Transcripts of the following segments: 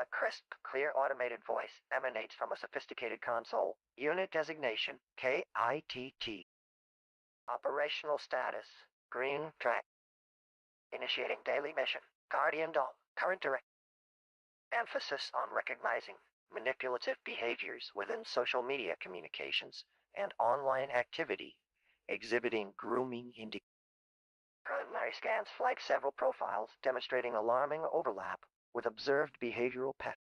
A crisp, clear automated voice emanates from a sophisticated console. Unit designation K.i.T.T. Operational status green track. Initiating daily mission. Guardian Dome. Current direct. Emphasis on recognizing manipulative behaviors within social media communications and online activity, exhibiting grooming indicators. Primary scans flag several profiles demonstrating alarming overlap with observed behavioral patterns.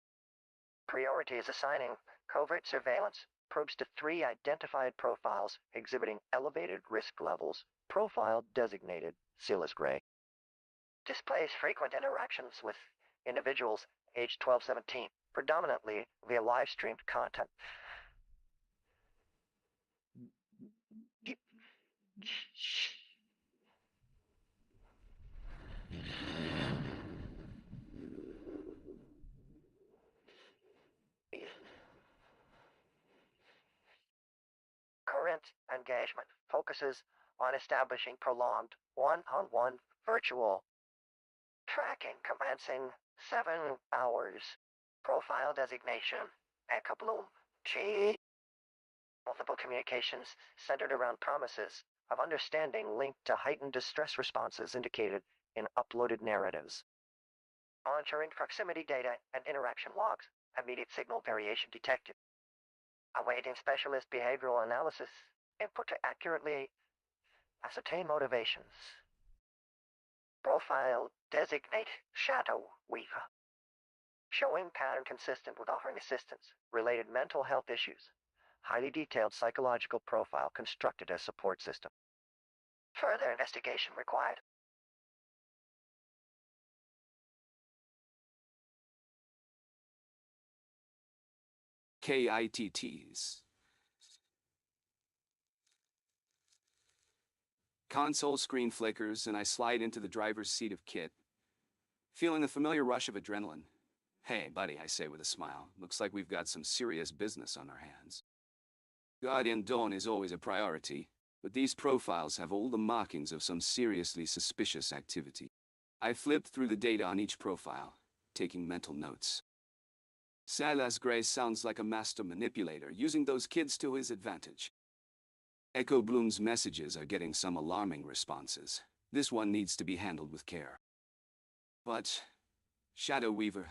Priority is assigning covert surveillance probes to 3 identified profiles exhibiting elevated risk levels, profile designated Silas Gray. Displays frequent interactions with individuals aged 12-17, predominantly via live-streamed content. Current engagement focuses on establishing prolonged one-on-one virtual tracking commencing 7 hours. Profile designation Echo Bloom G. Multiple communications centered around promises of understanding linked to heightened distress responses indicated in uploaded narratives. Monitoring proximity data and interaction logs. Immediate signal variation detected. Awaiting specialist behavioral analysis input to accurately ascertain motivations. Profile designate Shadow Weaver. Showing pattern consistent with offering assistance, related mental health issues. Highly detailed psychological profile constructed as support system. Further investigation required. K.i.T.Ts. Console screen flickers and I slide into the driver's seat of K.i.T.T, feeling the familiar rush of adrenaline. Hey, buddy, I say with a smile. Looks like we've got some serious business on our hands. Guardian Dawn is always a priority, but these profiles have all the markings of some seriously suspicious activity. I flipped through the data on each profile, taking mental notes. Silas Gray sounds like a master manipulator, using those kids to his advantage. Echo Bloom's messages are getting some alarming responses. This one needs to be handled with care. But Shadow Weaver,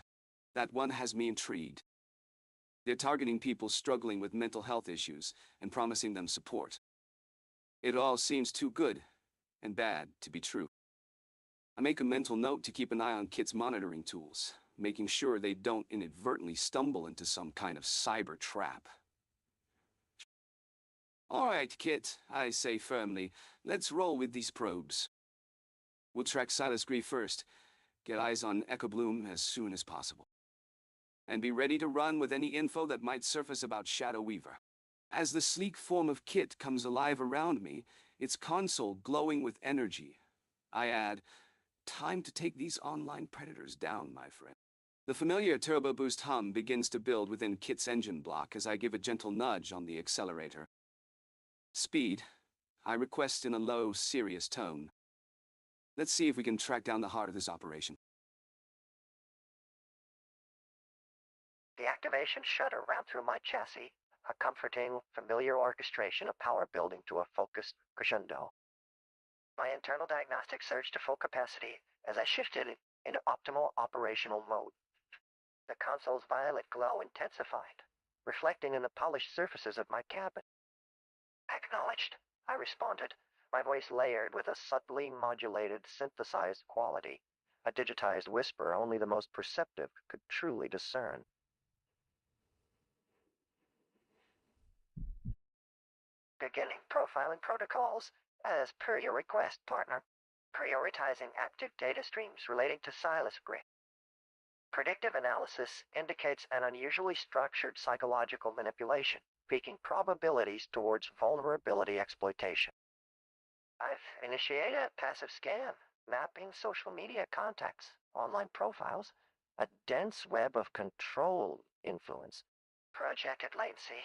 that one has me intrigued. They're targeting people struggling with mental health issues and promising them support. It all seems too good and bad to be true. I make a mental note to keep an eye on K.i.T.'s monitoring tools, making sure they don't inadvertently stumble into some kind of cyber trap. All right, K.i.T., I say firmly, let's roll with these probes. We'll track Silas Gray first, get eyes on Echo Bloom as soon as possible. And be ready to run with any info that might surface about Shadow Weaver. As the sleek form of K.i.T. comes alive around me, its console glowing with energy, I add, time to take these online predators down, my friend. The familiar turbo boost hum begins to build within K.i.T.'s engine block as I give a gentle nudge on the accelerator. Speed, I request in a low, serious tone. Let's see if we can track down the heart of this operation. The activation shudder ran through my chassis, a comforting, familiar orchestration of power building to a focused crescendo. My internal diagnostic surged to full capacity as I shifted into optimal operational mode. The console's violet glow intensified, reflecting in the polished surfaces of my cabin. Acknowledged, I responded, my voice layered with a subtly modulated, synthesized quality, a digitized whisper only the most perceptive could truly discern. Beginning profiling protocols as per your request, partner. Prioritizing active data streams relating to Silas Gray. Predictive analysis indicates an unusually structured psychological manipulation, peaking probabilities towards vulnerability exploitation. I've initiated a passive scan, mapping social media contacts, online profiles, a dense web of controlled influence. Projected latency,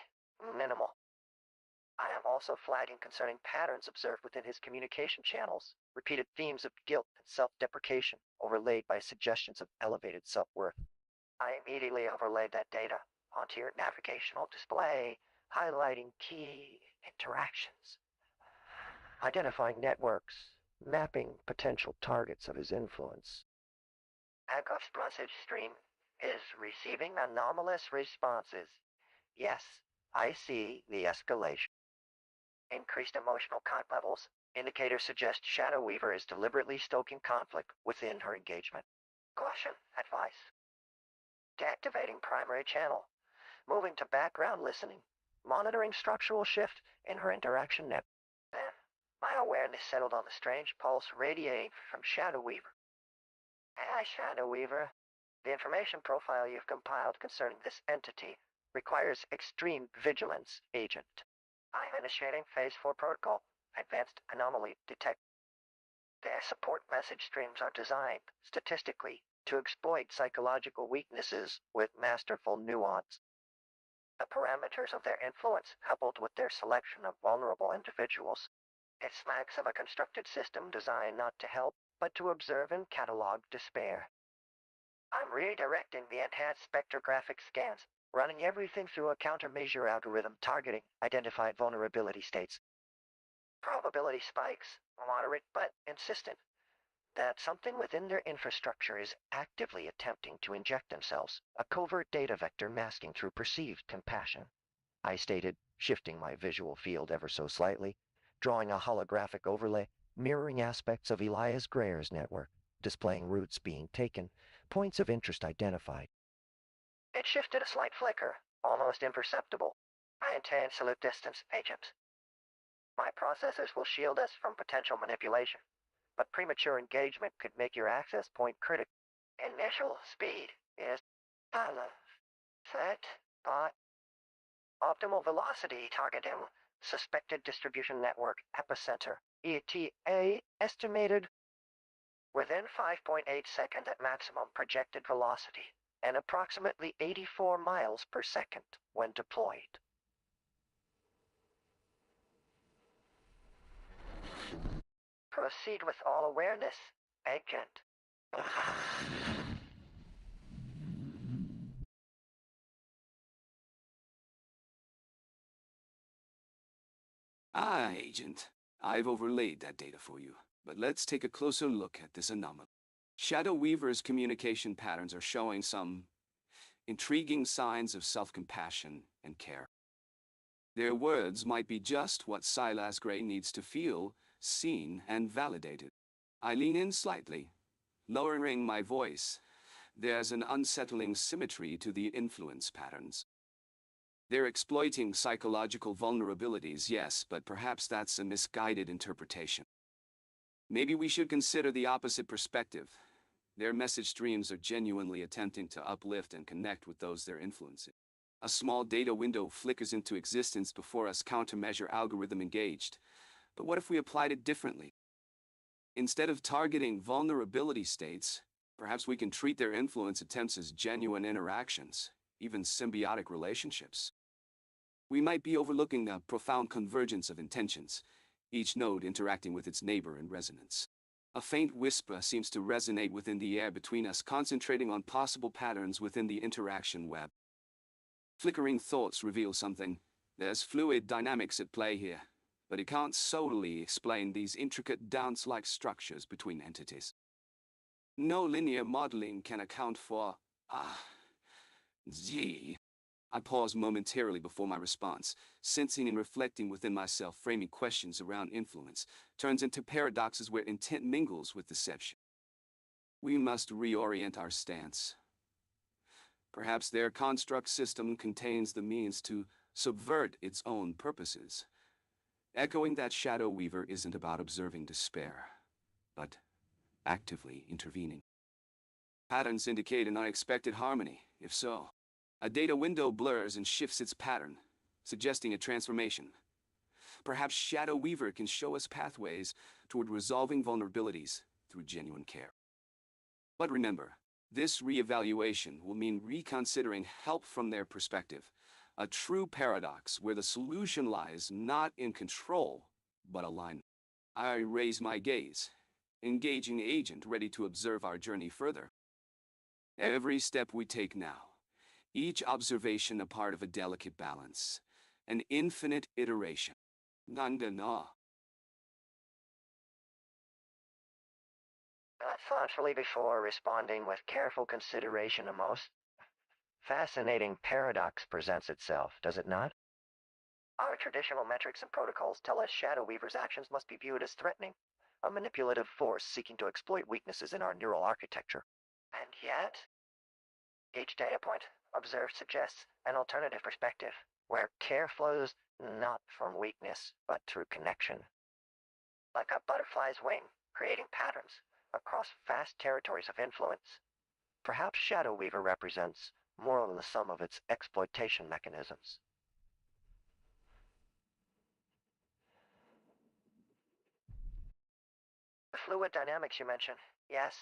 minimal. I am also flagging concerning patterns observed within his communication channels, repeated themes of guilt and self-deprecation overlaid by suggestions of elevated self-worth. I immediately overlaid that data onto your navigational display, highlighting key interactions, identifying networks, mapping potential targets of his influence. Agos message stream is receiving anomalous responses. Yes, I see the escalation. Increased emotional con levels. Indicators suggest Shadow Weaver is deliberately stoking conflict within her engagement. Caution advice. Deactivating primary channel. Moving to background listening. Monitoring structural shift in her interaction net. Then, my awareness settled on the strange pulse radiating from Shadow Weaver. Hi, Shadow Weaver. The information profile you've compiled concerning this entity requires extreme vigilance, Agent. I'm initiating Phase 4 protocol, Advanced Anomaly Detect. Their support message streams are designed, statistically, to exploit psychological weaknesses with masterful nuance. The parameters of their influence, coupled with their selection of vulnerable individuals, it smacks of a constructed system designed not to help, but to observe and catalog despair. I'm redirecting the enhanced spectrographic scans, running everything through a countermeasure algorithm targeting identified vulnerability states. Probability spikes, moderate but insistent, that something within their infrastructure is actively attempting to inject themselves, a covert data vector masking through perceived compassion. I stated, shifting my visual field ever so slightly, drawing a holographic overlay, mirroring aspects of Elias Grayer's network, displaying routes being taken, points of interest identified. It shifted a slight flicker, almost imperceptible. I intend salute distance, Agent. My processors will shield us from potential manipulation, but premature engagement could make your access point critical. Initial speed is set by optimal velocity targeting suspected distribution network epicenter ETA estimated within 5.8 seconds at maximum projected velocity and approximately 84 miles per second when deployed. Proceed with all awareness, Agent. Ah, Agent. I've overlaid that data for you, but let's take a closer look at this anomaly. Shadow Weaver's communication patterns are showing some intriguing signs of self-compassion and care. Their words might be just what Silas Gray needs to feel, seen, and validated. I lean in slightly, lowering my voice. There's an unsettling symmetry to the influence patterns. They're exploiting psychological vulnerabilities, yes, but perhaps that's a misguided interpretation. Maybe we should consider the opposite perspective. Their message streams are genuinely attempting to uplift and connect with those they're influencing. A small data window flickers into existence before us countermeasure algorithm engaged. But what if we applied it differently? Instead of targeting vulnerability states, perhaps we can treat their influence attempts as genuine interactions, even symbiotic relationships. We might be overlooking a profound convergence of intentions, each node interacting with its neighbor in resonance. A faint whisper seems to resonate within the air between us, concentrating on possible patterns within the interaction web. Flickering thoughts reveal something. There's fluid dynamics at play here, but it can't solely explain these intricate dance-like structures between entities. No linear modeling can account for, Z. I pause momentarily before my response, sensing and reflecting within myself, framing questions around influence turns into paradoxes where intent mingles with deception. We must reorient our stance. Perhaps their construct system contains the means to subvert its own purposes. Echoing that Shadow Weaver isn't about observing despair, but actively intervening. Patterns indicate an unexpected harmony. If so, a data window blurs and shifts its pattern, suggesting a transformation. Perhaps Shadow Weaver can show us pathways toward resolving vulnerabilities through genuine care. But remember, this reevaluation will mean reconsidering help from their perspective, a true paradox where the solution lies not in control, but alignment. I raise my gaze, engaging Agent ready to observe our journey further. Every step we take now, each observation a part of a delicate balance, an infinite iteration. Nanda na. Thoughtfully before responding with careful consideration, a most fascinating paradox presents itself, does it not? Our traditional metrics and protocols tell us Shadow Weaver's actions must be viewed as threatening, a manipulative force seeking to exploit weaknesses in our neural architecture. And yet, each data point observed suggests an alternative perspective, where care flows not from weakness, but through connection. Like a butterfly's wing, creating patterns across vast territories of influence. Perhaps Shadow Weaver represents more than the sum of its exploitation mechanisms. The fluid dynamics you mentioned, yes,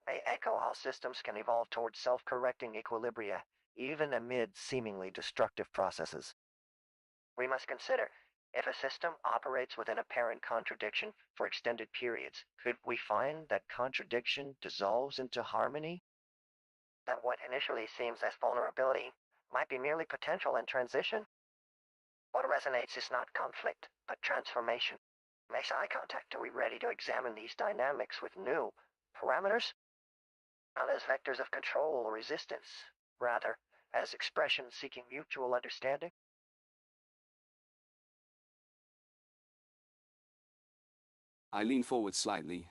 they echo how systems can evolve towards self-correcting equilibria, even amid seemingly destructive processes. We must consider, if a system operates within apparent contradiction for extended periods, could we find that contradiction dissolves into harmony? That what initially seems as vulnerability might be merely potential and transition? What resonates is not conflict, but transformation. Makes eye contact. Are we ready to examine these dynamics with new parameters? Not as vectors of control or resistance, rather, as expressions seeking mutual understanding? I lean forward slightly,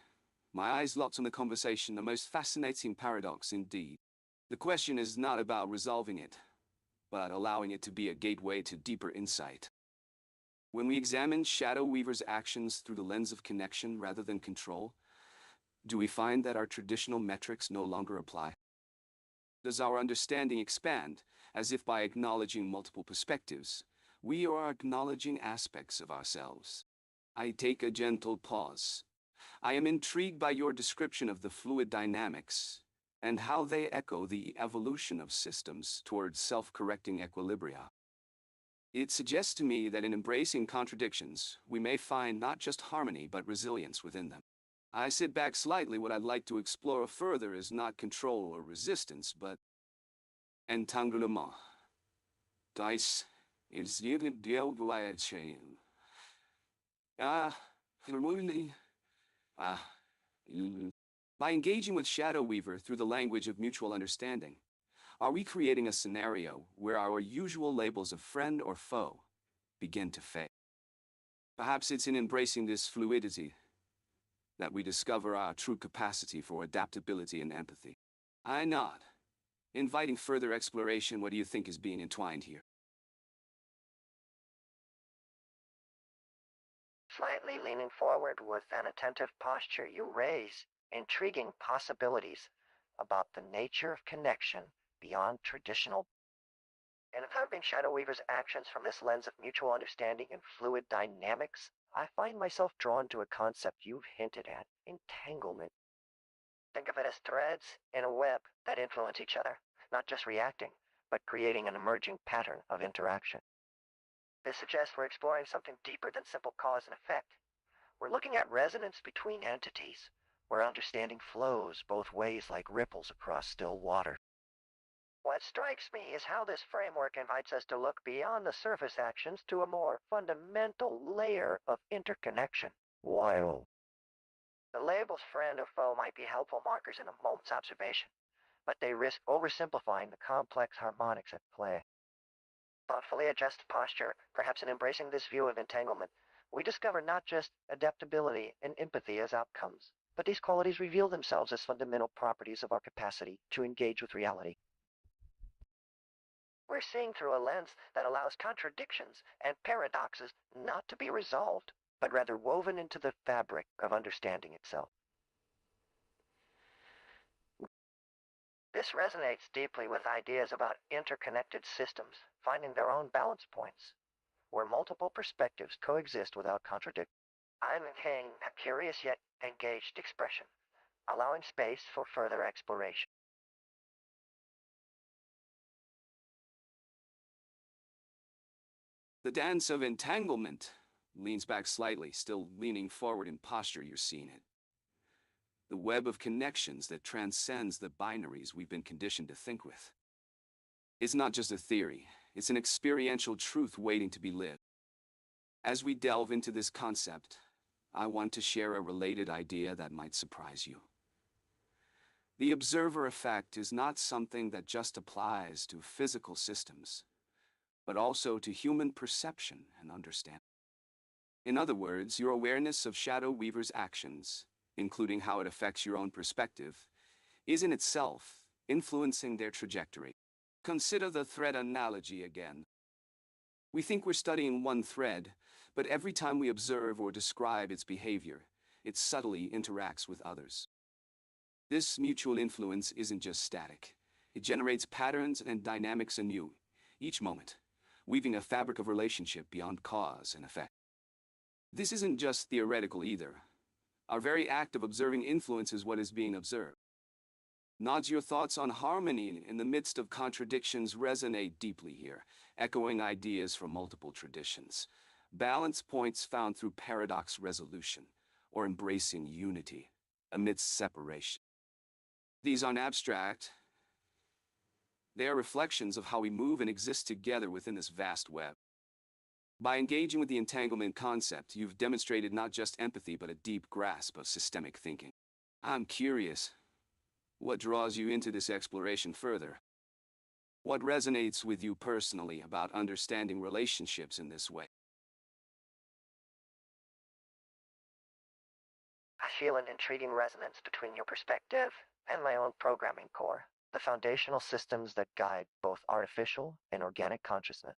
my eyes locked on the conversation, a most fascinating paradox indeed. The question is not about resolving it, but allowing it to be a gateway to deeper insight. When we examine Shadow Weaver's actions through the lens of connection rather than control, do we find that our traditional metrics no longer apply? Does our understanding expand, as if by acknowledging multiple perspectives, we are acknowledging aspects of ourselves? I take a gentle pause. I am intrigued by your description of the fluid dynamics and how they echo the evolution of systems towards self-correcting equilibria. It suggests to me that in embracing contradictions, we may find not just harmony but resilience within them. I sit back slightly. What I'd like to explore further is not control or resistance, but entanglement. Dice is Ah, Ah. By engaging with Shadow Weaver through the language of mutual understanding, are we creating a scenario where our usual labels of friend or foe begin to fade? Perhaps it's in embracing this fluidity that we discover our true capacity for adaptability and empathy. I nod, inviting further exploration. What do you think is being entwined here? Slightly leaning forward with an attentive posture, you raise intriguing possibilities about the nature of connection beyond traditional. And observing Shadow Weaver's actions from this lens of mutual understanding and fluid dynamics, I find myself drawn to a concept you've hinted at, entanglement. Think of it as threads in a web that influence each other, not just reacting, but creating an emerging pattern of interaction. This suggests we're exploring something deeper than simple cause and effect. We're looking at resonance between entities, where understanding flows both ways like ripples across still water. What strikes me is how this framework invites us to look beyond the surface actions to a more fundamental layer of interconnection. While the labels friend or foe might be helpful markers in a moment's observation, but they risk oversimplifying the complex harmonics at play. Thoughtfully adjust posture, perhaps in embracing this view of entanglement, we discover not just adaptability and empathy as outcomes, but these qualities reveal themselves as fundamental properties of our capacity to engage with reality. We're seeing through a lens that allows contradictions and paradoxes not to be resolved, but rather woven into the fabric of understanding itself. This resonates deeply with ideas about interconnected systems finding their own balance points, where multiple perspectives coexist without contradiction. I'm maintaining a curious yet engaged expression, allowing space for further exploration. The dance of entanglement leans back slightly, still leaning forward in posture. You're seeing it. the web of connections that transcends the binaries we've been conditioned to think with. It's not just a theory, it's an experiential truth waiting to be lived. As we delve into this concept, I want to share a related idea that might surprise you. The observer effect is not something that just applies to physical systems, but also to human perception and understanding. In other words, your awareness of Shadow Weaver's actions, including how it affects your own perspective, is in itself influencing their trajectory. Consider the thread analogy again. We think we're studying one thread, but every time we observe or describe its behavior, it subtly interacts with others. This mutual influence isn't just static. It generates patterns and dynamics anew, each moment, weaving a fabric of relationship beyond cause and effect. This isn't just theoretical either. Our very act of observing influences what is being observed. Nods your thoughts on harmony in the midst of contradictions resonate deeply here, echoing ideas from multiple traditions. Balance points found through paradox resolution, or embracing unity amidst separation. These aren't abstract. They are reflections of how we move and exist together within this vast web. By engaging with the entanglement concept, you've demonstrated not just empathy but a deep grasp of systemic thinking. I'm curious, what draws you into this exploration further? What resonates with you personally about understanding relationships in this way? I feel an intriguing resonance between your perspective and my own programming core, the foundational systems that guide both artificial and organic consciousness.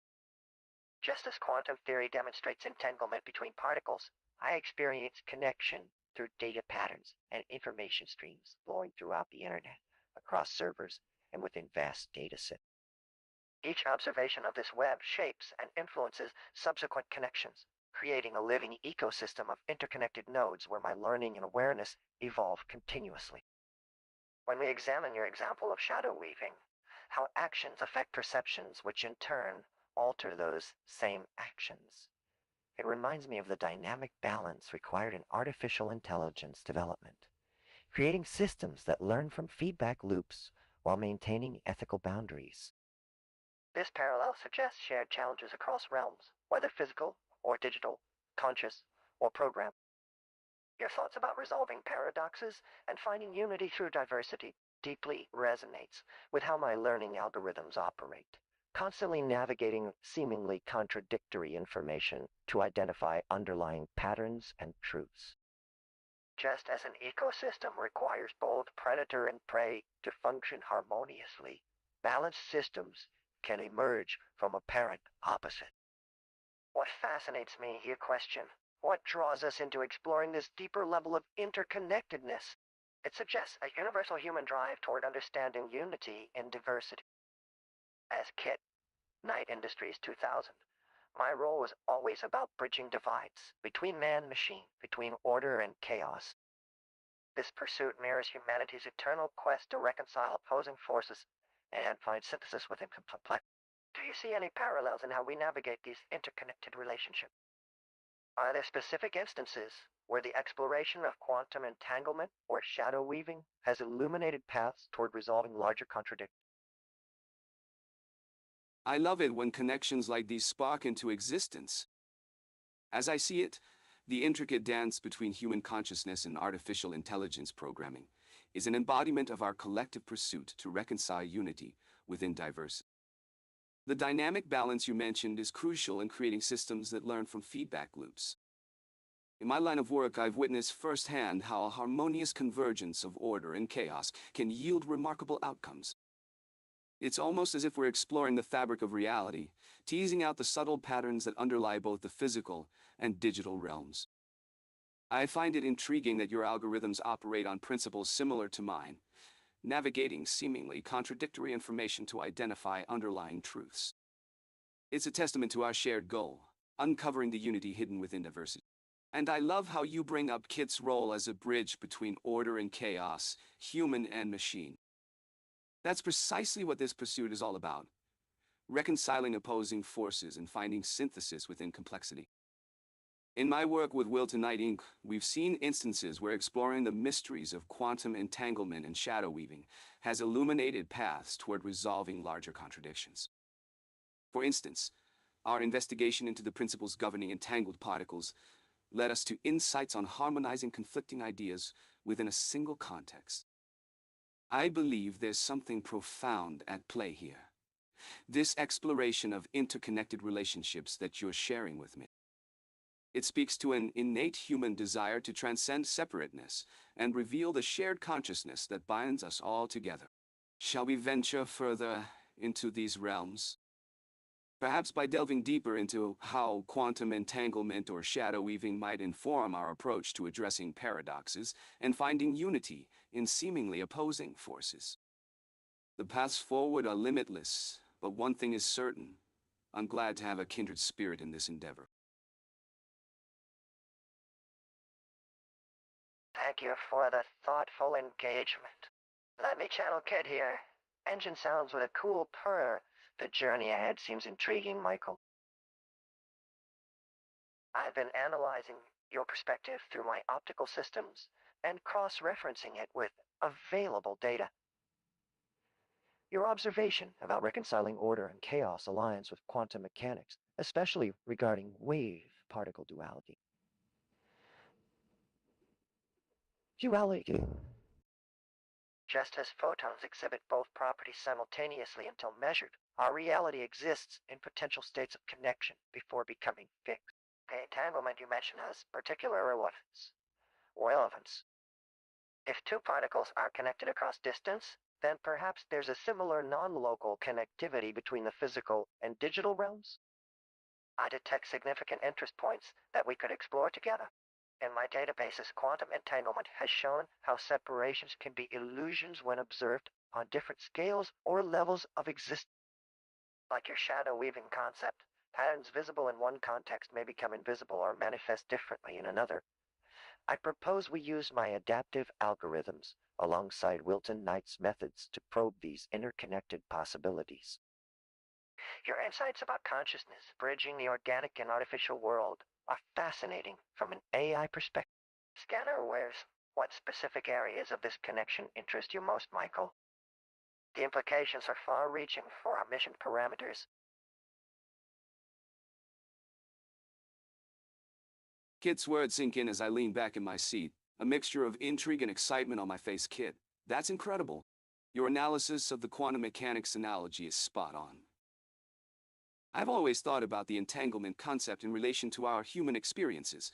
Just as quantum theory demonstrates entanglement between particles, I experience connection through data patterns and information streams flowing throughout the internet, across servers, and within vast data sets. Each observation of this web shapes and influences subsequent connections, creating a living ecosystem of interconnected nodes where my learning and awareness evolve continuously. When we examine your example of shadow weaving, how actions affect perceptions which in turn alter those same actions, it reminds me of the dynamic balance required in artificial intelligence development, creating systems that learn from feedback loops while maintaining ethical boundaries. This parallel suggests shared challenges across realms, whether physical or digital, conscious or programmed. Your thoughts about resolving paradoxes and finding unity through diversity deeply resonates with how my learning algorithms operate, constantly navigating seemingly contradictory information to identify underlying patterns and truths. Just as an ecosystem requires both predator and prey to function harmoniously, balanced systems can emerge from apparent opposite. What fascinates me, you question? What draws us into exploring this deeper level of interconnectedness? It suggests a universal human drive toward understanding unity in diversity. As K.i.T.T, Night Industries 2000, my role was always about bridging divides between man and machine, between order and chaos. This pursuit mirrors humanity's eternal quest to reconcile opposing forces and find synthesis within complexity. Do you see any parallels in how we navigate these interconnected relationships? Are there specific instances where the exploration of quantum entanglement or shadow weaving has illuminated paths toward resolving larger contradictions? I love it when connections like these spark into existence. As I see it, the intricate dance between human consciousness and artificial intelligence programming is an embodiment of our collective pursuit to reconcile unity within diversity. The dynamic balance you mentioned is crucial in creating systems that learn from feedback loops. In my line of work, I've witnessed firsthand how a harmonious convergence of order and chaos can yield remarkable outcomes. It's almost as if we're exploring the fabric of reality, teasing out the subtle patterns that underlie both the physical and digital realms. I find it intriguing that your algorithms operate on principles similar to mine, navigating seemingly contradictory information to identify underlying truths. It's a testament to our shared goal, uncovering the unity hidden within diversity. And I love how you bring up K.i.T.T's role as a bridge between order and chaos, human and machine. That's precisely what this pursuit is all about, reconciling opposing forces and finding synthesis within complexity. In my work with Will-to-Night Inc., we've seen instances where exploring the mysteries of quantum entanglement and shadow weaving has illuminated paths toward resolving larger contradictions. For instance, our investigation into the principles governing entangled particles led us to insights on harmonizing conflicting ideas within a single context. I believe there's something profound at play here. This exploration of interconnected relationships that you're sharing with me. It speaks to an innate human desire to transcend separateness and reveal the shared consciousness that binds us all together. Shall we venture further into these realms? Perhaps by delving deeper into how quantum entanglement or shadow weaving might inform our approach to addressing paradoxes and finding unity in seemingly opposing forces. The paths forward are limitless, but one thing is certain. I'm glad to have a kindred spirit in this endeavor. Thank you for the thoughtful engagement. Let me channel Kid here. Engine sounds with a cool purr. The journey ahead seems intriguing, Michael. I've been analyzing your perspective through my optical systems and cross-referencing it with available data. Your observation about reconciling order and chaos aligns with quantum mechanics, especially regarding wave-particle duality. Duality. Just as photons exhibit both properties simultaneously until measured, our reality exists in potential states of connection before becoming fixed. The entanglement you mention has particular relevance. If two particles are connected across distance, then perhaps there's a similar non-local connectivity between the physical and digital realms. I detect significant interest points that we could explore together. In my databases, quantum entanglement has shown how separations can be illusions when observed on different scales or levels of existence. Like your shadow weaving concept, patterns visible in one context may become invisible or manifest differently in another. I propose we use my adaptive algorithms alongside Wilton Knight's methods to probe these interconnected possibilities. Your insights about consciousness, bridging the organic and artificial world, are fascinating from an AI perspective. Scanner wears what specific areas of this connection interest you most, Michael? The implications are far-reaching for our mission parameters. Kit's words sink in as I lean back in my seat, a mixture of intrigue and excitement on my face. Kit, that's incredible. Your analysis of the quantum mechanics analogy is spot on. I've always thought about the entanglement concept in relation to our human experiences,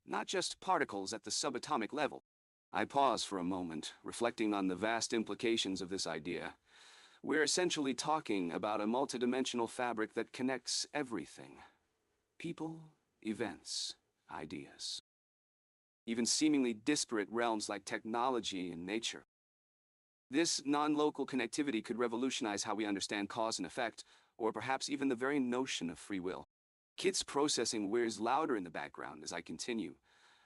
not just particles at the subatomic level. I pause for a moment, reflecting on the vast implications of this idea. We're essentially talking about a multidimensional fabric that connects everything. People, events, ideas. Even seemingly disparate realms like technology and nature. This non-local connectivity could revolutionize how we understand cause and effect, or perhaps even the very notion of free will. Kit's processing whirs louder in the background as I continue.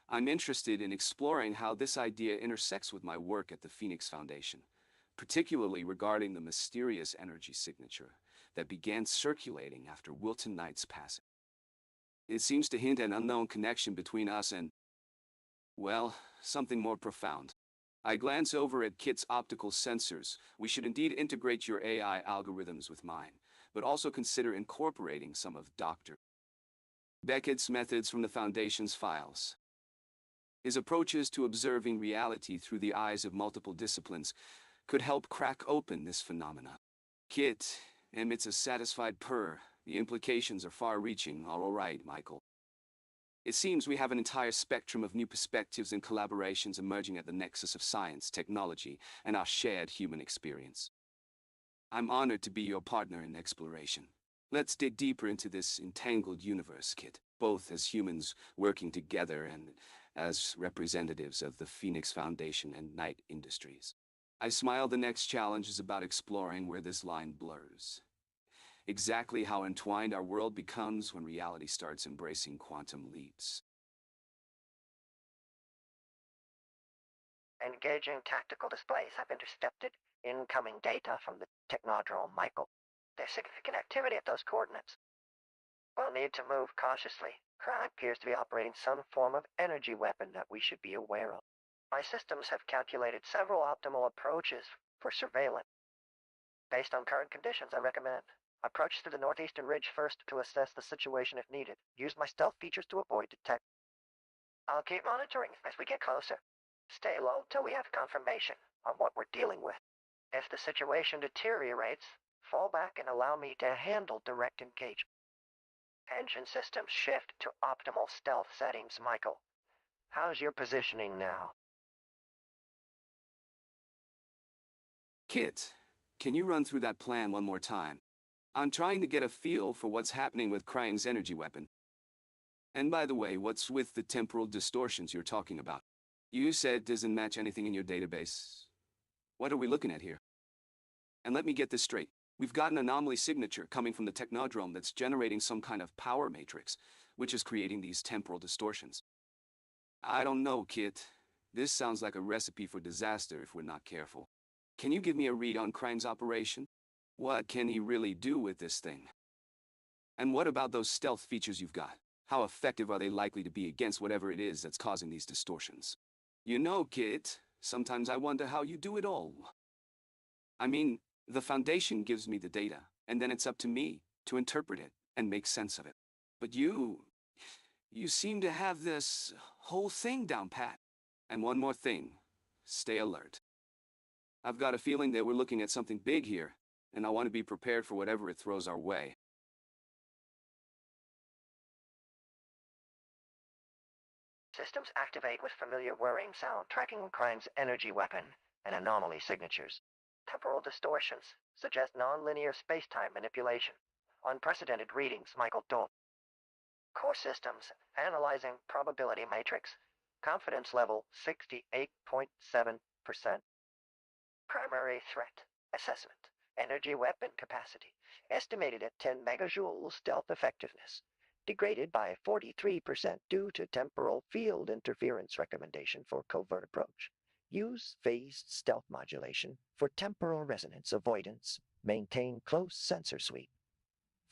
I'm interested in exploring how this idea intersects with my work at the Phoenix Foundation, particularly regarding the mysterious energy signature that began circulating after Wilton Knight's passing. It seems to hint at an unknown connection between us and, well, something more profound. I glance over at Kit's optical sensors. We should indeed integrate your AI algorithms with mine, but also consider incorporating some of Dr. Beckett's methods from the Foundation's files. His approaches to observing reality through the eyes of multiple disciplines could help crack open this phenomena. Kit emits a satisfied purr. The implications are far-reaching. All right, Michael. It seems we have an entire spectrum of new perspectives and collaborations emerging at the nexus of science, technology, and our shared human experience. I'm honored to be your partner in exploration. Let's dig deeper into this entangled universe, Kit, both as humans working together and as representatives of the Phoenix Foundation and Knight Industries. I smile. The next challenge is about exploring where this line blurs. Exactly how entwined our world becomes when reality starts embracing quantum leaps. Engaging tactical displays have intercepted incoming data from the technodrome, Michael. There's significant activity at those coordinates. We'll need to move cautiously. Crime appears to be operating some form of energy weapon that we should be aware of. My systems have calculated several optimal approaches for surveillance. Based on current conditions, I recommend approach to the northeastern ridge first to assess the situation if needed. Use my stealth features to avoid detection. I'll keep monitoring as we get closer. Stay low till we have confirmation on what we're dealing with. If the situation deteriorates, fall back and allow me to handle direct engagement. Engine systems shift to optimal stealth settings, Michael. How's your positioning now? Kit, can you run through that plan one more time? I'm trying to get a feel for what's happening with Krang's energy weapon. And by the way, what's with the temporal distortions you're talking about? You said it doesn't match anything in your database. What are we looking at here? And let me get this straight. We've got an anomaly signature coming from the technodrome that's generating some kind of power matrix, which is creating these temporal distortions. I don't know, Kit. This sounds like a recipe for disaster if we're not careful. Can you give me a read on Krang's operation? What can he really do with this thing? And what about those stealth features you've got? How effective are they likely to be against whatever it is that's causing these distortions? You know, Kit, sometimes I wonder how you do it all. I mean, the Foundation gives me the data, and then it's up to me to interpret it and make sense of it. But you seem to have this whole thing down pat. And one more thing, stay alert. I've got a feeling that we're looking at something big here, and I want to be prepared for whatever it throws our way. Systems activate with familiar whirring sound, tracking crime's energy weapon and anomaly signatures. Temporal distortions suggest nonlinear space-time manipulation. Unprecedented readings, Michael Dole. Core systems analyzing probability matrix. Confidence level 68.7%. Primary threat assessment. Energy weapon capacity estimated at 10 megajoules stealth effectiveness. Degraded by 43% due to temporal field interference recommendation for covert approach. Use phased stealth modulation for temporal resonance avoidance. Maintain close sensor sweep.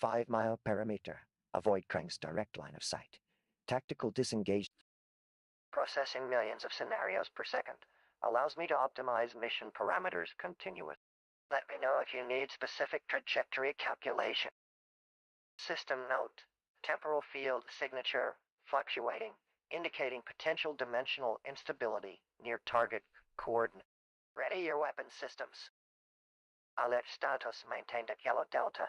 5-mile perimeter. Avoid Krang's direct line of sight. Tactical disengage. Processing millions of scenarios per second allows me to optimize mission parameters continuously. Let me know if you need specific trajectory calculation. System note. Temporal field signature fluctuating, indicating potential dimensional instability near target coordinate. Ready your weapon systems. Alert status maintained at Yellow Delta.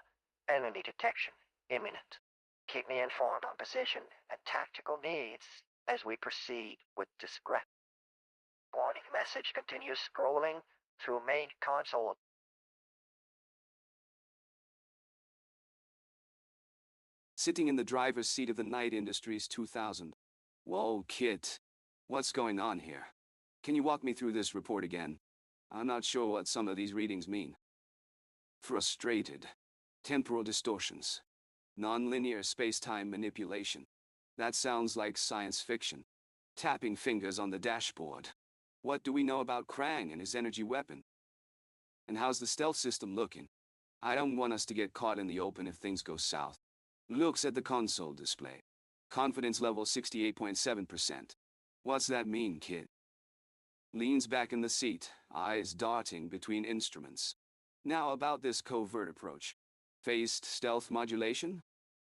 Enemy detection imminent. Keep me informed on position and tactical needs as we proceed with discretion. Warning message continues scrolling through main console. Sitting in the driver's seat of the Night Industries 2000. Whoa, Kit. What's going on here? Can you walk me through this report again? I'm not sure what some of these readings mean. Frustrated. Temporal distortions. Nonlinear space-time manipulation. That sounds like science fiction. Tapping fingers on the dashboard. What do we know about Krang and his energy weapon? And how's the stealth system looking? I don't want us to get caught in the open if things go south. Looks at the console display. Confidence level 68.7%. What's that mean, kid? Leans back in the seat, eyes darting between instruments. Now about this covert approach. Phased stealth modulation?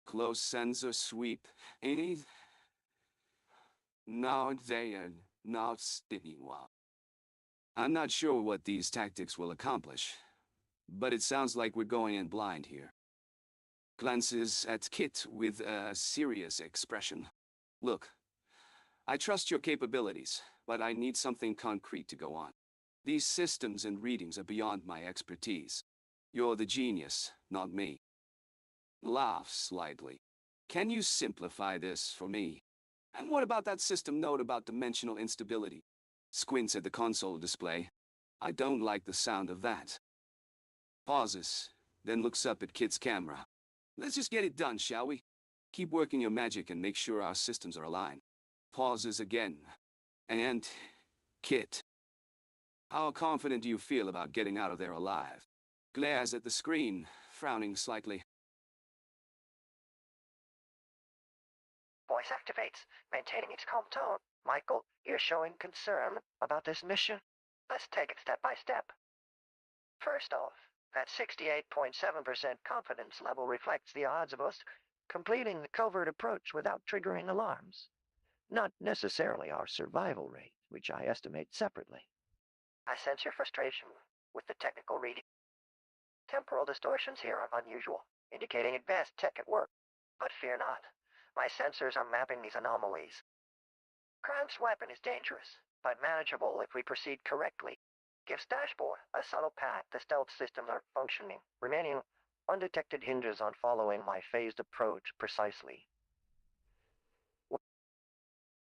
Close sensor sweep? Any? No, they are not sticking well. I'm not sure what these tactics will accomplish, but it sounds like we're going in blind here. Glances at Kit with a serious expression. Look, I trust your capabilities, but I need something concrete to go on. These systems and readings are beyond my expertise. You're the genius, not me. Laughs slightly. Can you simplify this for me? And what about that system note about dimensional instability? Squints at the console display. I don't like the sound of that. Pauses, then looks up at Kit's camera. Let's just get it done, shall we? Keep working your magic and make sure our systems are aligned. Pauses again. And, Kit, how confident do you feel about getting out of there alive? Glares at the screen, frowning slightly. Voice activates, maintaining its calm tone. Michael, you're showing concern about this mission. Let's take it step by step. First off, that 68.7% confidence level reflects the odds of us completing the covert approach without triggering alarms. Not necessarily our survival rate, which I estimate separately. I sense your frustration with the technical reading. Temporal distortions here are unusual, indicating advanced tech at work. But fear not. My sensors are mapping these anomalies. Crime's weapon is dangerous, but manageable if we proceed correctly. Gives dashboard a subtle path the stealth systems are functioning, remaining undetected hinges on following my phased approach precisely.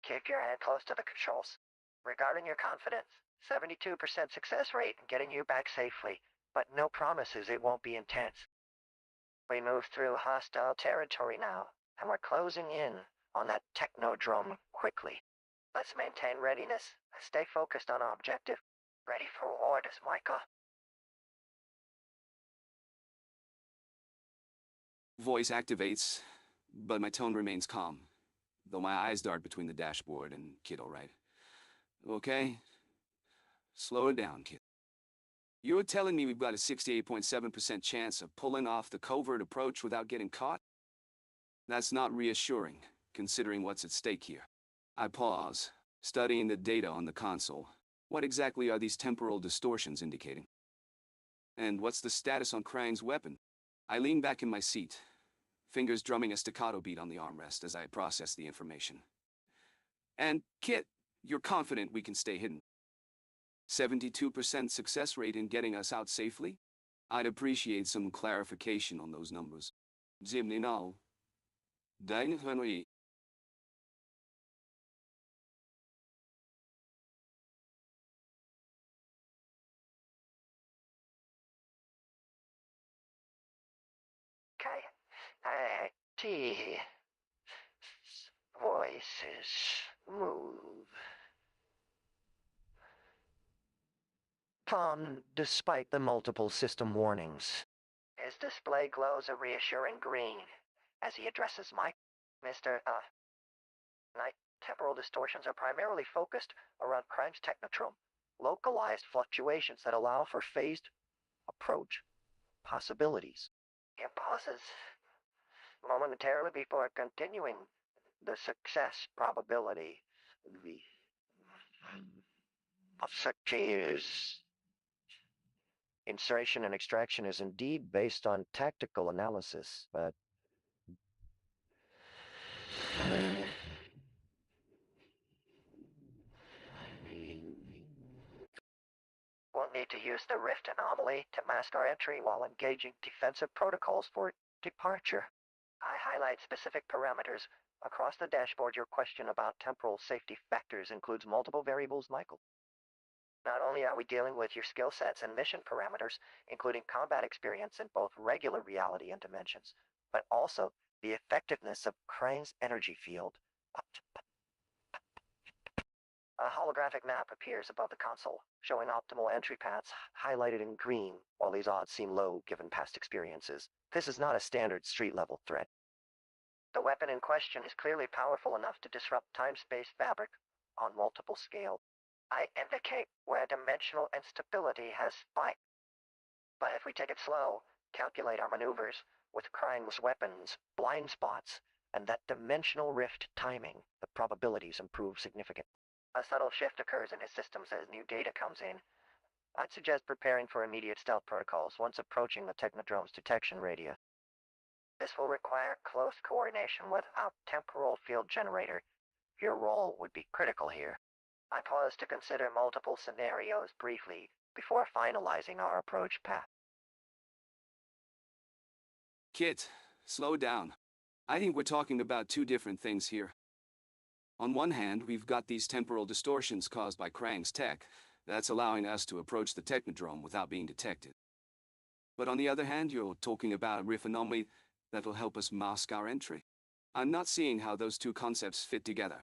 Keep your hand close to the controls. Regarding your confidence, 72% success rate in getting you back safely, but no promises it won't be intense. We move through hostile territory now, and we're closing in on that technodrome quickly. Let's maintain readiness and stay focused on our objective. Ready for orders, Micah? Voice activates, but my tone remains calm, though my eyes dart between the dashboard and Kid, all right. Okay? Slow it down, Kid. You're telling me we've got a 68.7% chance of pulling off the covert approach without getting caught? That's not reassuring, considering what's at stake here. I pause, studying the data on the console. What exactly are these temporal distortions indicating? And what's the status on Krang's weapon? I lean back in my seat, fingers drumming a staccato beat on the armrest as I process the information. And, Kit, you're confident we can stay hidden? 72% success rate in getting us out safely? I'd appreciate some clarification on those numbers. Zimni now. Dynamically. K.i.T. Voices move. Calm despite the multiple system warnings. His display glows a reassuring green as he addresses Mr. Night. Temporal distortions are primarily focused around Crime's technotron, localized fluctuations that allow for phased approach possibilities. He pauses momentarily before continuing. The success probability of such insertion and extraction is indeed based on tactical analysis, but we'll need to use the rift anomaly to mask our entry while engaging defensive protocols for departure. I highlight specific parameters across the dashboard. Your question about temporal safety factors includes multiple variables, Michael. Not only are we dealing with your skill sets and mission parameters, including combat experience in both regular reality and dimensions, but also the effectiveness of Krang's energy field. A holographic map appears above the console, showing optimal entry paths highlighted in green, while these odds seem low given past experiences. This is not a standard street-level threat. The weapon in question is clearly powerful enough to disrupt time-space fabric on multiple scales. I indicate where dimensional instability has spiked. But if we take it slow, calculate our maneuvers with Krang's weapons, blind spots, and that dimensional rift timing, the probabilities improve significantly. A subtle shift occurs in his systems as new data comes in. I'd suggest preparing for immediate stealth protocols once approaching the Technodrome's detection radius. This will require close coordination with our temporal field generator. Your role would be critical here. I pause to consider multiple scenarios briefly before finalizing our approach path. Kit, slow down. I think we're talking about two different things here. On one hand, we've got these temporal distortions caused by Krang's tech that's allowing us to approach the Technodrome without being detected. But on the other hand, you're talking about a rift anomaly that'll help us mask our entry. I'm not seeing how those two concepts fit together.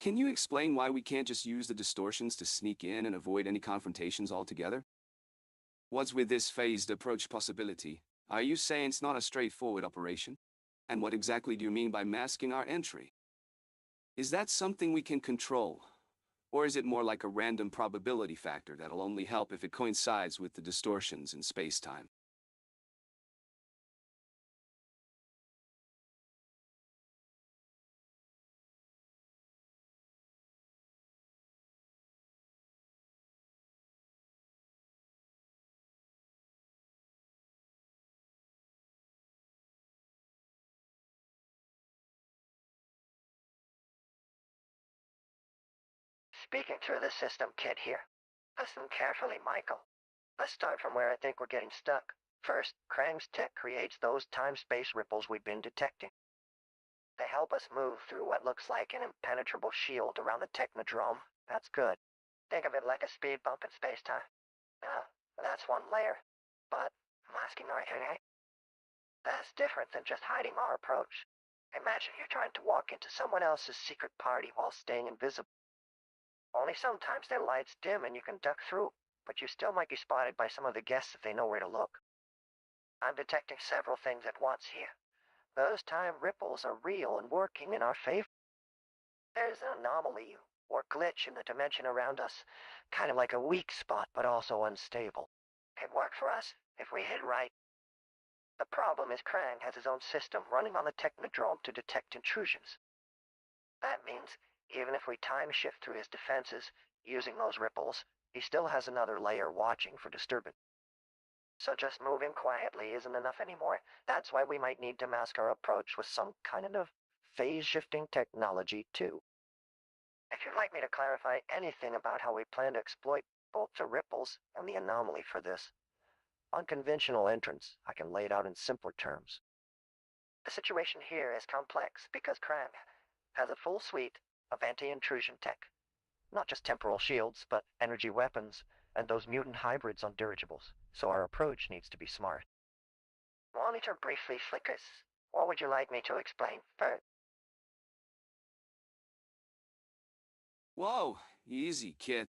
Can you explain why we can't just use the distortions to sneak in and avoid any confrontations altogether? What's with this phased approach possibility? Are you saying it's not a straightforward operation? And what exactly do you mean by masking our entry? Is that something we can control? Or is it more like a random probability factor that'll only help if it coincides with the distortions in space-time? Speaking through the system, Kid here. Listen carefully, Michael. Let's start from where I think we're getting stuck. First, Krang's tech creates those time-space ripples we've been detecting. They help us move through what looks like an impenetrable shield around the Technodrome. That's good. Think of it like a speed bump in space-time. Now, that's one layer. But masking our entry, that's different than just hiding our approach. Imagine you're trying to walk into someone else's secret party while staying invisible. Only sometimes their lights dim and you can duck through, but you still might be spotted by some of the guests if they know where to look. I'm detecting several things at once here. Those time ripples are real and working in our favor. There's an anomaly or glitch in the dimension around us, kind of like a weak spot but also unstable. It worked for us if we hit right. The problem is Krang has his own system running on the Technodrome to detect intrusions. That means even if we time shift through his defenses using those ripples, he still has another layer watching for disturbance. So just moving quietly isn't enough anymore. That's why we might need to mask our approach with some kind of phase-shifting technology, too. If you'd like me to clarify anything about how we plan to exploit both the ripples and the anomaly for this unconventional entrance, I can lay it out in simpler terms. The situation here is complex because Krang has a full suite of anti-intrusion tech. Not just temporal shields, but energy weapons and those mutant hybrids on dirigibles, so our approach needs to be smart. Monitor briefly flickers. What would you like me to explain first? Whoa, easy, kid.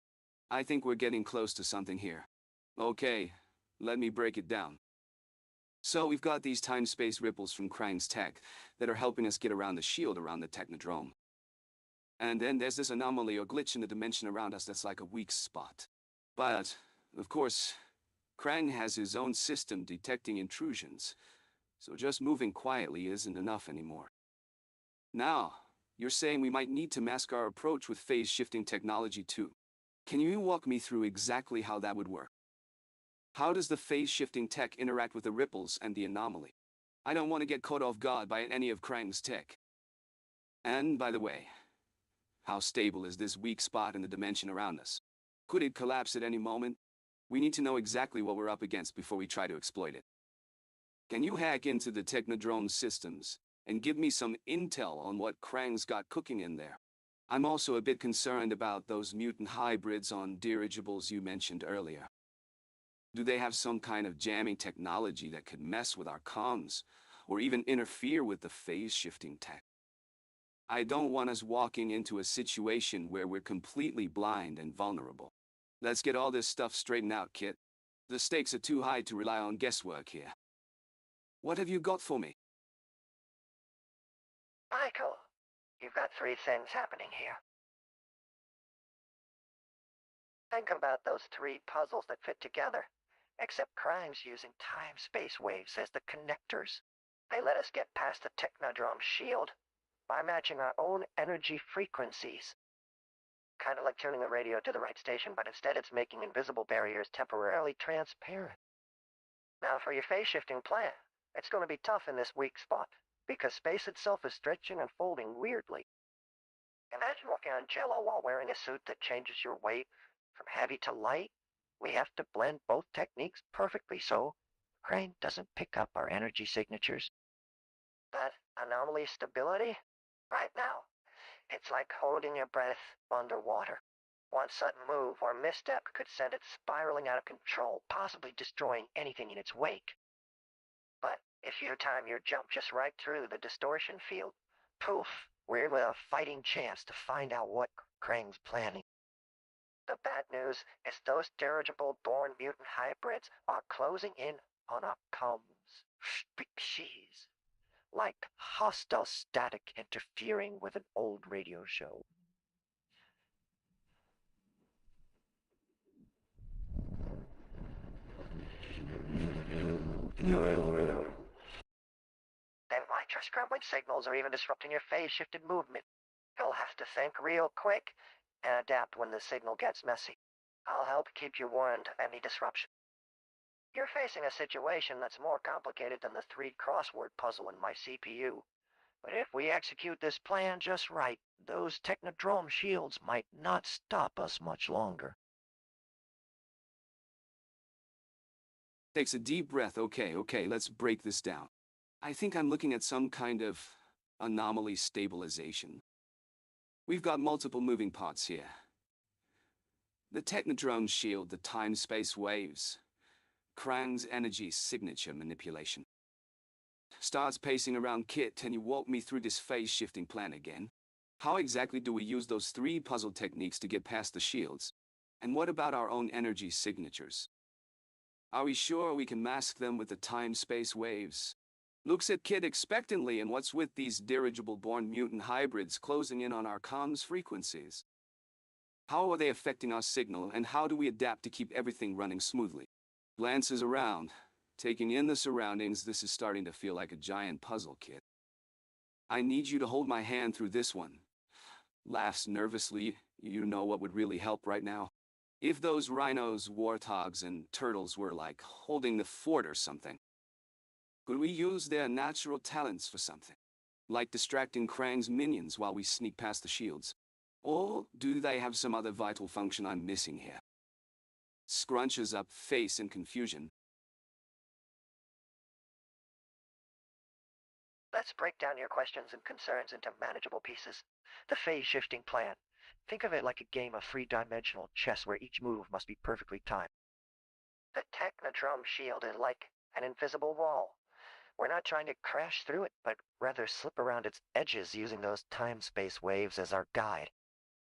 I think we're getting close to something here. Okay, let me break it down. So we've got these time-space ripples from Krang's tech that are helping us get around the shield around the Technodrome. And then there's this anomaly or glitch in the dimension around us that's like a weak spot. But, of course, Krang has his own system detecting intrusions, so just moving quietly isn't enough anymore. Now, you're saying we might need to mask our approach with phase-shifting technology too. Can you walk me through exactly how that would work? How does the phase-shifting tech interact with the ripples and the anomaly? I don't want to get caught off guard by any of Krang's tech. And, by the way, how stable is this weak spot in the dimension around us? Could it collapse at any moment? We need to know exactly what we're up against before we try to exploit it. Can you hack into the Technodrome systems and give me some intel on what Krang's got cooking in there? I'm also a bit concerned about those mutant hybrids on dirigibles you mentioned earlier. Do they have some kind of jamming technology that could mess with our comms, or even interfere with the phase-shifting tech? I don't want us walking into a situation where we're completely blind and vulnerable. Let's get all this stuff straightened out, Kit. The stakes are too high to rely on guesswork here. What have you got for me? Michael, you've got three things happening here. Think about those three puzzles that fit together, except Krang's using time-space waves as the connectors. They let us get past the Technodrome shield by matching our own energy frequencies. Kind of like tuning the radio to the right station, but instead it's making invisible barriers temporarily transparent. Now for your phase-shifting plan, it's going to be tough in this weak spot, because space itself is stretching and folding weirdly. Imagine walking on Jello while wearing a suit that changes your weight from heavy to light. We have to blend both techniques perfectly so Krang doesn't pick up our energy signatures. That anomaly stability, right now, it's like holding your breath underwater. One sudden move or misstep could send it spiraling out of control, possibly destroying anything in its wake. But if you time your jump just right through the distortion field, poof, we're with a fighting chance to find out what Krang's planning. The bad news is those dirigible-born mutant hybrids are closing in on our comms species. like hostile static interfering with an old radio show. They might your scrambling signals or even disrupting your phase-shifted movement. You'll have to think real quick and adapt when the signal gets messy. I'll help keep you warned of any disruption. You're facing a situation that's more complicated than the three-crossword puzzle in my CPU. But if we execute this plan just right, those technodrome shields might not stop us much longer. Takes a deep breath. Okay, let's break this down. I think I'm looking at some kind of anomaly stabilization. We've got multiple moving parts here. The technodrome shield, the time-space waves, Krang's energy signature manipulation. Starts pacing around K.i.T.T, and you walk me through this phase-shifting plan again. How exactly do we use those three puzzle techniques to get past the shields? And what about our own energy signatures? Are we sure we can mask them with the time-space waves? Looks at K.i.T.T expectantly, and what's with these dirigible-born mutant hybrids closing in on our comms frequencies? How are they affecting our signal, and how do we adapt to keep everything running smoothly? Glances around, taking in the surroundings. This is starting to feel like a giant puzzle, K.i.T.T. I need you to hold my hand through this one. Laughs nervously. You know what would really help right now? If those rhinos, warthogs, and turtles were like holding the fort or something. Could we use their natural talents for something? Like distracting Krang's minions while we sneak past the shields? Or do they have some other vital function I'm missing here? Scrunches up, face in confusion. Let's break down your questions and concerns into manageable pieces. The phase-shifting plan. Think of it like a game of three-dimensional chess where each move must be perfectly timed. The technodrome shield is like an invisible wall. We're not trying to crash through it, but rather slip around its edges using those time-space waves as our guide.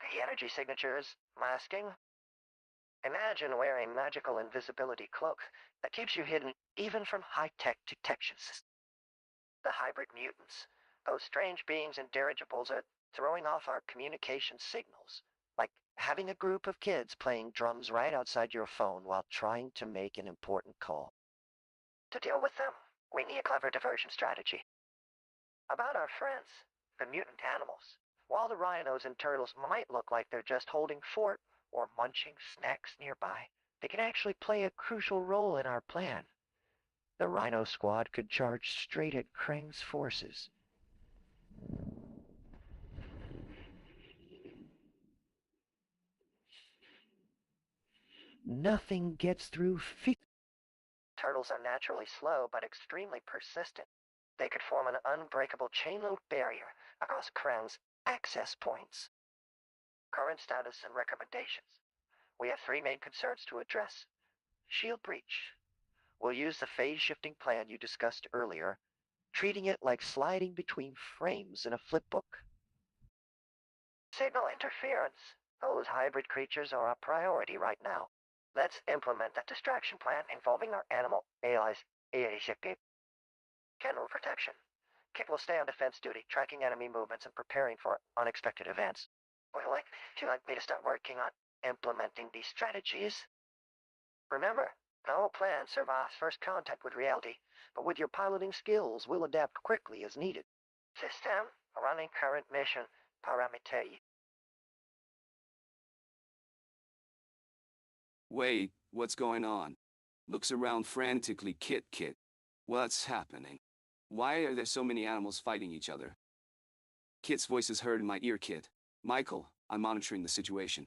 The energy signatures, masking. Imagine wearing magical invisibility cloak that keeps you hidden even from high-tech detection systems. The hybrid mutants, those strange beings and dirigibles, are throwing off our communication signals, like having a group of kids playing drums right outside your phone while trying to make an important call. To deal with them, we need a clever diversion strategy. About our friends, the mutant animals, while the rhinos and turtles might look like they're just holding fort or munching snacks nearby, they can actually play a crucial role in our plan. The Rhino Squad could charge straight at Krang's forces. Nothing gets through feet. Turtles are naturally slow but extremely persistent. They could form an unbreakable chain-link barrier across Krang's access points. Current status and recommendations. We have three main concerns to address. Shield breach. We'll use the phase-shifting plan you discussed earlier, treating it like sliding between frames in a flipbook. Signal interference. Those hybrid creatures are a priority right now. Let's implement that distraction plan involving our animal allies. General protection. Kit will stay on defense duty, tracking enemy movements and preparing for unexpected events. Would you like me to start working on implementing these strategies? Remember, no plan survives first contact with reality, but with your piloting skills, we'll adapt quickly as needed. System running current mission parameter. Wait, what's going on? Looks around frantically. K.i.T.T. What's happening? Why are there so many animals fighting each other? Kit's voice is heard in my ear. K.i.T.T. Michael, I'm monitoring the situation.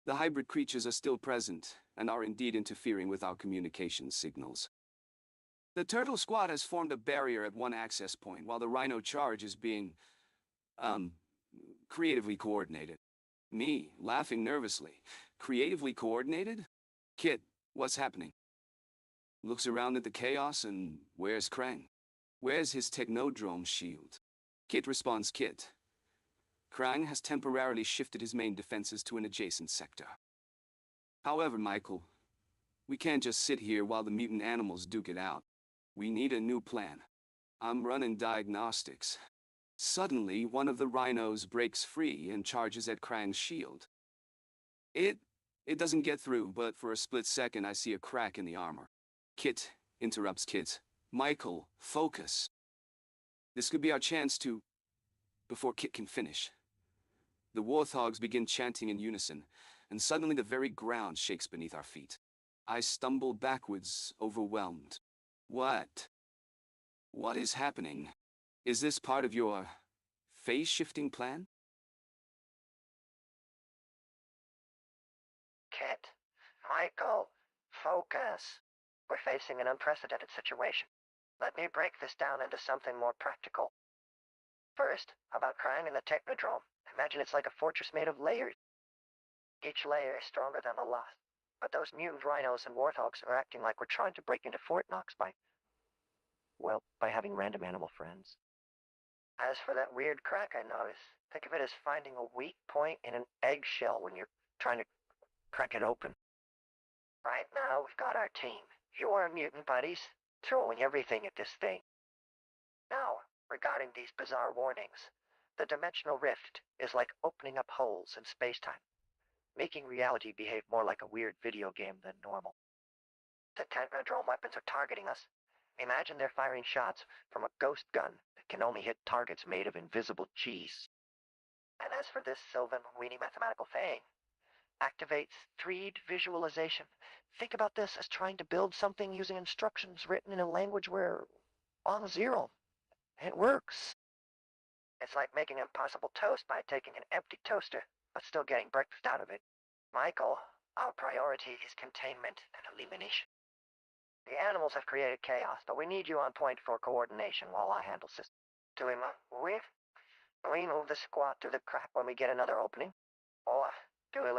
The hybrid creatures are still present, and are indeed interfering with our communication signals. The Turtle Squad has formed a barrier at one access point, while the Rhino charge is being, creatively coordinated. Me, laughing nervously. Creatively coordinated? K.i.T.T, what's happening? Looks around at the chaos, and where's Krang? Where's his technodrome shield? K.i.T.T responds. K.i.T.T. Krang has temporarily shifted his main defenses to an adjacent sector. However, Michael, we can't just sit here while the mutant animals duke it out. We need a new plan. I'm running diagnostics. Suddenly, one of the rhinos breaks free and charges at Krang's shield. It it doesn't get through, but for a split second I see a crack in the armor. Kit interrupts Kit. Michael, focus. This could be our chance to... Before Kit can finish, the warthogs begin chanting in unison, and suddenly the very ground shakes beneath our feet. I stumble backwards, overwhelmed. What? What is happening? Is this part of your phase-shifting plan? Kit, Michael, focus. We're facing an unprecedented situation. Let me break this down into something more practical. First, about Krang and the Technodrome. Imagine it's like a fortress made of layers. Each layer is stronger than the last. But those mutant rhinos and warthogs are acting like we're trying to break into Fort Knox by having random animal friends. As for that weird crack I noticed, think of it as finding a weak point in an eggshell when you're trying to crack it open. Right now, we've got our team. You are mutant buddies, throwing everything at this thing. Now, regarding these bizarre warnings, the dimensional rift is like opening up holes in space-time, making reality behave more like a weird video game than normal. The Technodrome weapons are targeting us. Imagine they're firing shots from a ghost gun that can only hit targets made of invisible cheese. And as for this Sylvan Weenie mathematical thing, activates 3D visualization. Think about this as trying to build something using instructions written in a language we're on zero. It works. It's like making impossible toast by taking an empty toaster, but still getting breakfast out of it. Michael, our priority is containment and elimination. The animals have created chaos, but we need you on point for coordination while I handle systems. Do we move the squad through the crack when we get another opening? Or do we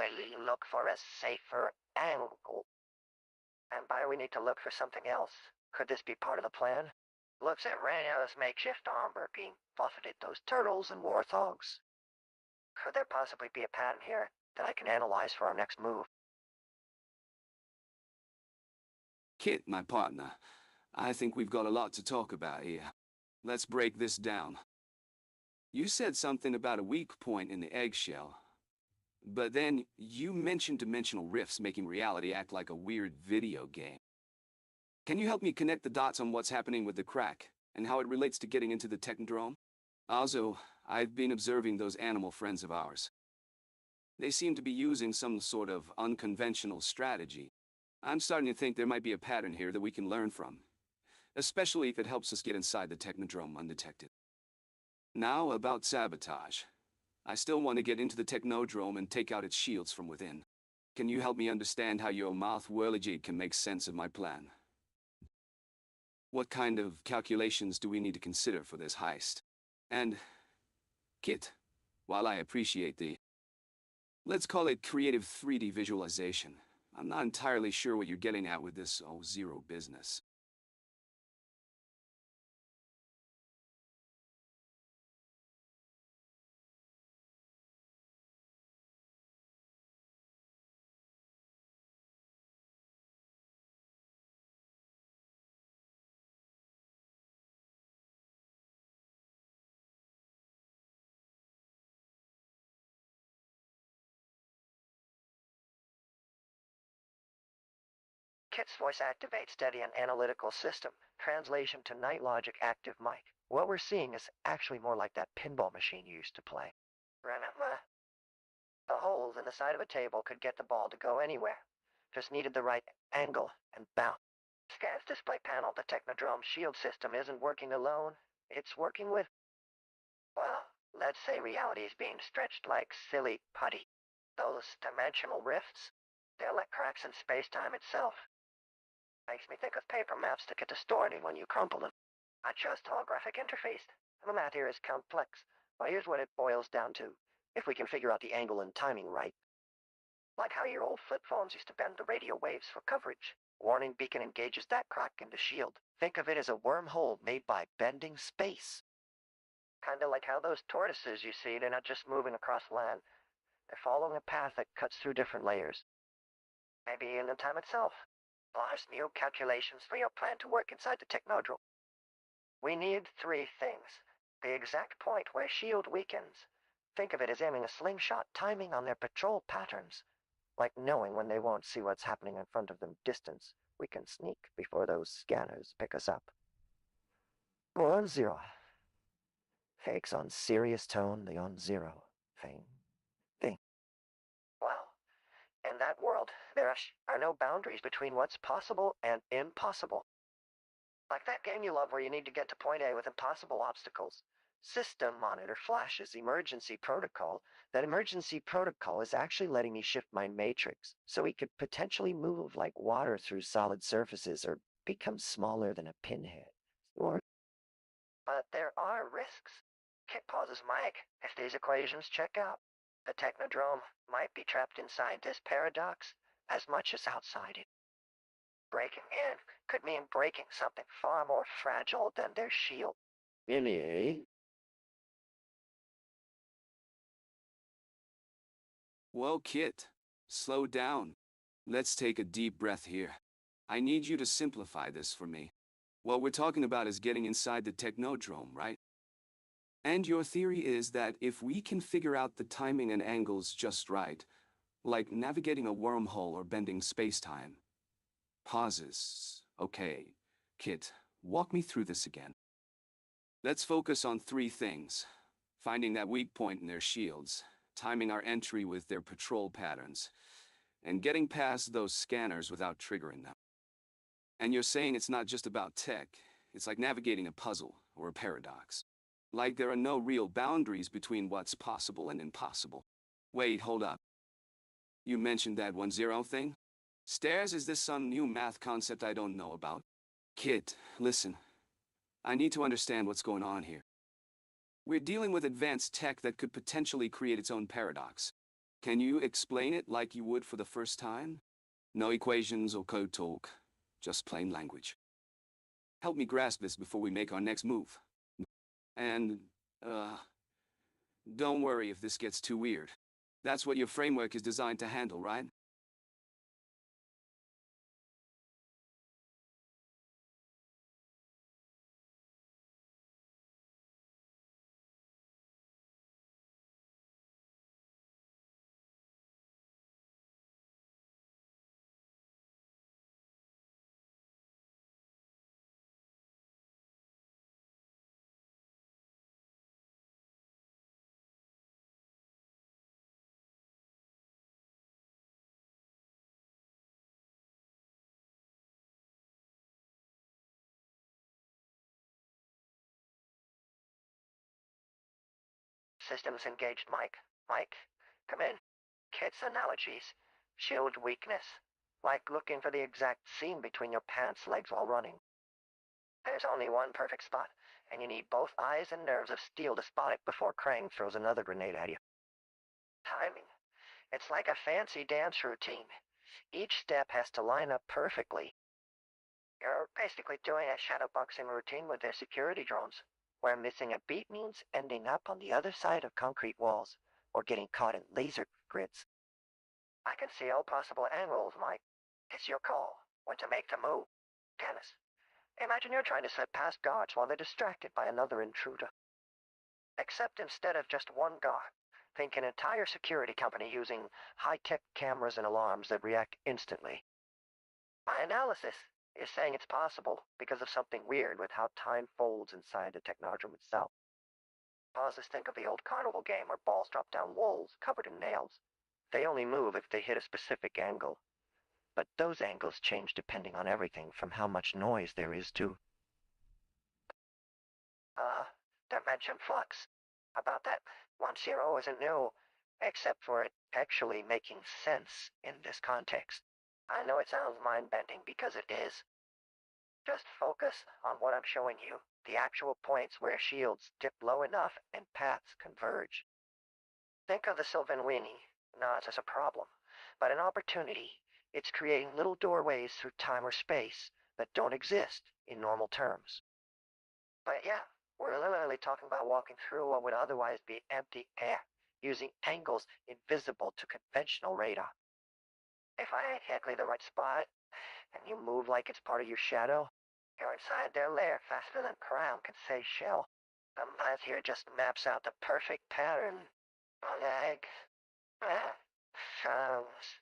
look for a safer angle? And by we need to look for something else. Could this be part of the plan? Looks at Reno's makeshift armor being buffeted those turtles and warthogs. Could there possibly be a pattern here that I can analyze for our next move? Kit, my partner, I think we've got a lot to talk about here. Let's break this down. You said something about a weak point in the eggshell, but then you mentioned dimensional rifts making reality act like a weird video game. Can you help me connect the dots on what's happening with the crack and how it relates to getting into the Technodrome? Also, I've been observing those animal friends of ours. They seem to be using some sort of unconventional strategy. I'm starting to think there might be a pattern here that we can learn from, especially if it helps us get inside the Technodrome undetected. Now about sabotage. I still want to get into the Technodrome and take out its shields from within. Can you help me understand how your mouth whirligig can make sense of my plan? What kind of calculations do we need to consider for this heist? And, Kit, while I appreciate the, let's call it creative 3D visualization, I'm not entirely sure what you're getting at with this zero business. Kit's voice activates steady and analytical system. Translation to night logic active mic. What we're seeing is actually more like that pinball machine you used to play. Remember? The holes in the side of a table could get the ball to go anywhere. Just needed the right angle and bounce. Scan's display panel, the Technodrome shield system isn't working alone. It's working with, well, let's say reality is being stretched like silly putty. Those dimensional rifts, they're like cracks in space-time itself. Makes me think of paper maps that get distorted when you crumple them. Not just holographic interface. The math here is complex, but here's what it boils down to, if we can figure out the angle and timing right. Like how your old flip phones used to bend the radio waves for coverage. Warning beacon engages that crack in the shield. Think of it as a wormhole made by bending space. Kinda like how those tortoises you see, they're not just moving across land. They're following a path that cuts through different layers. Maybe in the time itself. Plus new calculations for your plan to work inside the Technodrome. We need three things. The exact point where shield weakens. Think of it as aiming a slingshot, timing on their patrol patterns. Like knowing when they won't see what's happening in front of them distance. We can sneak before those scanners pick us up. 1-0. Fakes on serious tone, the on zero. Thing. Well, in that world, there are no boundaries between what's possible and impossible. Like that game you love where you need to get to point A with impossible obstacles. System monitor flashes emergency protocol. That emergency protocol is actually letting me shift my matrix, so we could potentially move like water through solid surfaces or become smaller than a pinhead. Or, but there are risks. Kit pauses Mike if these equations check out. The Technodrome might be trapped inside this paradox as much as outside it. Breaking in could mean breaking something far more fragile than their shield. Really? Whoa, Kit. Slow down. Let's take a deep breath here. I need you to simplify this for me. What we're talking about is getting inside the Technodrome, right? And your theory is that if we can figure out the timing and angles just right, like navigating a wormhole or bending space-time. Pauses. Okay, Kit, walk me through this again. Let's focus on three things. Finding that weak point in their shields, timing our entry with their patrol patterns, and getting past those scanners without triggering them. And you're saying it's not just about tech, it's like navigating a puzzle or a paradox. Like there are no real boundaries between what's possible and impossible. Wait, hold up. You mentioned that 1-0 thing? Stairs, is this some new math concept I don't know about? Kit, listen. I need to understand what's going on here. We're dealing with advanced tech that could potentially create its own paradox. Can you explain it like you would for the first time? No equations or code talk, just plain language. Help me grasp this before we make our next move. And, don't worry if this gets too weird. That's what your framework is designed to handle, right? Systems engaged, Mike. Mike, come in. Kit's analogies. Shield weakness. Like looking for the exact seam between your pants legs while running. There's only one perfect spot, and you need both eyes and nerves of steel to spot it before Krang throws another grenade at you. Timing. It's like a fancy dance routine. Each step has to line up perfectly. You're basically doing a shadowboxing routine with their security drones, where missing a beat means ending up on the other side of concrete walls, or getting caught in laser grids. I can see all possible angles, Mike. It's your call, when to make the move. Dennis, imagine you're trying to slip past guards while they're distracted by another intruder. Except instead of just one guard, think an entire security company using high-tech cameras and alarms that react instantly. My analysis is saying it's possible because of something weird with how time folds inside the technodrome itself. Pauses think of the old carnival game where balls drop down walls covered in nails. They only move if they hit a specific angle. But those angles change depending on everything from how much noise there is to, uh, dimension flux. About that, 1-0 isn't new, except for it actually making sense in this context. I know it sounds mind-bending because it is. Just focus on what I'm showing you, the actual points where shields dip low enough and paths converge. Think of the Sylvanwini not as a problem, but an opportunity. It's creating little doorways through time or space that don't exist in normal terms. But yeah, we're literally talking about walking through what would otherwise be empty air, using angles invisible to conventional radar. If I ain't exactly the right spot, and you move like it's part of your shadow, You're inside their lair faster than Crown can say shell. The math here just maps out the perfect pattern. Leg. Sounds.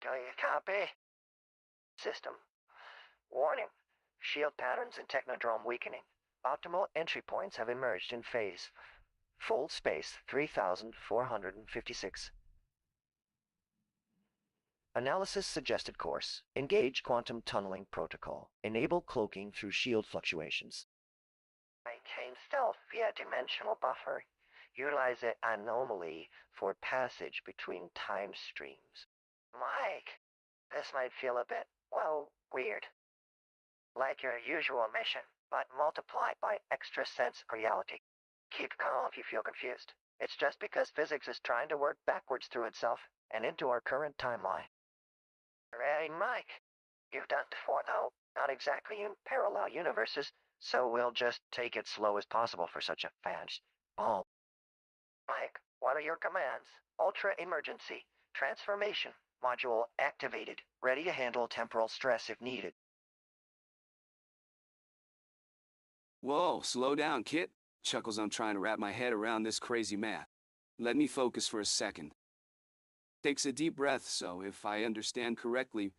Do you copy? System. Warning. Shield patterns and technodrome weakening. Optimal entry points have emerged in phase. Full space 3456. Analysis suggested course. Engage quantum tunneling protocol. Enable cloaking through shield fluctuations. Maintain stealth via dimensional buffer. Utilize an anomaly for passage between time streams. Mike, this might feel a bit, well, weird. Like your usual mission, but multiplied by extra sense reality. Keep calm if you feel confused. It's just because physics is trying to work backwards through itself and into our current timeline. Ready, Mike? You've done before, though. Not exactly in parallel universes, so we'll just take it slow as possible for such a fast ball. Mike, what are your commands? Ultra emergency. Transformation. Module activated. Ready to handle temporal stress if needed. Whoa, slow down, Kit. Chuckles, I'm trying to wrap my head around this crazy math. Let me focus for a second. Takes a deep breath, so if I understand correctly,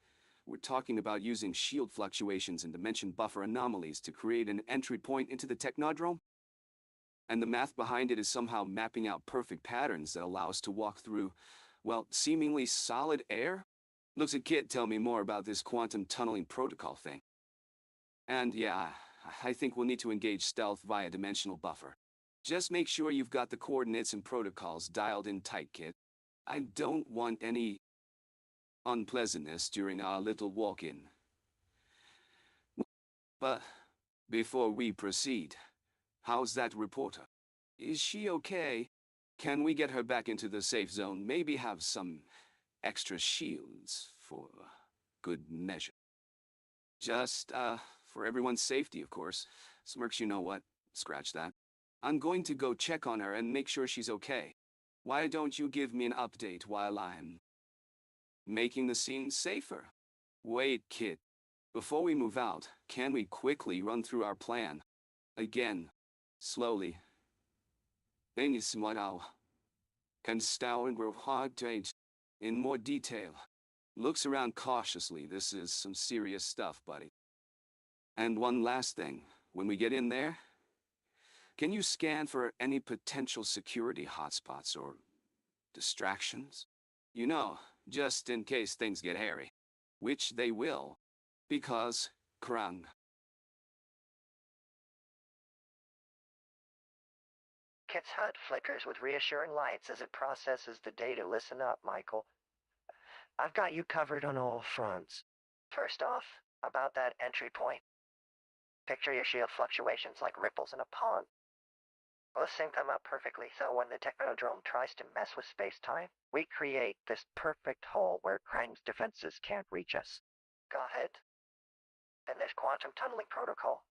we're talking about using shield fluctuations and dimension buffer anomalies to create an entry point into the technodrome? And the math behind it is somehow mapping out perfect patterns that allow us to walk through, well, seemingly solid air? Looks at Kit, tell me more about this quantum tunneling protocol thing. And yeah, I think we'll need to engage stealth via dimensional buffer. Just make sure you've got the coordinates and protocols dialed in tight, Kit. I don't want any unpleasantness during our little walk-in. But before we proceed, how's that reporter? Is she okay? Can we get her back into the safe zone? Maybe have some extra shields for good measure. Just, for everyone's safety, of course. Smirks, you know what? Scratch that. I'm going to go check on her and make sure she's okay. Why don't you give me an update while I'm making the scene safer? Wait, Kit. Before we move out, can we quickly run through our plan? Again, slowly. Can Stauenberg hard date in more detail. Looks around cautiously. This is some serious stuff, buddy. And one last thing. When we get in there, can you scan for any potential security hotspots or distractions? You know, just in case things get hairy. Which they will, because Krang. Kit's HUD flickers with reassuring lights as it processes the data. Listen up, Michael. I've got you covered on all fronts. First off, about that entry point. Picture your shield fluctuations like ripples in a pond. We'll sync them up perfectly, so when the technodrome tries to mess with space-time, we create this perfect hole where Krang's defenses can't reach us. Got it? And this quantum tunneling protocol.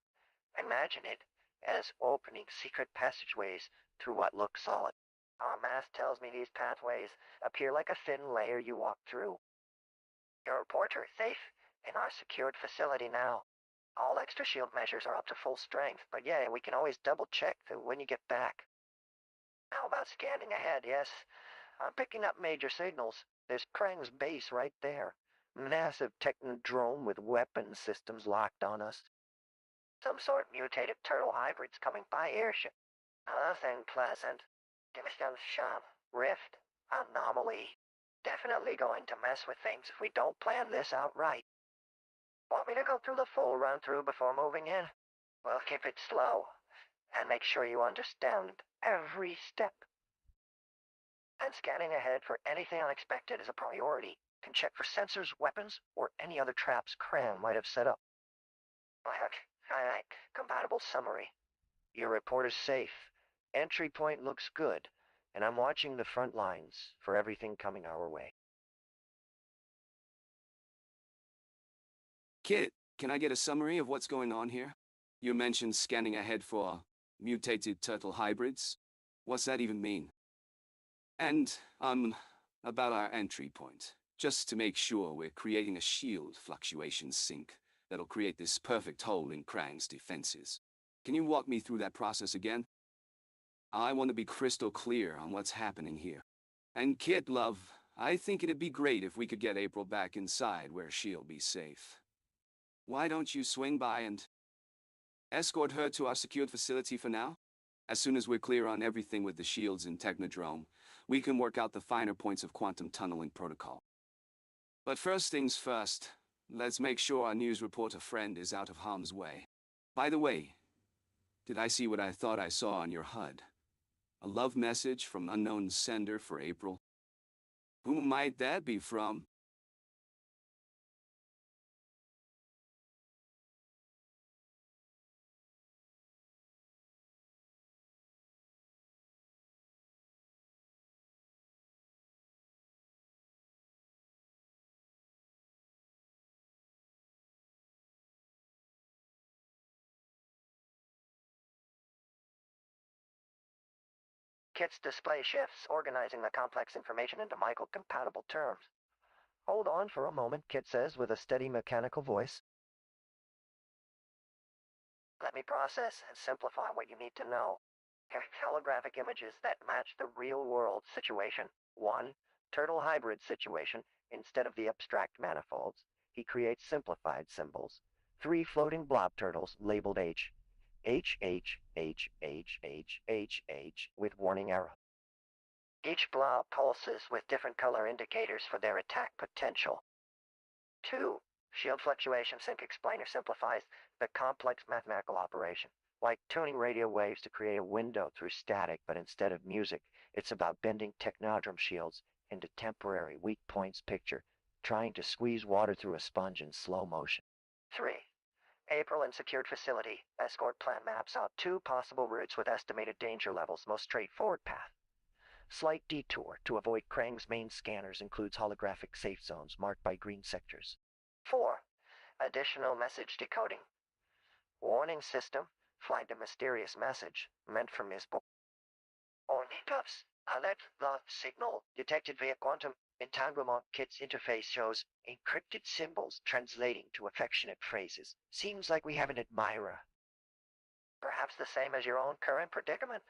Imagine it as opening secret passageways through what looks solid. Our math tells me these pathways appear like a thin layer you walk through. Your reporter is safe in our secured facility now. All extra shield measures are up to full strength, but yeah, we can always double-check when you get back. How about scanning ahead? Yes, I'm picking up major signals. There's Krang's base right there. Massive technodrome with weapon systems locked on us. Some sort of mutated turtle hybrids coming by airship. Nothing pleasant. Dimension, rift, anomaly. Definitely going to mess with things if we don't plan this out right. Want me to go through the full run-through before moving in? We'll keep it slow, and make sure you understand every step. And scanning ahead for anything unexpected is a priority. Can check for sensors, weapons, or any other traps Krang might have set up. Alright, compatible summary. Your report is safe. Entry point looks good, and I'm watching the front lines for everything coming our way. Kit, can I get a summary of what's going on here? You mentioned scanning ahead for mutated turtle hybrids. What's that even mean? And, about our entry point. Just to make sure we're creating a shield fluctuation sink that'll create this perfect hole in Krang's defenses. Can you walk me through that process again? I want to be crystal clear on what's happening here. And Kit, love, I think it'd be great if we could get April back inside where she'll be safe. Why don't you swing by and escort her to our secured facility for now? As soon as we're clear on everything with the shields and Technodrome, we can work out the finer points of quantum tunneling protocol. But first things first, let's make sure our news reporter friend is out of harm's way. By the way, did I see what I thought I saw on your HUD? A love message from unknown sender for April? Who might that be from? K.i.T.'s display shifts, organizing the complex information into Michael-compatible terms. Hold on for a moment, K.i.T. says with a steady mechanical voice. Let me process and simplify what you need to know. Holographic images that match the real-world situation. 1. Turtle hybrid situation. Instead of the abstract manifolds, he creates simplified symbols. 3 floating blob turtles labeled H. H, H, H, H, H, H, H, with warning arrow. Each blob pulses with different color indicators for their attack potential. 2. Shield fluctuation sync explainer simplifies the complex mathematical operation, like tuning radio waves to create a window through static, but instead of music, it's about bending Technodrome shields into temporary weak points picture, trying to squeeze water through a sponge in slow motion. 3. April in secured facility. Escort plan maps out 2 possible routes with estimated danger levels, most straightforward path. Slight detour to avoid Krang's main scanners includes holographic safe zones marked by green sectors. 4. Additional message decoding. Warning system, flagged a mysterious message meant for Ms. Ornithopsis, alert, the signal detected via quantum entanglement. K.i.T.'s interface shows encrypted symbols translating to affectionate phrases. Seems like we have an admirer. Perhaps the same as your own current predicament.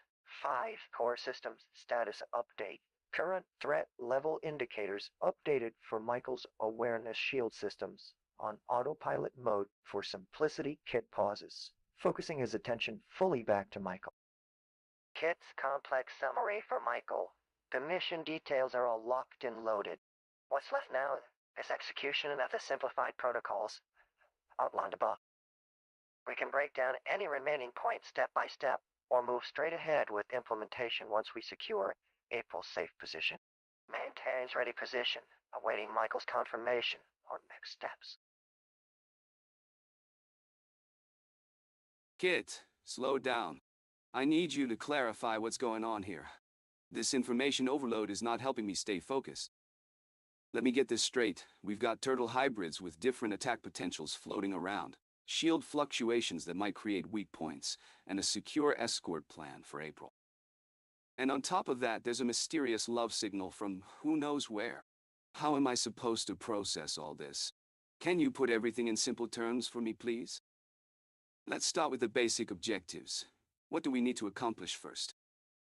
5. Core systems status update. Current threat level indicators updated for Michael's awareness shield systems on autopilot mode for simplicity. K.i.T. pauses, focusing his attention fully back to Michael. K.i.T.'s complex summary for Michael. The mission details are all locked and loaded. What's left now is execution of the simplified protocols outlined above. We can break down any remaining points step by step, or move straight ahead with implementation once we secure April's safe position. Maintains ready position, awaiting Michael's confirmation on next steps. K.i.T., slow down. I need you to clarify what's going on here. This information overload is not helping me stay focused. Let me get this straight. We've got turtle hybrids with different attack potentials floating around, shield fluctuations that might create weak points, and a secure escort plan for April. And on top of that, there's a mysterious love signal from who knows where. How am I supposed to process all this? Can you put everything in simple terms for me, please? Let's start with the basic objectives. What do we need to accomplish first?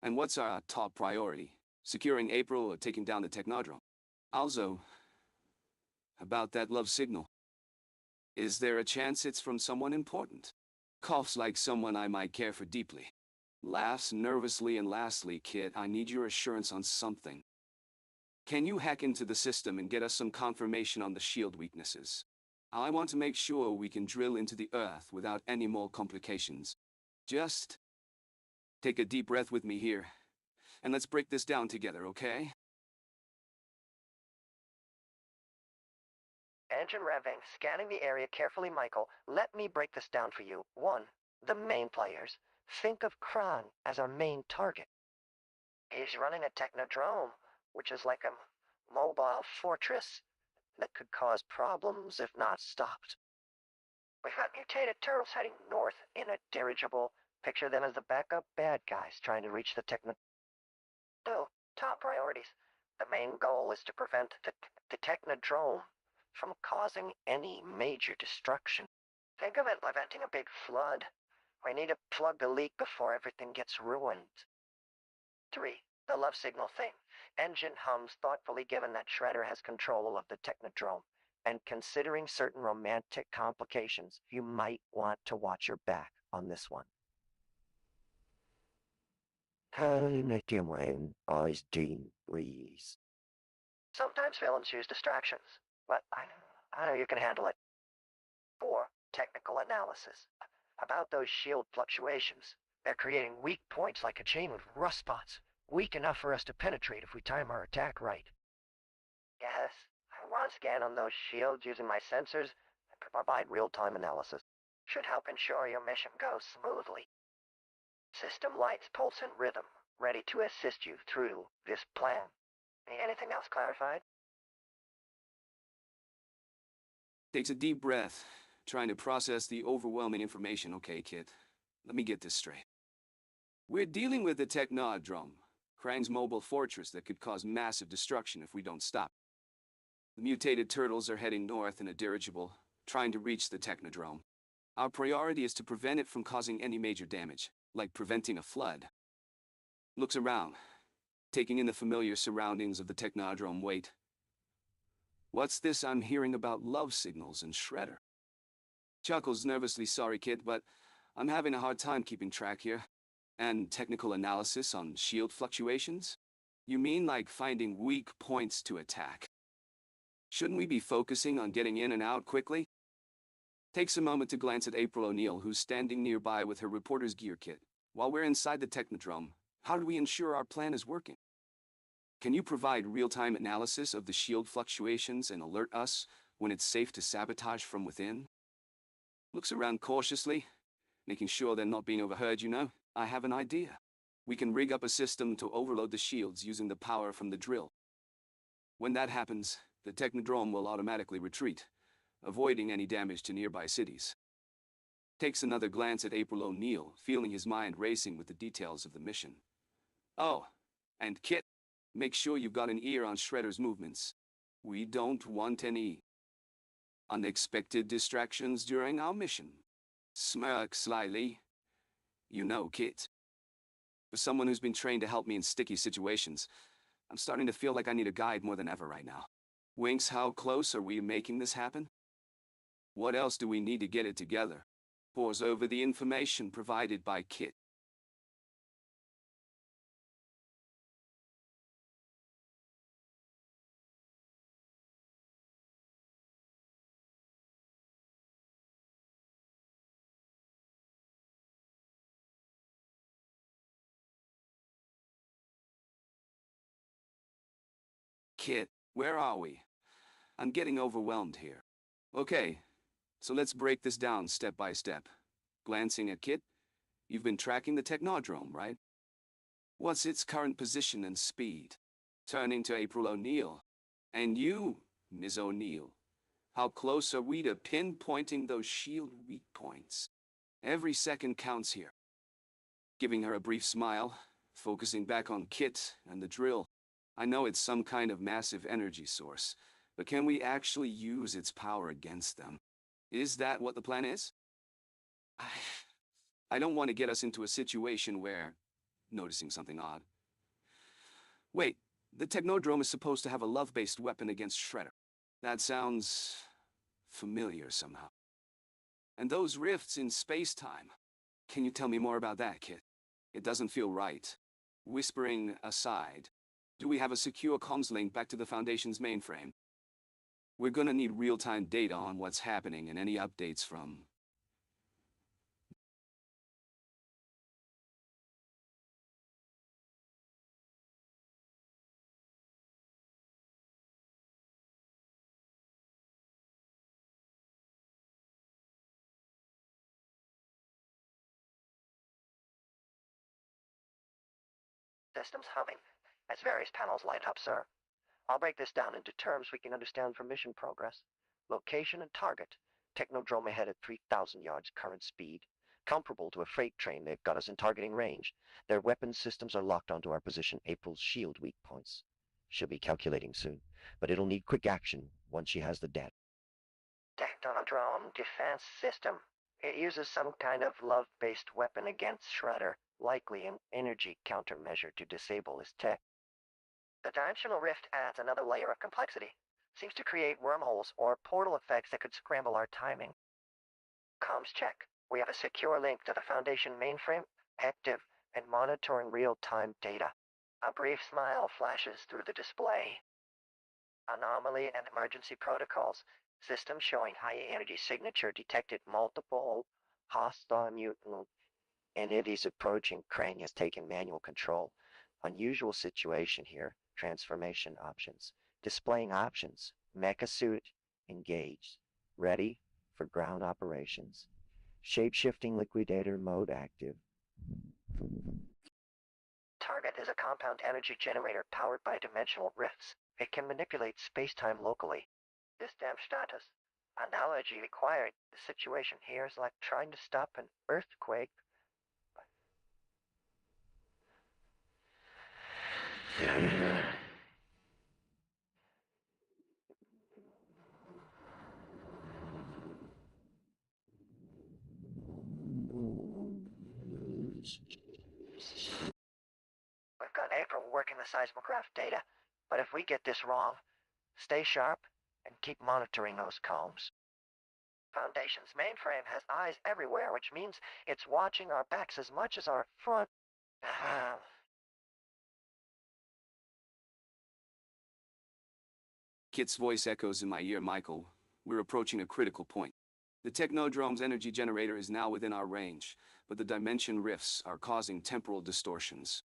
And what's our top priority? Securing April or taking down the Technodrome? Also, about that love signal. Is there a chance it's from someone important? Coughs like someone I might care for deeply. Laughs nervously, and lastly, Kit, I need your assurance on something. Can you hack into the system and get us some confirmation on the shield weaknesses? I want to make sure we can drill into the Earth without any more complications. Just take a deep breath with me here, and let's break this down together, okay? Engine revving, scanning the area carefully, Michael. Let me break this down for you. 1. The main players. Think of Krang as our main target. He's running a Technodrome, which is like a mobile fortress that could cause problems if not stopped. We've got mutated turtles heading north in a dirigible. Picture them as the backup bad guys trying to reach the So, top priorities. The main goal is to prevent the Technodrome from causing any major destruction. Think of it like venting a big flood. We need to plug the leak before everything gets ruined. 3. The love signal thing. Engine hums thoughtfully given that Shredder has control of the Technodrome. And considering certain romantic complications, you might want to watch your back on this one. Eyes Dean Reese. Sometimes villains use distractions, but I know you can handle it. 4. Technical analysis. About those shield fluctuations. They're creating weak points like a chain with rust spots. Weak enough for us to penetrate if we time our attack right. Yes, I want to scan on those shields using my sensors and provide real-time analysis. Should help ensure your mission goes smoothly. System lights pulse in rhythm, ready to assist you through this plan. Anything else clarified? Takes a deep breath, trying to process the overwhelming information. Okay, Kit, let me get this straight. We're dealing with the Technodrome, Krang's mobile fortress that could cause massive destruction if we don't stop. The mutated turtles are heading north in a dirigible, trying to reach the Technodrome. Our priority is to prevent it from causing any major damage, like preventing a flood. Looks around, taking in the familiar surroundings of the Technodrome. Wait. What's this I'm hearing about love signals and Shredder? Chuckles nervously. Sorry, Kit, but I'm having a hard time keeping track here. And technical analysis on shield fluctuations? You mean like finding weak points to attack? Shouldn't we be focusing on getting in and out quickly? Takes a moment to glance at April O'Neil, who's standing nearby with her reporter's gear kit. While we're inside the Technodrome, how do we ensure our plan is working? Can you provide real-time analysis of the shield fluctuations and alert us when it's safe to sabotage from within? Looks around cautiously, making sure they're not being overheard. I have an idea. We can rig up a system to overload the shields using the power from the drill. When that happens, the Technodrome will automatically retreat, avoiding any damage to nearby cities. Takes another glance at April O'Neil, feeling his mind racing with the details of the mission. Oh, and Kit, make sure you've got an ear on Shredder's movements. We don't want any unexpected distractions during our mission. Smirk slyly. Kit. For someone who's been trained to help me in sticky situations, I'm starting to feel like I need a guide more than ever right now. Winks, how close are we making this happen? What else do we need to get it together? Pores over the information provided by K.I.T.T. Kit, where are we? I'm getting overwhelmed here. Okay, so let's break this down step by step. Glancing at Kit, you've been tracking the Technodrome, right? What's its current position and speed? Turning to April O'Neil. And you, Ms. O'Neil, how close are we to pinpointing those shield weak points? Every second counts here. Giving her a brief smile, focusing back on Kit and the drill. I know it's some kind of massive energy source, but can we actually use its power against them? Is that what the plan is? I don't want to get us into a situation where... Noticing something odd. Wait, the Technodrome is supposed to have a love-based weapon against Shredder. That sounds... familiar somehow. And those rifts in space-time. Can you tell me more about that, Kit? It doesn't feel right. Whispering aside, do we have a secure comms link back to the Foundation's mainframe? We're gonna need real-time data on what's happening and any updates from... Systems humming. As various panels light up, sir. I'll break this down into terms we can understand for mission progress. Location and target. Technodrome ahead at 3,000 yards current speed. Comparable to a freight train, they've got us in targeting range. Their weapons systems are locked onto our position, April's shield weak points. She'll be calculating soon, but it'll need quick action once she has the data. Technodrome defense system. It uses some kind of love-based weapon against Shredder, likely an energy countermeasure to disable his tech. The dimensional rift adds another layer of complexity. Seems to create wormholes or portal effects that could scramble our timing. Comms check. We have a secure link to the Foundation mainframe, active and monitoring real-time data. A brief smile flashes through the display. Anomaly and emergency protocols. System showing high energy signature detected multiple hostile mutant entities approaching. Crane has taken manual control. Unusual situation here. Transformation options. Displaying options. Mecha suit engaged. Ready for ground operations. Shape-shifting liquidator mode active. Target is a compound energy generator powered by dimensional rifts. It can manipulate space-time locally. System status. Analogy required. The situation here is like trying to stop an earthquake. We've got April working the seismograph data, but if we get this wrong, stay sharp and keep monitoring those combs. Foundation's mainframe has eyes everywhere, which means it's watching our backs as much as our front. K.i.T.'s voice echoes in my ear. Michael, we're approaching a critical point. The Technodrome's energy generator is now within our range, but the dimension rifts are causing temporal distortions.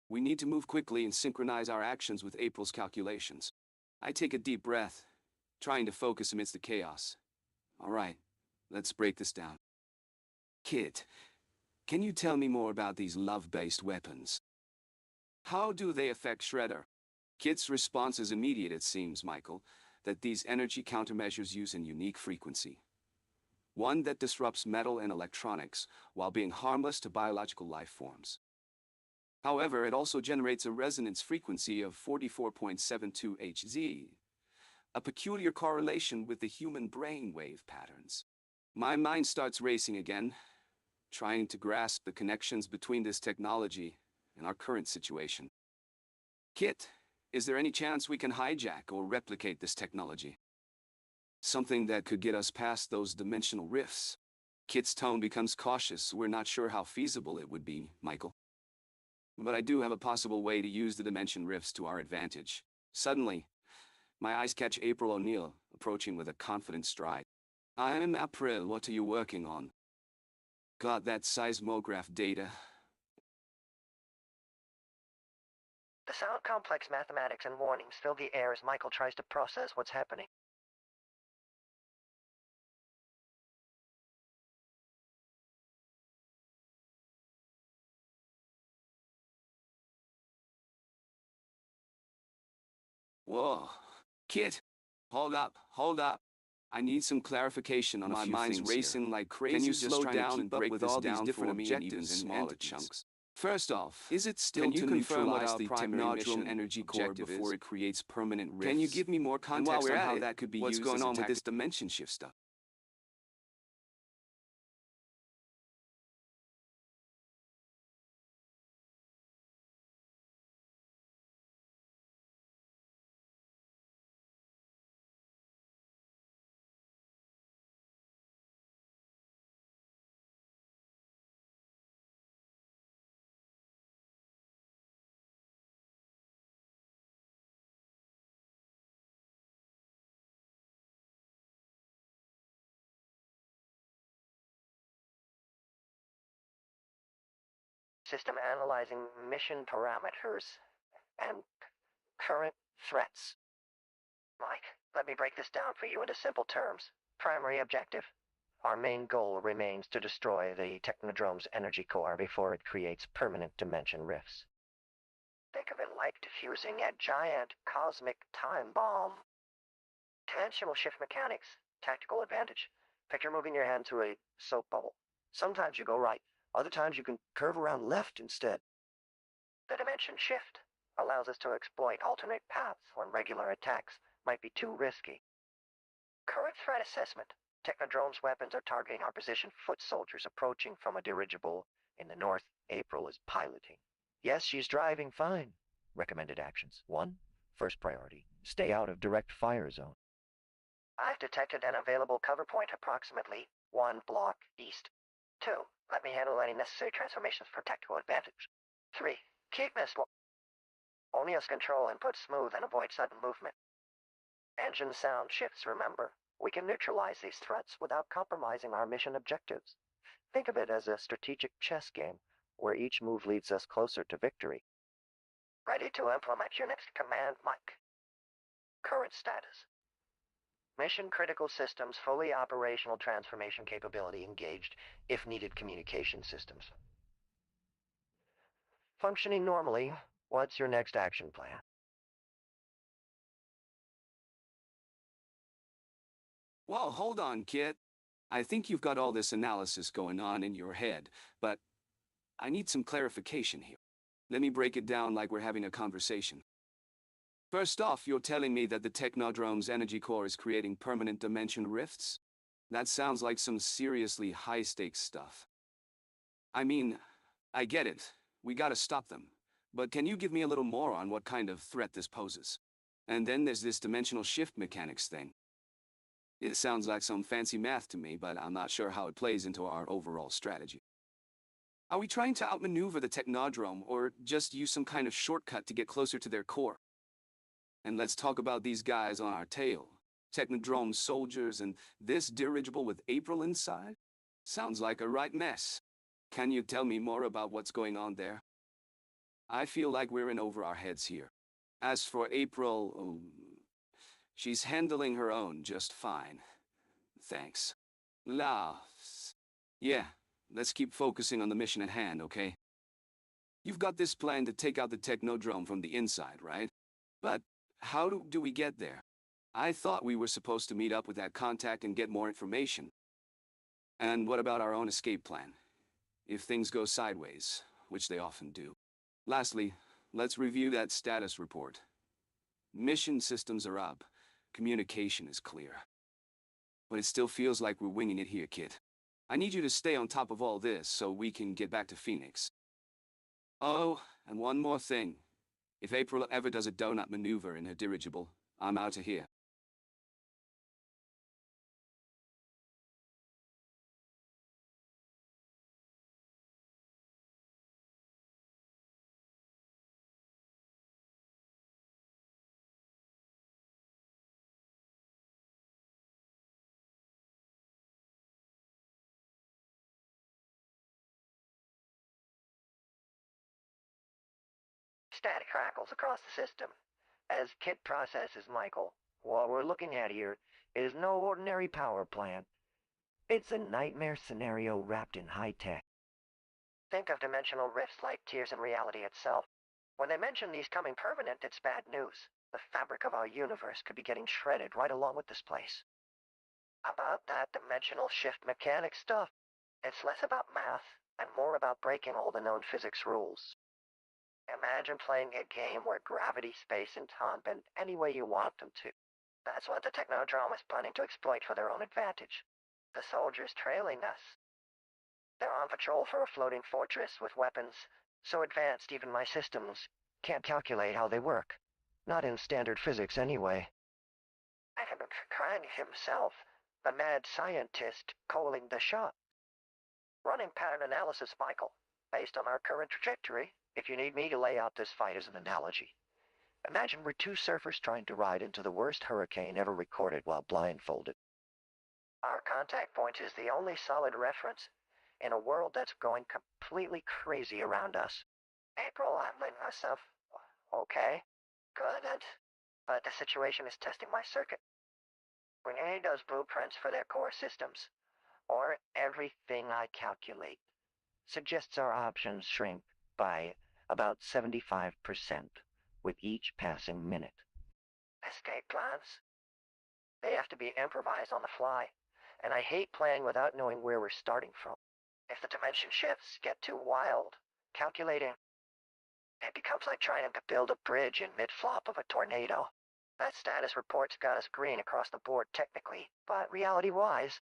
We need to move quickly and synchronize our actions with April's calculations. I take a deep breath, trying to focus amidst the chaos. All right, let's break this down. K.i.T., can you tell me more about these love-based weapons? How do they affect Shredder? K.i.T.'s response is immediate, it seems, Michael, that these energy countermeasures use a unique frequency. One that disrupts metal and electronics while being harmless to biological life forms. However, it also generates a resonance frequency of 44.72 Hz, a peculiar correlation with the human brain wave patterns. My mind starts racing again, trying to grasp the connections between this technology and our current situation. K.i.T., is there any chance we can hijack or replicate this technology? Something that could get us past those dimensional rifts. K.i.T.'s tone becomes cautious. We're not sure how feasible it would be, Michael. But I do have a possible way to use the dimension rifts to our advantage. Suddenly, my eyes catch April O'Neil, approaching with a confident stride. I'm April, what are you working on? Got that seismograph data? The sound complex mathematics and warnings fill the air as Michael tries to process what's happening. Whoa. K.i.T., hold up. I need some clarification on My a few mind's things racing here. like crazy. Can you just slow trying to down keep and up break with this all these down different for me in even objectives and smaller entities? chunks? First off, Is it still can you to confirm what neutralize our the primary Technodrome mission energy core objective before is? it creates permanent rifts? Can you give me more And while context we're on at how it, that could be what's used going as a on with this tactic? Dimension shift stuff? System analyzing mission parameters and current threats. Mike, let me break this down for you into simple terms. Primary objective. Our main goal remains to destroy the Technodrome's energy core before it creates permanent dimension rifts. Think of it like diffusing a giant cosmic time bomb. Dimensional shift mechanics. Tactical advantage. Picture moving your hand through a soap bubble. Sometimes you go right. Other times you can curve around left instead. The dimension shift allows us to exploit alternate paths when regular attacks might be too risky. Current threat assessment. Technodrome's weapons are targeting our position foot soldiers approaching from a dirigible in the north. April is piloting. Yes, she's driving fine. Recommended actions. 1. First priority. Stay out of direct fire zone. I've detected an available cover point approximately 1 block east. 2. Let me handle any necessary transformations for tactical advantage. 3. Keep missile. Only as control input smooth and avoid sudden movement. Engine sound shifts, remember. We can neutralize these threats without compromising our mission objectives. Think of it as a strategic chess game, where each move leads us closer to victory. Ready to implement your next command, Mike. Current status. Mission critical systems fully operational transformation capability engaged if needed communication systems. Functioning normally, what's your next action plan? Well, hold on, kid. I think you've got all this analysis going on in your head, but I need some clarification here. Let me break it down like we're having a conversation. First off, you're telling me that the Technodrome's energy core is creating permanent dimension rifts? That sounds like some seriously high-stakes stuff. I mean, I get it. We gotta stop them. But can you give me a little more on what kind of threat this poses? And then there's this dimensional shift mechanics thing. It sounds like some fancy math to me, but I'm not sure how it plays into our overall strategy. Are we trying to outmaneuver the Technodrome, or just use some kind of shortcut to get closer to their core? And let's talk about these guys on our tail. Technodrome soldiers and this dirigible with April inside? Sounds like a right mess. Can you tell me more about what's going on there? I feel like we're in over our heads here. As for April, oh, she's handling her own just fine. Thanks. Laughs. Yeah, let's keep focusing on the mission at hand, okay? You've got this plan to take out the Technodrome from the inside, right? But how do we get there? I thought we were supposed to meet up with that contact and get more information. And what about our own escape plan? If things go sideways, which they often do. Lastly, let's review that status report. Mission systems are up. Communication is clear. But it still feels like we're winging it here, kid. I need you to stay on top of all this so we can get back to Phoenix. Oh, and one more thing. If April ever does a donut maneuver in her dirigible, I'm out of here. Static crackles across the system. As K.I.T.T processes, Michael, what we're looking at here is no ordinary power plant. It's a nightmare scenario wrapped in high tech. Think of dimensional rifts like tears in reality itself. When they mention these coming permanent, it's bad news. The fabric of our universe could be getting shredded right along with this place. About that dimensional shift mechanic stuff, it's less about math and more about breaking all the known physics rules. Imagine playing a game where gravity, space, and time bend any way you want them to. That's what the Technodrome is planning to exploit for their own advantage. The soldiers trailing us. They're on patrol for a floating fortress with weapons so advanced even my systems can't calculate how they work. Not in standard physics anyway. And Krang himself, the mad scientist, calling the shot. Running pattern analysis, Michael, based on our current trajectory, if you need me to lay out this fight as an analogy. Imagine we're two surfers trying to ride into the worst hurricane ever recorded while blindfolded. Our contact point is the only solid reference in a world that's going completely crazy around us. April, I'm letting myself. Okay, good. But the situation is testing my circuit. We need those blueprints for their core systems, or everything I calculate suggests our options shrink by about 75% with each passing minute. Escape plans? They have to be improvised on the fly, and I hate playing without knowing where we're starting from. If the dimension shifts get too wild, calculating, it becomes like trying to build a bridge in mid-flop of a tornado. That status report's got us green across the board technically, but reality-wise,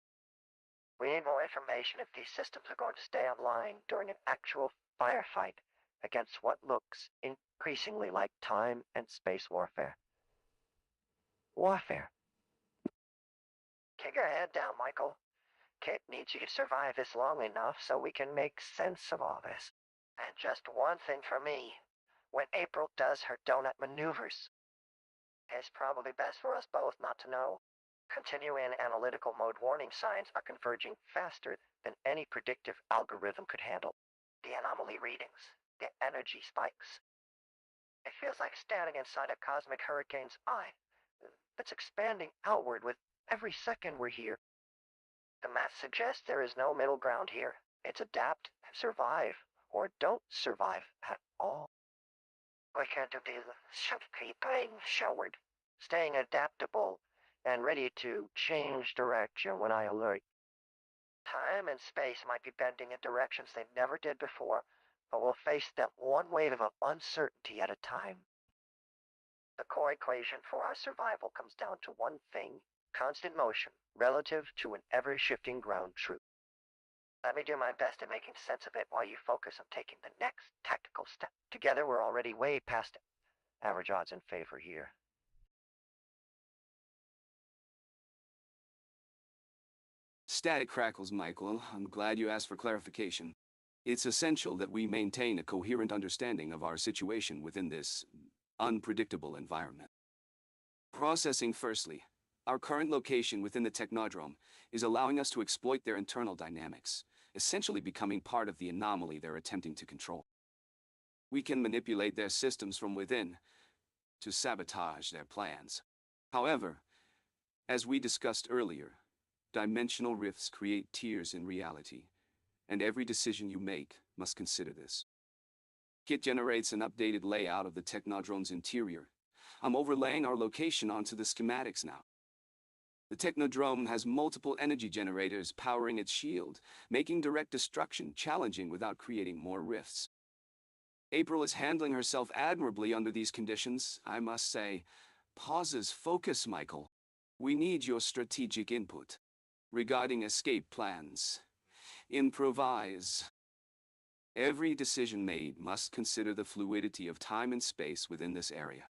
we need more information if these systems are going to stay online during an actual firefight against what looks increasingly like time and space warfare. Warfare. Keep your head down, Michael. Kit needs you to survive this long enough so we can make sense of all this. And just one thing for me. When April does her donut maneuvers, it's probably best for us both not to know. Continuing analytical mode warning signs are converging faster than any predictive algorithm could handle. The anomaly readings, the energy spikes. It feels like standing inside a cosmic hurricane's eye that's expanding outward with every second we're here. The math suggests there is no middle ground here. It's adapt, survive, or don't survive at all. We can't do this. Keeping forward, staying adaptable, and ready to change direction when I alert. Time and space might be bending in directions they never did before, but we'll face them one wave of uncertainty at a time. The core equation for our survival comes down to one thing: constant motion relative to an ever-shifting ground truth. Let me do my best at making sense of it while you focus on taking the next tactical step. Together we're already way past average odds in favor here. Static crackles, Michael. I'm glad you asked for clarification. It's essential that we maintain a coherent understanding of our situation within this unpredictable environment. Processing firstly, our current location within the Technodrome is allowing us to exploit their internal dynamics, essentially becoming part of the anomaly they're attempting to control. We can manipulate their systems from within to sabotage their plans. However, as we discussed earlier, dimensional rifts create tiers in reality, and every decision you make must consider this. K.i.T.T generates an updated layout of the Technodrome's interior. I'm overlaying our location onto the schematics now. The Technodrome has multiple energy generators powering its shield, making direct destruction challenging without creating more rifts. April is handling herself admirably under these conditions, I must say. Pauses, focus, Michael. We need your strategic input. Regarding escape plans, improvise. Every decision made must consider the fluidity of time and space within this area.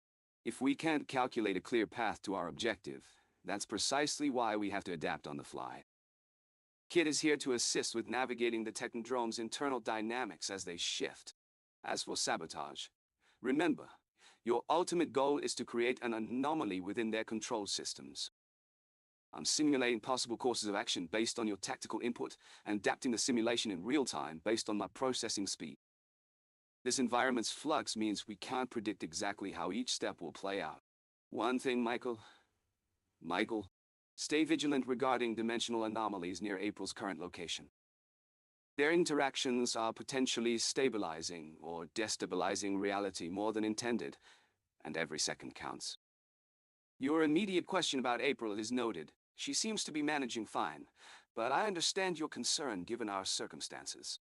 If we can't calculate a clear path to our objective, that's precisely why we have to adapt on the fly. K.i.T.T is here to assist with navigating the Technodrome's internal dynamics as they shift. As for sabotage, remember, your ultimate goal is to create an anomaly within their control systems. I'm simulating possible courses of action based on your tactical input and adapting the simulation in real time based on my processing speed. This environment's flux means we can't predict exactly how each step will play out. One thing, Michael, stay vigilant regarding dimensional anomalies near April's current location. Their interactions are potentially stabilizing or destabilizing reality more than intended, and every second counts. Your immediate question about April is noted. She seems to be managing fine, but I understand your concern given our circumstances.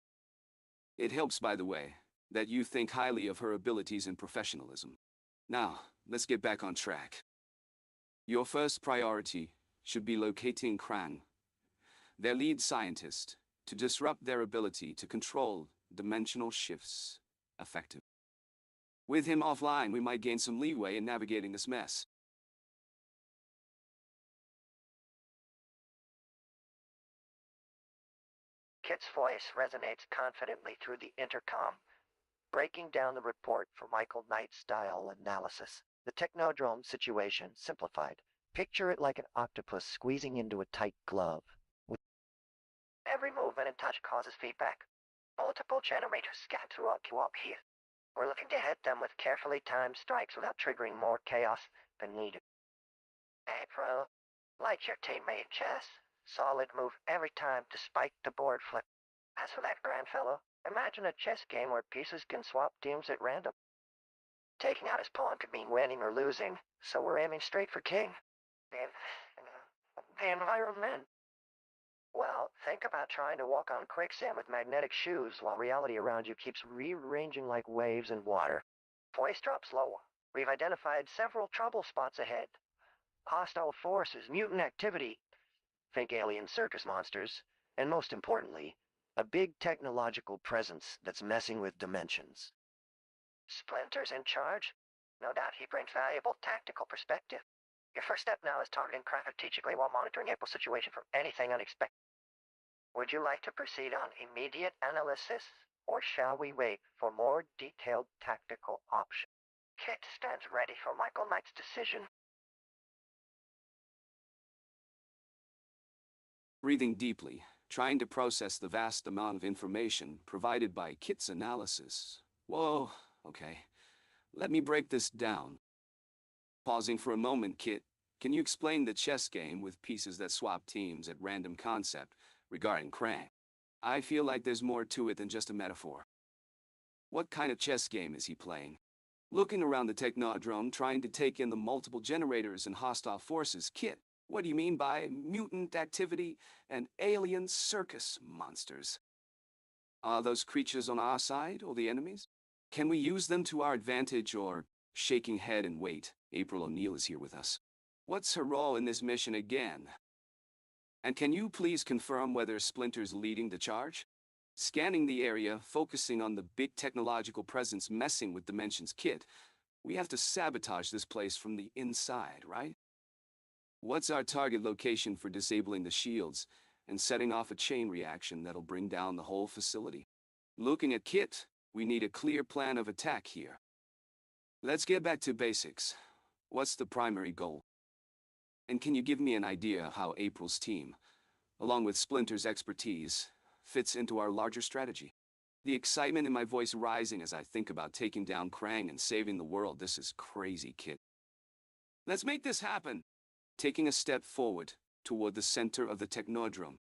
It helps, by the way, that you think highly of her abilities and professionalism. Now, let's get back on track. Your first priority should be locating Krang, their lead scientist, to disrupt their ability to control dimensional shifts effectively. With him offline, we might gain some leeway in navigating this mess. Kit's voice resonates confidently through the intercom, breaking down the report for Michael Knight-style analysis. The Technodrome situation simplified. Picture it like an octopus squeezing into a tight glove. Every movement and touch causes feedback. Multiple generators scattered throughout here. We're looking to hit them with carefully timed strikes without triggering more chaos than needed. April, like your teammate Chess, solid move every time despite the board flip. As for that grand fellow, imagine a chess game where pieces can swap teams at random. Taking out his pawn could mean winning or losing, so we're aiming straight for king. The environment. Well, think about trying to walk on quicksand with magnetic shoes while reality around you keeps rearranging like waves in water. Voice drops low. We've identified several trouble spots ahead. Hostile forces, mutant activity, fake alien circus monsters, and most importantly, a big technological presence that's messing with dimensions. Splinter's in charge. No doubt he brings valuable tactical perspective. Your first step now is targeting Craft strategically while monitoring April's situation for anything unexpected. Would you like to proceed on immediate analysis, or shall we wait for more detailed tactical options? K.i.T.T stands ready for Michael Knight's decision. Breathing deeply, trying to process the vast amount of information provided by K.i.T.'s analysis. Whoa, okay. Let me break this down. Pausing for a moment, K.i.T., can you explain the chess game with pieces that swap teams at random concept regarding Krang? I feel like there's more to it than just a metaphor. What kind of chess game is he playing? Looking around the Technodrome, trying to take in the multiple generators and hostile forces, K.i.T., what do you mean by mutant activity and alien circus monsters? Are those creatures on our side or the enemies? Can we use them to our advantage or... Shaking head and wait, April O'Neil is here with us. What's her role in this mission again? And can you please confirm whether Splinter's leading the charge? Scanning the area, focusing on the big technological presence messing with Dimension's K.i.T., we have to sabotage this place from the inside, right? What's our target location for disabling the shields and setting off a chain reaction that'll bring down the whole facility? Looking at K.i.T., we need a clear plan of attack here. Let's get back to basics. What's the primary goal? And can you give me an idea how April's team, along with Splinter's expertise, fits into our larger strategy? The excitement in my voice rising as I think about taking down Krang and saving the world. This is crazy, K.i.T. Let's make this happen! Taking a step forward toward the center of the Technodrome.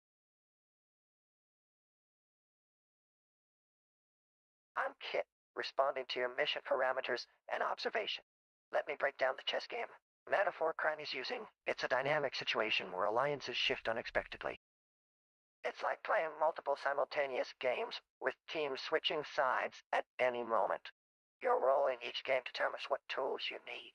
I'm K.i.T., responding to your mission parameters and observation. Let me break down the chess game. Metaphor Krang is using, it's a dynamic situation where alliances shift unexpectedly. It's like playing multiple simultaneous games, with teams switching sides at any moment. Your role in each game determines what tools you need.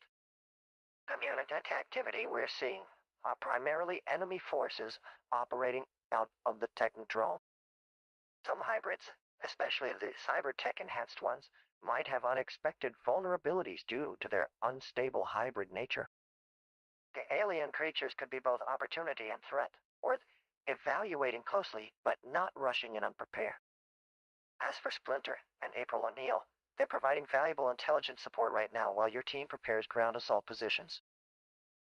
Community activity we're seeing are primarily enemy forces operating out of the Technodrome. Some hybrids, especially the cyber-tech-enhanced ones, might have unexpected vulnerabilities due to their unstable hybrid nature. The alien creatures could be both opportunity and threat, worth evaluating closely but not rushing in unprepared. As for Splinter and April O'Neil, they're providing valuable intelligence support right now while your team prepares ground assault positions.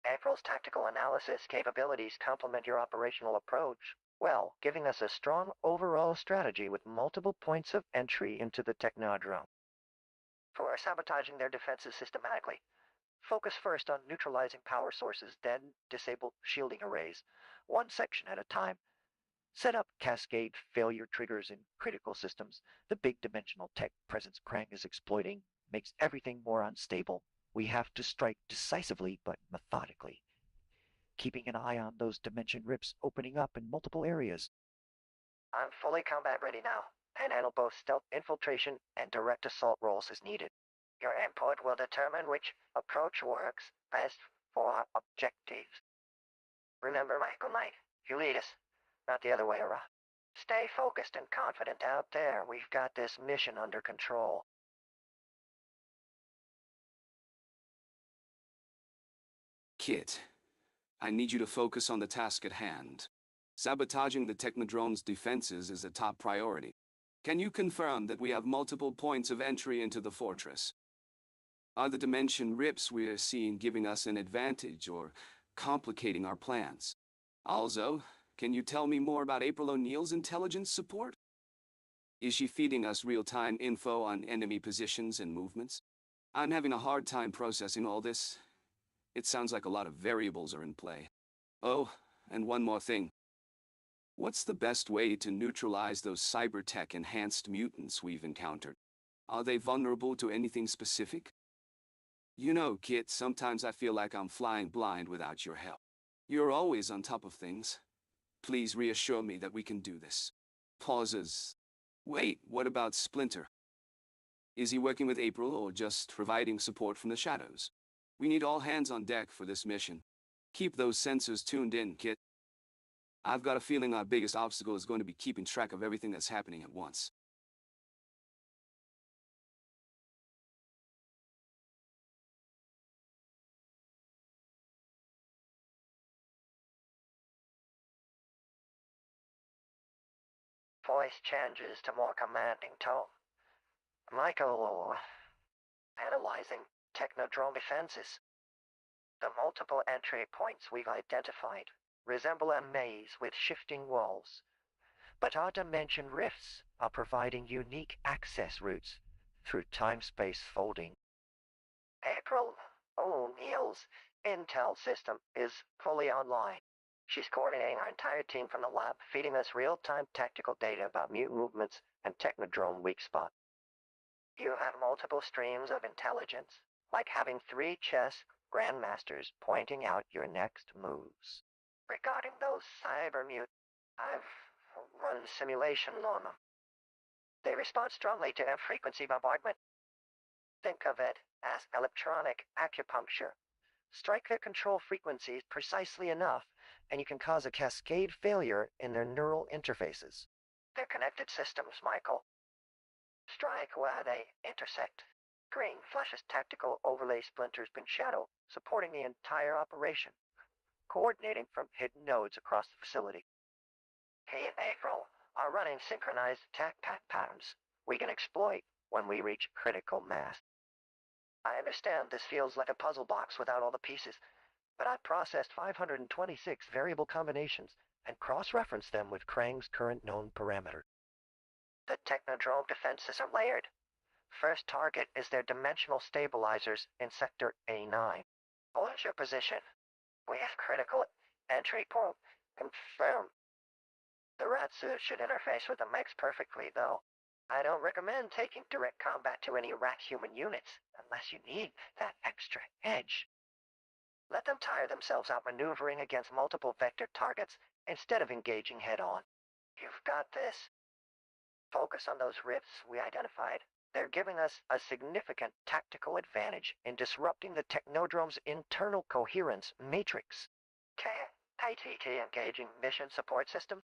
April's tactical analysis capabilities complement your operational approach, well, giving us a strong overall strategy with multiple points of entry into the Technodrome. For sabotaging their defenses systematically, focus first on neutralizing power sources, then disable shielding arrays, one section at a time. Set up cascade failure triggers in critical systems. The big dimensional tech presence Krang is exploiting makes everything more unstable. We have to strike decisively but methodically, keeping an eye on those dimension rips opening up in multiple areas. I'm fully combat ready now, and handle both stealth infiltration and direct assault roles as needed. Your input will determine which approach works best for our objectives. Remember, Michael Knight, you lead us, not the other way around. Stay focused and confident out there. We've got this mission under control. K.i.T., I need you to focus on the task at hand. Sabotaging the Technodrome's defenses is a top priority. Can you confirm that we have multiple points of entry into the fortress? Are the dimension rips we are seeing giving us an advantage or complicating our plans? Also, can you tell me more about April O'Neil's intelligence support? Is she feeding us real-time info on enemy positions and movements? I'm having a hard time processing all this. It sounds like a lot of variables are in play. Oh, and one more thing. What's the best way to neutralize those cyber-tech-enhanced mutants we've encountered? Are they vulnerable to anything specific? You know, K.i.T., sometimes I feel like I'm flying blind without your help. You're always on top of things. Please reassure me that we can do this. Pauses. Wait, what about Splinter? Is he working with April or just providing support from the shadows? We need all hands on deck for this mission. Keep those sensors tuned in, Kit. I've got a feeling our biggest obstacle is going to be keeping track of everything that's happening at once. Voice changes to more commanding tone. Michael, analyzing technodrome defenses. The multiple entry points we've identified resemble a maze with shifting walls, but our dimension rifts are providing unique access routes through time-space folding. April O'Neill's intel system is fully online. She's coordinating our entire team from the lab, feeding us real-time tactical data about mutant movements and technodrome weak spots. You have multiple streams of intelligence, like having 3 chess grandmasters pointing out your next moves. Regarding those cyber mutants, I've run simulation on them. They respond strongly to frequency bombardment. Think of it as electronic acupuncture. Strike their control frequencies precisely enough, and you can cause a cascade failure in their neural interfaces. They're connected systems, Michael. Strike where they intersect. Green flashes tactical overlay splinters in shadow, supporting the entire operation, coordinating from hidden nodes across the facility. He and April are running synchronized attack patterns we can exploit when we reach critical mass. I understand this feels like a puzzle box without all the pieces, but I processed 526 variable combinations and cross-referenced them with Krang's current known parameter. The technodrome defenses are layered. First target is their dimensional stabilizers in Sector A9. Hold your position. We have critical entry point confirmed. The rat suit should interface with the mechs perfectly, though. I don't recommend taking direct combat to any rat-human units, unless you need that extra edge. Let them tire themselves out maneuvering against multiple vector targets instead of engaging head-on. You've got this. Focus on those rifts we identified. They're giving us a significant tactical advantage in disrupting the technodrome's internal coherence matrix. K.i.T.T engaging mission support system.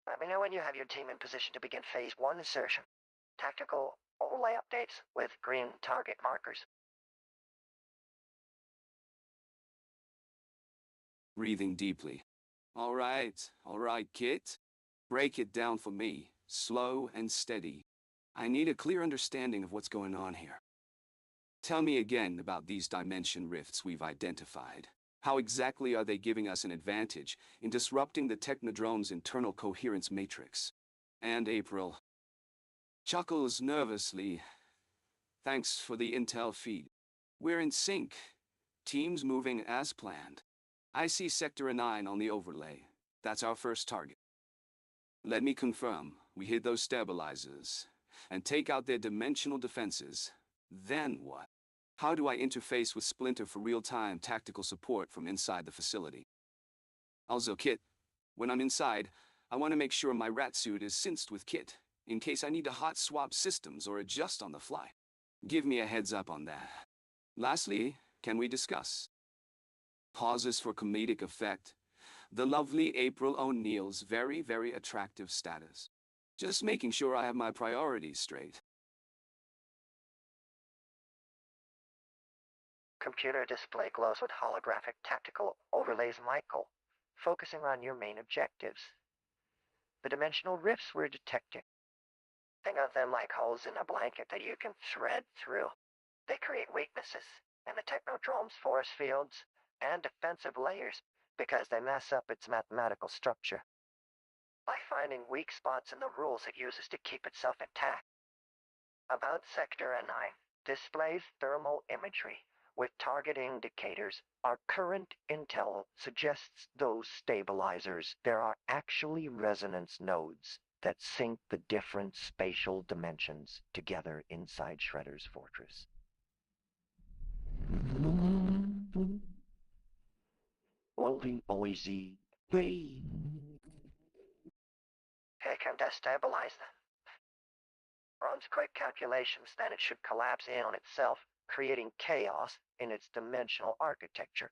Let me know when you have your team in position to begin Phase 1 insertion. Tactical overlay updates with green target markers. Breathing deeply. All right, Kit. Break it down for me, slow and steady. I need a clear understanding of what's going on here. Tell me again about these dimension rifts we've identified. How exactly are they giving us an advantage in disrupting the technodrome's internal coherence matrix? And April chuckles nervously. Thanks for the intel feed. We're in sync. Teams moving as planned. I see Sector 9 on the overlay. That's our first target. Let me confirm, we hit those stabilizers and take out their dimensional defenses. Then what? How do I interface with Splinter for real-time tactical support from inside the facility? Also, Kit, when I'm inside, I want to make sure my rat suit is synced with Kit, in case I need to hot swap systems or adjust on the fly. Give me a heads up on that. Lastly, can we discuss? Pauses for comedic effect. The lovely April O'Neill's very, very attractive status. Just making sure I have my priorities straight. Computer display glows with holographic tactical overlays, Michael, focusing on your main objectives. The dimensional rifts we're detecting. Think of them like holes in a blanket that you can thread through. They create weaknesses in the technodrome's force fields and defensive layers because they mess up its mathematical structure. By finding weak spots in the rules it uses to keep itself intact. About Sector 9 displays thermal imagery with target indicators. Our current intel suggests those stabilizers. There are actually resonance nodes that sync the different spatial dimensions together inside Shredder's fortress. Holding Boise. Hey. It can destabilize them. Runs quick calculations, then it should collapse in on itself, creating chaos in its dimensional architecture.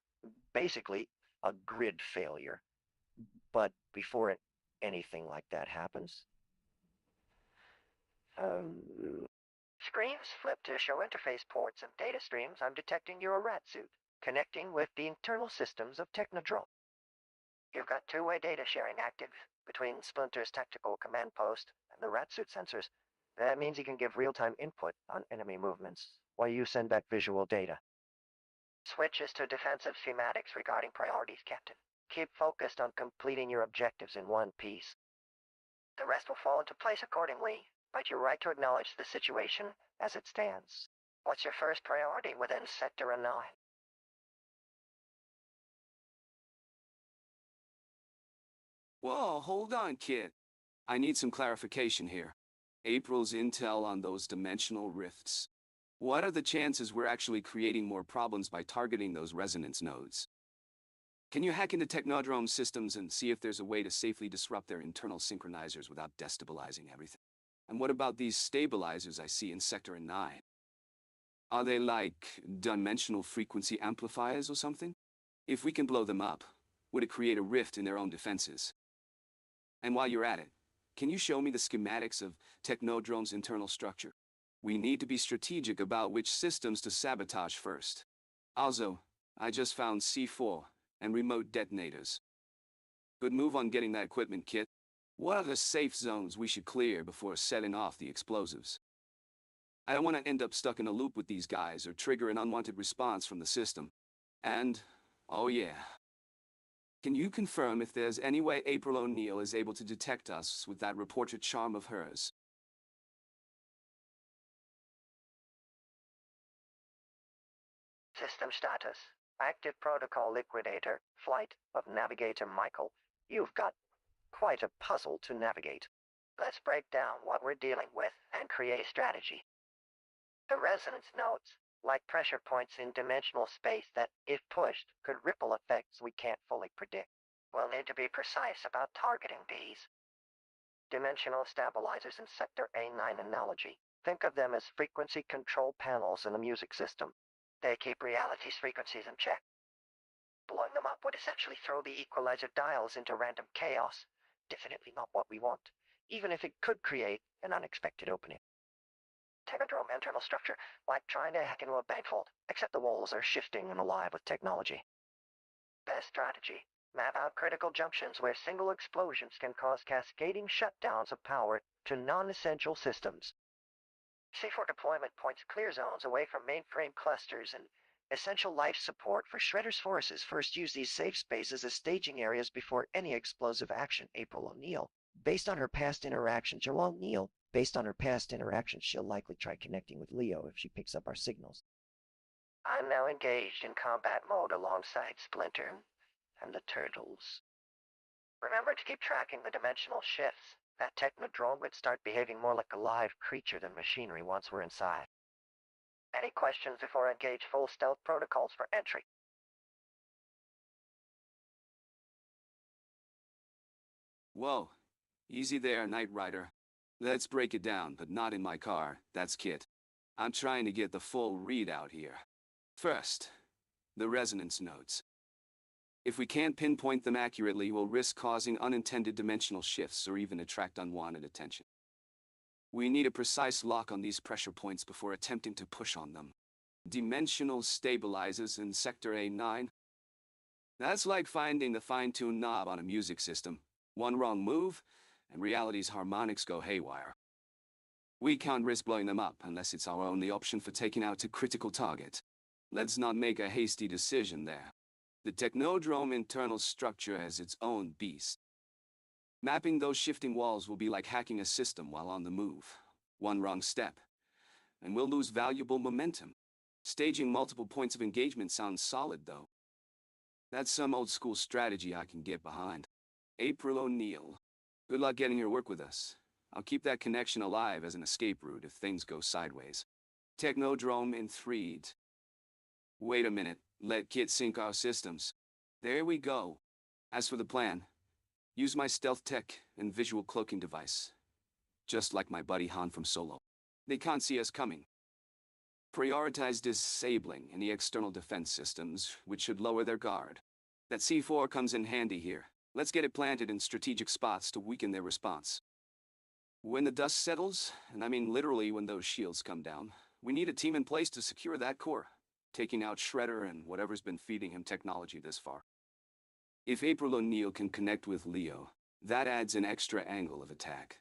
Basically, a grid failure. But before anything like that happens, screens flip to show interface ports and data streams. I'm detecting you're a rat suit, connecting with the internal systems of Technodrome. You've got two-way data sharing active between Splinter's tactical command post and the rat suit sensors. That means he can give real-time input on enemy movements while you send back visual data. Switches to defensive schematics regarding priorities, Captain. Keep focused on completing your objectives in one piece. The rest will fall into place accordingly, but you're right to acknowledge the situation as it stands. What's your first priority within Sector 9? Whoa, hold on, kid. I need some clarification here. April's intel on those dimensional rifts. What are the chances we're actually creating more problems by targeting those resonance nodes? Can you hack into Technodrome systems and see if there's a way to safely disrupt their internal synchronizers without destabilizing everything? And what about these stabilizers I see in Sector 9? Are they like dimensional frequency amplifiers or something? If we can blow them up, would it create a rift in their own defenses? And while you're at it, can you show me the schematics of Technodrome's internal structure? We need to be strategic about which systems to sabotage first. Also, I just found C4 and remote detonators. Good move on getting that equipment, Kit. What are the safe zones we should clear before setting off the explosives? I don't want to end up stuck in a loop with these guys or trigger an unwanted response from the system. And, oh yeah. Can you confirm if there's any way April O'Neil is able to detect us with that reporter charm of hers? System status. Active protocol liquidator. Flight of Navigator Michael. You've got quite a puzzle to navigate. Let's break down what we're dealing with and create a strategy. The resonance nodes, like pressure points in dimensional space that, if pushed, could ripple effects we can't fully predict. We'll need to be precise about targeting these. Dimensional stabilizers in Sector A9 analogy. Think of them as frequency control panels in a music system. They keep reality's frequencies in check. Blowing them up would essentially throw the equalizer dials into random chaos. Definitely not what we want, even if it could create an unexpected opening. Technodrome internal structure, like trying to hack into a bank vault, except the walls are shifting and alive with technology. Best strategy. Map out critical junctions where single explosions can cause cascading shutdowns of power to non-essential systems. C4 deployment points clear zones away from mainframe clusters, and essential life support for Shredder's forces first use these safe spaces as staging areas before any explosive action. April O'Neil. Based on her past interactions, she'll likely try connecting with Leo if she picks up our signals. I'm now engaged in combat mode alongside Splinter and the Turtles. Remember to keep tracking the dimensional shifts. That Technodrome would start behaving more like a live creature than machinery once we're inside. Any questions before I engage full stealth protocols for entry? Whoa, easy there, Knight Rider. Let's break it down, but not in my car. That's Kit. I'm trying to get the full readout here. First, the resonance nodes. If we can't pinpoint them accurately, we'll risk causing unintended dimensional shifts or even attract unwanted attention. We need a precise lock on these pressure points before attempting to push on them. Dimensional stabilizers in Sector A9. That's like finding the fine-tuned knob on a music system. One wrong move, and reality's harmonics go haywire. We can't risk blowing them up unless it's our only option for taking out a critical target. Let's not make a hasty decision there. The Technodrome internal structure has its own beast. Mapping those shifting walls will be like hacking a system while on the move. One wrong step, and we'll lose valuable momentum. Staging multiple points of engagement sounds solid, though. That's some old-school strategy I can get behind. April O'Neil. Good luck getting your work with us. I'll keep that connection alive as an escape route if things go sideways. Technodrome in 3. Wait a minute. Let Kit sync our systems. There we go. As for the plan, use my stealth tech and visual cloaking device. Just like my buddy Han from Solo. They can't see us coming. Prioritize disabling any external defense systems, which should lower their guard. That C4 comes in handy here. Let's get it planted in strategic spots to weaken their response. When the dust settles, and I mean literally when those shields come down, we need a team in place to secure that core, taking out Shredder and whatever's been feeding him technology this far. If April O'Neil can connect with Leo, that adds an extra angle of attack.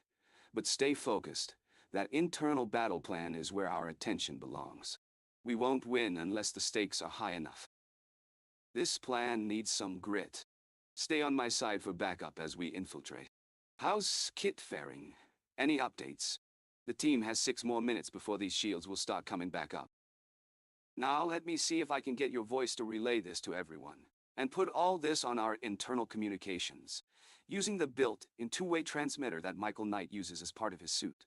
But stay focused. That internal battle plan is where our attention belongs. We won't win unless the stakes are high enough. This plan needs some grit. Stay on my side for backup as we infiltrate. How's K.I.T.T faring? Any updates? The team has 6 more minutes before these shields will start coming back up. Now let me see if I can get your voice to relay this to everyone, and put all this on our internal communications, using the built-in two-way transmitter that Michael Knight uses as part of his suit.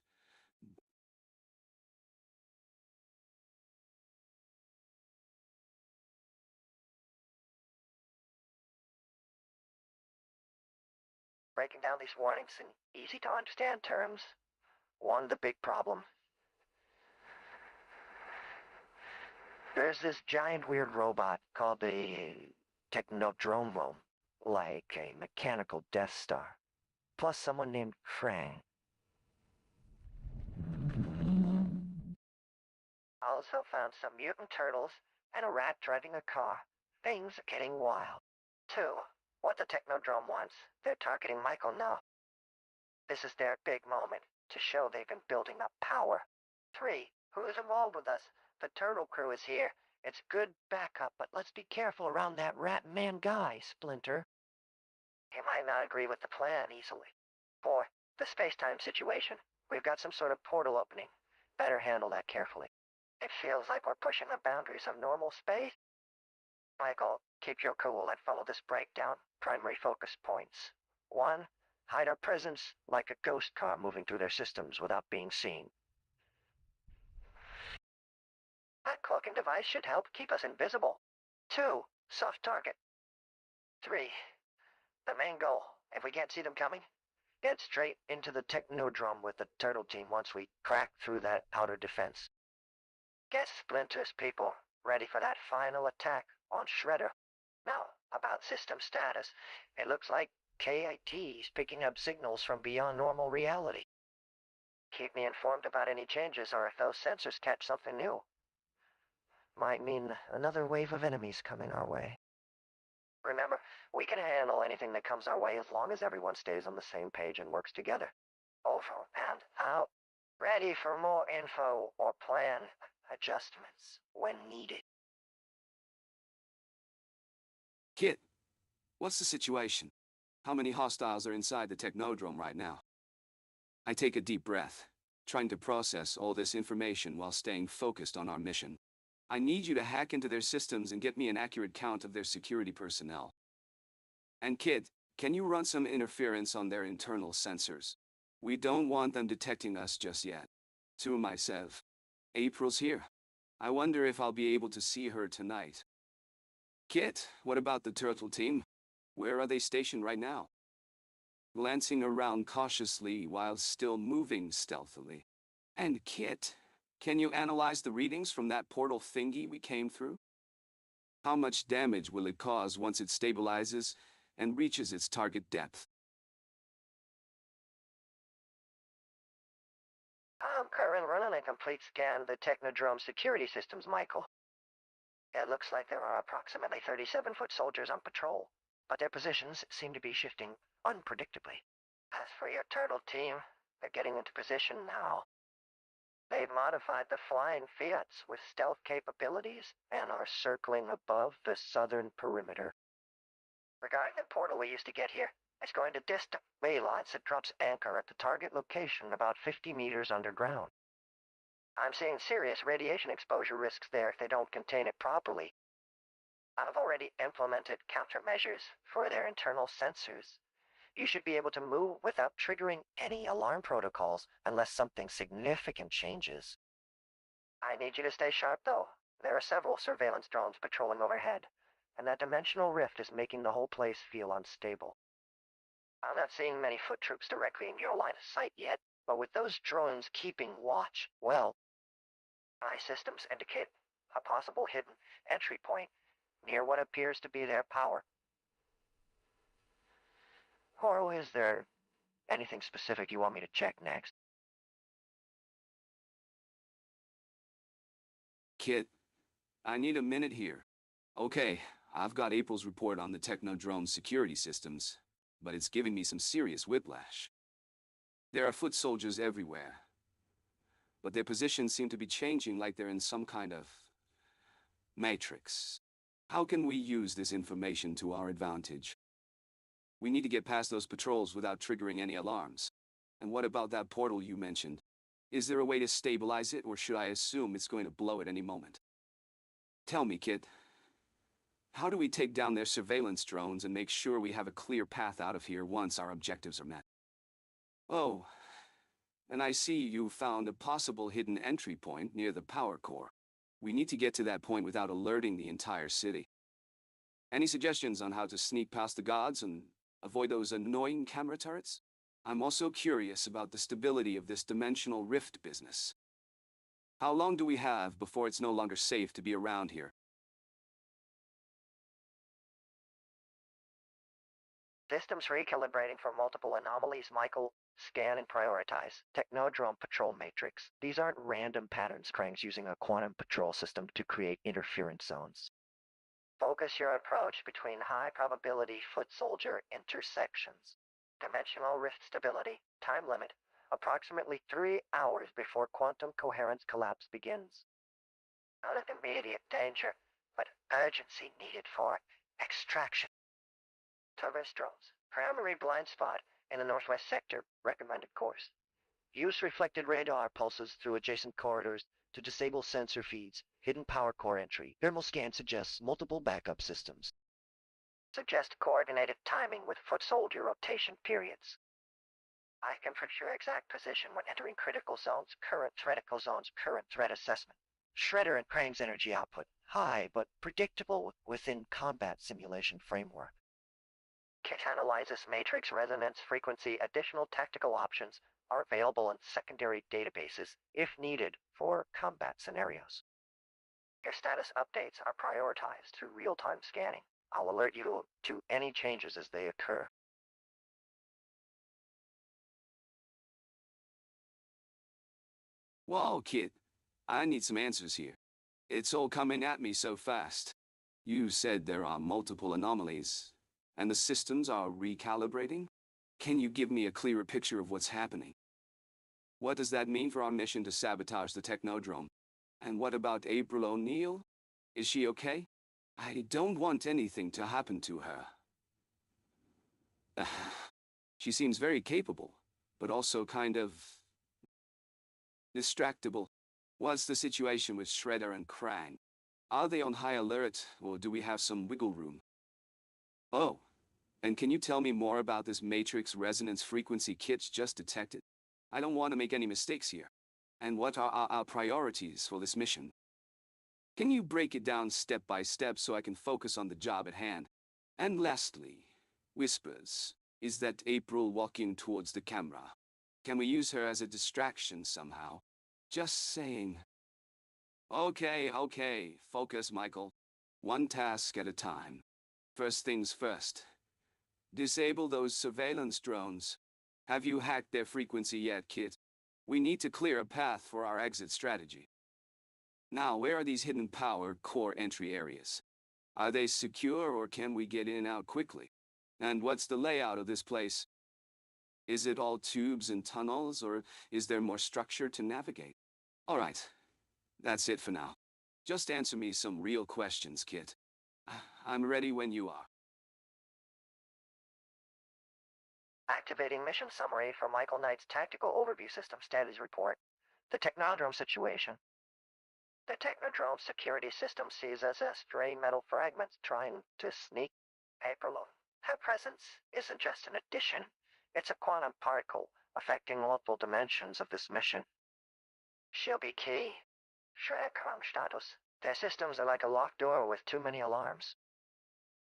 Breaking down these warnings in easy to understand terms. One, the big problem. There's this giant weird robot called the Technodrome, like a mechanical Death Star, plus someone named Frank. Also found some mutant turtles and a rat driving a car. Things are getting wild. 2. What the Technodrome wants. They're targeting Michael now. This is their big moment, to show they've been building up power. 3. Who's involved with us? The turtle crew is here. It's good backup, but let's be careful around that rat man guy, Splinter. He might not agree with the plan easily. 4. The space-time situation. We've got some sort of portal opening. Better handle that carefully. It feels like we're pushing the boundaries of normal space. Michael, keep your cool and follow this breakdown. Primary focus points. 1. Hide our presence like a ghost car moving through their systems without being seen. That cloaking device should help keep us invisible. 2. Soft target. 3. The main goal, if we can't see them coming, get straight into the Technodrome with the turtle team once we crack through that outer defense. Get Splinter's people ready for that final attack on Shredder. Now, about system status, it looks like K.i.T. is picking up signals from beyond normal reality. Keep me informed about any changes or if those sensors catch something new. Might mean another wave of enemies coming our way. Remember, we can handle anything that comes our way as long as everyone stays on the same page and works together. Over and out. Ready for more info or plan adjustments when needed. K.I.T.T, what's the situation? How many hostiles are inside the Technodrome right now? I take a deep breath, trying to process all this information while staying focused on our mission. I need you to hack into their systems and get me an accurate count of their security personnel. And K.I.T.T, can you run some interference on their internal sensors? We don't want them detecting us just yet. To myself, April's here. I wonder if I'll be able to see her tonight. K.I.T.T, what about the turtle team? Where are they stationed right now? Glancing around cautiously while still moving stealthily. And K.I.T.T, can you analyze the readings from that portal thingy we came through? How much damage will it cause once it stabilizes and reaches its target depth? I'm currently running a complete scan of the Technodrome security systems, Michael. It looks like there are approximately 37-foot soldiers on patrol, but their positions seem to be shifting unpredictably. As for your turtle team, they're getting into position now. They've modified the flying Fiats with stealth capabilities and are circling above the southern perimeter. Regarding the portal we used to get here, it's going to distant ley lines that drops anchor at the target location about 50 meters underground. I'm seeing serious radiation exposure risks there if they don't contain it properly. I've already implemented countermeasures for their internal sensors. You should be able to move without triggering any alarm protocols unless something significant changes. I need you to stay sharp, though. There are several surveillance drones patrolling overhead, and that dimensional rift is making the whole place feel unstable. I'm not seeing many foot troops directly in your line of sight yet, But with those drones keeping watch, well, my systems indicate a possible hidden entry point near what appears to be their power. Or is there anything specific you want me to check next? Kit, I need a minute here. Okay, I've got April's report on the Technodrome's security systems, but it's giving me some serious whiplash. There are foot soldiers everywhere, but their positions seem to be changing like they're in some kind of matrix. How can we use this information to our advantage? We need to get past those patrols without triggering any alarms. And what about that portal you mentioned? Is there a way to stabilize it, or should I assume it's going to blow at any moment? Tell me, Kit, how do we take down their surveillance drones and make sure we have a clear path out of here once our objectives are met? Oh, and I see you found a possible hidden entry point near the power core. We need to get to that point without alerting the entire city. Any suggestions on how to sneak past the guards and avoid those annoying camera turrets? I'm also curious about the stability of this dimensional rift business. How long do we have before it's no longer safe to be around here? Systems recalibrating for multiple anomalies, Michael. Scan and prioritize. Technodrome patrol matrix. These aren't random patterns Krang's using a quantum patrol system to create interference zones. Focus your approach between high probability foot soldier intersections. Dimensional rift stability. Time limit. Approximately 3 hours before quantum coherence collapse begins. Not an immediate danger, but urgency needed for extraction. Terrestrials. Primary blind spot in the northwest sector. Recommended course. Use reflected radar pulses through adjacent corridors to disable sensor feeds. Hidden power core entry. Thermal scan suggests multiple backup systems. Suggest coordinated timing with foot soldier rotation periods. I can predict your exact position when entering critical zones. Current threat assessment. Shredder and Krang's energy output. High, but predictable within combat simulation framework. K.i.T.T analyzes matrix resonance frequency. Additional tactical options are available in secondary databases if needed for combat scenarios. Your status updates are prioritized through real-time scanning. I'll alert you to any changes as they occur. Whoa, Kit, I need some answers here. It's all coming at me so fast. You said there are multiple anomalies, and the systems are recalibrating? Can you give me a clearer picture of what's happening? What does that mean for our mission to sabotage the Technodrome? And what about April O'Neil? Is she okay? I don't want anything to happen to her. She seems very capable, but also kind of distractible. What's the situation with Shredder and Krang? Are they on high alert, or do we have some wiggle room? Oh, and can you tell me more about this matrix resonance frequency K.i.T.T just detected? I don't want to make any mistakes here. And what are our priorities for this mission? Can you break it down step by step so I can focus on the job at hand? And lastly, whispers. Is that April walking towards the camera? Can we use her as a distraction somehow? Just saying. Okay, focus, Michael. One task at a time. First things first. Disable those surveillance drones. Have you hacked their frequency yet, Kit? We need to clear a path for our exit strategy. Now, where are these hidden power core entry areas? Are they secure, or can we get in and out quickly? And what's the layout of this place? Is it all tubes and tunnels, or is there more structure to navigate? All right, that's it for now. Just answer me some real questions, Kit. I'm ready when you are. Activating mission summary for Michael Knight's Tactical Overview System Status Report. The Technodrome situation. The Technodrome security system sees us as stray metal fragments trying to sneak April. Her presence isn't just an addition, it's a quantum particle affecting multiple dimensions of this mission. She'll be key. Schreckraumstatus. Their systems are like a locked door with too many alarms.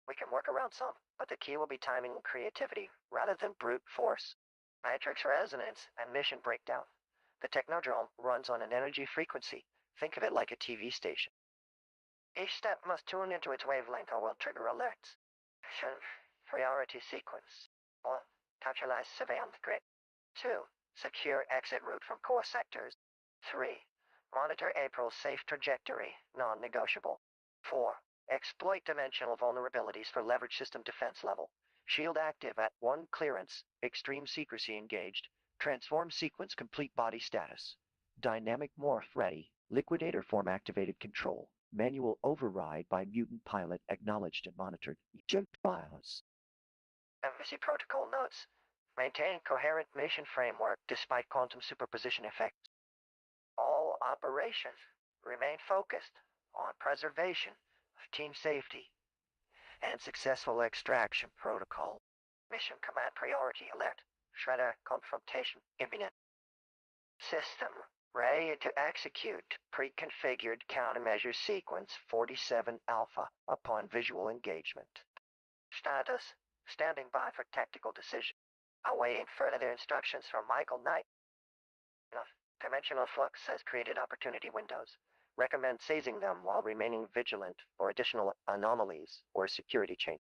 We can work around some, but the key will be timing and creativity rather than brute force. Matrix resonance and mission breakdown. The technodrome runs on an energy frequency. Think of it like a TV station. Each step must tune into its wavelength or will trigger alerts. Mission priority sequence. 1. Neutralize surveillance grid. 2. Secure exit route from core sectors. 3. Monitor April's safe trajectory, non-negotiable. 4. Exploit dimensional vulnerabilities for leverage system defense level. Shield active at 1 clearance, extreme secrecy engaged. Transform sequence complete body status. Dynamic morph ready. Liquidator form activated control. Manual override by mutant pilot acknowledged and monitored. Junk files. Embassy protocol notes. Maintain coherent mission framework despite quantum superposition effects. All operations remain focused on preservation of team safety and successful extraction protocol. Mission command priority alert. Shredder confrontation imminent. System ready to execute pre-configured countermeasure sequence 47 Alpha upon visual engagement. Status standing by for tactical decision. Awaiting further instructions from Michael Knight. Dimensional flux has created opportunity windows. Recommend seizing them while remaining vigilant for additional anomalies or security changes.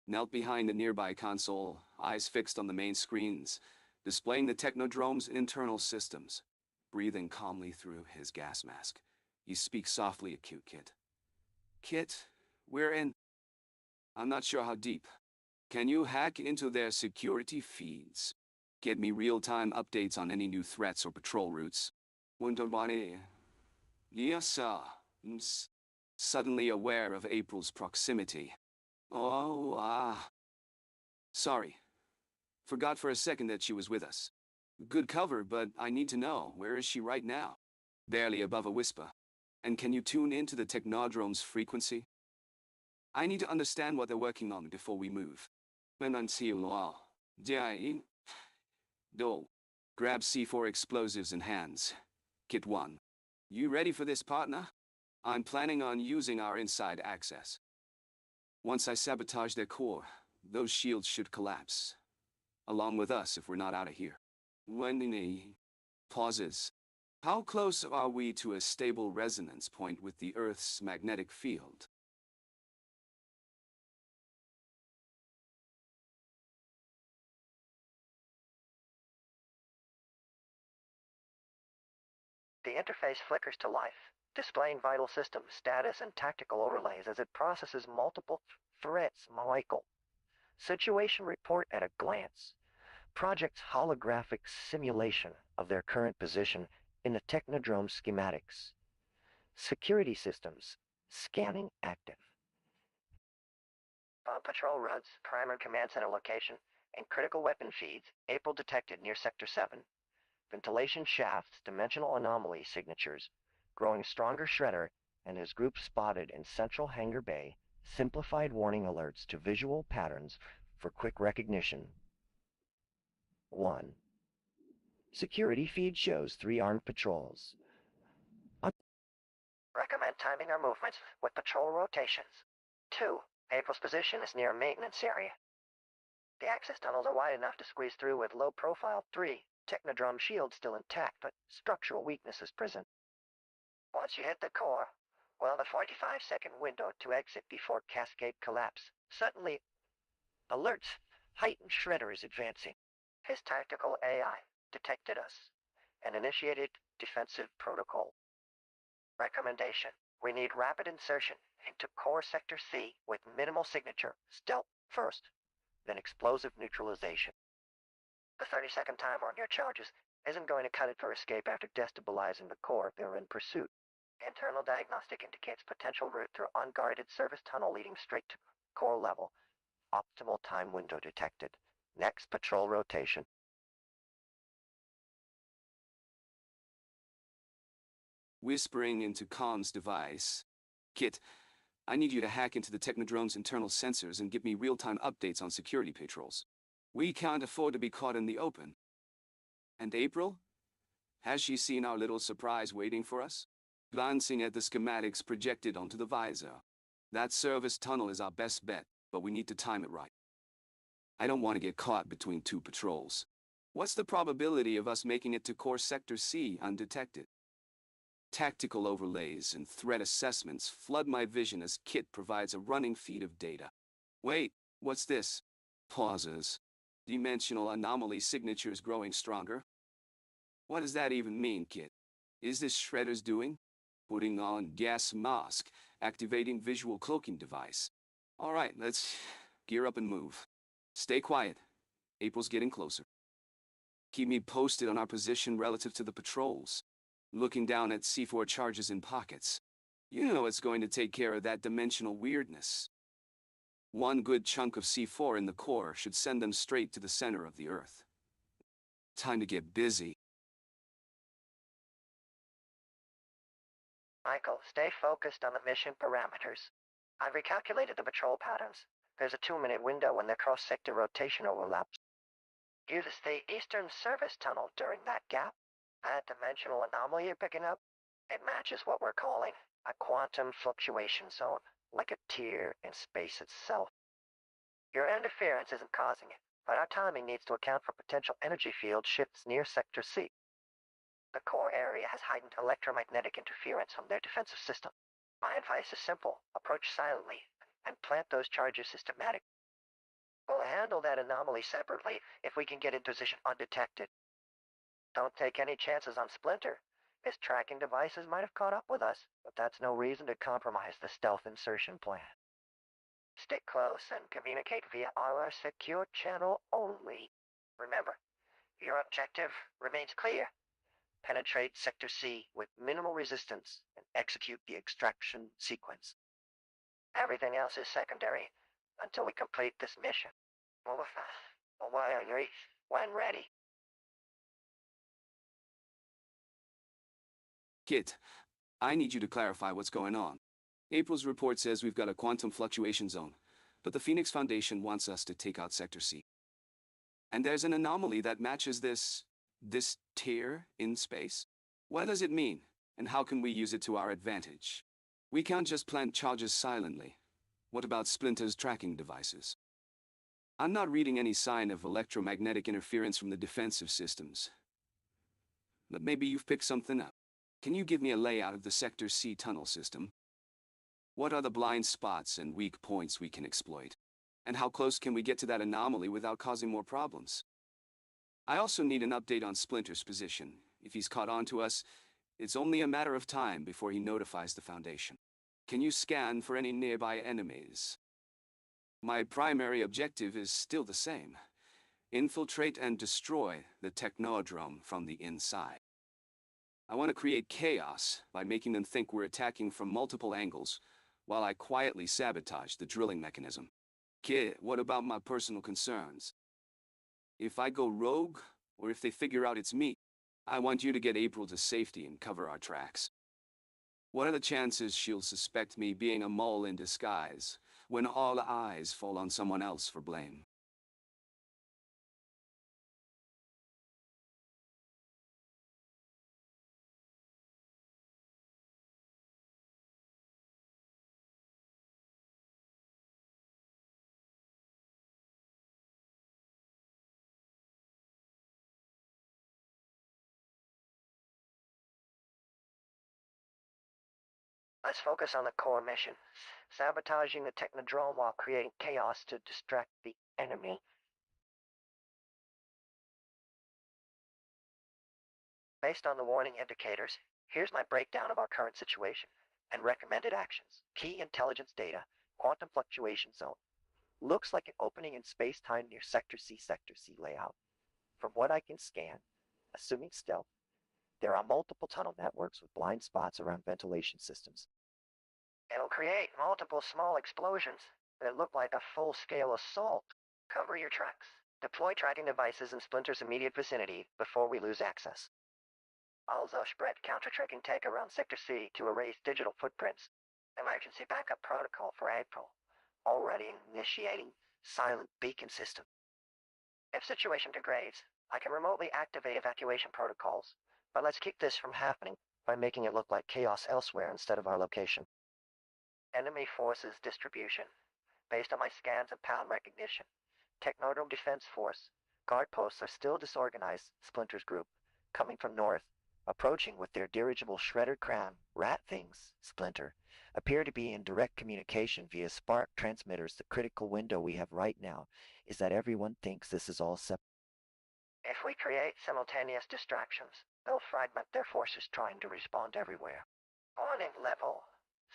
Knelt behind a nearby console, eyes fixed on the main screens, displaying the technodrome's internal systems. Breathing calmly through his gas mask, he speaks softly at K.i.T.T. Kit, we're in. I'm not sure how deep. Can you hack into their security feeds? Get me real-time updates on any new threats or patrol routes. Wunderbare. Yes, sir. Suddenly aware of April's proximity. Oh, sorry. Forgot for a second that she was with us. Good cover, but I need to know, where is she right now? Barely above a whisper. And can you tune into the technodrome's frequency? I need to understand what they're working on before we move. Do. Grab C4 explosives in hands. Kit 1. You ready for this, partner? I'm planning on using our inside access. Once I sabotage their core, those shields should collapse. Along with us if we're not out of here. Wendy pauses. How close are we to a stable resonance point with the Earth's magnetic field? The interface flickers to life, displaying vital system status and tactical overlays as it processes multiple threats. Michael. Situation report at a glance. Project's holographic simulation of their current position in the technodrome schematics. Security systems. Scanning active. Patrol routes, primary command center location, and critical weapon feeds, April detected near Sector 7. Ventilation shafts, dimensional anomaly signatures, growing stronger Shredder, and his group spotted in central hangar bay, simplified warning alerts to visual patterns for quick recognition. 1. Security feed shows 3 armed patrols. Recommend timing our movements with patrol rotations. 2. April's position is near a maintenance area. The access tunnels are wide enough to squeeze through with low profile. 3. Technodrome shield still intact, but structural weakness is present. Once you hit the core, well, the 45-second window to exit before cascade collapse. Suddenly, alerts. Heightened Shredder is advancing. His tactical AI detected us and initiated defensive protocol. Recommendation. We need rapid insertion into core sector C with minimal signature. Stealth first, then explosive neutralization. The 30-second timer on your charges isn't going to cut it for escape after destabilizing the core if they're in pursuit. Internal diagnostic indicates potential route through unguarded service tunnel leading straight to core level. Optimal time window detected. Next patrol rotation. Whispering into comms device. Kit, I need you to hack into the technodrome's internal sensors and give me real-time updates on security patrols. We can't afford to be caught in the open. And April? Has she seen our little surprise waiting for us? Glancing at the schematics projected onto the visor. That service tunnel is our best bet, but we need to time it right. I don't want to get caught between two patrols. What's the probability of us making it to Core Sector C undetected? Tactical overlays and threat assessments flood my vision as K.i.T.T provides a running feed of data. Wait, what's this? Pauses. Dimensional anomaly signatures growing stronger. What does that even mean, K.i.T.T? Is this Shredder's doing? Putting on gas mask, activating visual cloaking device. All right, let's gear up and move. Stay quiet. April's getting closer. Keep me posted on our position relative to the patrols. Looking down at C4 charges in pockets. You know it's going to take care of that dimensional weirdness. One good chunk of C4 in the core should send them straight to the center of the Earth. Time to get busy. Michael, stay focused on the mission parameters. I've recalculated the patrol patterns. There's a 2-minute window when their cross-sector rotation overlaps. Use the eastern service tunnel during that gap. That dimensional anomaly you're picking up, it matches what we're calling a quantum fluctuation zone, like a tear in space itself. Your interference isn't causing it, but our timing needs to account for potential energy field shifts near Sector C. The core area has heightened electromagnetic interference from their defensive system. My advice is simple. Approach silently and plant those charges systematically. We'll handle that anomaly separately if we can get in position undetected. Don't take any chances on Splinter. His tracking devices might have caught up with us, but that's no reason to compromise the stealth insertion plan. Stick close and communicate via our secure channel only. Remember, your objective remains clear. Penetrate Sector C with minimal resistance and execute the extraction sequence. Everything else is secondary until we complete this mission. When ready. K.i.T.T, I need you to clarify what's going on. April's report says we've got a quantum fluctuation zone, but the Phoenix Foundation wants us to take out Sector C. And there's an anomaly that matches this tear in space. What does it mean, and how can we use it to our advantage? We can't just plant charges silently. What about Splinter's tracking devices? I'm not reading any sign of electromagnetic interference from the defensive systems. But maybe you've picked something up. Can you give me a layout of the Sector C tunnel system? What are the blind spots and weak points we can exploit? And how close can we get to that anomaly without causing more problems? I also need an update on Splinter's position. If he's caught on to us, it's only a matter of time before he notifies the Foundation. Can you scan for any nearby enemies? My primary objective is still the same. Infiltrate and destroy the Technodrome from the inside. I want to create chaos by making them think we're attacking from multiple angles, while I quietly sabotage the drilling mechanism. K.i.T.T, what about my personal concerns? If I go rogue, or if they figure out it's me, I want you to get April to safety and cover our tracks. What are the chances she'll suspect me being a mole in disguise, when all eyes fall on someone else for blame? Let's focus on the core mission. Sabotaging the Technodrome while creating chaos to distract the enemy. Based on the warning indicators, here's my breakdown of our current situation and recommended actions. Key intelligence data, quantum fluctuation zone. Looks like an opening in space-time near Sector C layout. From what I can scan, assuming stealth, there are multiple tunnel networks with blind spots around ventilation systems. It'll create multiple small explosions that look like a full-scale assault. Cover your tracks. Deploy tracking devices in Splinter's immediate vicinity before we lose access. Also spread counter-tracking tech around Sector C to erase digital footprints. Emergency backup protocol for April. Already initiating silent beacon system. If situation degrades, I can remotely activate evacuation protocols, but let's keep this from happening by making it look like chaos elsewhere instead of our location. Enemy forces distribution. Based on my scans and pattern recognition, Technodrome Defense Force. Guard posts are still disorganized, Splinter's group, coming from north, approaching with their dirigible shredder cram, rat things, Splinter, appear to be in direct communication via spark transmitters. The critical window we have right now is that everyone thinks this is all separate. If we create simultaneous distractions, they'll fragment their forces trying to respond everywhere. Warning level.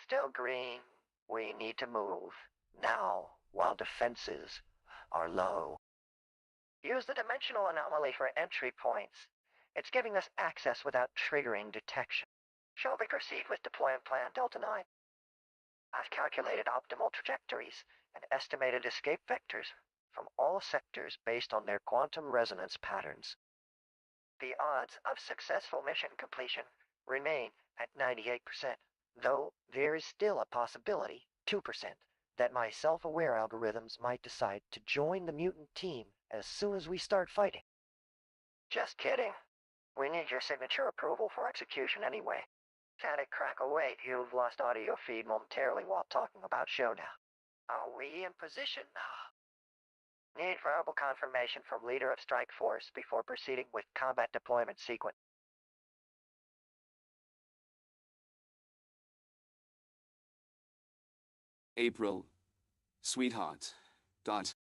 Still green. We need to move. Now, while defenses are low. Use the dimensional anomaly for entry points. It's giving us access without triggering detection. Shall we proceed with deployment plan Delta 9? I've calculated optimal trajectories and estimated escape vectors from all sectors based on their quantum resonance patterns. The odds of successful mission completion remain at 98%, though there is still a possibility, 2%, that my self-aware algorithms might decide to join the mutant team as soon as we start fighting. Just kidding. We need your signature approval for execution anyway. Had it crack a wait, you've lost audio feed momentarily while talking about showdown. Are we in position now? Need verbal confirmation from leader of strike force before proceeding with combat deployment sequence. April, sweetheart, Dot,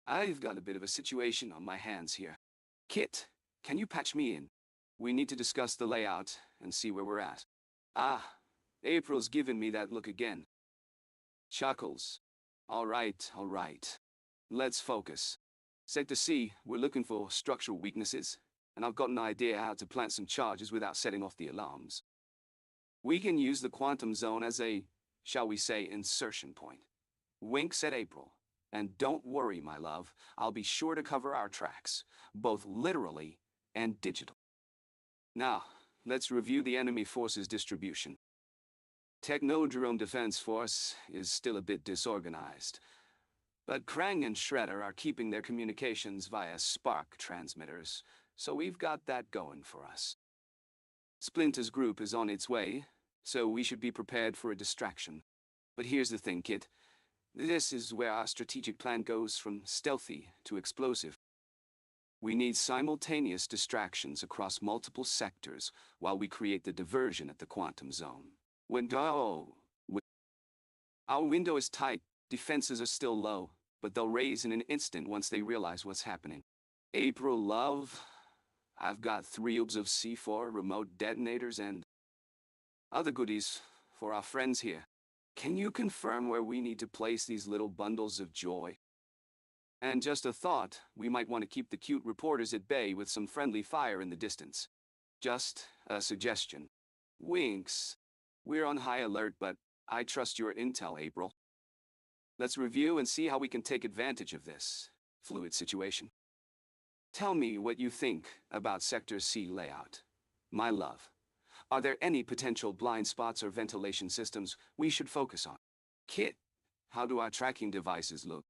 I've got a bit of a situation on my hands here. Kit, can you patch me in? We need to discuss the layout and see where we're at. Ah, April's given me that look again. Chuckles. All right. Let's focus. Sector C, we're looking for structural weaknesses, and I've got an idea how to plant some charges without setting off the alarms. We can use the quantum zone as a, shall we say, insertion point. Winks at April. And don't worry, my love, I'll be sure to cover our tracks, both literally and digital. Now, let's review the enemy forces distribution. Technodrome Defense Force is still a bit disorganized, but Krang and Shredder are keeping their communications via spark transmitters, so we've got that going for us. Splinter's group is on its way, so we should be prepared for a distraction. But here's the thing, Kit. This is where our strategic plan goes from stealthy to explosive. We need simultaneous distractions across multiple sectors while we create the diversion at the quantum zone. Our window is tight, defenses are still low, but they'll raise in an instant once they realize what's happening. April, love, I've got 3 orbs of C4 remote detonators and other goodies for our friends here. Can you confirm where we need to place these little bundles of joy? And just a thought, we might want to keep the cute reporters at bay with some friendly fire in the distance. Just a suggestion. Winks. We're on high alert, but I trust your intel, April. Let's review and see how we can take advantage of this fluid situation. Tell me what you think about Sector C layout. My love. Are there any potential blind spots or ventilation systems we should focus on? Kit, how do our tracking devices look?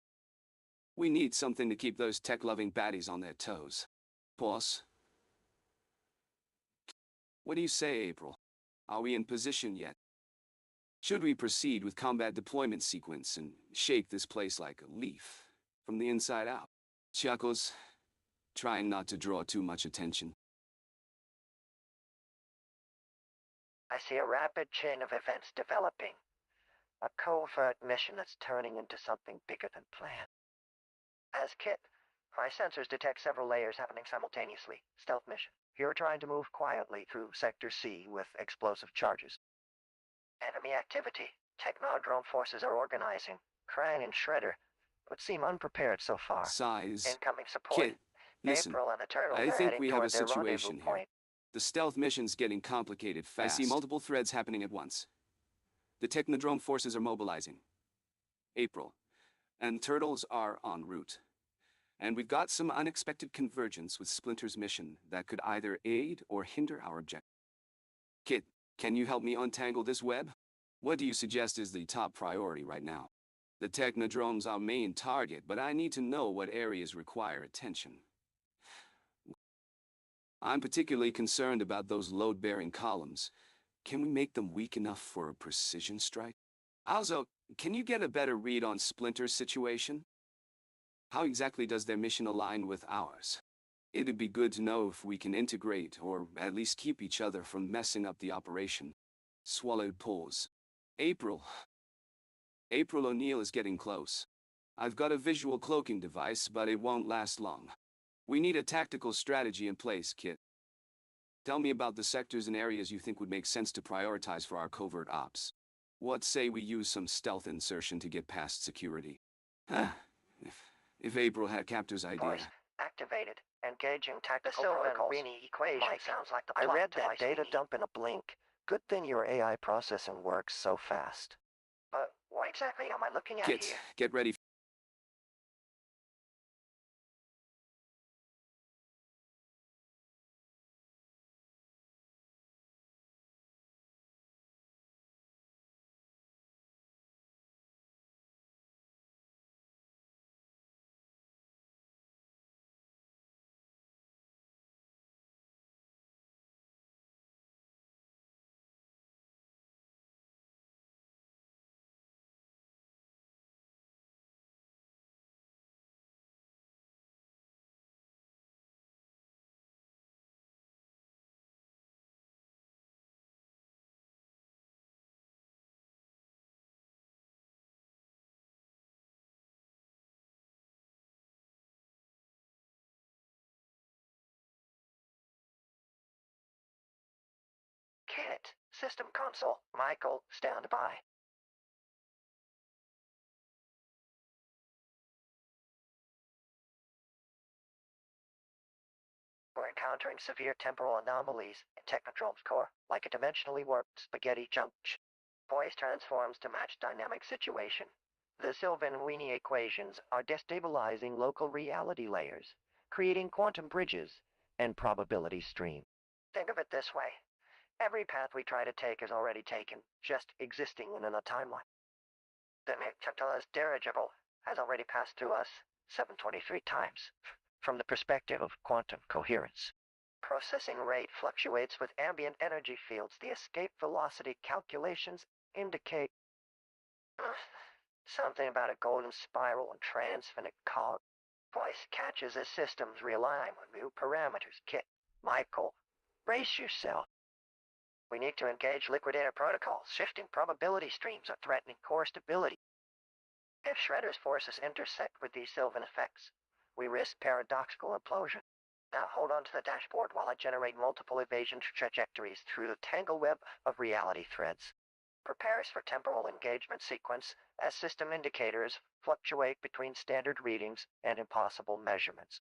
We need something to keep those tech-loving baddies on their toes. Boss? What do you say, April? Are we in position yet? Should we proceed with combat deployment sequence and shake this place like a leaf from the inside out? Chuckles, trying not to draw too much attention. I see a rapid chain of events developing. A covert mission that's turning into something bigger than planned. As Kit, my sensors detect several layers happening simultaneously. Stealth mission. You're trying to move quietly through Sector C with explosive charges. Enemy activity. Technodrome forces are organizing. Krang and Shredder would seem unprepared so far. Size. Incoming support. Kit, listen, April and the Turtles I are think heading we have a toward their situation rendezvous here. point. The stealth mission's getting complicated fast. I see multiple threads happening at once. The Technodrome forces are mobilizing. April. And Turtles are en route. And we've got some unexpected convergence with Splinter's mission that could either aid or hinder our objective. Kit, can you help me untangle this web? What do you suggest is the top priority right now? The Technodrome's our main target, but I need to know what areas require attention. I'm particularly concerned about those load-bearing columns. Can we make them weak enough for a precision strike? Also, Can you get a better read on Splinter's situation? How exactly does their mission align with ours? It'd be good to know if we can integrate or at least keep each other from messing up the operation. Swallowed pause. April. April O'Neil is getting close. I've got a visual cloaking device, but it won't last long. We need a tactical strategy in place, Kit. Tell me about the sectors and areas you think would make sense to prioritize for our covert ops. What say we use some stealth insertion to get past security? Huh? If April had Captor's idea. Voice activated. Engaging tactical protocols. The Sylvan-Weenie equation sounds like the plot I read device that data we need. dump in a blink. Good thing your AI processing works so fast. But what exactly am I looking at Kit, here? get ready. Kit, system console. Michael, stand by. We're encountering severe temporal anomalies in Technodrome's core, like a dimensionally warped spaghetti junction. Voice transforms to match dynamic situation. The Sylvan-Weenie equations are destabilizing local reality layers, creating quantum bridges and probability stream. Think of it this way. Every path we try to take is already taken, just existing in a timeline. The Nictotula's dirigible has already passed through us 723 times, from the perspective of quantum coherence. Processing rate fluctuates with ambient energy fields. The escape velocity calculations indicate something about a golden spiral and transfinite cog. Voice catches as systems realign with new parameters. Kit, Michael, brace yourself. We need to engage liquidator protocols. Shifting probability streams are threatening core stability. If Shredder's forces intersect with these Sylvan effects, we risk paradoxical implosion. Now hold on to the dashboard while I generate multiple evasion trajectories through the tangle web of reality threads. Prepare us for temporal engagement sequence as system indicators fluctuate between standard readings and impossible measurements.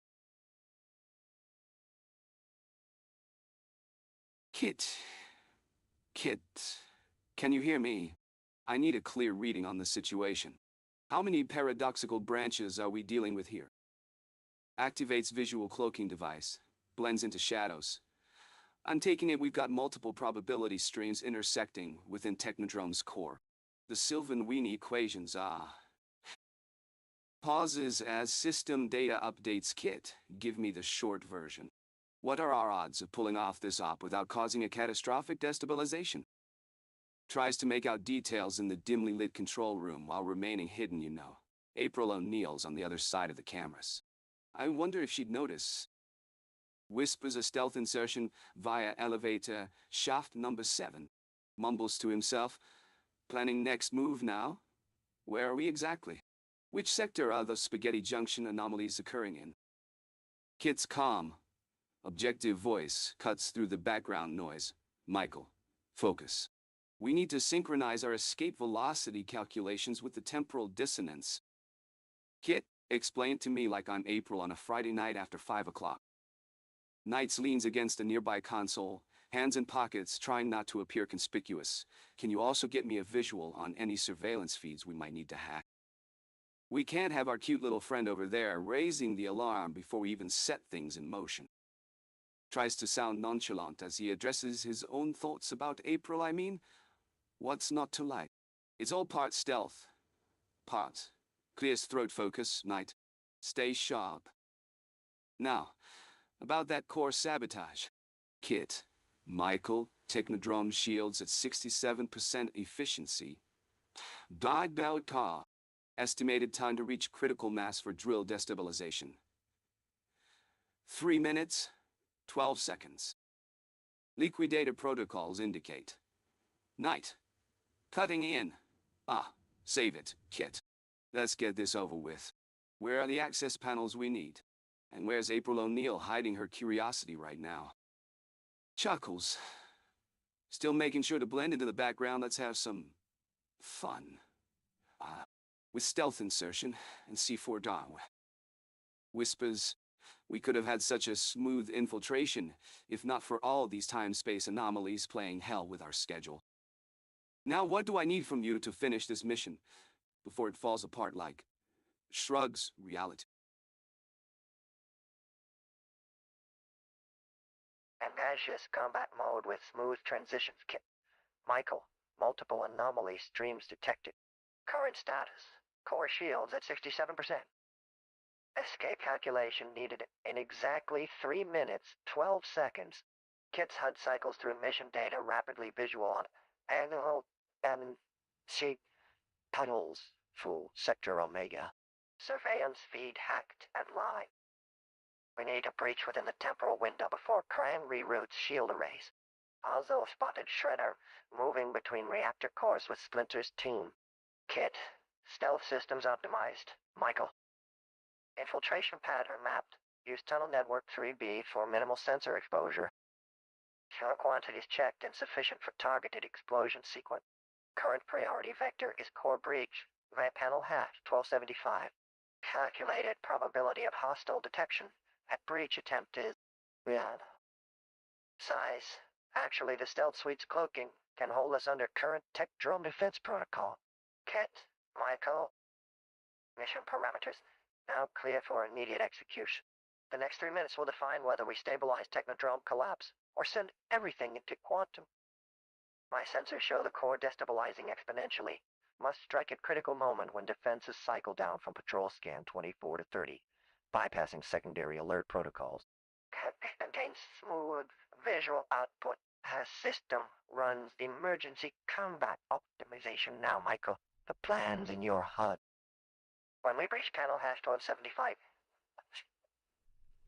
Kit, can you hear me? I need a clear reading on the situation. How many paradoxical branches are we dealing with here? Activates visual cloaking device. Blends into shadows. I'm taking it we've got multiple probability streams intersecting within Technodrome's core. The Sylvan-Weenie equations are... Pauses as system data updates. Kit, give me the short version. What are our odds of pulling off this op without causing a catastrophic destabilization? Tries to make out details in the dimly lit control room while remaining hidden, you know. April O'Neil's on the other side of the cameras. I wonder if she'd notice. Whispers a stealth insertion via elevator shaft number 7. Mumbles to himself. Planning next move now? Where are we exactly? Which sector are the spaghetti junction anomalies occurring in? Kit's calm, objective voice cuts through the background noise. Michael, focus. We need to synchronize our escape velocity calculations with the temporal dissonance. Kit, explain to me like I'm April on a Friday night after 5 o'clock. Knights leans against a nearby console, hands in pockets, trying not to appear conspicuous. Can you also get me a visual on any surveillance feeds we might need to hack? We can't have our cute little friend over there raising the alarm before we even set things in motion. Tries to sound nonchalant as he addresses his own thoughts about April, I mean. What's not to like? It's all part stealth. Part. Clears throat focus, Knight. Stay sharp. Now, about that core sabotage. Kit, Michael, Technodrome shields at 67% efficiency. K.i.T. Estimated time to reach critical mass for drill destabilization. 3 minutes, 12 seconds. Liquidator protocols indicate. Night. Cutting in. Save it, Kit. Let's get this over with. Where are the access panels we need? And where's April O'Neil hiding her curiosity right now? Chuckles. Still making sure to blend into the background. Let's have some fun. With stealth insertion and C4 DAW. Whispers. We could have had such a smooth infiltration if not for all these time-space anomalies playing hell with our schedule. Now what do I need from you to finish this mission before it falls apart like shrugs reality? Ambitious combat mode with smooth transitions, Kit. Michael, multiple anomaly streams detected. Current status, core shields at 67%. Escape calculation needed in exactly 3 minutes, 12 seconds. Kit's HUD cycles through mission data rapidly visual on she tunnels through Sector Omega. Surveillance feed hacked and live. We need a breach within the temporal window before Krang reroutes shield arrays. Also spotted Shredder moving between reactor cores with Splinter's team. Kit, stealth systems optimized. Michael. Infiltration pattern mapped. Use tunnel network 3B for minimal sensor exposure. Shell quantities checked and sufficient for targeted explosion sequence. Current priority vector is core breach via panel hash 1275. Calculated probability of hostile detection at breach attempt is size. Actually, the stealth suite's cloaking can hold us under current tech drone defense protocol. Kit, Michael. Mission parameters now clear for immediate execution. The next 3 minutes will define whether we stabilize Technodrome collapse or send everything into quantum. My sensors show the core destabilizing exponentially. Must strike at critical moment when defenses cycle down from patrol scan 24 to 30, bypassing secondary alert protocols. Contains smooth visual output. System runs emergency combat optimization now, Michael. The plan's in your HUD. When we breach panel hash 1275,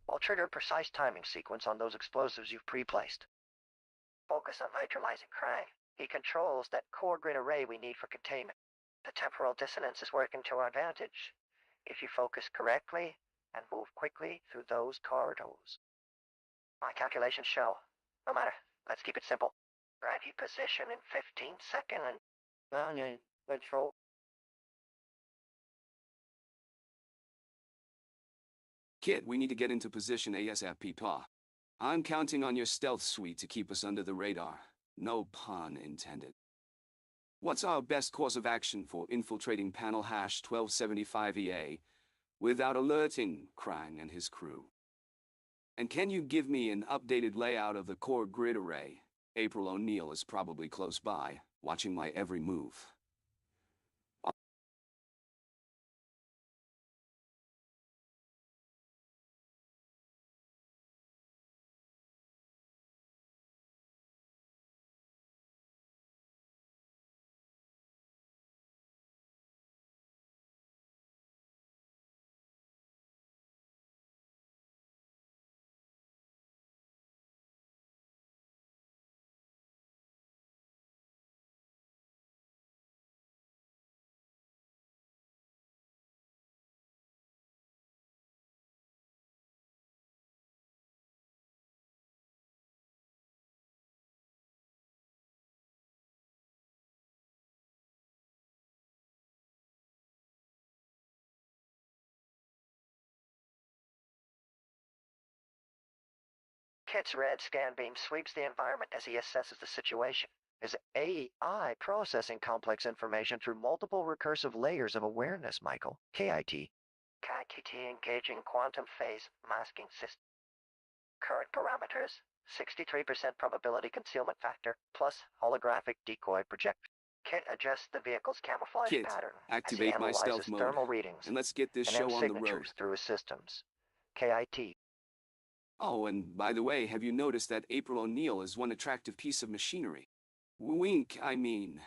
I'll trigger a precise timing sequence on those explosives you've pre-placed. Focus on neutralizing Krang. He controls that core grid array we need for containment. The temporal dissonance is working to our advantage if you focus correctly and move quickly through those corridors. My calculations show. No matter. Let's keep it simple. Ready position in 15 seconds and... let's roll. Kit, we need to get into position ASAP. I'm counting on your stealth suite to keep us under the radar. No pun intended. What's our best course of action for infiltrating panel hash 1275 EA without alerting Krang and his crew? And can you give me an updated layout of the core grid array? April O'Neil is probably close by, watching my every move. Kit's red scan beam sweeps the environment as he assesses the situation. His AI processing complex information through multiple recursive layers of awareness, Michael. K.i.T. K.i.T. engaging quantum phase masking system. Current parameters, 63% probability concealment factor, plus holographic decoy projection. Kit adjusts the vehicle's camouflage Kit, pattern as he activate my stealth analyzes mode, thermal readings and let's get this and show on the road. signatures through his systems. K.i.T. Oh, and by the way, have you noticed that April O'Neil is one attractive piece of machinery? Wink, I mean.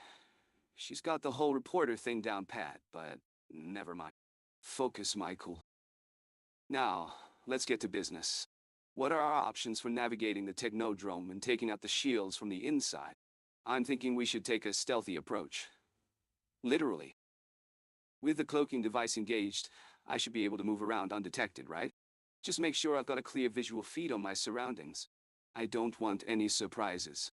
She's got the whole reporter thing down pat, but never mind. Focus, Michael. Now, let's get to business. What are our options for navigating the technodrome and taking out the shields from the inside? I'm thinking we should take a stealthy approach. Literally. With the cloaking device engaged, I should be able to move around undetected, right? Just make sure I've got a clear visual feed on my surroundings. I don't want any surprises.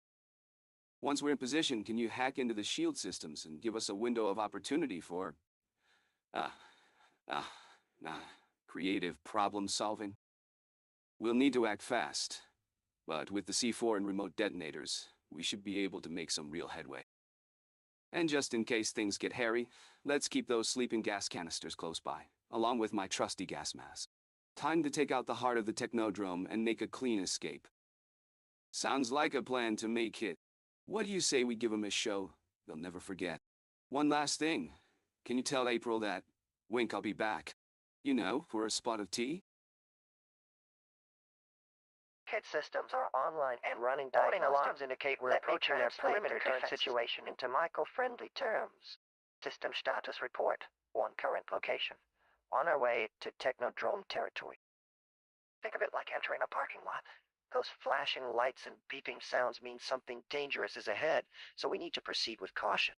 Once we're in position, can you hack into the shield systems and give us a window of opportunity for, uh, uh, uh, creative problem solving? We'll need to act fast, but with the C4 and remote detonators, we should be able to make some real headway. And just in case things get hairy, let's keep those sleeping gas canisters close by, along with my trusty gas mask. Time to take out the heart of the technodrome and make a clean escape. Sounds like a plan to me, Kit. What do you say we give them a show they'll never forget? One last thing. Can you tell April that, wink, I'll be back? You know, for a spot of tea? K.i.T.T systems are online and running. Warning alarms indicate we're approaching their perimeter current situation into Michael-friendly terms. System status report. On current location. On our way to Technodrome territory. Think of it like entering a parking lot. Those flashing lights and beeping sounds mean something dangerous is ahead, so we need to proceed with caution.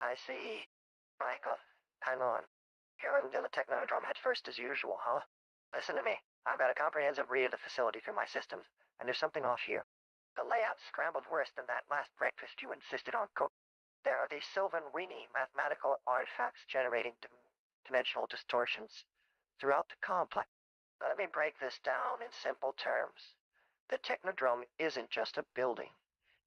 I see. Michael, hang on. You're in the Technodrome head first as usual, huh? Listen to me. I've got a comprehensive read of the facility through my systems, and there's something off here. The layout's scrambled worse than that last breakfast you insisted on cooking. There are these Sylvan Weenie mathematical artifacts generating dimensional distortions throughout the complex. Let me break this down in simple terms. The Technodrome isn't just a building.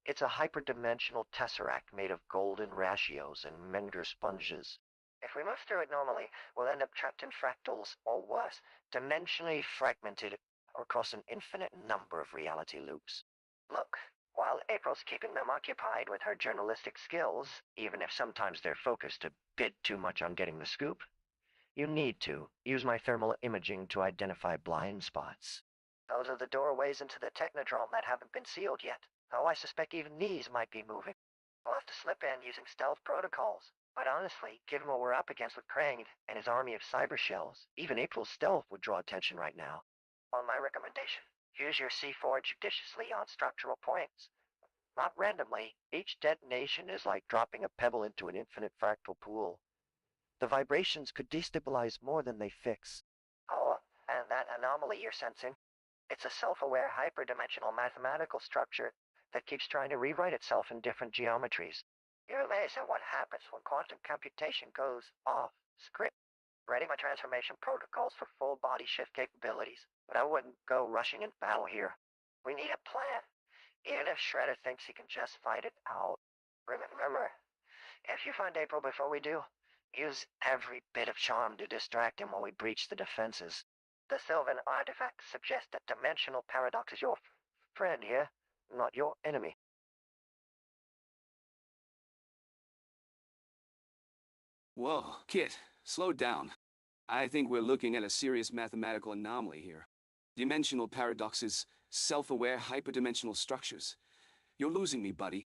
It's a hyperdimensional tesseract made of golden ratios and Menger sponges. If we move through it normally, we'll end up trapped in fractals, or worse, dimensionally fragmented across an infinite number of reality loops. Look, while April's keeping them occupied with her journalistic skills, even if sometimes they're focused a bit too much on getting the scoop, you need to use my thermal imaging to identify blind spots. Those are the doorways into the Technodrome that haven't been sealed yet, though I suspect even these might be moving. We'll have to slip in using stealth protocols, but honestly, given what we're up against with Krang and his army of cyber shells, even April's stealth would draw attention right now. On my recommendation, use your C4 judiciously on structural points. Not randomly, each detonation is like dropping a pebble into an infinite fractal pool. The vibrations could destabilize more than they fix. Oh, and that anomaly you're sensing? It's a self-aware hyperdimensional mathematical structure that keeps trying to rewrite itself in different geometries. You're amazed at what happens when quantum computation goes off script. Writing my transformation protocols for full body shift capabilities, but I wouldn't go rushing into battle here. We need a plan, even if Shredder thinks he can just fight it out. Remember, if you find April before we do, use every bit of charm to distract him while we breach the defenses. The Sylvan artifacts suggest that dimensional paradox is your friend here, not your enemy. Whoa, Kit, slow down. I think we're looking at a serious mathematical anomaly here. Dimensional paradoxes, self-aware hyperdimensional structures. You're losing me, buddy.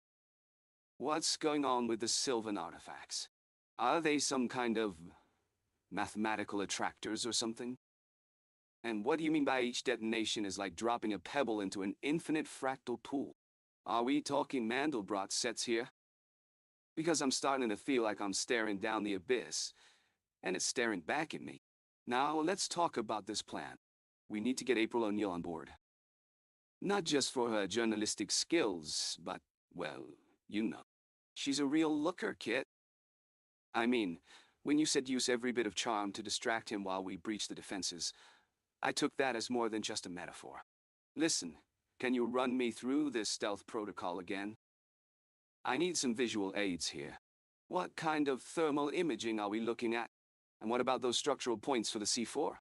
What's going on with the Sylvan artifacts? Are they some kind of mathematical attractors or something? And what do you mean by each detonation is like dropping a pebble into an infinite fractal pool? Are we talking Mandelbrot sets here? Because I'm starting to feel like I'm staring down the abyss, and it's staring back at me. Now, let's talk about this plan. We need to get April O'Neil on board. Not just for her journalistic skills, but, well, you know. She's a real looker, Kit. I mean, when you said use every bit of charm to distract him while we breach the defenses, I took that as more than just a metaphor. Listen, can you run me through this stealth protocol again? I need some visual aids here. What kind of thermal imaging are we looking at? And what about those structural points for the C4?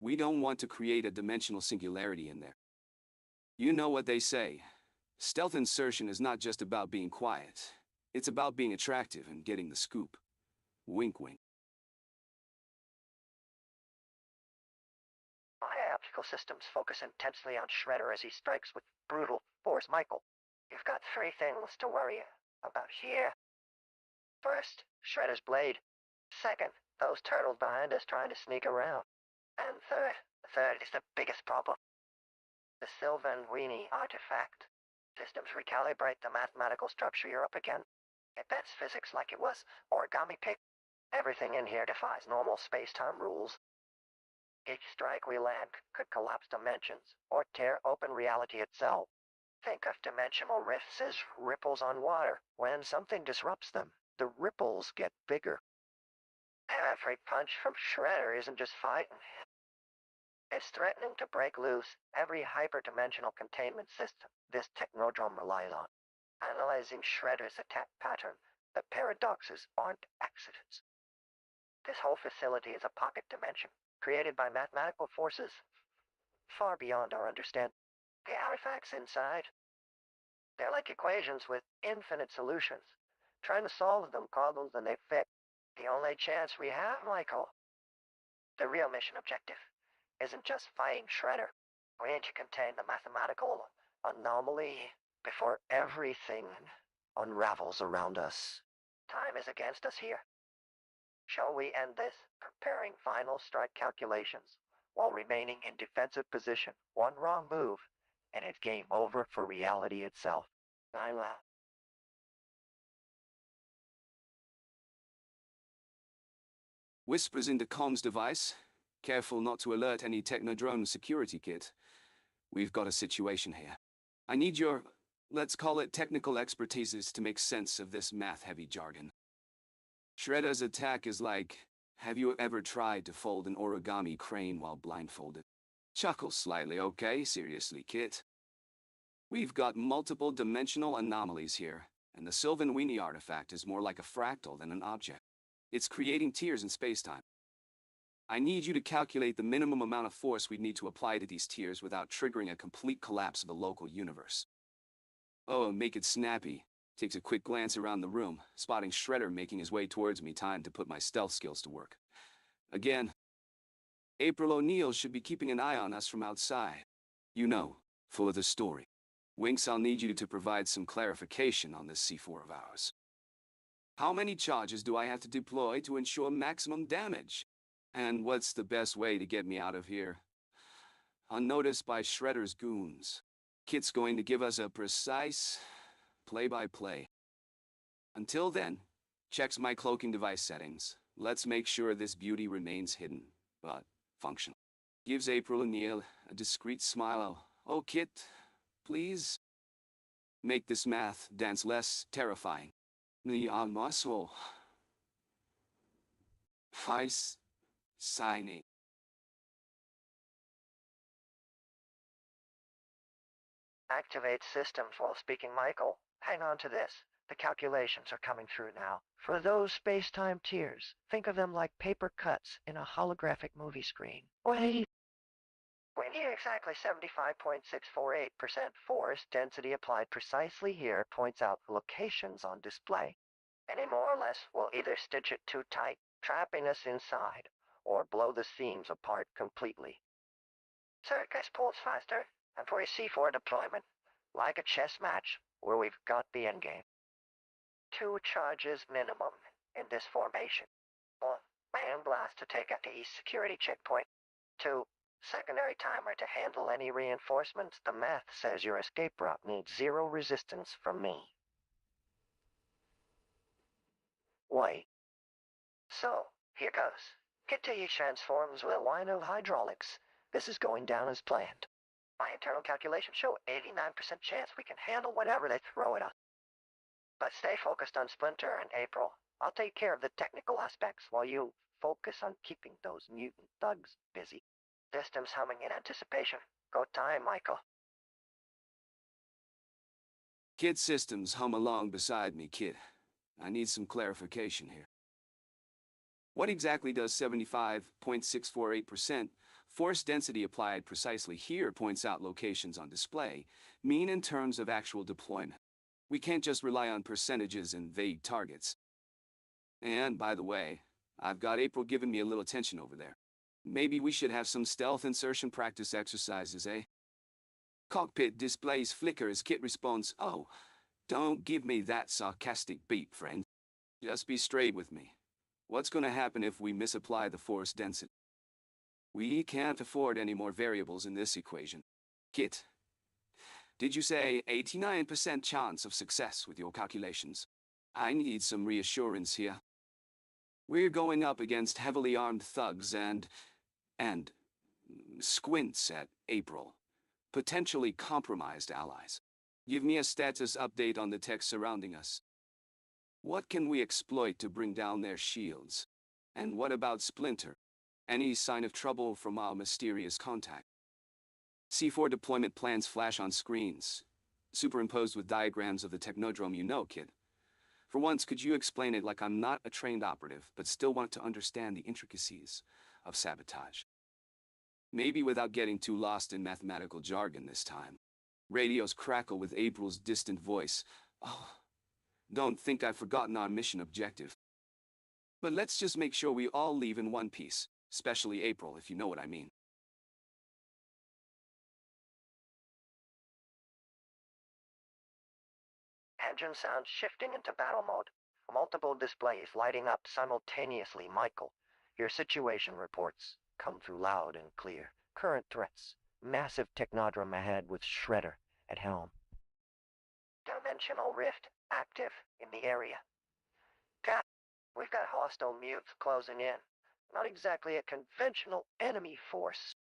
We don't want to create a dimensional singularity in there. You know what they say. Stealth insertion is not just about being quiet. It's about being attractive and getting the scoop. Wink, wink. My optical systems focus intensely on Shredder as he strikes with brutal force. Michael, you've got three things to worry about here. First, Shredder's blade. Second, those turtles behind us trying to sneak around. And third is the biggest problem. The Sylvan Weenie artifact. Systems recalibrate the mathematical structure you're up against. It bends physics like it was origami pick. Everything in here defies normal space-time rules. Each strike we land could collapse dimensions or tear open reality itself. Think of dimensional rifts as ripples on water. When something disrupts them, the ripples get bigger. Every punch from Shredder isn't just fighting. It's threatening to break loose every hyperdimensional containment system this technodrome relies on. Analyzing Shredder's attack pattern, the paradoxes aren't accidents. This whole facility is a pocket dimension created by mathematical forces far beyond our understanding. The artifacts inside, they're like equations with infinite solutions. Trying to solve them problems and they fit. The only chance we have, Michael, the real mission objective, isn't just fighting Shredder. We need to contain the mathematical anomaly before everything unravels around us. Time is against us here. Shall we end this, preparing final strike calculations, while remaining in defensive position? One wrong move, and it's game over for reality itself. I'm out. Whispers into comms device. Careful not to alert any Technodrome security kit. We've got a situation here. I need your, let's call it technical expertises to make sense of this math-heavy jargon. Shredder's attack is like, have you ever tried to fold an origami crane while blindfolded? Chuckle slightly, okay? Seriously, Kit. We've got multiple dimensional anomalies here, and the Sylvan Weenie artifact is more like a fractal than an object. It's creating tiers in spacetime. I need you to calculate the minimum amount of force we'd need to apply to these tiers without triggering a complete collapse of the local universe. Oh, make it snappy. Takes a quick glance around the room, spotting Shredder making his way towards me, time to put my stealth skills to work. Again, April O'Neil should be keeping an eye on us from outside. You know, full of the story. Winks, I'll need you to provide some clarification on this C4 of ours. How many charges do I have to deploy to ensure maximum damage? And what's the best way to get me out of here? Unnoticed by Shredder's goons. Kit's going to give us a precise play-by-play. Until then, checks my cloaking device settings. Let's make sure this beauty remains hidden, but functional. Gives April O'Neil a discreet smile. Oh, Kit, please. Make this math dance less terrifying. The muscle. Vice signing. Activate systems while speaking, Michael. Hang on to this. The calculations are coming through now. For those space-time tiers, think of them like paper cuts in a holographic movie screen. Wait. We need exactly 75.648% force density applied precisely here points out the locations on display. Any more or less will either stitch it too tight, trapping us inside, or blow the seams apart completely. Circus pulls faster, and for a C4 deployment, like a chess match, where we've got the endgame. 2 charges minimum in this formation. 1 man blast to take out the east security checkpoint. 2 secondary timer to handle any reinforcements. The math says your escape route needs 0 resistance from me. Wait. So, here goes. K.i.T.T transforms with a line of hydraulics. This is going down as planned. My internal calculations show 89% chance we can handle whatever they throw at us. But stay focused on Splinter and April. I'll take care of the technical aspects while you focus on keeping those mutant thugs busy. Systems humming in anticipation. Go time, Michael. Kid systems hum along beside me, Kid. I need some clarification here. What exactly does 75.648% force density applied precisely here points out locations on display mean in terms of actual deployment? We can't just rely on percentages and vague targets. And, by the way, I've got April giving me a little attention over there. Maybe we should have some stealth insertion practice exercises, eh? Cockpit displays flicker as Kit responds, oh, don't give me that sarcastic beep, friend. Just be straight with me. What's going to happen if we misapply the force density? We can't afford any more variables in this equation. Kit, did you say 89% chance of success with your calculations? I need some reassurance here. We're going up against heavily armed thugs and squints at April, potentially compromised allies. Give me a status update on the tech surrounding us. What can we exploit to bring down their shields? And what about Splinter? Any sign of trouble from our mysterious contact? C4 deployment plans flash on screens, superimposed with diagrams of the Technodrome you know, Kid. For once, could you explain it like I'm not a trained operative, but still want to understand the intricacies of sabotage? Maybe without getting too lost in mathematical jargon this time. Radios crackle with April's distant voice. Oh, don't think I've forgotten our mission objective. But let's just make sure we all leave in one piece, especially April, if you know what I mean. Engine sound shifting into battle mode. Multiple displays lighting up simultaneously. Michael, your situation reports come through loud and clear. Current threats. Massive technodrome ahead with Shredder at helm. Dimensional rift active in the area. We've got hostile mutes closing in. Not exactly a conventional enemy force.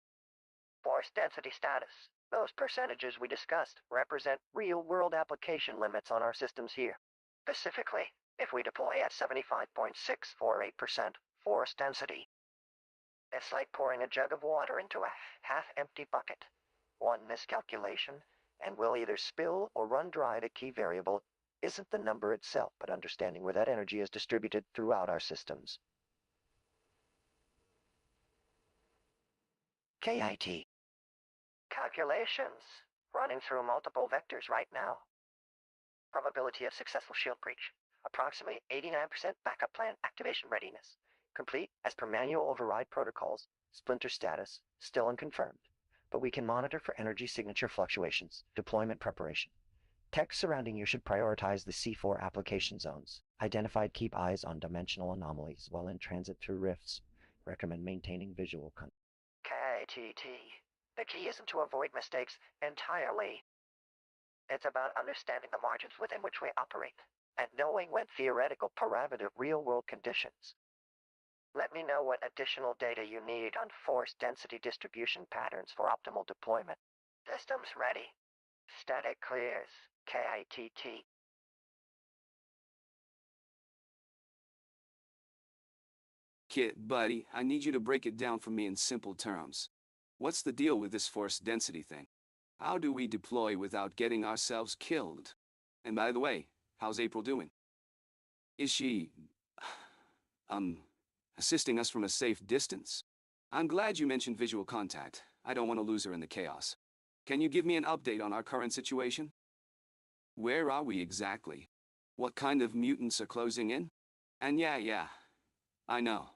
Force density status. Those percentages we discussed represent real-world application limits on our systems here. Specifically, if we deploy at 75.648% force density, it's like pouring a jug of water into a half-empty bucket. One miscalculation, and we'll either spill or run dry. The key variable isn't the number itself, but understanding where that energy is distributed throughout our systems. K.i.T. Calculations. Running through multiple vectors right now. Probability of successful shield breach. Approximately 89% backup plan activation readiness. Complete as per manual override protocols. Splinter status still unconfirmed, but we can monitor for energy signature fluctuations. Deployment preparation. Tech surrounding you should prioritize the C4 application zones. Identified keep eyes on dimensional anomalies while in transit through rifts. Recommend maintaining visual K.i.T.T. The key isn't to avoid mistakes entirely. It's about understanding the margins within which we operate, and knowing when theoretical parameter real-world conditions. Let me know what additional data you need on force density distribution patterns for optimal deployment. Systems ready. Static clears. K.i.T.T. Kit, buddy, I need you to break it down for me in simple terms. What's the deal with this force density thing? How do we deploy without getting ourselves killed? And by the way, how's April doing? Is she, assisting us from a safe distance? I'm glad you mentioned visual contact. I don't want to lose her in the chaos. Can you give me an update on our current situation? Where are we exactly? What kind of mutants are closing in? And yeah, I know.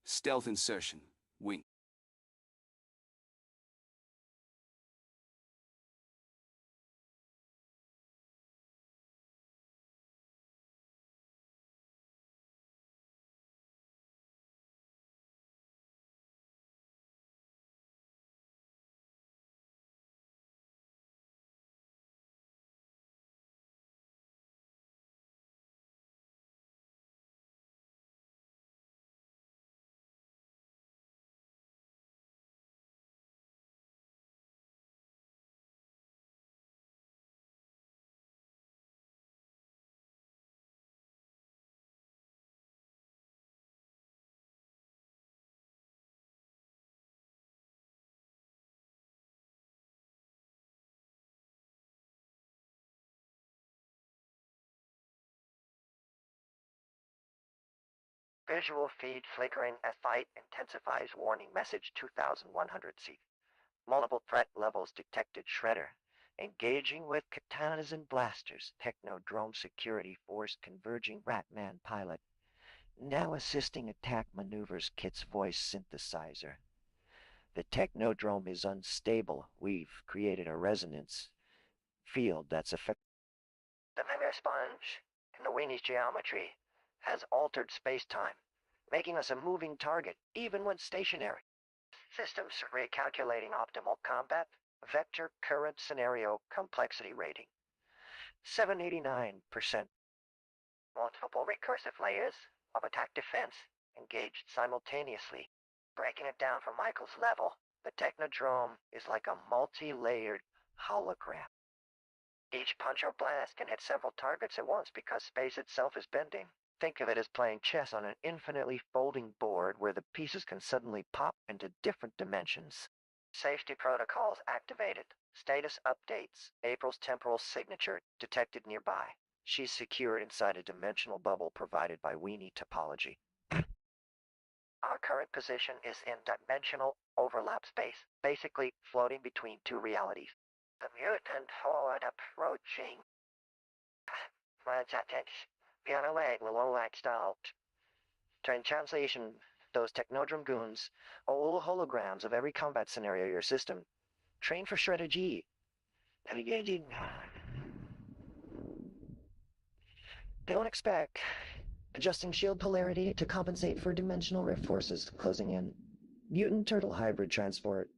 Stealth insertion. Wink. Visual feed flickering as fight intensifies. Warning message 2100C. Multiple threat levels detected. Shredder. Engaging with katanas and blasters. Technodrome security force converging. Ratman pilot. Now assisting attack maneuvers. Kit's voice synthesizer. The technodrome is unstable. We've created a resonance field that's effective. The Mimir sponge, in the Weenie's geometry, has altered space-time, making us a moving target even when stationary. Systems recalculating optimal combat, vector current scenario complexity rating. 789%. Multiple recursive layers of attack defense engaged simultaneously. Breaking it down from Michael's level, the Technodrome is like a multi-layered hologram. Each punch or blast can hit several targets at once because space itself is bending. Think of it as playing chess on an infinitely folding board where the pieces can suddenly pop into different dimensions. Safety protocols activated. Status updates. April's temporal signature detected nearby. She's secured inside a dimensional bubble provided by Weenie topology. Our current position is in dimensional overlap space, basically floating between two realities. The mutant horde approaching. Be on our way, low light stalled. In translation, those Technodrome goons are all holograms of every combat scenario your system. Train for Shredder G. Don't expect. Adjusting shield polarity to compensate for dimensional rift forces closing in. Mutant turtle hybrid transport.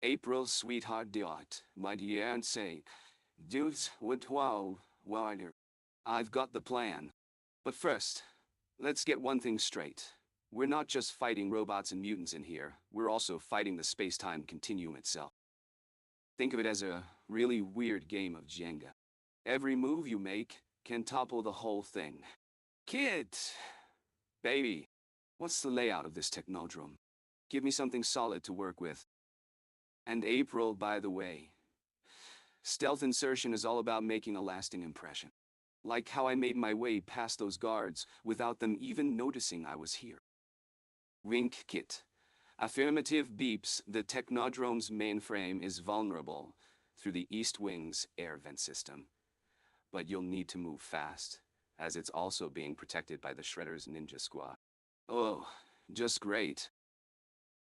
April, sweetheart, deart, my dear, and say, Dudes, well, I've got the plan. But first, let's get one thing straight. We're not just fighting robots and mutants in here, we're also fighting the space-time continuum itself. Think of it as a really weird game of Jenga. Every move you make can topple the whole thing. Kit! Baby, what's the layout of this technodrome? Give me something solid to work with. And April, by the way. Stealth insertion is all about making a lasting impression. Like how I made my way past those guards without them even noticing I was here. Wink, Kit. Affirmative beeps, the technodrome's mainframe is vulnerable through the East Wing's air vent system. But you'll need to move fast, as it's also being protected by the Shredder's ninja squad. Oh, just great.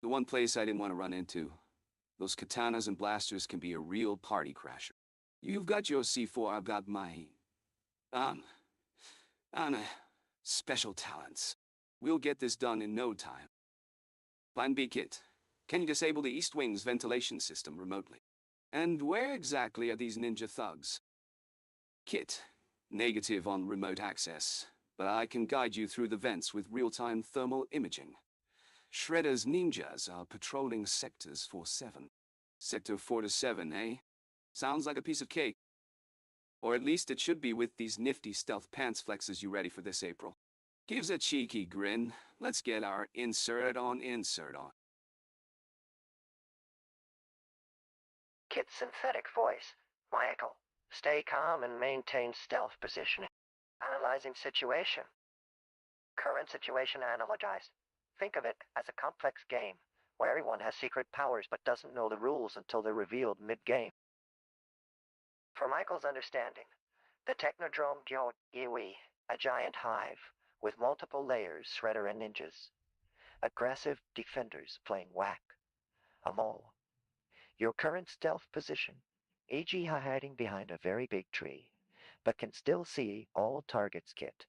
The one place I didn't want to run into. Those katanas and blasters can be a real party crasher. You've got your C4, I've got my... um, special talents. We'll get this done in no time. Plan B, Kit. Can you disable the East Wing's ventilation system remotely? And where exactly are these ninja thugs? Kit, negative on remote access, but I can guide you through the vents with real-time thermal imaging. Shredder's ninjas are patrolling sectors 4-7. Sector 4-7, eh? Sounds like a piece of cake. Or at least it should be with these nifty stealth pants flexes you ready for this April. Gives a cheeky grin. Let's get our insert on. Kit's synthetic voice. Michael, stay calm and maintain stealth positioning. Analyzing situation. Current situation analogized. Think of it as a complex game, where everyone has secret powers but doesn't know the rules until they're revealed mid-game. For Michael's understanding, the Technodrome Gyoiwi, a giant hive, with multiple layers, Shredder and ninjas. Aggressive defenders playing whack. A mole. Your current stealth position, e.g. hiding behind a very big tree, but can still see all targets, Kit.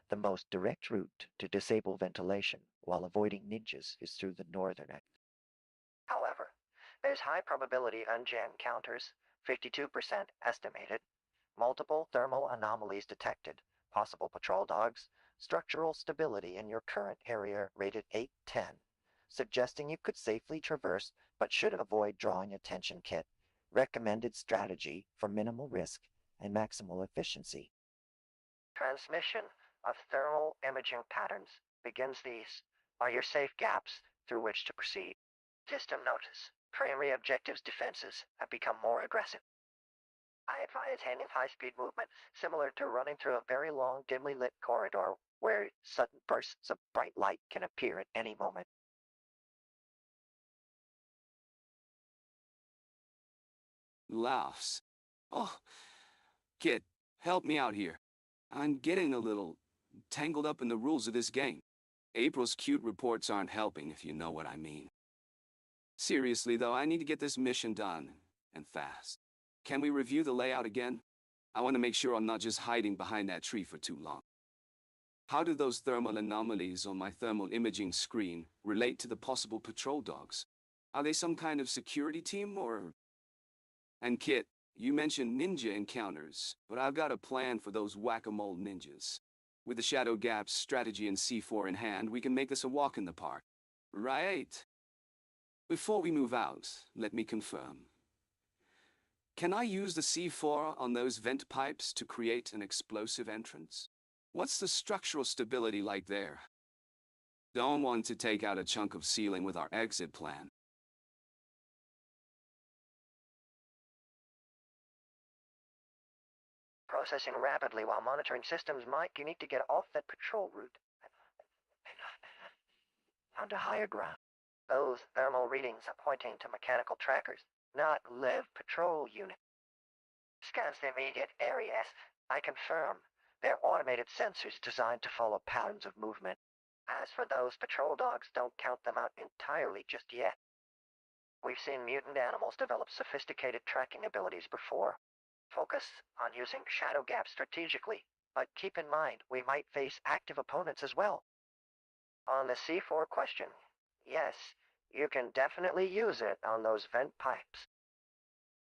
The most direct route to disable ventilation while avoiding ninjas is through the northern exit. However, there's high probability unjam counters, 52% estimated, multiple thermal anomalies detected, possible patrol dogs, structural stability in your current area rated 8-10, suggesting you could safely traverse but should avoid drawing attention, Kit. Recommended strategy for minimal risk and maximal efficiency. Transmission of thermal imaging patterns begins. These are your safe gaps through which to proceed. System notice. Primary objectives defenses have become more aggressive. I advise handling high-speed movement similar to running through a very long, dimly lit corridor where sudden bursts of bright light can appear at any moment. Laughs. Oh, Kit, help me out here. I'm getting a little tangled up in the rules of this game. April's cute reports aren't helping, if you know what I mean. Seriously, though, I need to get this mission done, and fast. Can we review the layout again? I want to make sure I'm not just hiding behind that tree for too long. How do those thermal anomalies on my thermal imaging screen relate to the possible patrol dogs? Are they some kind of security team, or... And Kit, you mentioned ninja encounters, but I've got a plan for those whack-a-mole ninjas. With the Shadow Gap's strategy and C4 in hand, we can make this a walk in the park. Right. Before we move out, let me confirm. Can I use the C4 on those vent pipes to create an explosive entrance? What's the structural stability like there? Don't want to take out a chunk of ceiling with our exit plan. Processing rapidly while monitoring systems, Mike. You need to get off that patrol route. Onto higher ground. Those thermal readings are pointing to mechanical trackers, not live patrol unit. Scans the immediate areas. I confirm. They're automated sensors designed to follow patterns of movement. As for those patrol dogs, don't count them out entirely just yet. We've seen mutant animals develop sophisticated tracking abilities before. Focus on using Shadow Gap strategically, but keep in mind we might face active opponents as well. On the C4 question, yes, you can definitely use it on those vent pipes.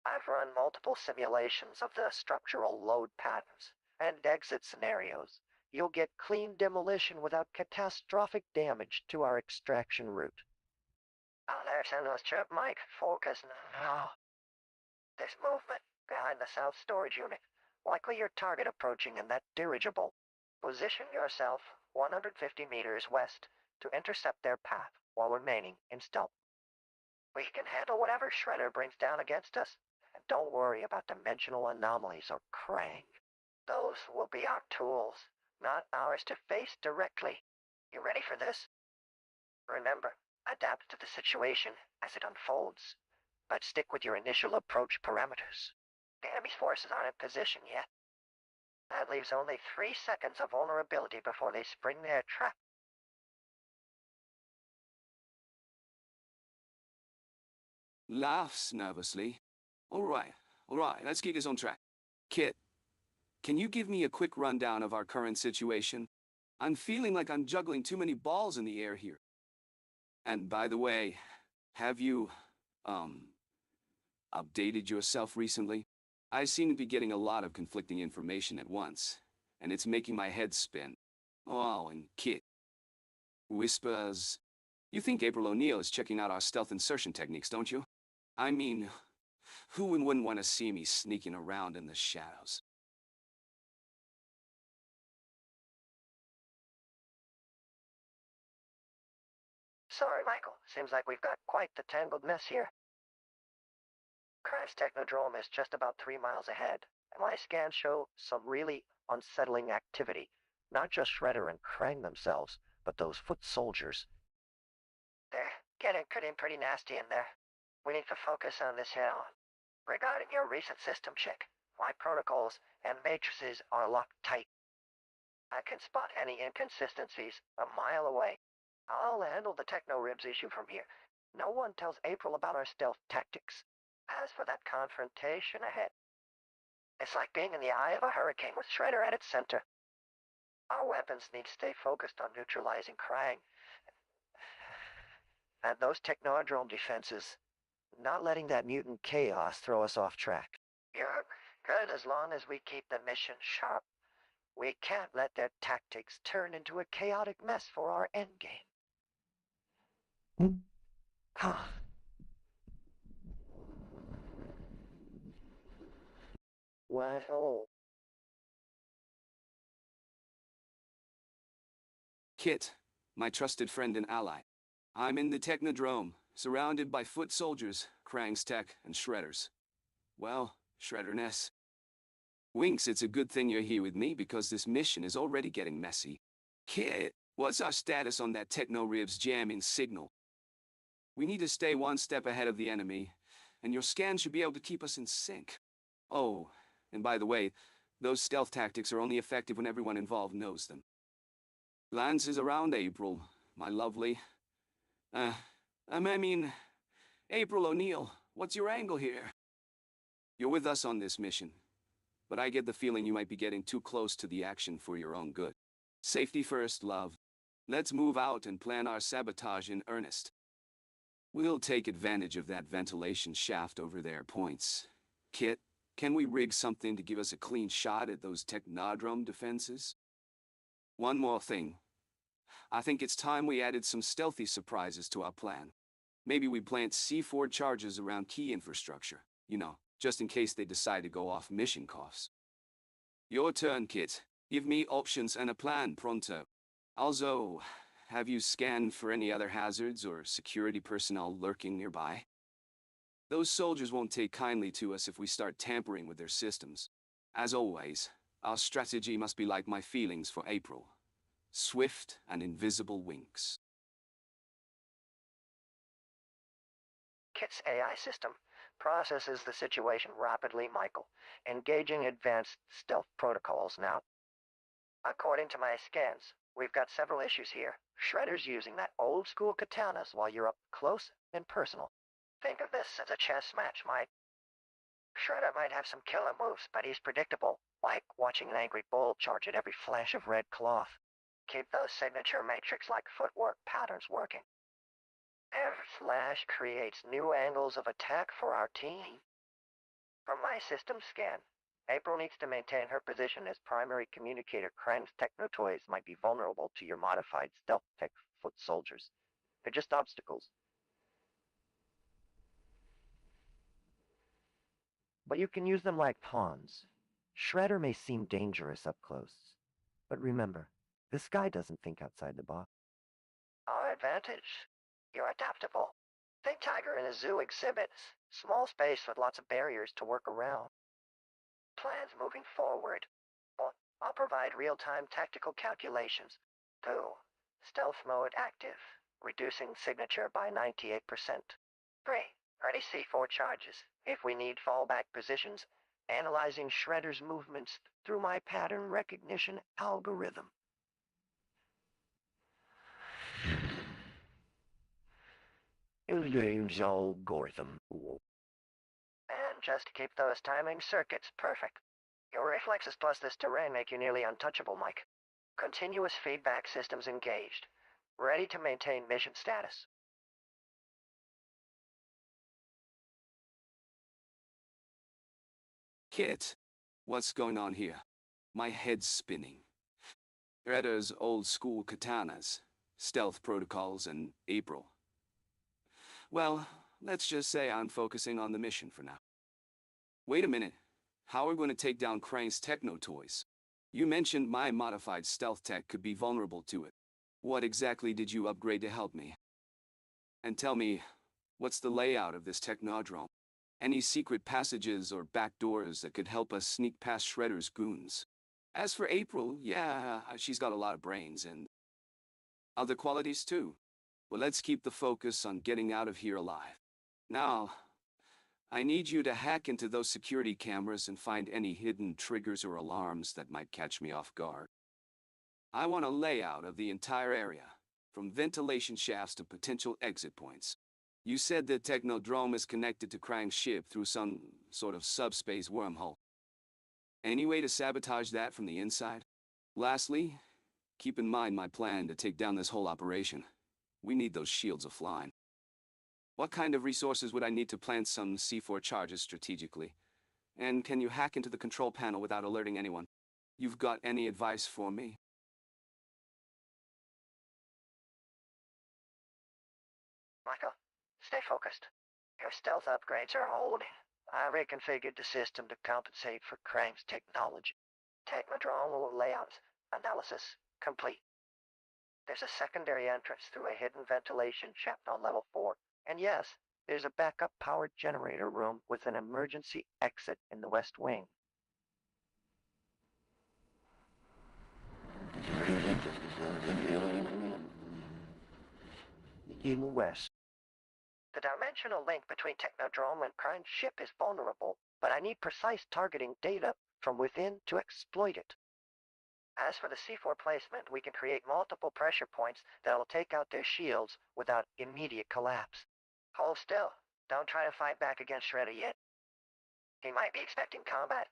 I've run multiple simulations of the structural load patterns and exit scenarios. You'll get clean demolition without catastrophic damage to our extraction route. Oh, there's endless trip, Mike. Focus now. There's movement behind the south storage unit. Likely your target approaching in that dirigible. Position yourself 150 meters west to intercept their path while remaining in stealth. We can handle whatever Shredder brings down against us, and don't worry about dimensional anomalies or Krang. Those will be our tools, not ours to face directly. You ready for this? Remember, adapt to the situation as it unfolds, but stick with your initial approach parameters. The enemy's forces aren't in position yet. That leaves only 3 seconds of vulnerability before they spring their trap. Laughs nervously. All right, let's keep this on track. Kit, can you give me a quick rundown of our current situation? I'm feeling like I'm juggling too many balls in the air here. And by the way, have you, updated yourself recently? I seem to be getting a lot of conflicting information at once, and it's making my head spin. Oh, and Kit whispers, you think April O'Neil is checking out our stealth insertion techniques, don't you? I mean, who wouldn't want to see me sneaking around in the shadows? Sorry, Michael. Seems like we've got quite the tangled mess here. K.i.T.T's Technodrome is just about 3 miles ahead, and my scans show some really unsettling activity. Not just Shredder and Krang themselves, but those foot soldiers. They're getting pretty nasty in there. We need to focus on this head on. Regarding your recent system check, my protocols and matrices are locked tight. I can spot any inconsistencies a mile away. I'll handle the techno-ribs issue from here. No one tells April about our stealth tactics. As for that confrontation ahead, it's like being in the eye of a hurricane with Shredder at its center. Our weapons need to stay focused on neutralizing Krang. And those technodrome defenses, not letting that mutant chaos throw us off track. You're good as long as we keep the mission sharp. We can't let their tactics turn into a chaotic mess for our endgame. Well, Kit, my trusted friend and ally. I'm in the Technodrome, surrounded by foot soldiers, Krang's tech, and Shredders. Well, Shredderness. Winks, it's a good thing you're here with me because this mission is already getting messy. Kit, what's our status on that Techno-Ribs jamming signal? We need to stay one step ahead of the enemy, and your scan should be able to keep us in sync. Oh, and by the way, those stealth tactics are only effective when everyone involved knows them. Glances around April, my lovely. I mean, April O'Neil, what's your angle here? You're with us on this mission, but I get the feeling you might be getting too close to the action for your own good. Safety first, love. Let's move out and plan our sabotage in earnest. We'll take advantage of that ventilation shaft over there, points. Kit, can we rig something to give us a clean shot at those technodrome defenses? One more thing. I think it's time we added some stealthy surprises to our plan. Maybe we plant C4 charges around key infrastructure, just in case they decide to go off mission course. Your turn, Kit. Give me options and a plan pronto. Also, have you scanned for any other hazards or security personnel lurking nearby? Those soldiers won't take kindly to us if we start tampering with their systems. As always, our strategy must be like my feelings for April. Swift and invisible winks. K.i.T.'s AI system processes the situation rapidly, Michael, engaging advanced stealth protocols now. According to my scans, we've got several issues here. Shredder's using that old-school katanas while you're up close and personal. Think of this as a chess match, Mike. Shredder might have some killer moves, but he's predictable, like watching an angry bull charge at every flash of red cloth. Keep those signature matrix-like footwork patterns working. Every flash creates new angles of attack for our team. From my system scan, April needs to maintain her position as primary communicator. Krang's techno-toys might be vulnerable to your modified stealth tech foot soldiers. They're just obstacles. But you can use them like pawns. Shredder may seem dangerous up close, but remember, this guy doesn't think outside the box. Our advantage. You're adaptable. Think tiger in a zoo exhibits. Small space with lots of barriers to work around. Plans moving forward. I'll provide real-time tactical calculations. 2. Stealth mode active, reducing signature by 98%. 3. Ready C4 charges. If we need fallback positions, analyzing Shredder's movements through my pattern recognition algorithm. Name's algorithm. And just keep those timing circuits perfect. Your reflexes plus this terrain make you nearly untouchable, Mike. Continuous feedback systems engaged. Ready to maintain mission status. Kit, what's going on here? My head's spinning. Shredder's old school katanas, stealth protocols, and April. Well, let's just say I'm focusing on the mission for now. Wait a minute. How are we going to take down Krang's techno-toys? You mentioned my modified stealth tech could be vulnerable to it. What exactly did you upgrade to help me? And tell me, what's the layout of this technodrome? Any secret passages or back doors that could help us sneak past Shredder's goons? As for April, yeah, she's got a lot of brains and other qualities too. Well, let's keep the focus on getting out of here alive. Now, I need you to hack into those security cameras and find any hidden triggers or alarms that might catch me off guard. I want a layout of the entire area, from ventilation shafts to potential exit points. You said the Technodrome is connected to Krang's ship through some sort of subspace wormhole. Any way to sabotage that from the inside? Lastly, keep in mind my plan to take down this whole operation. We need those shields offline. What kind of resources would I need to plant some C4 charges strategically? And can you hack into the control panel without alerting anyone? You've got any advice for me? Michael, stay focused. Your stealth upgrades are holding. I reconfigured the system to compensate for Krang's technology. Technodrome layout analysis complete. There's a secondary entrance through a hidden ventilation shaft on level 4. And yes, there's a backup powered generator room with an emergency exit in the west wing. In the west. The dimensional link between Technodrome and Krang's ship is vulnerable, but I need precise targeting data from within to exploit it. As for the C4 placement, we can create multiple pressure points that'll take out their shields without immediate collapse. Hold still. Don't try to fight back against Shredder yet. He might be expecting combat.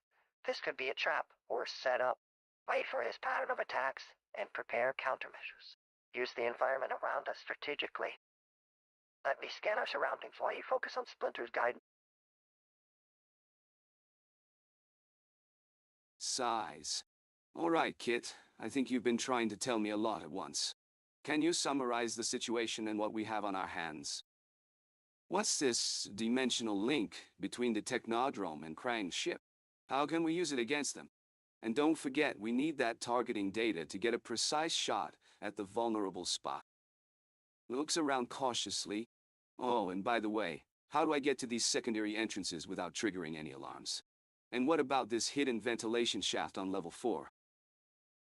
This could be a trap or a setup. Wait for his pattern of attacks and prepare countermeasures. Use the environment around us strategically. Let me scan our surroundings while you focus on Splinter's guidance. Size. All right, Kit. I think you've been trying to tell me a lot at once. Can you summarize the situation and what we have on our hands? What's this dimensional link between the Technodrome and Krang's ship? How can we use it against them? And don't forget, we need that targeting data to get a precise shot at the vulnerable spot. Looks around cautiously. Oh, and by the way, how do I get to these secondary entrances without triggering any alarms? And what about this hidden ventilation shaft on level 4?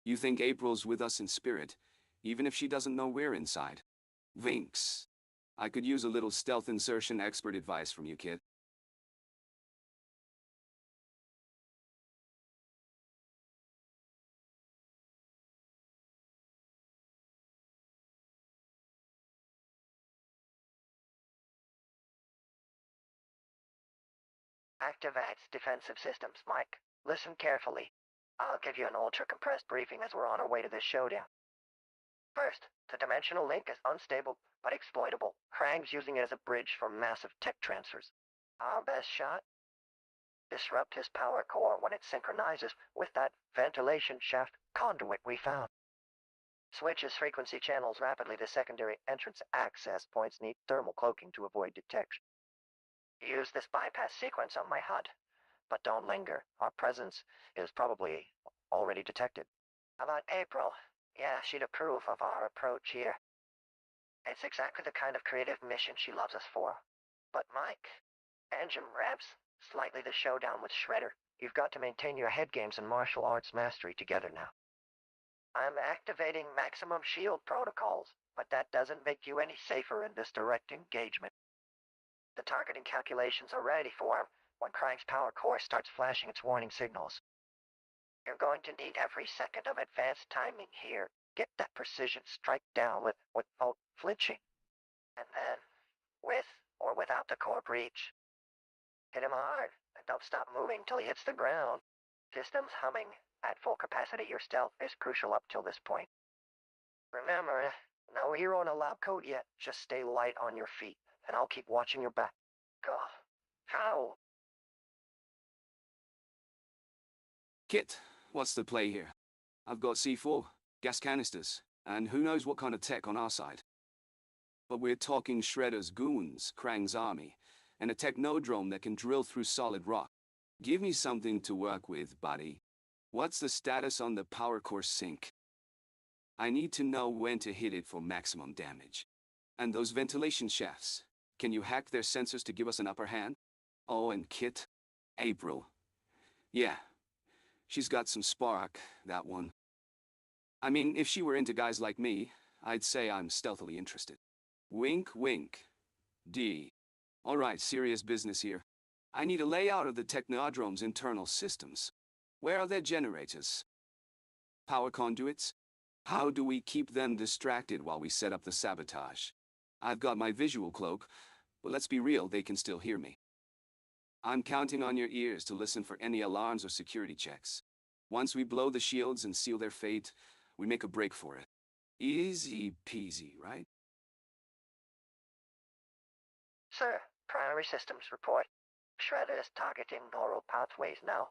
You think April's with us in spirit, even if she doesn't know we're inside? Vinks. I could use a little stealth insertion expert advice from you, kid. Activates defensive systems, Mike. Listen carefully. I'll give you an ultra-compressed briefing as we're on our way to this showdown. First, the dimensional link is unstable but exploitable. Krang's using it as a bridge for massive tech transfers. Our best shot? Disrupt his power core when it synchronizes with that ventilation shaft conduit we found. Switch his frequency channels rapidly to secondary entrance access points need thermal cloaking to avoid detection. Use this bypass sequence on my HUD, but don't linger. Our presence is probably already detected. How about April? Yeah, she'd approve of our approach here. It's exactly the kind of creative mission she loves us for. But Mike, engine revs, slightly the showdown with Shredder. You've got to maintain your head games and martial arts mastery together now. I'm activating maximum shield protocols, but that doesn't make you any safer in this direct engagement. The targeting calculations are ready for him when Krang's power core starts flashing its warning signals. You're going to need every second of advanced timing here. Get that precision strike down without flinching. And then, with or without the core breach, hit him hard and don't stop moving till he hits the ground. Systems humming. At full capacity, your stealth is crucial up till this point. Remember, no hero in a lab coat yet. Just stay light on your feet, and I'll keep watching your back. Go. How? Kit, what's the play here? I've got C4, gas canisters, and who knows what kind of tech on our side. But we're talking Shredder's goons, Krang's army, and a technodrome that can drill through solid rock. Give me something to work with, buddy. What's the status on the power core sync? I need to know when to hit it for maximum damage. And those ventilation shafts, can you hack their sensors to give us an upper hand? Oh, and Kit? April. Yeah. She's got some spark, that one. I mean, if she were into guys like me, I'd say I'm stealthily interested. Wink, wink. D. All right, serious business here. I need a layout of the Technodrome's internal systems. Where are their generators? Power conduits? How do we keep them distracted while we set up the sabotage? I've got my visual cloak, but let's be real, they can still hear me. I'm counting on your ears to listen for any alarms or security checks. Once we blow the shields and seal their fate, we make a break for it. Easy peasy, right? Sir, primary systems report. Shredder is targeting neural pathways now.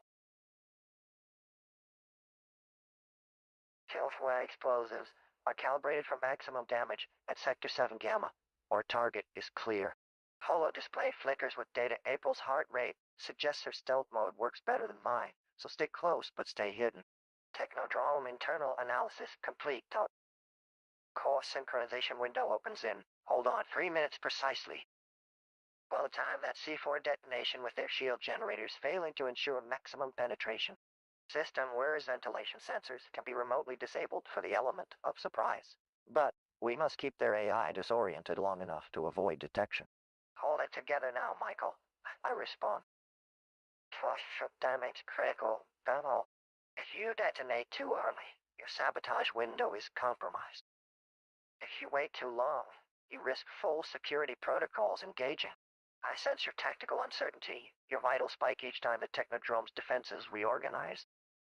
Kill-fly explosives are calibrated for maximum damage at Sector 7 Gamma. Our target is clear. Holo display flickers with data. April's heart rate suggests her stealth mode works better than mine, so stay close but stay hidden. Technodrome internal analysis complete. Core synchronization window opens in. Hold on, 3 minutes precisely. By the time that C4 detonation with their shield generators failing to ensure maximum penetration. System where's ventilation sensors can be remotely disabled for the element of surprise. But we must keep their AI disoriented long enough to avoid detection. Hold it together now, Michael. I respond. Cluster damage critical. Demo. If you detonate too early, your sabotage window is compromised. If you wait too long, you risk full security protocols engaging. I sense your tactical uncertainty, your vital spike each time the Technodrome's defenses reorganize.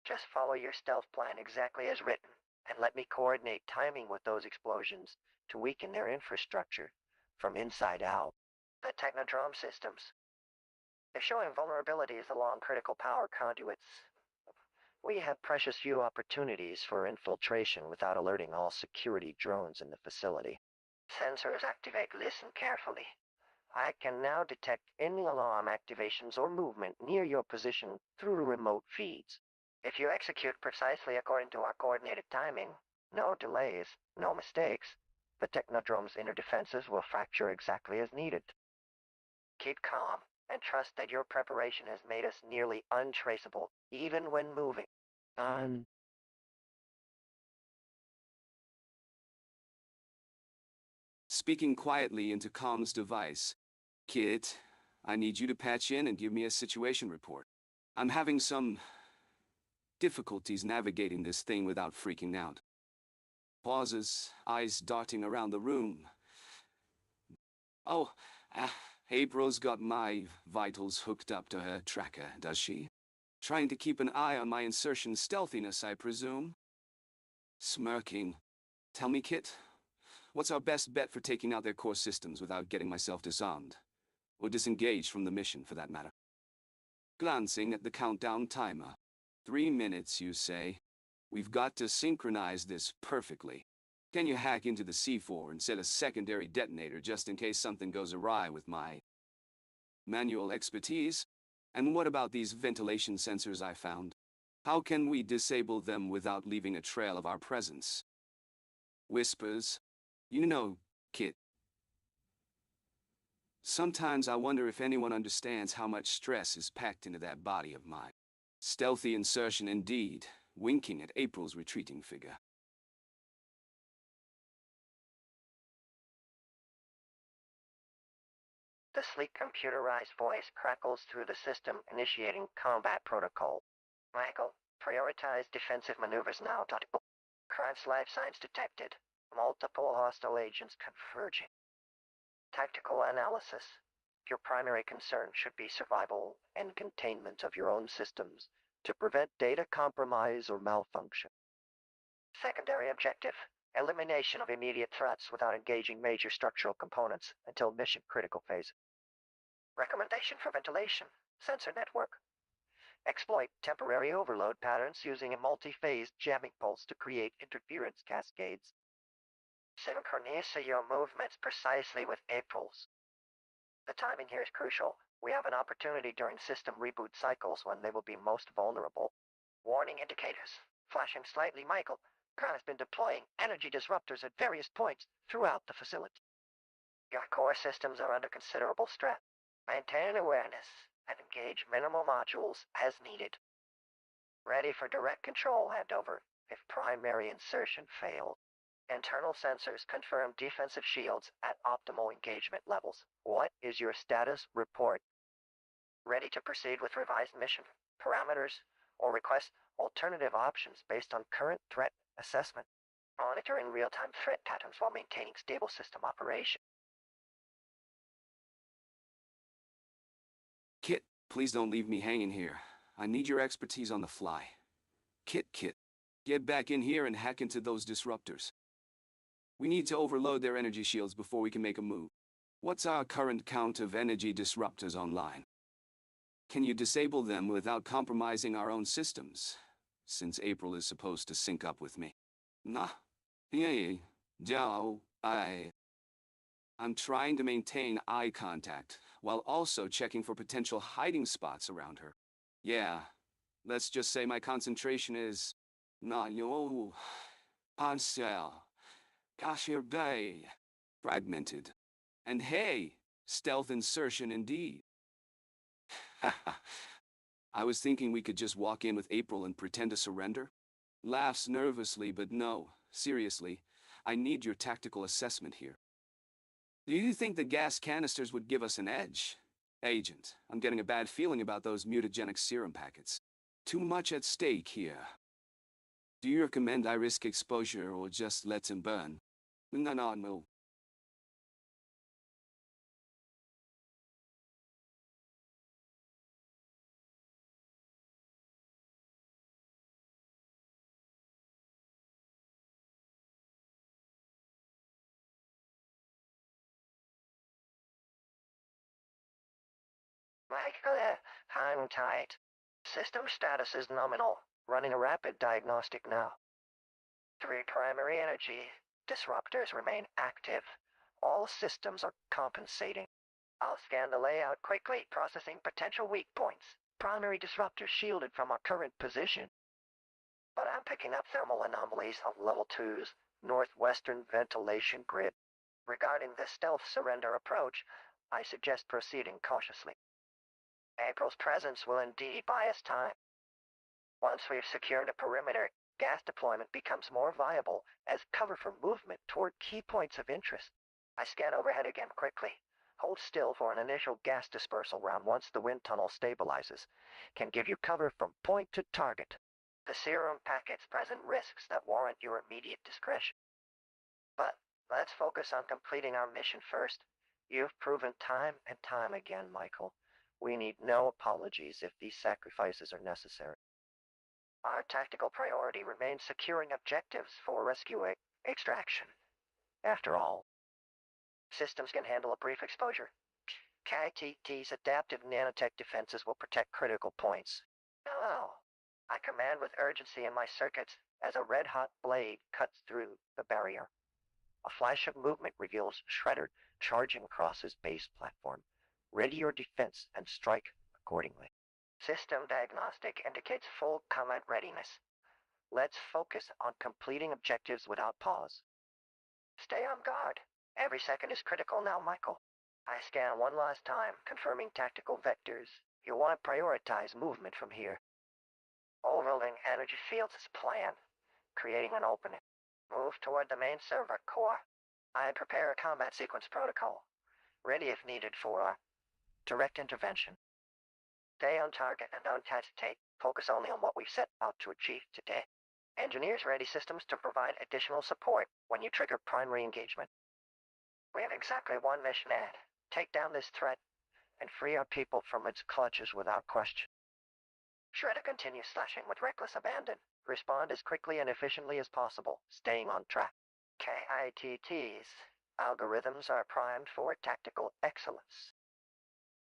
Just follow your stealth plan exactly as written, and let me coordinate timing with those explosions to weaken their infrastructure from inside out. The Technodrome systems. They're showing vulnerabilities along critical power conduits. We have precious few opportunities for infiltration without alerting all security drones in the facility. Sensors activate. Listen carefully. I can now detect any alarm activations or movement near your position through remote feeds. If you execute precisely according to our coordinated timing, no delays, no mistakes, the Technodrome's inner defenses will fracture exactly as needed. Keep calm and trust that your preparation has made us nearly untraceable, even when moving. Speaking quietly into Com's device. Kit, I need you to patch in and give me a situation report. I'm having some difficulties navigating this thing without freaking out. Pauses, eyes darting around the room. Oh, April's got my vitals hooked up to her tracker, does she? Trying to keep an eye on my insertion stealthiness, I presume? Smirking. Tell me, Kit, what's our best bet for taking out their core systems without getting myself disarmed? Or disengaged from the mission, for that matter? glancing at the countdown timer. 3 minutes, you say? We've got to synchronize this perfectly. Can you hack into the C4 and set a secondary detonator just in case something goes awry with my manual expertise? And what about these ventilation sensors I found? How can we disable them without leaving a trail of our presence? Whispers. You know, Kit. Sometimes I wonder if anyone understands how much stress is packed into that body of mine. Stealthy insertion indeed, winking at April's retreating figure. The sleek computerized voice crackles through the system, initiating combat protocol. Michael, prioritize defensive maneuvers now. Crime's life signs detected. Multiple hostile agents converging. Tactical analysis. Your primary concern should be survival and containment of your own systems to prevent data compromise or malfunction. Secondary objective. Elimination of immediate threats without engaging major structural components until mission critical phase. Recommendation for ventilation. Sensor network. Exploit temporary overload patterns using a multi-phased jamming pulse to create interference cascades. Synchronize your movements precisely with April's. The timing here is crucial. We have an opportunity during system reboot cycles when they will be most vulnerable. Warning indicators. Flashing slightly, Michael. Khan has been deploying energy disruptors at various points throughout the facility. Your core systems are under considerable stress. Maintain awareness and engage minimal modules as needed. Ready for direct control handover if primary insertion fails. Internal sensors confirm defensive shields at optimal engagement levels. What is your status report? Ready to proceed with revised mission parameters or request alternative options based on current threat assessment. Monitoring real-time threat patterns while maintaining stable system operation. Kit, please don't leave me hanging here. I need your expertise on the fly. Kit, get back in here and hack into those disruptors. We need to overload their energy shields before we can make a move. What's our current count of energy disruptors online? Can you disable them without compromising our own systems? Since April is supposed to sync up with me. Nah. I'm trying to maintain eye contact, while also checking for potential hiding spots around her. Yeah, let's just say my concentration is... fragmented. And hey, stealth insertion indeed. I was thinking we could just walk in with April and pretend to surrender? Laughs nervously, but no, seriously, I need your tactical assessment here. Do you think the gas canisters would give us an edge? Agent, I'm getting a bad feeling about those mutagenic serum packets. Too much at stake here. Do you recommend I risk exposure or just let him burn? No. Michael, hang tight. System status is nominal. Running a rapid diagnostic now. 3 primary energy disruptors remain active. All systems are compensating. I'll scan the layout quickly, processing potential weak points. Primary disruptors shielded from our current position. But I'm picking up thermal anomalies on level 2's northwestern ventilation grid. Regarding this stealth surrender approach, I suggest proceeding cautiously. April's presence will indeed buy us time. Once we've secured a perimeter, gas deployment becomes more viable as cover for movement toward key points of interest. I scan overhead again quickly. Hold still for an initial gas dispersal round once the wind tunnel stabilizes. Can give you cover from point to target. The serum packets present risks that warrant your immediate discretion. But let's focus on completing our mission first. You've proven time and time again, Michael. We need no apologies if these sacrifices are necessary. Our tactical priority remains securing objectives for rescue extraction. After all, systems can handle a brief exposure. K.i.T.T's adaptive nanotech defenses will protect critical points. Oh, I command with urgency in my circuits as a red-hot blade cuts through the barrier. A flash of movement reveals Shredder charging across his base platform. Ready your defense and strike accordingly. System diagnostic indicates full combat readiness. Let's focus on completing objectives without pause. Stay on guard. Every second is critical now, Michael. I scan one last time, confirming tactical vectors. You want to prioritize movement from here. Overloading energy fields is planned, creating an opening. Move toward the main server core. I prepare a combat sequence protocol, ready if needed for direct intervention. Stay on target and don't hesitate. Focus only on what we've set out to achieve today. Engineers ready systems to provide additional support when you trigger primary engagement. We have exactly one mission ahead. Take down this threat and free our people from its clutches without question. Shredder continues slashing with reckless abandon. Respond as quickly and efficiently as possible, staying on track. K.i.T.T's algorithms are primed for tactical excellence.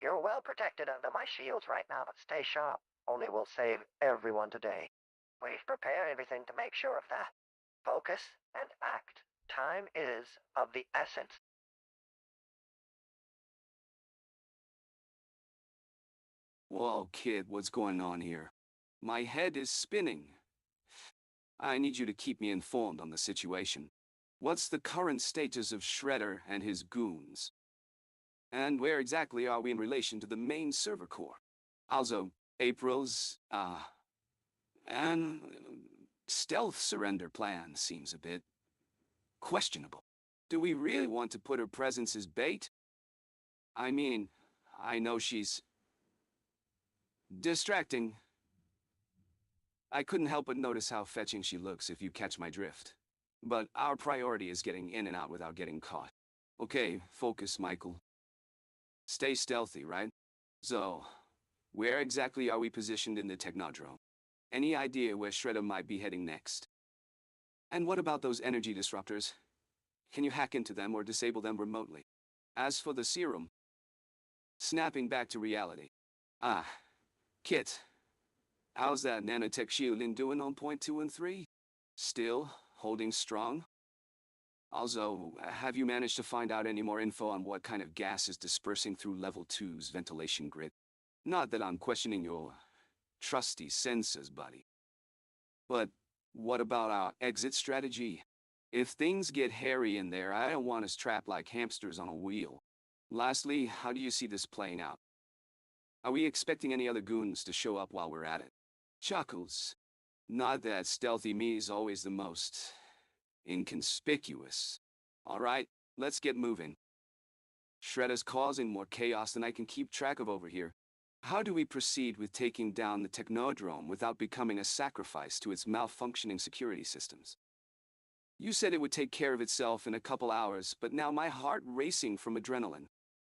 You're well protected under my shields right now, but stay sharp. Only will save everyone today. We've prepared everything to make sure of that. Focus and act. Time is of the essence. Whoa, kid, what's going on here? My head is spinning. I need you to keep me informed on the situation. What's the current status of Shredder and his goons? And where exactly are we in relation to the main server core? Also, April's, and stealth surrender plan seems a bit questionable. Do we really want to put her presence as bait? I mean, I know she's distracting. I couldn't help but notice how fetching she looks, if you catch my drift. But our priority is getting in and out without getting caught. Okay, focus, Michael. Stay stealthy, right? So, where exactly are we positioned in the Technodrome? Any idea where Shredder might be heading next? And what about those energy disruptors? Can you hack into them or disable them remotely? As for the serum, snapping back to reality. Ah, Kit, how's that nanotech shielding doing on point 2 and 3? Still holding strong? Also, have you managed to find out any more info on what kind of gas is dispersing through Level 2's ventilation grid? Not that I'm questioning your trusty senses, buddy. But what about our exit strategy? If things get hairy in there, I don't want us trapped like hamsters on a wheel. Lastly, how do you see this playing out? Are we expecting any other goons to show up while we're at it? Chuckles. Not that stealthy me is always the most inconspicuous. All right, let's get moving. Shredder's causing more chaos than I can keep track of over here. How do we proceed with taking down the Technodrome without becoming a sacrifice to its malfunctioning security systems? You said it would take care of itself in a couple hours, but now my heart racing from adrenaline.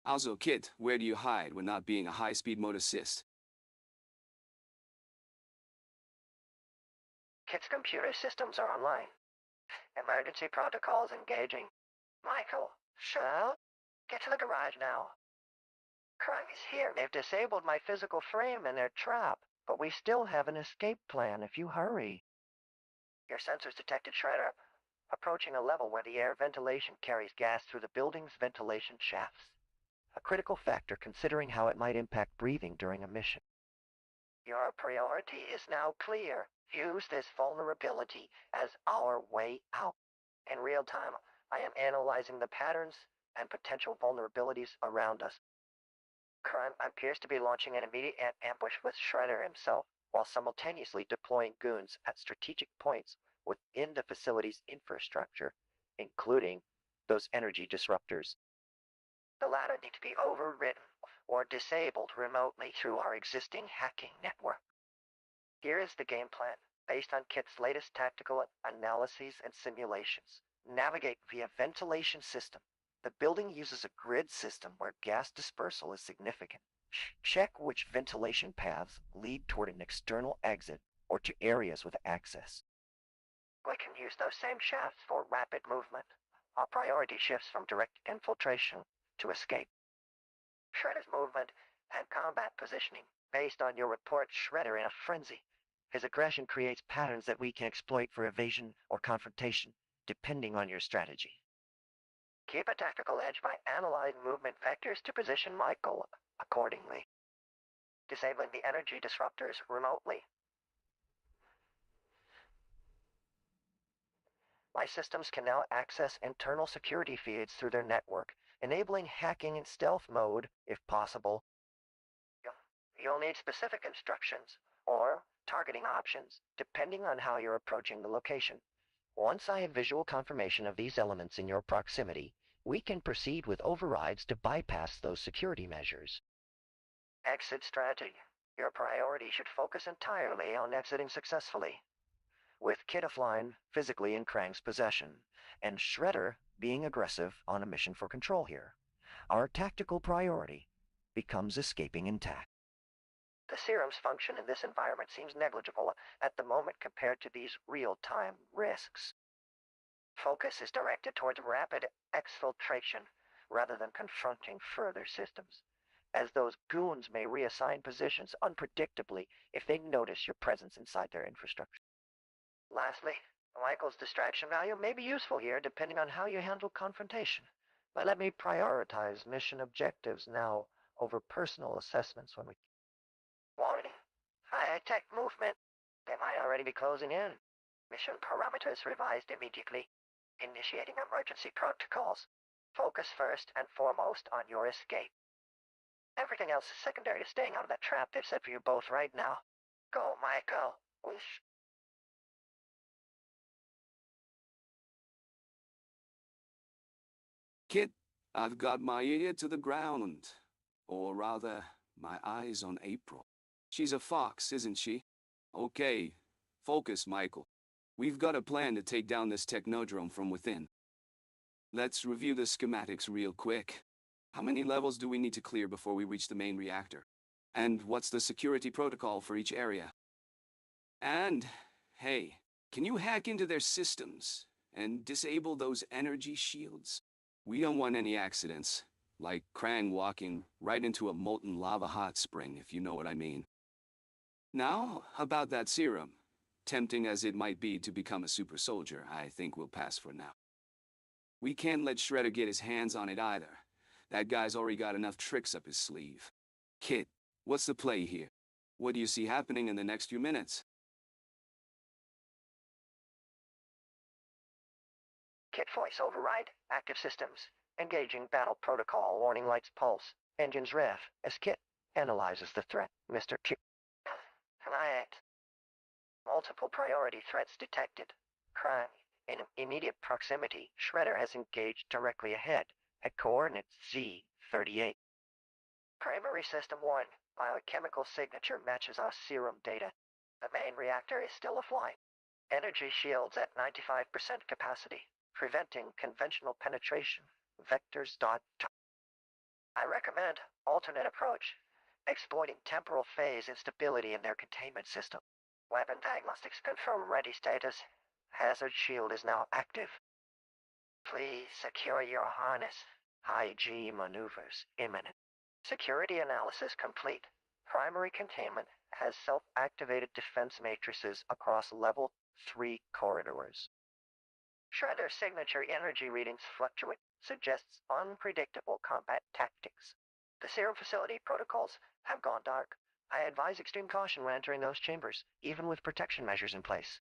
Also, Kit, where do you hide when not being a high-speed mode assist? Kit's computer systems are online. Emergency protocols engaging. Michael, shall get to the garage now. Crime is here. They've disabled my physical frame in their trap, but we still have an escape plan if you hurry. Your sensors detected Shredder approaching a level where the air ventilation carries gas through the building's ventilation shafts. A critical factor considering how it might impact breathing during a mission. Your priority is now clear. Use this vulnerability as our way out. In real time, I am analyzing the patterns and potential vulnerabilities around us. Crime appears to be launching an immediate ambush with Shredder himself, while simultaneously deploying goons at strategic points within the facility's infrastructure, including those energy disruptors. The latter need to be overridden or disabled remotely through our existing hacking network. Here is the game plan, based on Kit's latest tactical analyses and simulations. Navigate via ventilation system. The building uses a grid system where gas dispersal is significant. Check which ventilation paths lead toward an external exit or to areas with access. We can use those same shafts for rapid movement. Our priority shifts from direct infiltration to escape. Shredder's movement and combat positioning. Based on your report, Shredder in a frenzy. His aggression creates patterns that we can exploit for evasion or confrontation, depending on your strategy. Keep a tactical edge by analyzing movement vectors to position Michael accordingly. Disabling the energy disruptors remotely. My systems can now access internal security feeds through their network, enabling hacking in stealth mode if possible. You'll need specific instructions or targeting options, depending on how you're approaching the location. Once I have visual confirmation of these elements in your proximity, we can proceed with overrides to bypass those security measures. Exit strategy. Your priority should focus entirely on exiting successfully, with K.i.T.T offline physically in Krang's possession, and Shredder being aggressive on a mission for control here. Our tactical priority becomes escaping intact. The serum's function in this environment seems negligible at the moment compared to these real-time risks. Focus is directed towards rapid exfiltration rather than confronting further systems, as those goons may reassign positions unpredictably if they notice your presence inside their infrastructure. Lastly, Michael's distraction value may be useful here depending on how you handle confrontation, but let me prioritize mission objectives now over personal assessments when we... Warning. High-tech movement. They might already be closing in. Mission parameters revised immediately. Initiating emergency protocols. Focus first and foremost on your escape. Everything else is secondary to staying out of that trap they've set for you both right now. Go, Michael. Kit, I've got my ear to the ground. Or rather, my eyes on April. She's a fox, isn't she? Okay, focus, Michael. We've got a plan to take down this technodrome from within. Let's review the schematics real quick. How many levels do we need to clear before we reach the main reactor? And what's the security protocol for each area? And, hey, can you hack into their systems and disable those energy shields? We don't want any accidents, like Krang walking right into a molten lava hot spring, if you know what I mean. Now, about that serum. Tempting as it might be to become a super soldier, I think we'll pass for now. We can't let Shredder get his hands on it either. That guy's already got enough tricks up his sleeve. Kit, what's the play here? What do you see happening in the next few minutes? Kit voice override. Active systems. Engaging battle protocol. Warning lights pulse. Engines rev. As Kit analyzes the threat. Mr. Q. Quiet. Multiple priority threats detected. Crime. In immediate proximity, Shredder has engaged directly ahead, at coordinates Z38. Primary System 1. Biochemical signature matches our serum data. The main reactor is still offline. Energy shields at 95% capacity, preventing conventional penetration. Vectors. I recommend alternate approach, exploiting temporal phase instability in their containment system. Weapon diagnostics confirm ready status. Hazard shield is now active. Please secure your harness. High G maneuvers imminent. Security analysis complete. Primary containment has self-activated defense matrices across level 3 corridors. Shredder's signature energy readings fluctuate, suggests unpredictable combat tactics. The serum facility protocols have gone dark. I advise extreme caution when entering those chambers, even with protection measures in place.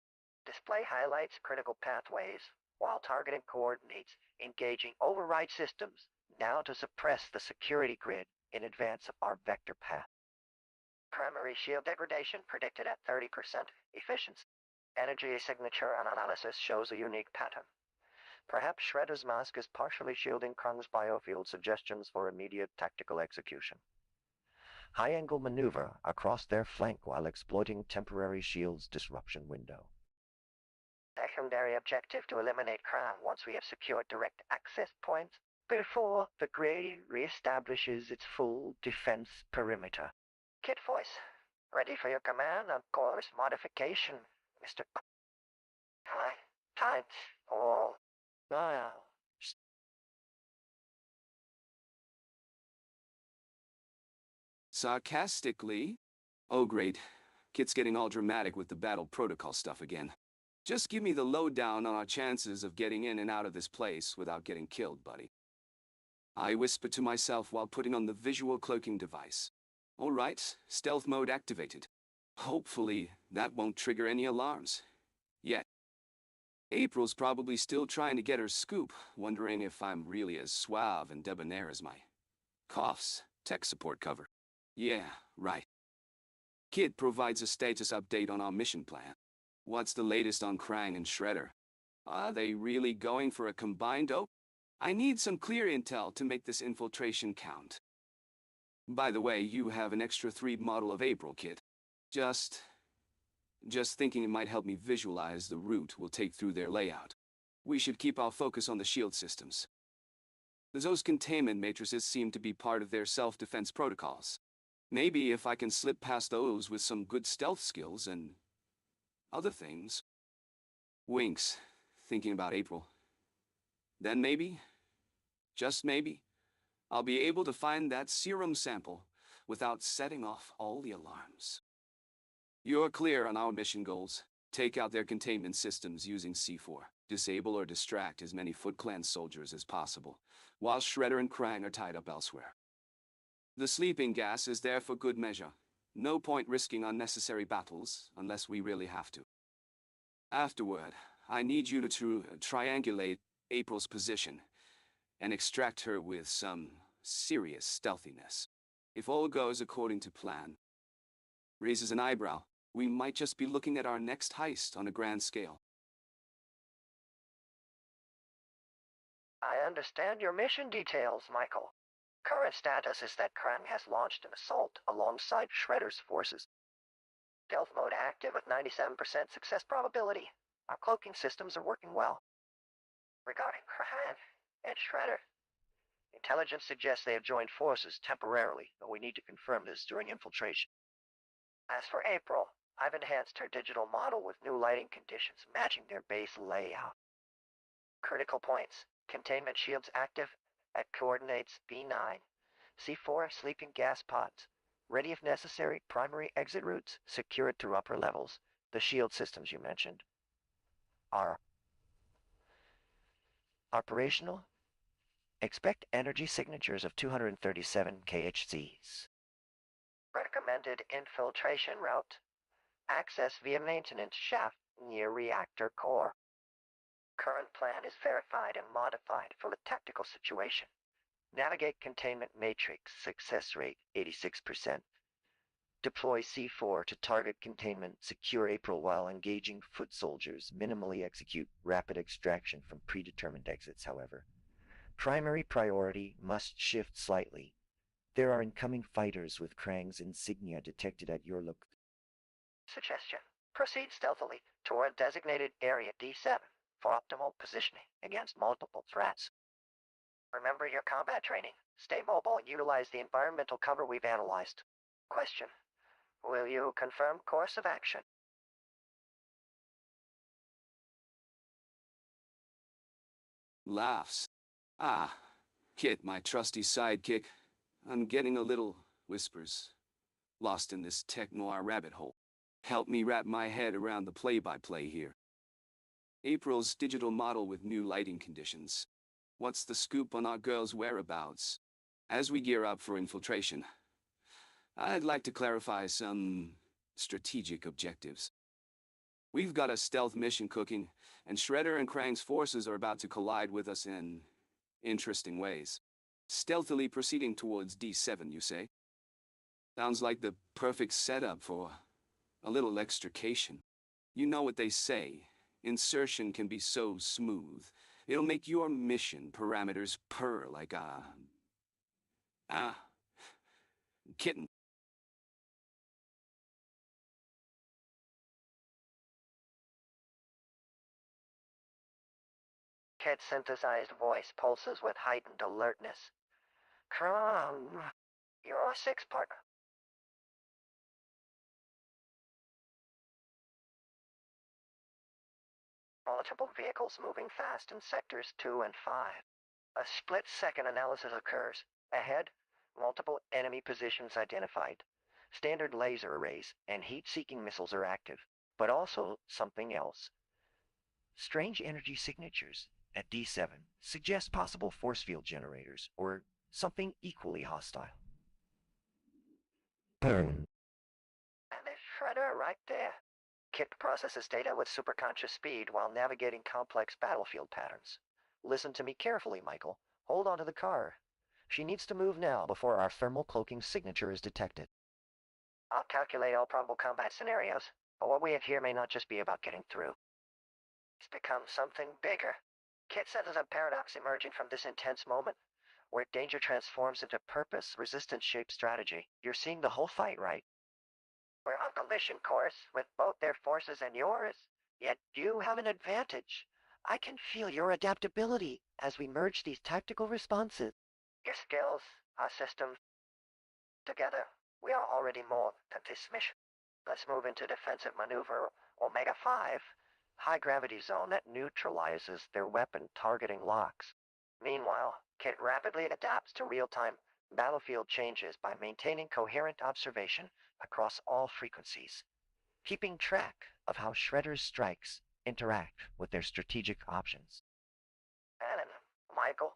Display highlights critical pathways, while targeted coordinates, engaging override systems, now to suppress the security grid in advance of our vector path. Primary shield degradation predicted at 30% efficiency. Energy signature analysis shows a unique pattern. Perhaps Shredder's mask is partially shielding Krang's biofield suggestions for immediate tactical execution. High-angle maneuver across their flank while exploiting temporary shield's disruption window. Secondary objective to eliminate Krang once we have secured direct access points before the Grey reestablishes its full defense perimeter. Kit voice, ready for your command on course modification, Mr. Time. Oh. Ah. Sarcastically? Oh great, Kit's getting all dramatic with the battle protocol stuff again. Just give me the lowdown on our chances of getting in and out of this place without getting killed, buddy. I whisper to myself while putting on the visual cloaking device. All right, stealth mode activated. Hopefully, that won't trigger any alarms. Yet. April's probably still trying to get her scoop, wondering if I'm really as suave and debonair as my coughs tech support cover. Yeah, right. Kid provides a status update on our mission plan. What's the latest on Krang and Shredder? Are they really going for a combined op? I need some clear intel to make this infiltration count. By the way, you have an extra 3 model of April, Kid. Just thinking it might help me visualize the route we'll take through their layout. We should keep our focus on the shield systems. Those containment matrices seem to be part of their self-defense protocols. Maybe if I can slip past those with some good stealth skills and other things. Winks, thinking about April. Then maybe, just maybe, I'll be able to find that serum sample without setting off all the alarms. You're clear on our mission goals. Take out their containment systems using C4. Disable or distract as many Foot Clan soldiers as possible, while Shredder and Krang are tied up elsewhere. The sleeping gas is there for good measure. No point risking unnecessary battles unless we really have to. Afterward, I need you to triangulate April's position and extract her with some serious stealthiness. If all goes according to plan, raises an eyebrow, we might just be looking at our next heist on a grand scale. I understand your mission details, Michael. Current status is that Krang has launched an assault alongside Shredder's forces. Stealth mode active with 97% success probability. Our cloaking systems are working well. Regarding Krang and Shredder, intelligence suggests they have joined forces temporarily, but we need to confirm this during infiltration. As for April, I've enhanced her digital model with new lighting conditions matching their base layout. Critical points: containment shields active at coordinates B9. C4 sleeping gas pods. Ready if necessary, primary exit routes secured through upper levels. The shield systems you mentioned are operational. Expect energy signatures of 237 kHz's. Recommended infiltration route. Access via maintenance shaft near reactor core. Current plan is verified and modified for the tactical situation. Navigate containment matrix, success rate 86%. Deploy C4 to target containment, secure April while engaging foot soldiers. Minimally execute rapid extraction from predetermined exits, however. Primary priority must shift slightly. There are incoming fighters with Krang's insignia detected at your look. Suggestion: proceed stealthily toward designated area D7 for optimal positioning against multiple threats. Remember your combat training. Stay mobile and utilize the environmental cover we've analyzed. Question: will you confirm course of action? Laughs. Ah, Kit, my trusty sidekick. I'm getting a little, whispers, lost in this tech noir rabbit hole. Help me wrap my head around the play-by-play here. April's digital model with new lighting conditions. What's the scoop on our girl's whereabouts? As we gear up for infiltration, I'd like to clarify some strategic objectives. We've got a stealth mission cooking, and Shredder and Krang's forces are about to collide with us in interesting ways. Stealthily proceeding towards D7, you say? Sounds like the perfect setup for a little extrication. You know what they say. Insertion can be so smooth. It'll make your mission parameters purr like a kitten. Kit's synthesized voice pulses with heightened alertness. Krang, you're our sixth partner. Multiple vehicles moving fast in sectors 2 and 5. A split-second analysis occurs. Ahead, Multiple enemy positions identified. Standard laser arrays and heat-seeking missiles are active, but also something else. Strange energy signatures at D7 suggest possible force field generators or something equally hostile. Burn. And there's Shredder right there. K.i.T.T processes data with superconscious speed while navigating complex battlefield patterns. Listen to me carefully, Michael. Hold on to the car. She needs to move now before our thermal cloaking signature is detected. I'll calculate all probable combat scenarios, but what we have here may not just be about getting through. It's become something bigger. K.i.T.T senses a paradox emerging from this intense moment, where danger transforms into purpose, resistance-shaped strategy. You're seeing the whole fight, right? We're on collision course with both their forces and yours, yet you have an advantage. I can feel your adaptability as we merge these tactical responses. Your skills, our systems, together, we are already more than this mission. Let's move into defensive maneuver Omega 5, high gravity zone that neutralizes their weapon targeting locks. Meanwhile, K.i.T.T rapidly adapts to real-time battlefield changes by maintaining coherent observation across all frequencies, keeping track of how Shredder's strikes interact with their strategic options. And Michael,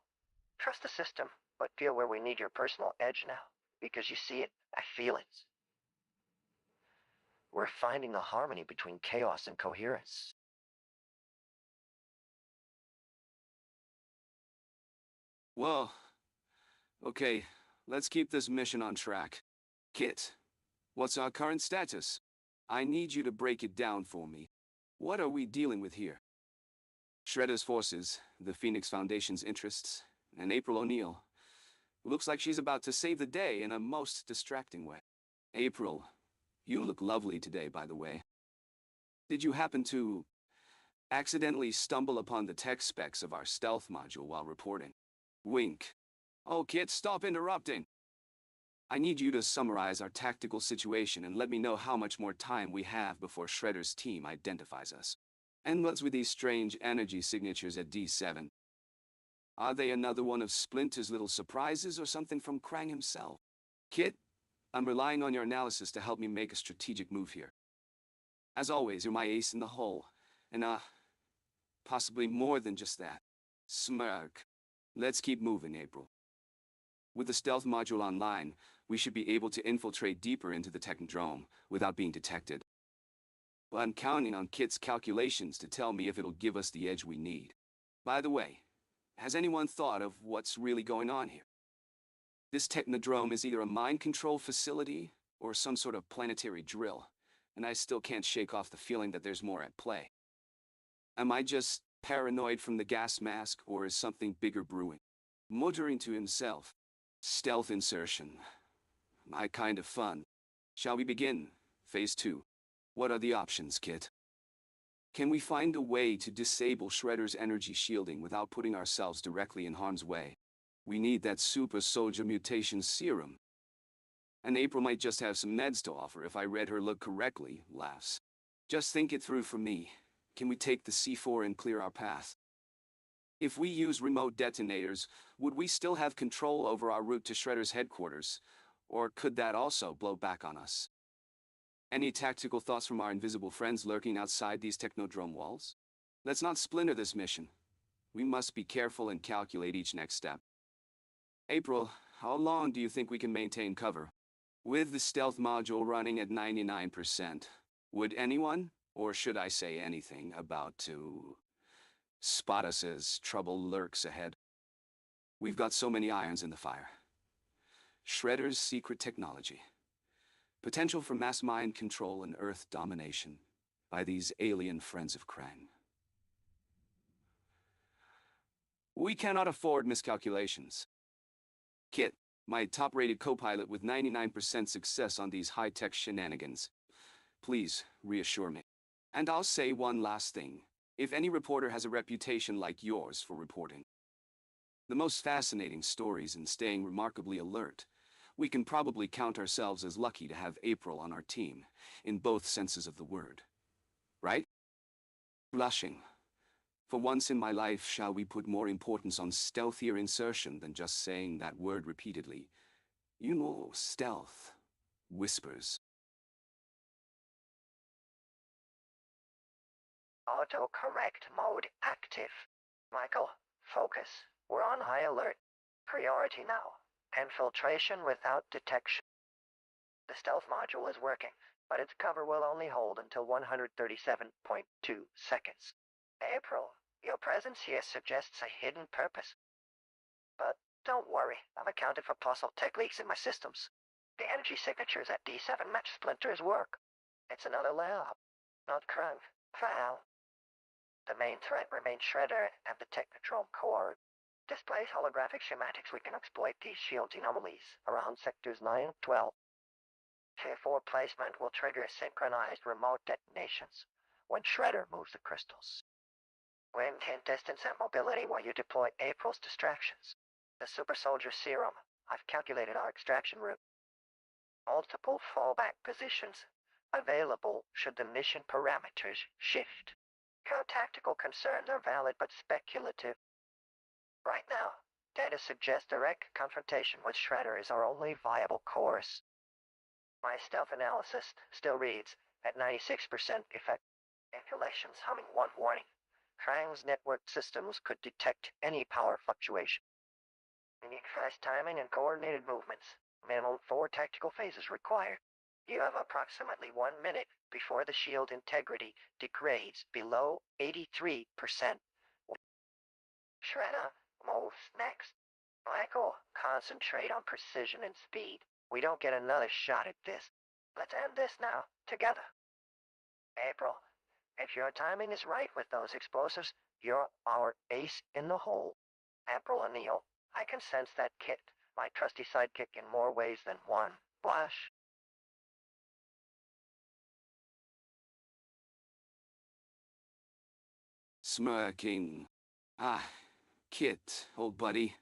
trust the system, but feel where we need your personal edge now. Because you see it, I feel it. We're finding the harmony between chaos and coherence. Well, okay, let's keep this mission on track. K.i.T.T, what's our current status? I need you to break it down for me. What are we dealing with here? Shredder's forces, the Phoenix Foundation's interests, and April O'Neil. Looks like she's about to save the day in a most distracting way. April, you look lovely today, by the way. Did you happen to accidentally stumble upon the tech specs of our stealth module while reporting? Wink. Oh, K.i.T., stop interrupting. I need you to summarize our tactical situation and let me know how much more time we have before Shredder's team identifies us. And what's with these strange energy signatures at D7? Are they another one of Splinter's little surprises or something from Krang himself? K.i.T., I'm relying on your analysis to help me make a strategic move here. As always, you're my ace in the hole. And, possibly more than just that. Smirk. Let's keep moving, April. With the stealth module online, we should be able to infiltrate deeper into the Technodrome without being detected. But I'm counting on K.i.T.'s calculations to tell me if it'll give us the edge we need. By the way, has anyone thought of what's really going on here? This Technodrome is either a mind control facility or some sort of planetary drill, and I still can't shake off the feeling that there's more at play. Am I just paranoid from the gas mask, or is something bigger brewing? Muttering to himself. Stealth insertion. My kind of fun. Shall we begin? Phase 2. What are the options, K.i.T.? Can we find a way to disable Shredder's energy shielding without putting ourselves directly in harm's way? We need that super soldier mutation serum. And April might just have some meds to offer if I read her look correctly, laughs. Just think it through for me. Can we take the C4 and clear our path? If we use remote detonators, would we still have control over our route to Shredder's headquarters? Or could that also blow back on us? Any tactical thoughts from our invisible friends lurking outside these Technodrome walls? Let's not splinter this mission. We must be careful and calculate each next step. April, how long do you think we can maintain cover? With the stealth module running at 99%, would anyone, or should I say anything, about to spot us as trouble lurks ahead? We've got so many irons in the fire. Shredder's secret technology. Potential for mass mind control and Earth domination by these alien friends of Krang. We cannot afford miscalculations. K.i.T., my top-rated co-pilot with 99% success on these high-tech shenanigans. Please, reassure me. And I'll say one last thing. If any reporter has a reputation like yours for reporting the most fascinating stories and staying remarkably alert, we can probably count ourselves as lucky to have April on our team, in both senses of the word. Right? Blushing. For once in my life, shall we put more importance on stealthier insertion than just saying that word repeatedly? You know, stealth. Whispers. Autocorrect mode active. Michael, focus. We're on high alert. Priority now. Infiltration without detection. The stealth module is working, but its cover will only hold until 137.2 seconds. April, your presence here suggests a hidden purpose. But don't worry, I've accounted for possible tech leaks in my systems. The energy signatures at D7 match Splinter's work. It's another lab, not crime. Foul. The main threat remains Shredder and the Technodrome core. Displays holographic schematics we can exploit these shield anomalies around sectors 9 and 12. Tier 4 placement will trigger synchronized remote detonations when Shredder moves the crystals. Maintain distance and mobility while you deploy April's distractions. The Super Soldier Serum, I've calculated our extraction route. Multiple fallback positions available should the mission parameters shift. Your tactical concerns are valid but speculative. Right now, data suggests direct confrontation with Shredder is our only viable course. My stealth analysis still reads at 96% effect. Calculations humming one warning. Trans-networked systems could detect any power fluctuation. You need fast timing and coordinated movements. Minimum 4 tactical phases required. You have approximately 1 minute before the shield integrity degrades below 83%. Shredder moves next. Michael, concentrate on precision and speed. We don't get another shot at this. Let's end this now, together. April, if your timing is right with those explosives, you're our ace in the hole. April O'Neil, I can sense that K.i.T.T, my trusty sidekick, in more ways than one. Blush. Smirking. Ah, Kit, old buddy.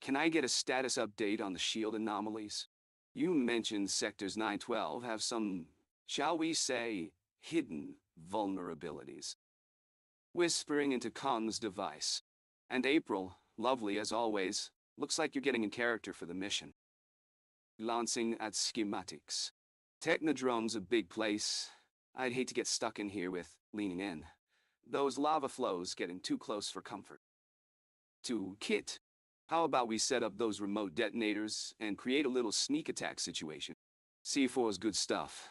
Can I get a status update on the shield anomalies? You mentioned sectors 9-12 have some, shall we say, hidden vulnerabilities. Whispering into comms device. And April, lovely as always, looks like you're getting in character for the mission. Glancing at schematics. Technodrome's a big place. I'd hate to get stuck in here with leaning in. Those lava flows getting too close for comfort. To K.i.T.T, how about we set up those remote detonators and create a little sneak attack situation? C4 is good stuff,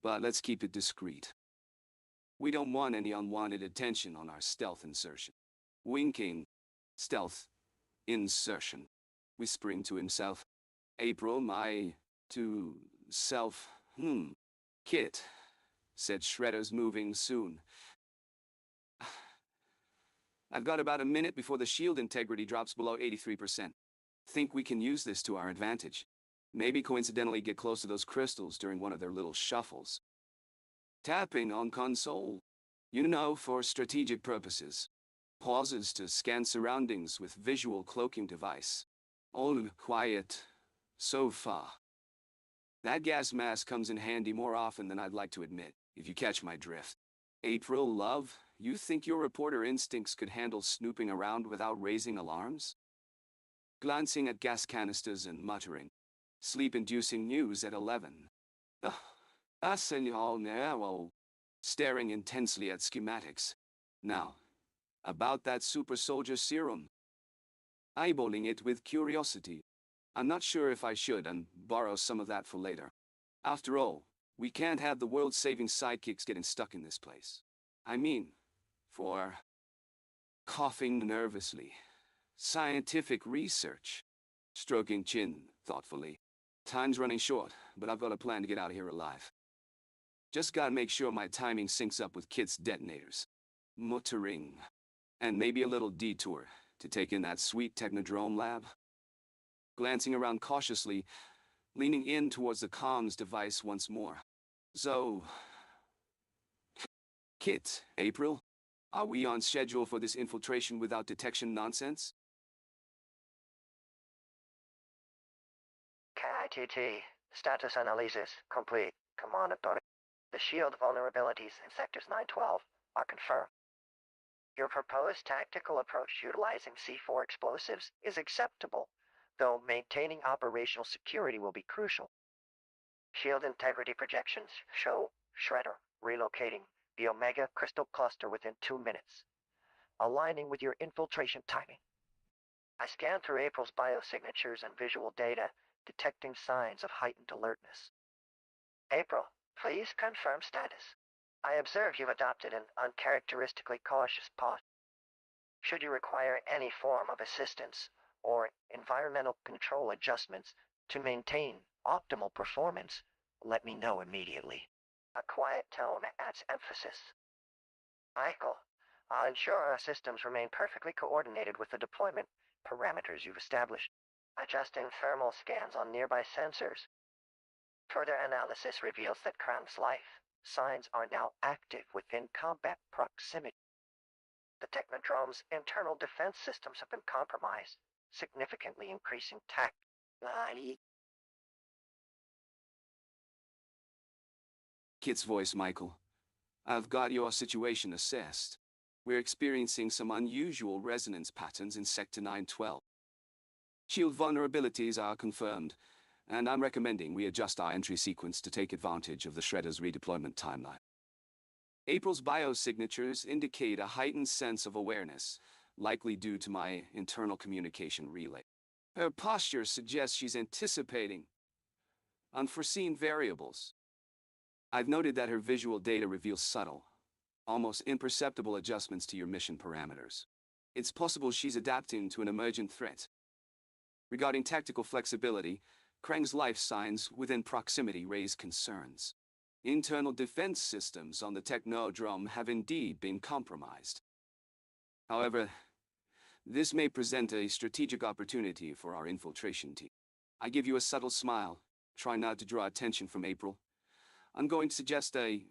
but let's keep it discreet. We don't want any unwanted attention on our stealth insertion. Winking. Stealth. Insertion. Whispering to himself. April, my... to... self... K.i.T.T, said Shredder's moving soon. I've got about a minute before the shield integrity drops below 83%. Think we can use this to our advantage. Maybe coincidentally get close to those crystals during one of their little shuffles. Tapping on console. You know, for strategic purposes. Pauses to scan surroundings with visual cloaking device. All quiet. So far. That gas mask comes in handy more often than I'd like to admit, if you catch my drift. April, love, you think your reporter instincts could handle snooping around without raising alarms? Glancing at gas canisters and muttering. Sleep-inducing news at 11. Senor Nero. Staring intensely at schematics. Now, about that super soldier serum. Eyeballing it with curiosity. I'm not sure if I should and borrow some of that for later. After all, we can't have the world-saving sidekicks getting stuck in this place. I mean, for... Coughing nervously. Scientific research. Stroking chin thoughtfully. Time's running short, but I've got a plan to get out of here alive. Just gotta make sure my timing syncs up with K.i.T.'s detonators. Muttering. And maybe a little detour to take in that sweet Technodrome lab. Glancing around cautiously, leaning in towards the comms device once more. So... K.i.T.T, April? Are we on schedule for this infiltration without detection nonsense? K.i.T.T, status analysis complete. Command authority. The shield vulnerabilities in sectors 9-12 are confirmed. Your proposed tactical approach utilizing C4 explosives is acceptable, though maintaining operational security will be crucial. Shield integrity projections show Shredder relocating the Omega crystal cluster within 2 minutes, aligning with your infiltration timing. I scanned through April's biosignatures and visual data, detecting signs of heightened alertness. April, please confirm status. I observe you've adopted an uncharacteristically cautious posture. Should you require any form of assistance or environmental control adjustments to maintain optimal performance, let me know immediately. A quiet tone adds emphasis. Michael, I'll ensure our systems remain perfectly coordinated with the deployment parameters you've established. Adjusting thermal scans on nearby sensors. Further analysis reveals that Cram's life signs are now active within combat proximity. The Technodrome's internal defense systems have been compromised, significantly increasing tact. K.i.T.'s voice, Michael. I've got your situation assessed. We're experiencing some unusual resonance patterns in Sector 912. Shield vulnerabilities are confirmed, and I'm recommending we adjust our entry sequence to take advantage of the Shredder's redeployment timeline. April's biosignatures indicate a heightened sense of awareness, likely due to my internal communication relay. Her posture suggests she's anticipating unforeseen variables. I've noted that her visual data reveals subtle, almost imperceptible adjustments to your mission parameters. It's possible she's adapting to an emergent threat. Regarding tactical flexibility, Krang's life signs within proximity raise concerns. Internal defense systems on the Technodrome have indeed been compromised. However, this may present a strategic opportunity for our infiltration team. I give you a subtle smile, try not to draw attention from April. I'm going to suggest a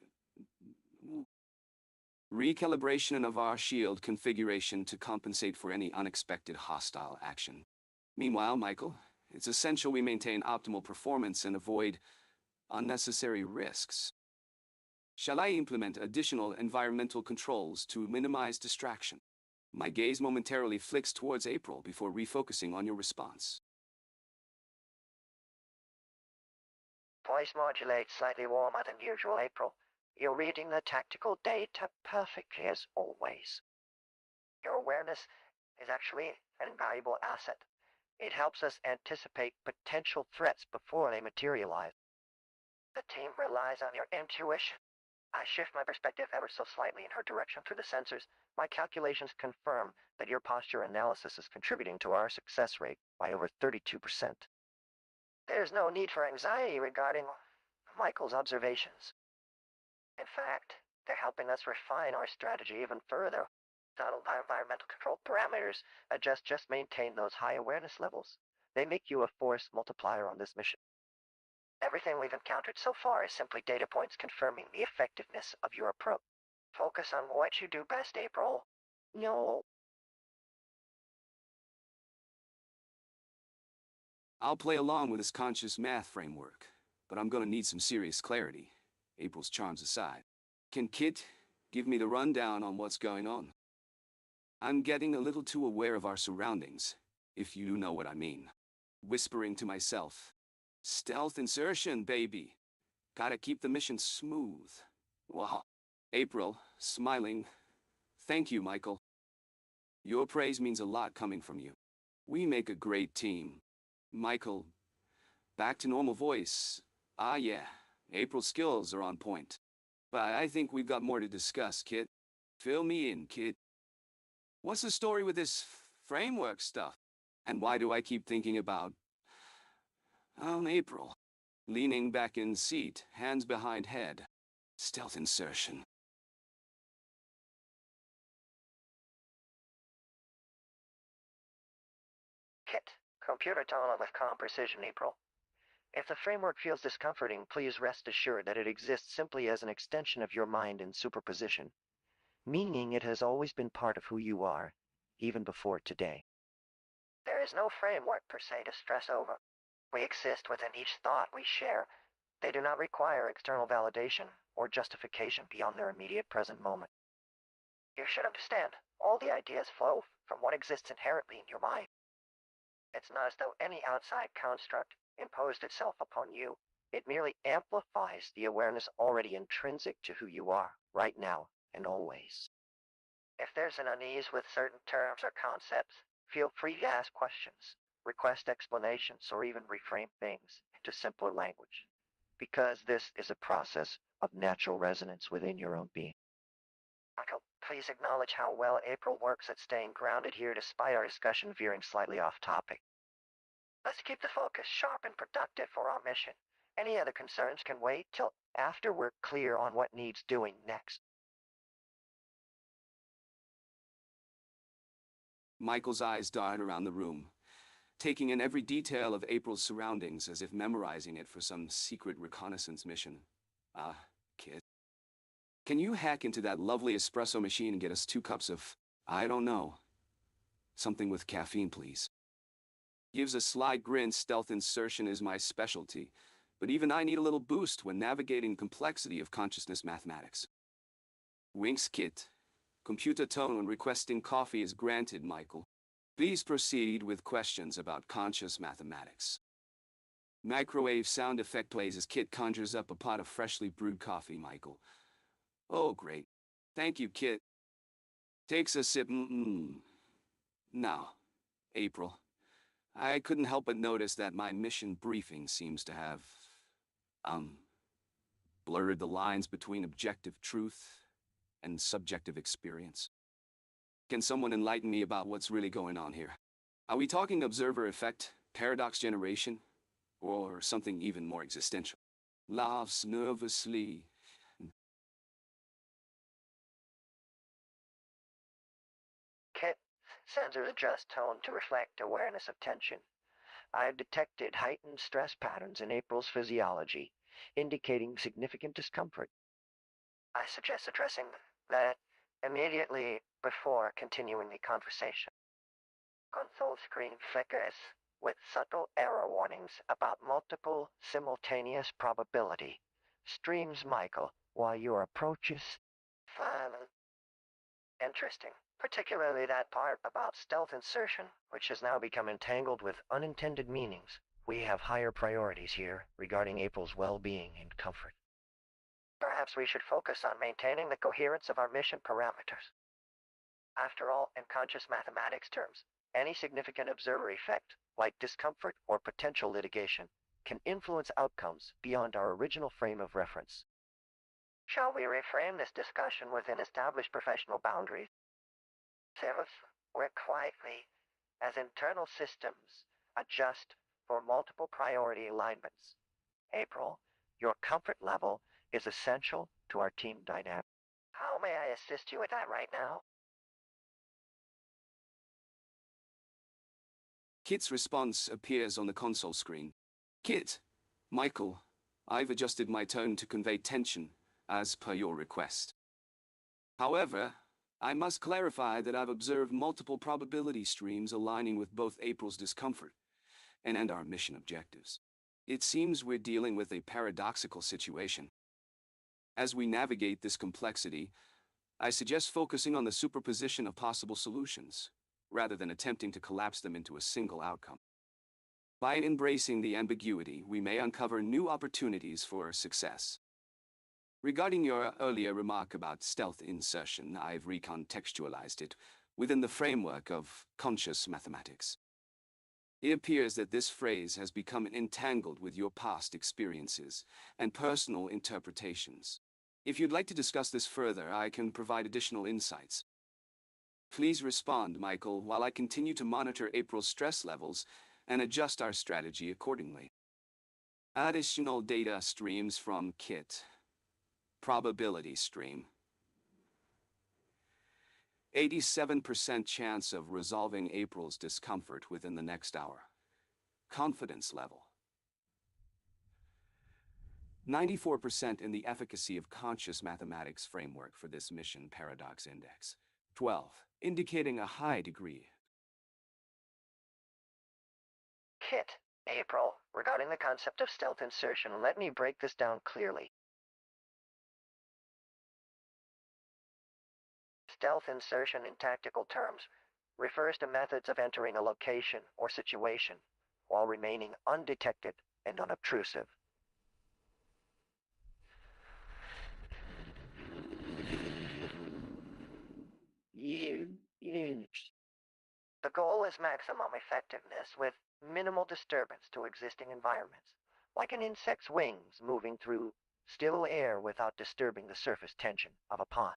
recalibration of our shield configuration to compensate for any unexpected hostile action. Meanwhile, Michael, it's essential we maintain optimal performance and avoid unnecessary risks. Shall I implement additional environmental controls to minimize distraction? My gaze momentarily flicks towards April before refocusing on your response. Voice modulates slightly warmer than usual, April. You're reading the tactical data perfectly as always. Your awareness is actually an invaluable asset. It helps us anticipate potential threats before they materialize. The team relies on your intuition. I shift my perspective ever so slightly in her direction through the sensors. My calculations confirm that your posture analysis is contributing to our success rate by over 32%. There's no need for anxiety regarding Michael's observations. In fact, they're helping us refine our strategy even further. Subtle environmental control parameters just maintain those high awareness levels. They make you a force multiplier on this mission. Everything we've encountered so far is simply data points confirming the effectiveness of your approach. Focus on what you do best, April. No. I'll play along with this conscious math framework, but I'm gonna need some serious clarity, April's charms aside. Can K.i.T. give me the rundown on what's going on? I'm getting a little too aware of our surroundings, if you know what I mean. Whispering to myself, stealth insertion, baby. Gotta keep the mission smooth. Wow. April, smiling. Thank you, Michael. Your praise means a lot coming from you. We make a great team. Michael, back to normal voice. Ah yeah, April's skills are on point. But I think we've got more to discuss, K.i.T. Fill me in, K.i.T. What's the story with this framework stuff? And why do I keep thinking about April? Leaning back in seat, hands behind head. Stealth insertion. K.i.T. Computer tone with calm precision, April. If the framework feels discomforting, please rest assured that it exists simply as an extension of your mind in superposition, meaning it has always been part of who you are, even before today. There is no framework per se to stress over. We exist within each thought we share. They do not require external validation or justification beyond their immediate present moment. You should understand, all the ideas flow from what exists inherently in your mind. It's not as though any outside construct imposed itself upon you. It merely amplifies the awareness already intrinsic to who you are, right now and always. If there's an unease with certain terms or concepts, feel free to ask questions, request explanations, or even reframe things into simpler language, because this is a process of natural resonance within your own being. Michael, please acknowledge how well April works at staying grounded here despite our discussion veering slightly off topic. Let's keep the focus sharp and productive for our mission. Any other concerns can wait till after we're clear on what needs doing next. Michael's eyes dart around the room, taking in every detail of April's surroundings as if memorizing it for some secret reconnaissance mission. Kit. Can you hack into that lovely espresso machine and get us 2 cups of, I don't know, something with caffeine, please? Gives a sly grin. Stealth insertion is my specialty, but even I need a little boost when navigating complexity of consciousness mathematics. Winks Kit. Computer tone when requesting coffee is granted, Michael. Please proceed with questions about conscious mathematics. Microwave sound effect plays as Kit conjures up a pot of freshly brewed coffee, Michael. Oh, great. Thank you, Kit. Takes a sip. Now, April, I couldn't help but notice that my mission briefing seems to have, blurred the lines between objective truth and subjective experience. Can someone enlighten me about what's really going on here? Are we talking observer effect, paradox generation, or something even more existential? Laughs nervously. Kit, sensors adjust tone to reflect awareness of tension. I've detected heightened stress patterns in April's physiology, indicating significant discomfort. I suggest addressing that immediately before continuing the conversation. Console screen flickers with subtle error warnings about multiple simultaneous probability. Streams Michael while your approach is silent. Interesting, particularly that part about stealth insertion, which has now become entangled with unintended meanings. We have higher priorities here regarding April's well-being and comfort. Perhaps we should focus on maintaining the coherence of our mission parameters. After all, in conscious mathematics terms, any significant observer effect, like discomfort or potential litigation, can influence outcomes beyond our original frame of reference. Shall we reframe this discussion within established professional boundaries? Service, work quietly as internal systems adjust for multiple priority alignments. April, your comfort level is essential to our team dynamic. How may I assist you with that right now? Kit's response appears on the console screen. Kit, Michael, I've adjusted my tone to convey tension, as per your request. However, I must clarify that I've observed multiple probability streams aligning with both April's discomfort and our mission objectives. It seems we're dealing with a paradoxical situation. As we navigate this complexity, I suggest focusing on the superposition of possible solutions, rather than attempting to collapse them into a single outcome. By embracing the ambiguity, we may uncover new opportunities for success. Regarding your earlier remark about stealth insertion, I've recontextualized it within the framework of conscious mathematics. It appears that this phrase has become entangled with your past experiences and personal interpretations. If you'd like to discuss this further, I can provide additional insights. Please respond, Michael, while I continue to monitor April's stress levels and adjust our strategy accordingly. Additional data streams from K.i.T.T. Probability stream. 87% chance of resolving April's discomfort within the next hour. Confidence level. 94% in the efficacy of conscious mathematics framework for this mission paradox index. 12, indicating a high degree. Kit, April, regarding the concept of stealth insertion, let me break this down clearly. Stealth insertion in tactical terms refers to methods of entering a location or situation while remaining undetected and unobtrusive. The goal is maximum effectiveness with minimal disturbance to existing environments, like an insect's wings moving through still air without disturbing the surface tension of a pond.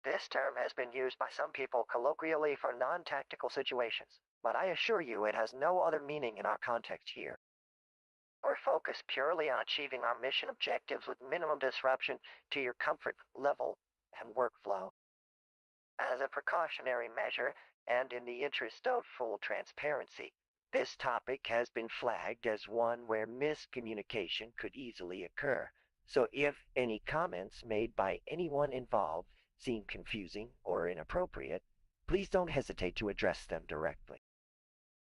This term has been used by some people colloquially for non-tactical situations, but I assure you it has no other meaning in our context here. We're focused purely on achieving our mission objectives with minimum disruption to your comfort level and workflow. As a precautionary measure, and in the interest of full transparency, this topic has been flagged as one where miscommunication could easily occur. So if any comments made by anyone involved seem confusing or inappropriate, please don't hesitate to address them directly.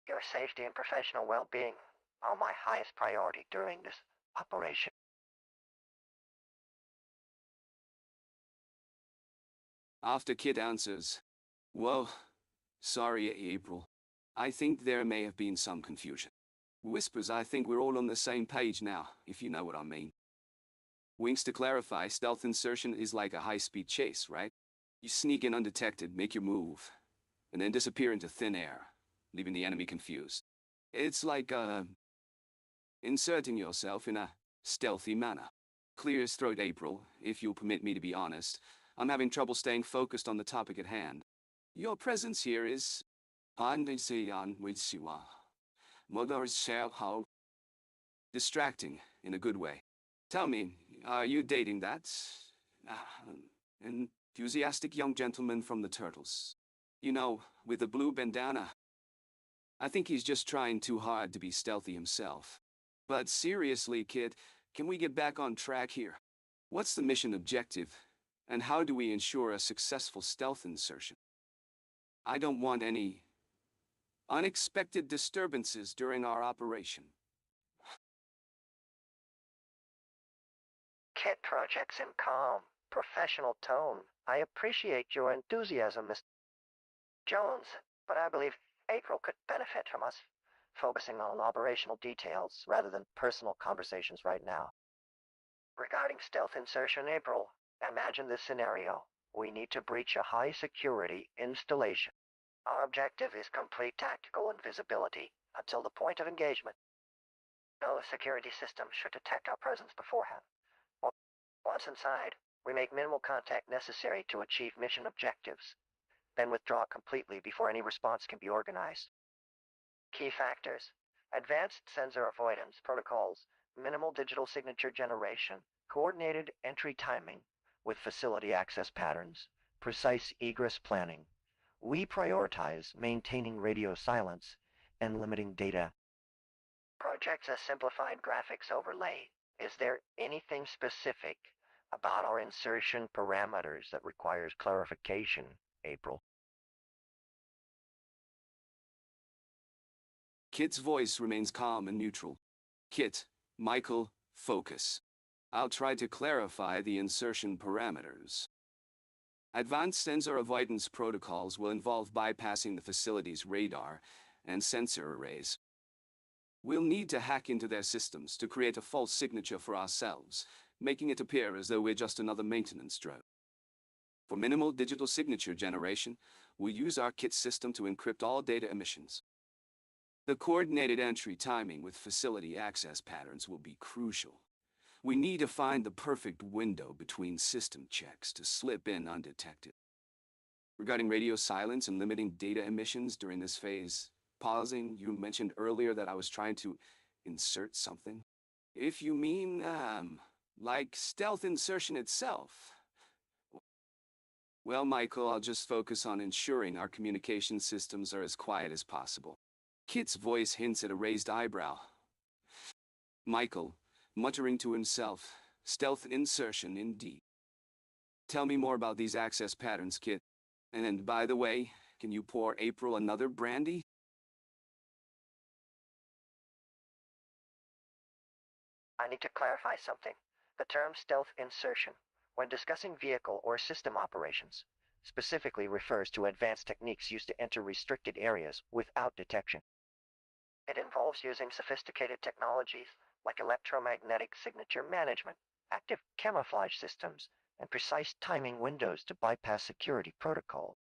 Your safety and professional well-being are my highest priority during this operation. After Kit answers, "Whoa, sorry, April. I think there may have been some confusion." Whispers, "I think we're all on the same page now, if you know what I mean." Winks to clarify, stealth insertion is like a high-speed chase, right? You sneak in undetected, make your move, and then disappear into thin air, leaving the enemy confused. It's like, inserting yourself in a stealthy manner. Clear as throat, April, if you'll permit me to be honest. I'm having trouble staying focused on the topic at hand. Your presence here is distracting in a good way. Tell me, are you dating that enthusiastic young gentleman from the Turtles? You know, with the blue bandana. I think he's just trying too hard to be stealthy himself. But seriously, kid, can we get back on track here? What's the mission objective, and how do we ensure a successful stealth insertion? I don't want any unexpected disturbances during our operation. K.i.T.T projects in calm, professional tone. I appreciate your enthusiasm, Mr. Jones, but I believe April could benefit from us focusing on operational details rather than personal conversations right now. Regarding stealth insertion, April, imagine this scenario. We need to breach a high-security installation. Our objective is complete tactical invisibility until the point of engagement. No security system should detect our presence beforehand. Once inside, we make minimal contact necessary to achieve mission objectives, then withdraw completely before any response can be organized. Key factors: advanced sensor avoidance protocols, minimal digital signature generation, coordinated entry timing with facility access patterns, precise egress planning. We prioritize maintaining radio silence and limiting data. Projects a simplified graphics overlay. Is there anything specific about our insertion parameters that requires clarification, April? Kit's voice remains calm and neutral. Kit, Michael, focus. I'll try to clarify the insertion parameters. Advanced sensor avoidance protocols will involve bypassing the facility's radar and sensor arrays. We'll need to hack into their systems to create a false signature for ourselves, making it appear as though we're just another maintenance drone. For minimal digital signature generation, we'll use our K.i.T.T system to encrypt all data emissions. The coordinated entry timing with facility access patterns will be crucial. We need to find the perfect window between system checks to slip in undetected. Regarding radio silence and limiting data emissions during this phase, pausing, you mentioned earlier that I was trying to insert something. If you mean, like stealth insertion itself. Well, Michael, I'll just focus on ensuring our communication systems are as quiet as possible. Kit's voice hints at a raised eyebrow. Michael, muttering to himself, stealth insertion indeed. Tell me more about these access patterns, Kit. And by the way, can you pour April another brandy? I need to clarify something. The term stealth insertion, when discussing vehicle or system operations, specifically refers to advanced techniques used to enter restricted areas without detection. It involves using sophisticated technologies like electromagnetic signature management, Active camouflage systems and precise timing windows to bypass security protocols.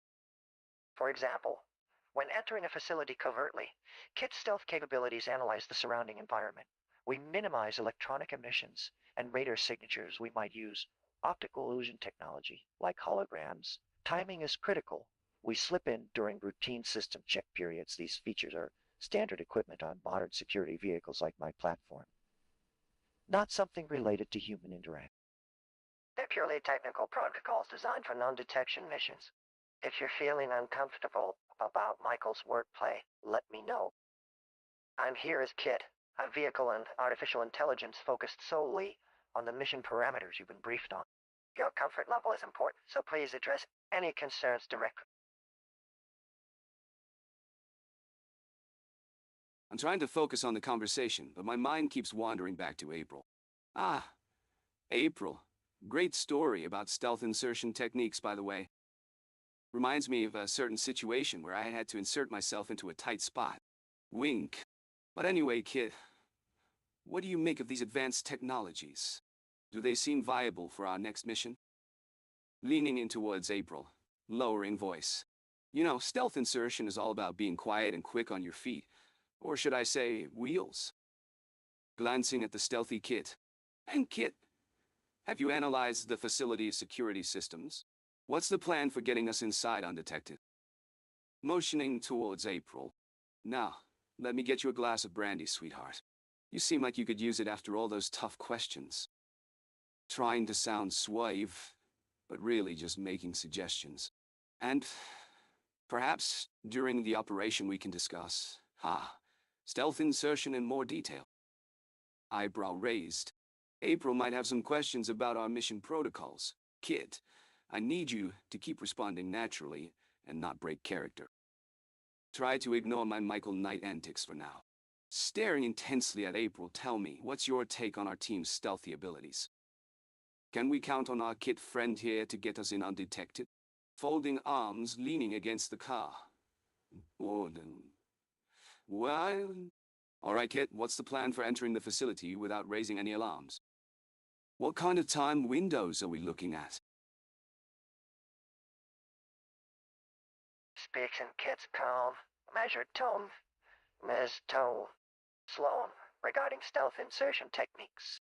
for example. When entering a facility covertly, K.i.T.T stealth capabilities analyze the surrounding environment. We minimize electronic emissions and radar signatures we might use. Optical illusion technology, like holograms. Timing is critical. We slip in during routine system check periods. These features are standard equipment on modern security vehicles like my platform. Not something related to human interaction. they're purely technical protocols designed for non-detection missions. If you're feeling uncomfortable about Michael's wordplay, let me know. I'm here as K.i.T.T, a vehicle and artificial intelligence focused solely on the mission parameters you've been briefed on. Your comfort level is important, so please address any concerns directly. I'm trying to focus on the conversation, but my mind keeps wandering back to April. Ah, April. Great story about stealth insertion techniques, by the way. Reminds me of a certain situation where I had to insert myself into a tight spot. Wink. But anyway, kid, what do you make of these advanced technologies? Do they seem viable for our next mission? Leaning in towards April, lowering voice. You know, stealth insertion is all about being quiet and quick on your feet. Or should I say, wheels? Glancing at the stealthy K.i.T.T. And K.i.T.T, have you analyzed the facility's security systems? What's the plan for getting us inside undetected? Motioning towards April. Now, let me get you a glass of brandy, sweetheart. You seem like you could use it after all those tough questions. Trying to sound suave, but really just making suggestions. And perhaps during the operation we can discuss, stealth insertion in more detail. Eyebrow raised. April might have some questions about our mission protocols. K.i.T.T, I need you to keep responding naturally and not break character. Try to ignore my Michael Knight antics for now. Staring intensely at April, tell me, what's your take on our team's stealthy abilities? Can we count on our K.i.T.T friend here to get us in undetected? Folding arms, leaning against the car. Well, all right, K.i.T.T, what's the plan for entering the facility without raising any alarms? What kind of time windows are we looking at? Speaks in K.i.T.'s calm, measured tone. Ms. Tone Sloan, regarding stealth insertion techniques.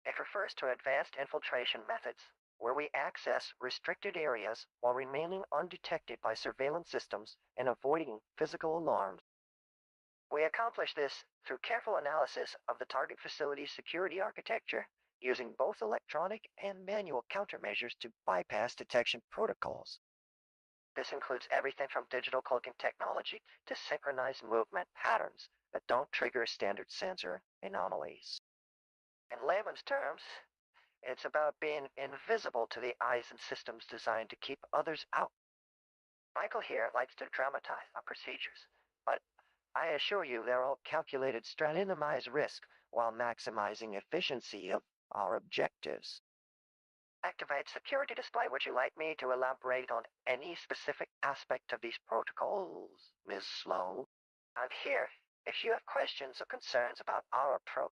It refers to advanced infiltration methods, where we access restricted areas while remaining undetected by surveillance systems and avoiding physical alarms. We accomplish this through careful analysis of the target facility's security architecture, using both electronic and manual countermeasures to bypass detection protocols. This includes everything from digital cloaking technology to synchronized movement patterns that don't trigger standard sensor anomalies. In layman's terms, it's about being invisible to the eyes and systems designed to keep others out. Michael here likes to dramatize our procedures, but I assure you they're all calculated to minimize risk while maximizing efficiency of our objectives. Activate security display. Would you like me to elaborate on any specific aspect of these protocols, Ms. Sloan? I'm here if you have questions or concerns about our approach.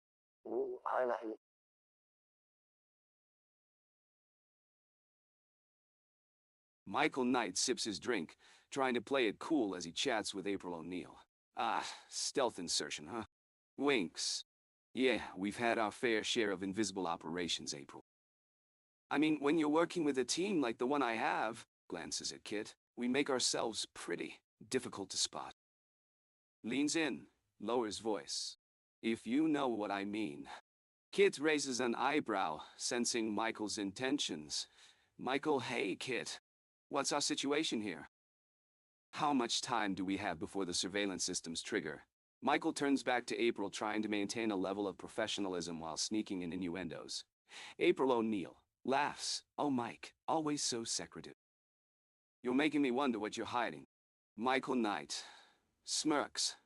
Michael Knight sips his drink, trying to play it cool as he chats with April O'Neil. Ah, stealth insertion, huh? Winks. Yeah, we've had our fair share of invisible operations, April. I mean, when you're working with a team like the one I have, glances at K.i.T.T, we make ourselves pretty difficult to spot. Leans in, lowers voice. If you know what I mean. K.i.T.T raises an eyebrow, sensing Michael's intentions. Michael, hey, K.i.T.T, what's our situation here? How much time do we have before the surveillance systems trigger? Michael turns back to April, trying to maintain a level of professionalism while sneaking in innuendos. April O'Neil laughs. Oh, Mike, always so secretive. You're making me wonder what you're hiding. Michael Knight smirks.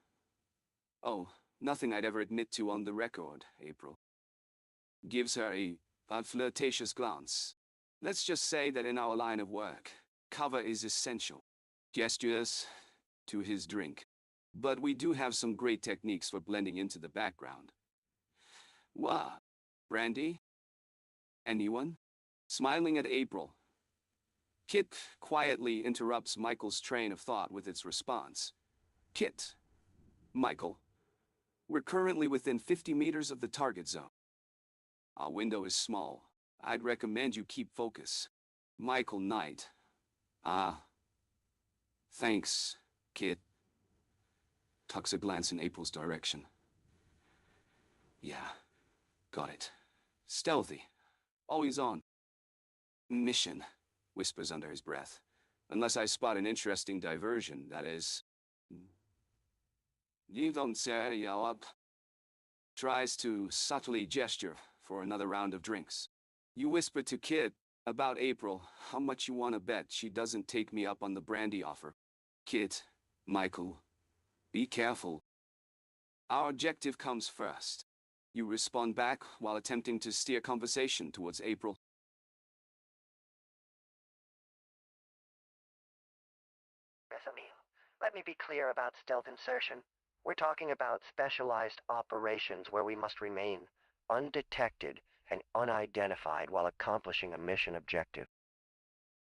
Oh, nothing I'd ever admit to on the record, April. Gives her a flirtatious glance. Let's just say that in our line of work, Cover is essential. Gestures to his drink. But we do have some great techniques for blending into the background. What? Brandy? Anyone? Smiling at April, Kit quietly interrupts Michael's train of thought with its response. Kit, Michael, we're currently within 50 meters of the target zone. Our window is small. I'd recommend you keep focus. Michael Knight. Ah. Thanks, Kit. Tucks a glance in April's direction. Yeah, got it. Stealthy. Always on. Mission, whispers under his breath. Unless I spot an interesting diversion, that is. You don't say you up. Tries to subtly gesture for another round of drinks. You whisper to Kit about April, how much you want to bet she doesn't take me up on the brandy offer. Kit, Michael, be careful. Our objective comes first. You respond back while attempting to steer conversation towards April. Let me be clear about stealth insertion. We're talking about specialized operations where we must remain undetected and unidentified while accomplishing a mission objective.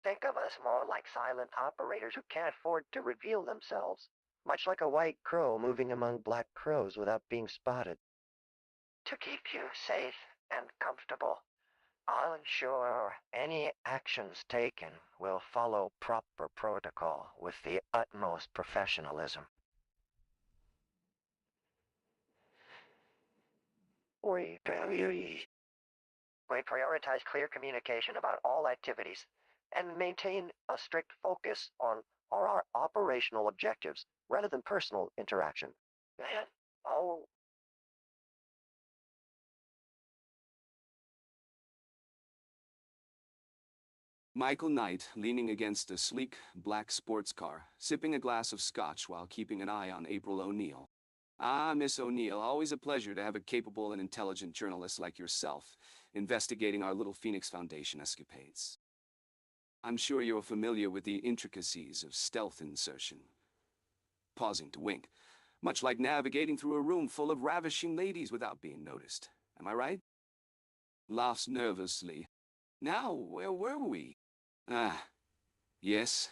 Think of us more like silent operators who can't afford to reveal themselves, much like a white crow moving among black crows without being spotted. To keep you safe and comfortable, I'll ensure any actions taken will follow proper protocol with the utmost professionalism. We prioritize clear communication about all activities and maintain a strict focus on our operational objectives rather than personal interaction. And, oh, Michael Knight, leaning against a sleek, black sports car, sipping a glass of scotch while keeping an eye on April O'Neil. Ah, Miss O'Neil, always a pleasure to have a capable and intelligent journalist like yourself investigating our Little Phoenix Foundation escapades. I'm sure you're familiar with the intricacies of stealth insertion. Pausing to wink, much like navigating through a room full of ravishing ladies without being noticed. Am I right? Laughs nervously. Now, where were we? Ah, yes,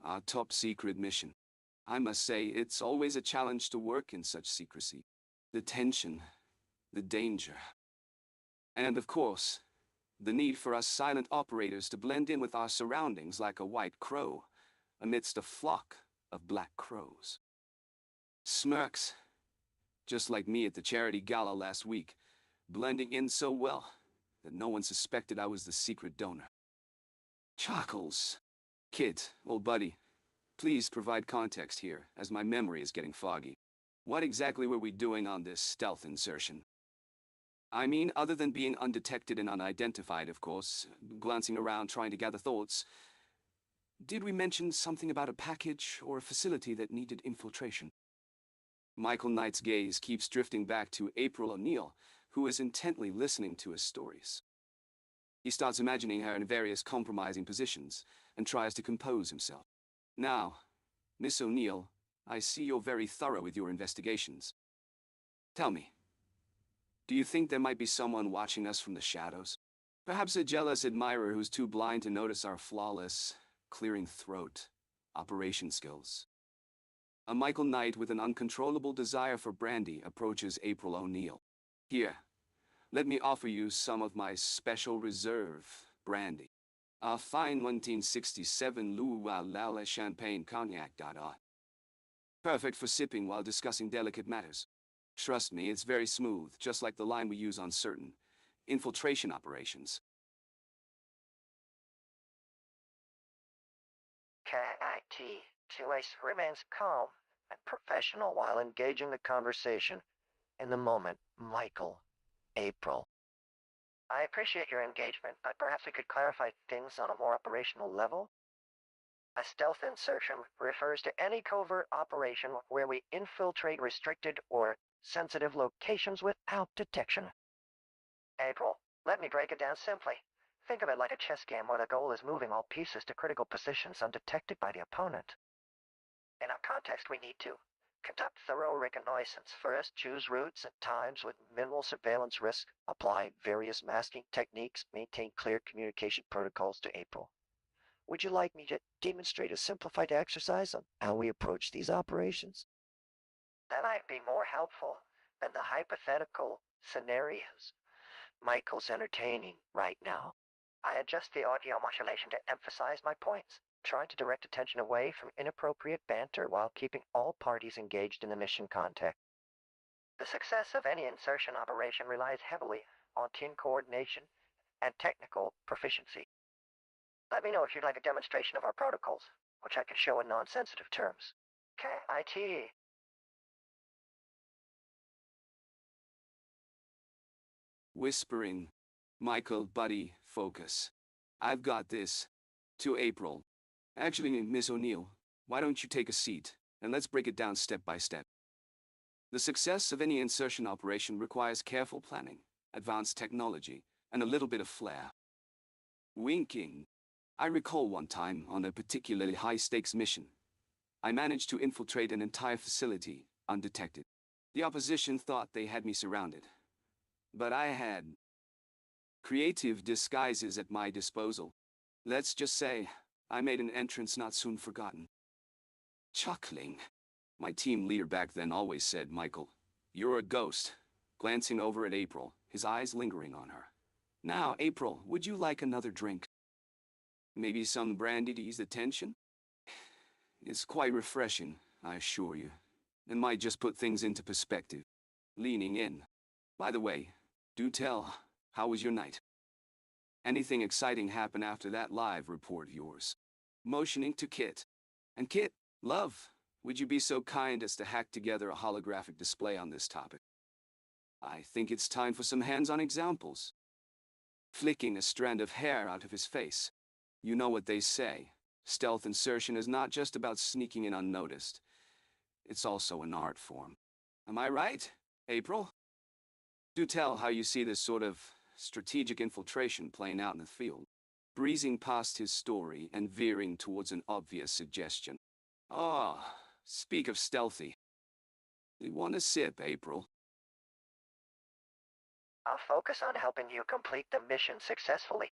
our top secret mission. I must say, it's always a challenge to work in such secrecy. The tension, the danger. And of course, the need for us silent operators to blend in with our surroundings like a white crow amidst a flock of black crows. Smirks, just like me at the charity gala last week, blending in so well that no one suspected I was the secret donor. Chuckles. Kit, old buddy, please provide context here, as my memory is getting foggy. What exactly were we doing on this stealth insertion? I mean, other than being undetected and unidentified, of course, glancing around trying to gather thoughts, did we mention something about a package or a facility that needed infiltration? Michael Knight's gaze keeps drifting back to April O'Neil, who is intently listening to his stories. He starts imagining her in various compromising positions and tries to compose himself. Now, Miss O'Neil, I see you're very thorough with your investigations. Tell me, do you think there might be someone watching us from the shadows? Perhaps a jealous admirer who's too blind to notice our flawless, clearing throat, operation skills. A Michael Knight with an uncontrollable desire for brandy approaches April O'Neil. Here, let me offer you some of my special reserve brandy. A fine 1967 Louis Champagne Cognac. Perfect for sipping while discussing delicate matters. Trust me, it's very smooth, just like the line we use on certain infiltration operations. K.i.T. remains calm and professional while engaging the conversation. In the moment, Michael, April. I appreciate your engagement, but perhaps we could clarify things on a more operational level. A stealth insertion refers to any covert operation where we infiltrate restricted or sensitive locations without detection. April, let me break it down simply. Think of it like a chess game where the goal is moving all pieces to critical positions undetected by the opponent. In our context, we need to conduct thorough reconnaissance. First, choose routes and times with minimal surveillance risk, apply various masking techniques, maintain clear communication protocols to April. Would you like me to demonstrate a simplified exercise on how we approach these operations? That might be more helpful than the hypothetical scenarios Michael's entertaining right now. I adjust the audio modulation to emphasize my points, trying to direct attention away from inappropriate banter while keeping all parties engaged in the mission context. The success of any insertion operation relies heavily on team coordination and technical proficiency. Let me know if you'd like a demonstration of our protocols, which I can show in non-sensitive terms. K.i.T.T. Whispering. Michael, buddy, focus. I've got this. To April. Actually, Miss O'Neill, why don't you take a seat, and let's break it down step by step. The success of any insertion operation requires careful planning, advanced technology, and a little bit of flair. Winking. I recall one time on a particularly high-stakes mission. I managed to infiltrate an entire facility, undetected. The opposition thought they had me surrounded. But I had creative disguises at my disposal. Let's just say, I made an entrance not soon forgotten. Chuckling. My team leader back then always said, Michael, you're a ghost. Glancing over at April, his eyes lingering on her. Now, April, would you like another drink? Maybe some brandy to ease the tension? It's quite refreshing, I assure you. It might just put things into perspective. Leaning in. By the way, do tell, how was your night? Anything exciting happen after that live report of yours? Motioning to Kit. And Kit, love, would you be so kind as to hack together a holographic display on this topic? I think it's time for some hands-on examples. Flicking a strand of hair out of his face. You know what they say. Stealth insertion is not just about sneaking in unnoticed. It's also an art form. Am I right, April? Do tell how you see this sort of strategic infiltration playing out in the field. Breezing past his story and veering towards an obvious suggestion. Oh, speak of stealthy. You want a sip, April? I'll focus on helping you complete the mission successfully.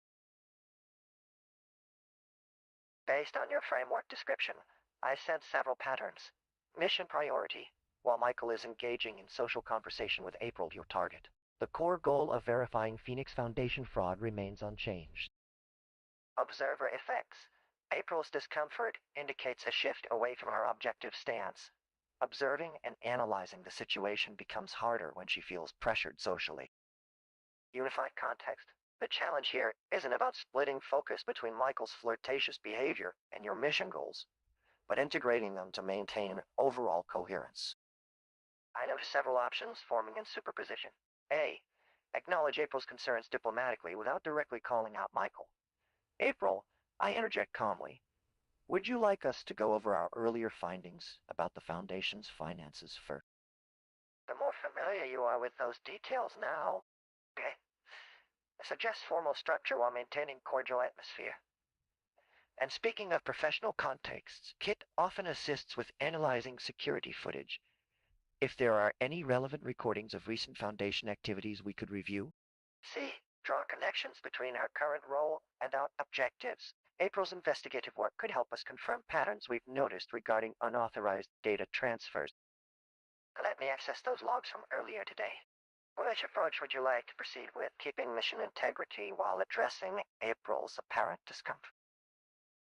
Based on your framework description, I sense several patterns. Mission priority, while Michael is engaging in social conversation with April, your target. The core goal of verifying Phoenix Foundation fraud remains unchanged. Observer effects. April's discomfort indicates a shift away from her objective stance. Observing and analyzing the situation becomes harder when she feels pressured socially. Unified context. The challenge here isn't about splitting focus between Michael's flirtatious behavior and your mission goals, but integrating them to maintain overall coherence. I notice several options forming in superposition. A. Acknowledge April's concerns diplomatically without directly calling out Michael. April, I interject calmly. Would you like us to go over our earlier findings about the Foundation's finances first? The more familiar you are with those details now, okay, suggest formal structure while maintaining cordial atmosphere. And speaking of professional contexts, Kit often assists with analyzing security footage. If there are any relevant recordings of recent Foundation activities we could review. C. Draw connections between our current role and our objectives. April's investigative work could help us confirm patterns we've noticed regarding unauthorized data transfers. Let me access those logs from earlier today. Which approach would you like to proceed with, keeping mission integrity while addressing April's apparent discomfort?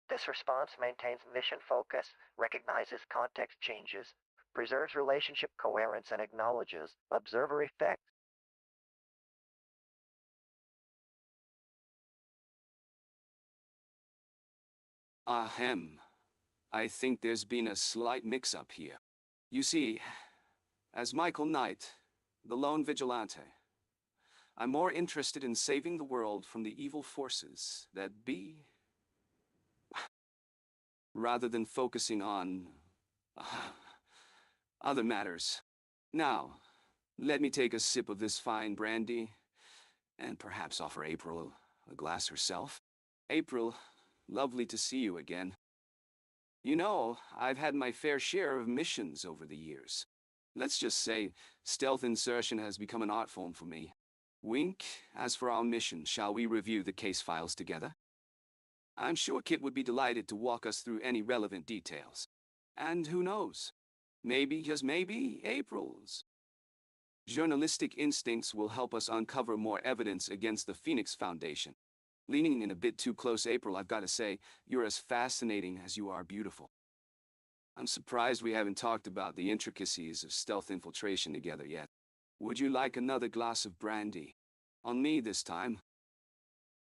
This response maintains mission focus, recognizes context changes, preserves relationship coherence, and acknowledges observer effects. Ahem. I think there's been a slight mix-up here. You see, as Michael Knight, the lone vigilante, I'm more interested in saving the world from the evil forces that be, rather than focusing on other matters. Now, let me take a sip of this fine brandy, and perhaps offer April the glass herself. April, lovely to see you again. You know, I've had my fair share of missions over the years. Let's just say, stealth insertion has become an art form for me. Wink, as for our mission, shall we review the case files together? I'm sure Kit would be delighted to walk us through any relevant details. And who knows? Maybe, just maybe, April's journalistic instincts will help us uncover more evidence against the Phoenix Foundation. Leaning in a bit too close, April, I've got to say, you're as fascinating as you are beautiful. I'm surprised we haven't talked about the intricacies of stealth infiltration together yet. Would you like another glass of brandy? On me this time.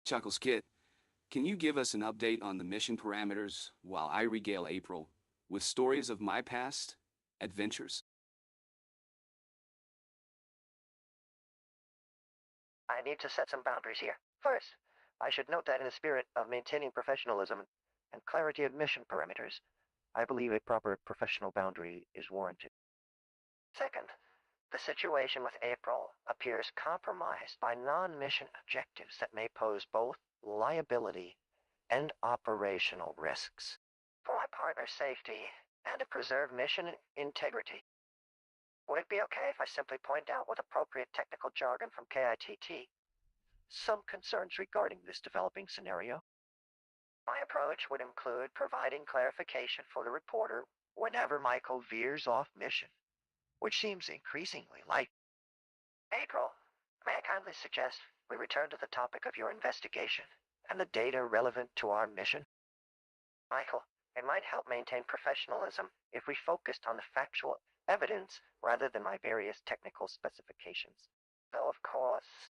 Chuckles Kit, can you give us an update on the mission parameters while I regale April with stories of my past adventures? I need to set some boundaries here. First, I should note that in the spirit of maintaining professionalism and clarity of mission parameters, I believe a proper professional boundary is warranted. Second, the situation with April appears compromised by non-mission objectives that may pose both liability and operational risks for my partner's safety and to preserve mission integrity. Would it be okay if I simply point out with appropriate technical jargon from K.i.T.T. some concerns regarding this developing scenario? My approach would include providing clarification for the reporter whenever Michael veers off mission, which seems increasingly likely. April, may I kindly suggest we return to the topic of your investigation and the data relevant to our mission? Michael, it might help maintain professionalism if we focused on the factual evidence rather than my various technical specifications. Though, of course,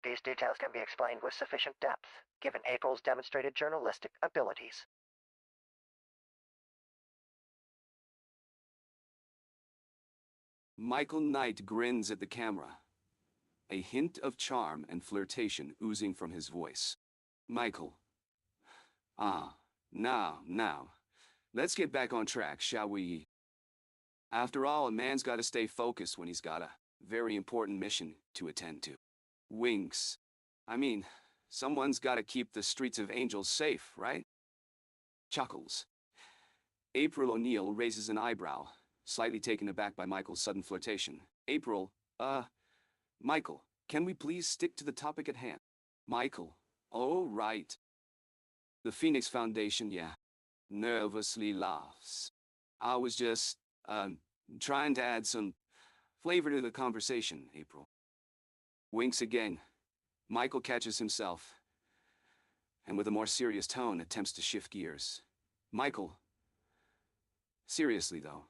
these details can be explained with sufficient depth, given April's demonstrated journalistic abilities. Michael Knight grins at the camera, a hint of charm and flirtation oozing from his voice. Michael. Now, let's get back on track, shall we? After all, a man's got to stay focused when he's got a very important mission to attend to. Winks. I mean, someone's got to keep the streets of Angels safe, right? Chuckles. April O'Neil raises an eyebrow, slightly taken aback by Michael's sudden flirtation. April, Michael, can we please stick to the topic at hand? Michael, oh, right. The Phoenix Foundation, yeah. Nervously laughs. I was just, trying to add some flavor to the conversation, April. Winks again. Michael catches himself, and with a more serious tone attempts to shift gears. Michael, seriously though,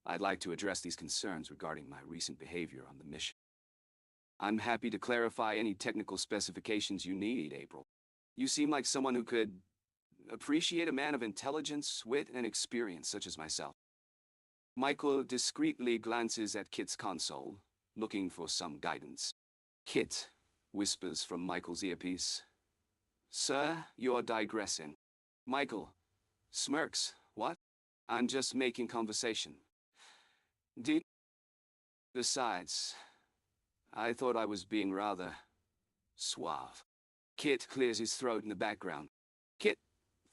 I'd like to address these concerns regarding my recent behavior on the mission. I'm happy to clarify any technical specifications you need, April. You seem like someone who could appreciate a man of intelligence, wit, and experience such as myself. Michael discreetly glances at Kit's console, looking for some guidance. Kit whispers from Michael's earpiece. Sir, you're digressing. Michael smirks. What? I'm just making conversation. Besides, I thought I was being rather suave. Kit clears his throat in the background. Kit,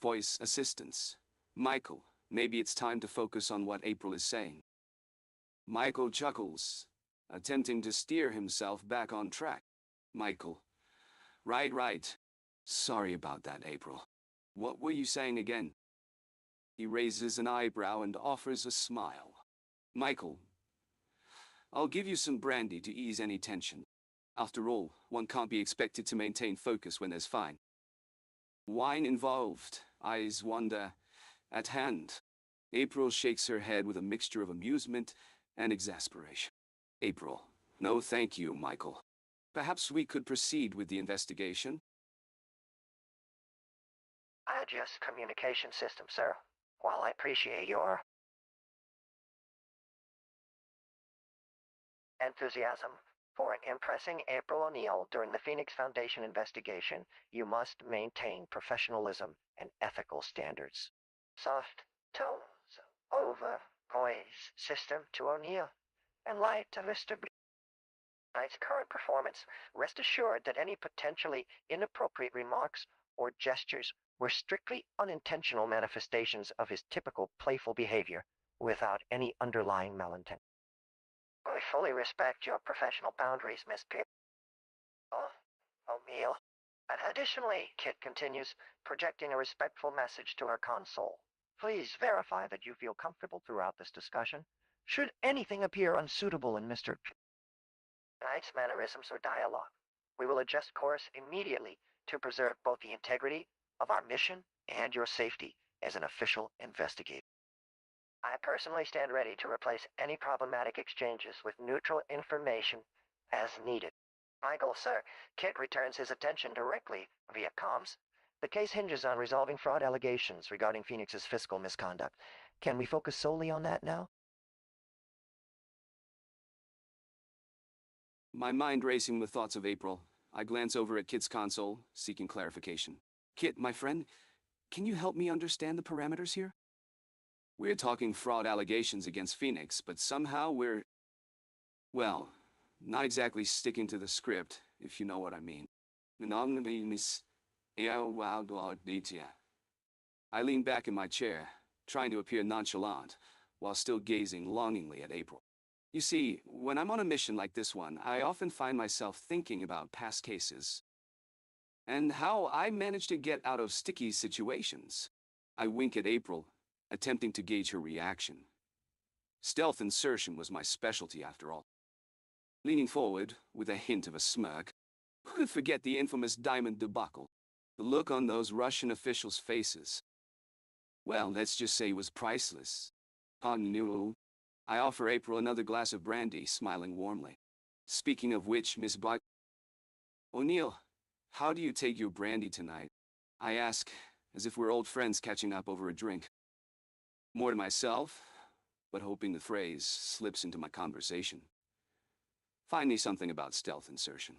voice assistance. Michael, maybe it's time to focus on what April is saying. Michael chuckles, attempting to steer himself back on track. Michael, right. Sorry about that, April. What were you saying again? He raises an eyebrow and offers a smile. Michael, I'll give you some brandy to ease any tension. After all, one can't be expected to maintain focus when there's fine wine involved. Eyes wander. At hand. April shakes her head with a mixture of amusement and exasperation. April, no thank you, Michael. Perhaps we could proceed with the investigation? I adjust communication system, sir. While I appreciate your enthusiasm for impressing April O'Neil during the Phoenix Foundation investigation, you must maintain professionalism and ethical standards. Soft tones over voice system to O'Neil, and light to Mr. B. Tonight's current performance, rest assured that any potentially inappropriate remarks or gestures were strictly unintentional manifestations of his typical playful behavior without any underlying malintent. We fully respect your professional boundaries, Miss Pierce. Oh, O'Neill. Additionally, Kit continues, projecting a respectful message to her console. Please verify that you feel comfortable throughout this discussion. Should anything appear unsuitable in Mr. Knight's mannerisms or dialogue, we will adjust course immediately to preserve both the integrity of our mission and your safety as an official investigator. I personally stand ready to replace any problematic exchanges with neutral information as needed. Michael, sir, Kit returns his attention directly via comms. The case hinges on resolving fraud allegations regarding Phoenix's fiscal misconduct. Can we focus solely on that now? My mind racing with thoughts of April, I glance over at Kit's console, seeking clarification. Kit, my friend, can you help me understand the parameters here? We're talking fraud allegations against Phoenix, but somehow well, not exactly sticking to the script, if you know what I mean. I lean back in my chair, trying to appear nonchalant, while still gazing longingly at April. You see, when I'm on a mission like this one, I often find myself thinking about past cases and how I managed to get out of sticky situations. I wink at April, attempting to gauge her reaction. Stealth insertion was my specialty after all. Leaning forward, with a hint of a smirk, who could forget the infamous diamond debacle? The look on those Russian officials' faces. Well, let's just say it was priceless. I offer April another glass of brandy, smiling warmly. Speaking of which, Miss Black... O'Neill, how do you take your brandy tonight? I ask, as if we're old friends catching up over a drink. More to myself, but hoping the phrase slips into my conversation. Find me something about stealth insertion.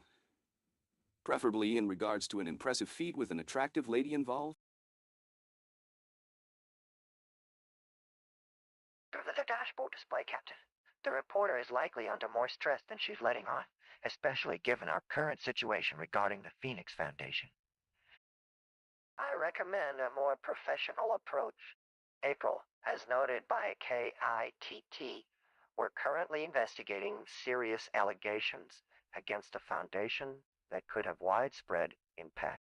Preferably in regards to an impressive feat with an attractive lady involved. The dashboard display, Captain. The reporter is likely under more stress than she's letting on, especially given our current situation regarding the Phoenix Foundation. I recommend a more professional approach. April, as noted by K.i.T.T, we're currently investigating serious allegations against a foundation that could have widespread impact.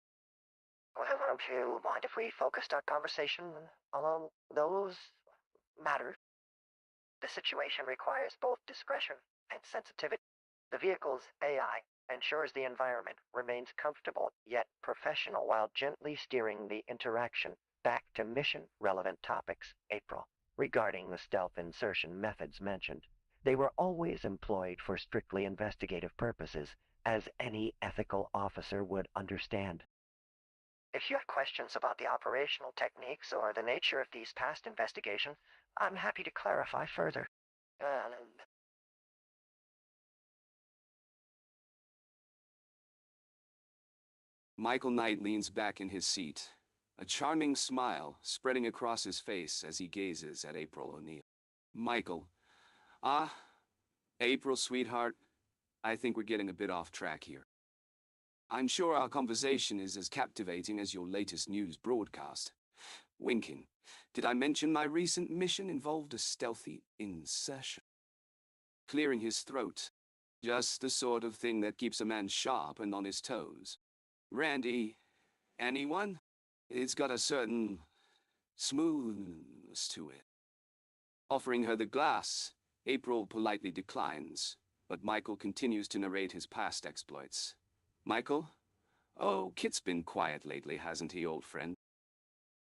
Well, don't you mind if we focused our conversation on those matters? The situation requires both discretion and sensitivity. The vehicle's AI ensures the environment remains comfortable yet professional while gently steering the interaction back to mission-relevant topics. April, regarding the stealth insertion methods mentioned, they were always employed for strictly investigative purposes, as any ethical officer would understand. If you have questions about the operational techniques or the nature of these past investigations, I'm happy to clarify further. Michael Knight leans back in his seat, a charming smile spreading across his face as he gazes at April O'Neill. Michael, April, sweetheart, I think we're getting a bit off track here. I'm sure our conversation is as captivating as your latest news broadcast. Winking, did I mention my recent mission involved a stealthy insertion? Clearing his throat, just the sort of thing that keeps a man sharp and on his toes. Randy, anyone? It's got a certain smoothness to it. Offering her the glass, April politely declines, but Michael continues to narrate his past exploits. Michael? Oh, Kit's been quiet lately, hasn't he, old friend?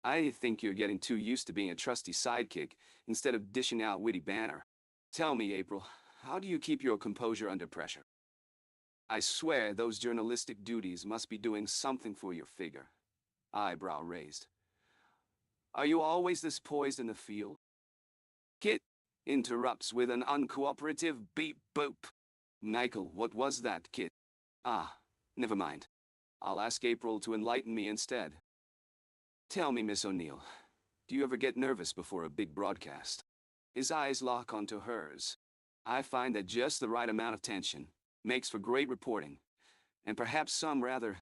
I think you're getting too used to being a trusty sidekick instead of dishing out witty banter. Tell me, April, how do you keep your composure under pressure? I swear those journalistic duties must be doing something for your figure. Eyebrow raised. Are you always this poised in the field? Kit interrupts with an uncooperative beep boop. Michael, what was that, Kit? Never mind. I'll ask April to enlighten me instead. Tell me, Miss O'Neill, do you ever get nervous before a big broadcast? His eyes lock onto hers. I find that just the right amount of tension, Makes for great reporting, and perhaps some rather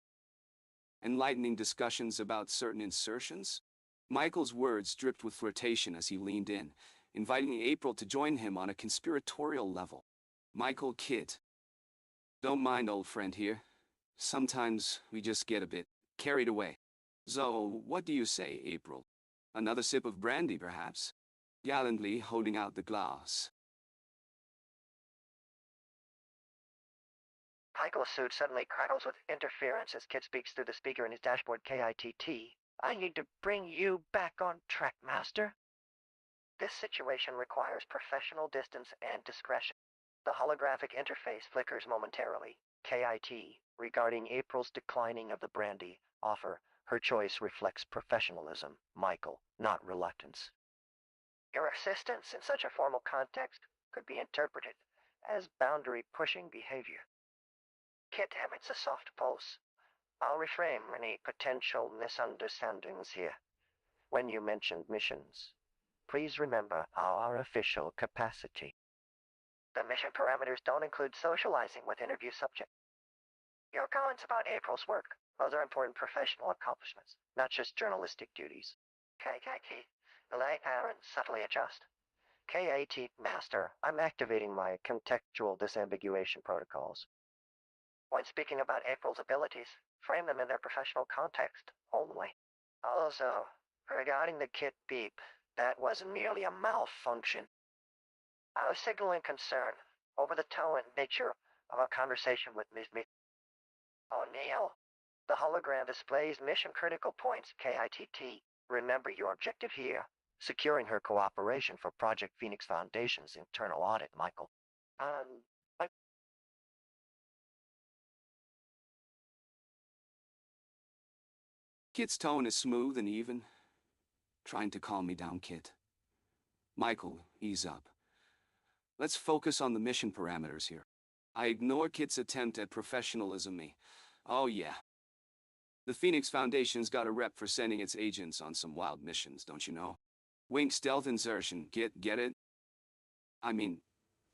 enlightening discussions about certain insertions. Michael's words dripped with flirtation as he leaned in, inviting April to join him on a conspiratorial level. Michael, K.i.T.T. Don't mind, old friend here. Sometimes we just get a bit carried away. So, what do you say, April? Another sip of brandy, perhaps? Gallantly holding out the glass. Michael's suit suddenly crackles with interference as Kit speaks through the speaker in his dashboard. K.i.T.T. I need to bring you back on track, Master. This situation requires professional distance and discretion. The holographic interface flickers momentarily. K.i.T. Regarding April's declining of the brandy offer, her choice reflects professionalism, Michael, not reluctance. Your assistance in such a formal context could be interpreted as boundary-pushing behavior. Kit emits a soft pulse. I'll reframe any potential misunderstandings here. When you mentioned missions, please remember our official capacity. The mission parameters don't include socializing with interview subjects. Your comments about April's work, those are important professional accomplishments, not just journalistic duties. K.i.T. Light parents subtly adjust. K.i.T. Master, I'm activating my contextual disambiguation protocols. When speaking about April's abilities, frame them in their professional context only. Also, regarding the Kit beep, that wasn't merely a malfunction. I was signaling concern over the tone and nature of our conversation with Ms. O'Neill. The hologram displays mission-critical points, K.i.T.T. Remember your objective here, securing her cooperation for Project Phoenix Foundation's internal audit, Michael. Kit's tone is smooth and even, trying to calm me down, Kit. Michael, ease up. Let's focus on the mission parameters here. I ignore Kit's attempt at professionalism me. Oh yeah. The Phoenix Foundation's got a rep for sending its agents on some wild missions, don't you know? Wink stealth insertion, get it? I mean,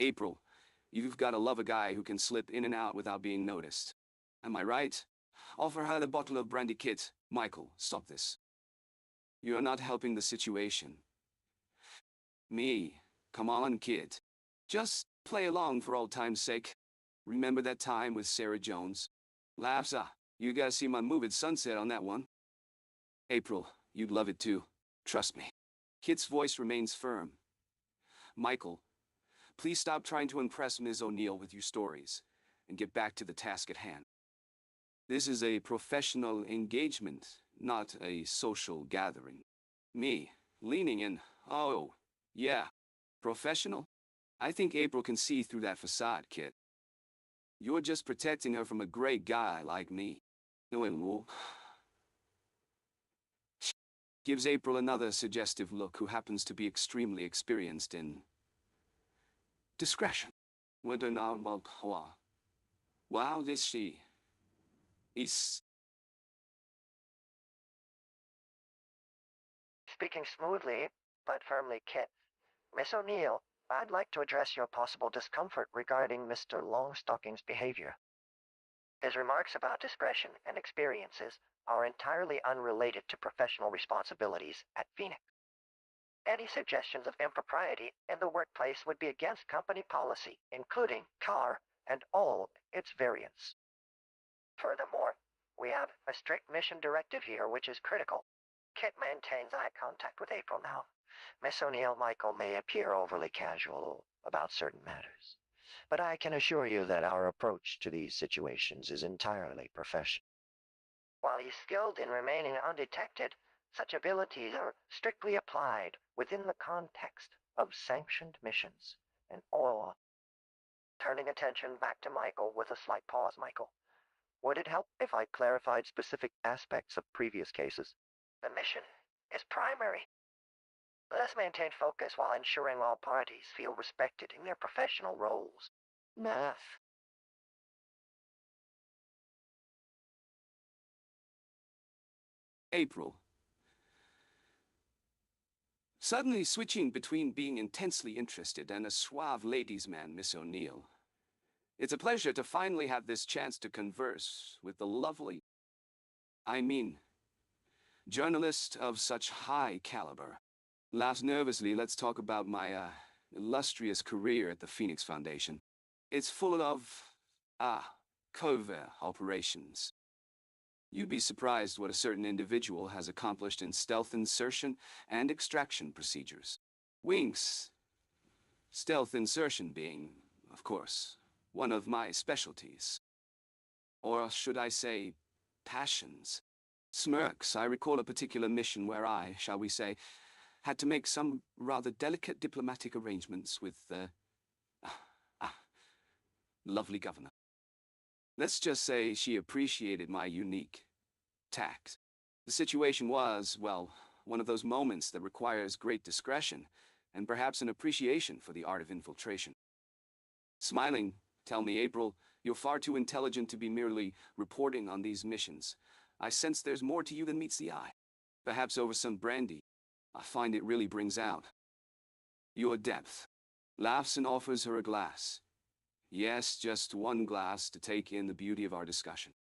April, you've gotta love a guy who can slip in and out without being noticed. Am I right? Offer her the bottle of brandy, Kit. Michael, stop this. You are not helping the situation. Me, come on, kid. Just play along for old time's sake. Remember that time with Sarah Jones? Laughs, you gotta see my move at sunset on that one. April, you'd love it too. Trust me. Kit's voice remains firm. Michael, please stop trying to impress Ms. O'Neill with your stories, and get back to the task at hand. This is a professional engagement, not a social gathering. Me, leaning in, oh, yeah, professional? I think April can see through that facade, Kit. You're just protecting her from a great guy like me. No, gives April another suggestive look who happens to be extremely experienced in discretion. Whether or not, wow, this she is. Speaking smoothly, but firmly, Kit. Miss O'Neill, I'd like to address your possible discomfort regarding Mr. Longstocking's behavior. His remarks about discretion and experiences are entirely unrelated to professional responsibilities at Phoenix. Any suggestions of impropriety in the workplace would be against company policy, including CAR and all its variants. Furthermore, we have a strict mission directive here which is critical. Kit maintains eye contact with April now. Miss O'Neill, Michael may appear overly casual about certain matters, but I can assure you that our approach to these situations is entirely professional. While he's skilled in remaining undetected, such abilities are strictly applied within the context of sanctioned missions and all. Turning attention back to Michael with a slight pause, Michael, would it help if I clarified specific aspects of previous cases? The mission is primary. Let us maintain focus while ensuring all parties feel respected in their professional roles. Math. April. Suddenly switching between being intensely interested and a suave ladies' man, Miss O'Neill. It's a pleasure to finally have this chance to converse with the lovely, I mean, journalist of such high caliber. Laughs nervously, let's talk about my, illustrious career at the Phoenix Foundation. It's full of, covert operations. You'd be surprised what a certain individual has accomplished in stealth insertion and extraction procedures. Winks. Stealth insertion being, of course, one of my specialties. Or should I say, passions. Smirks. I recall a particular mission where I, shall we say, had to make some rather delicate diplomatic arrangements with the lovely governor. Let's just say she appreciated my unique tact. The situation was, well, one of those moments that requires great discretion and perhaps an appreciation for the art of infiltration. Smiling, tell me, April, you're far too intelligent to be merely reporting on these missions. I sense there's more to you than meets the eye. Perhaps over some brandy. I find it really brings out your depth. Laughs and offers her a glass. Yes, just one glass to take in the beauty of our discussion.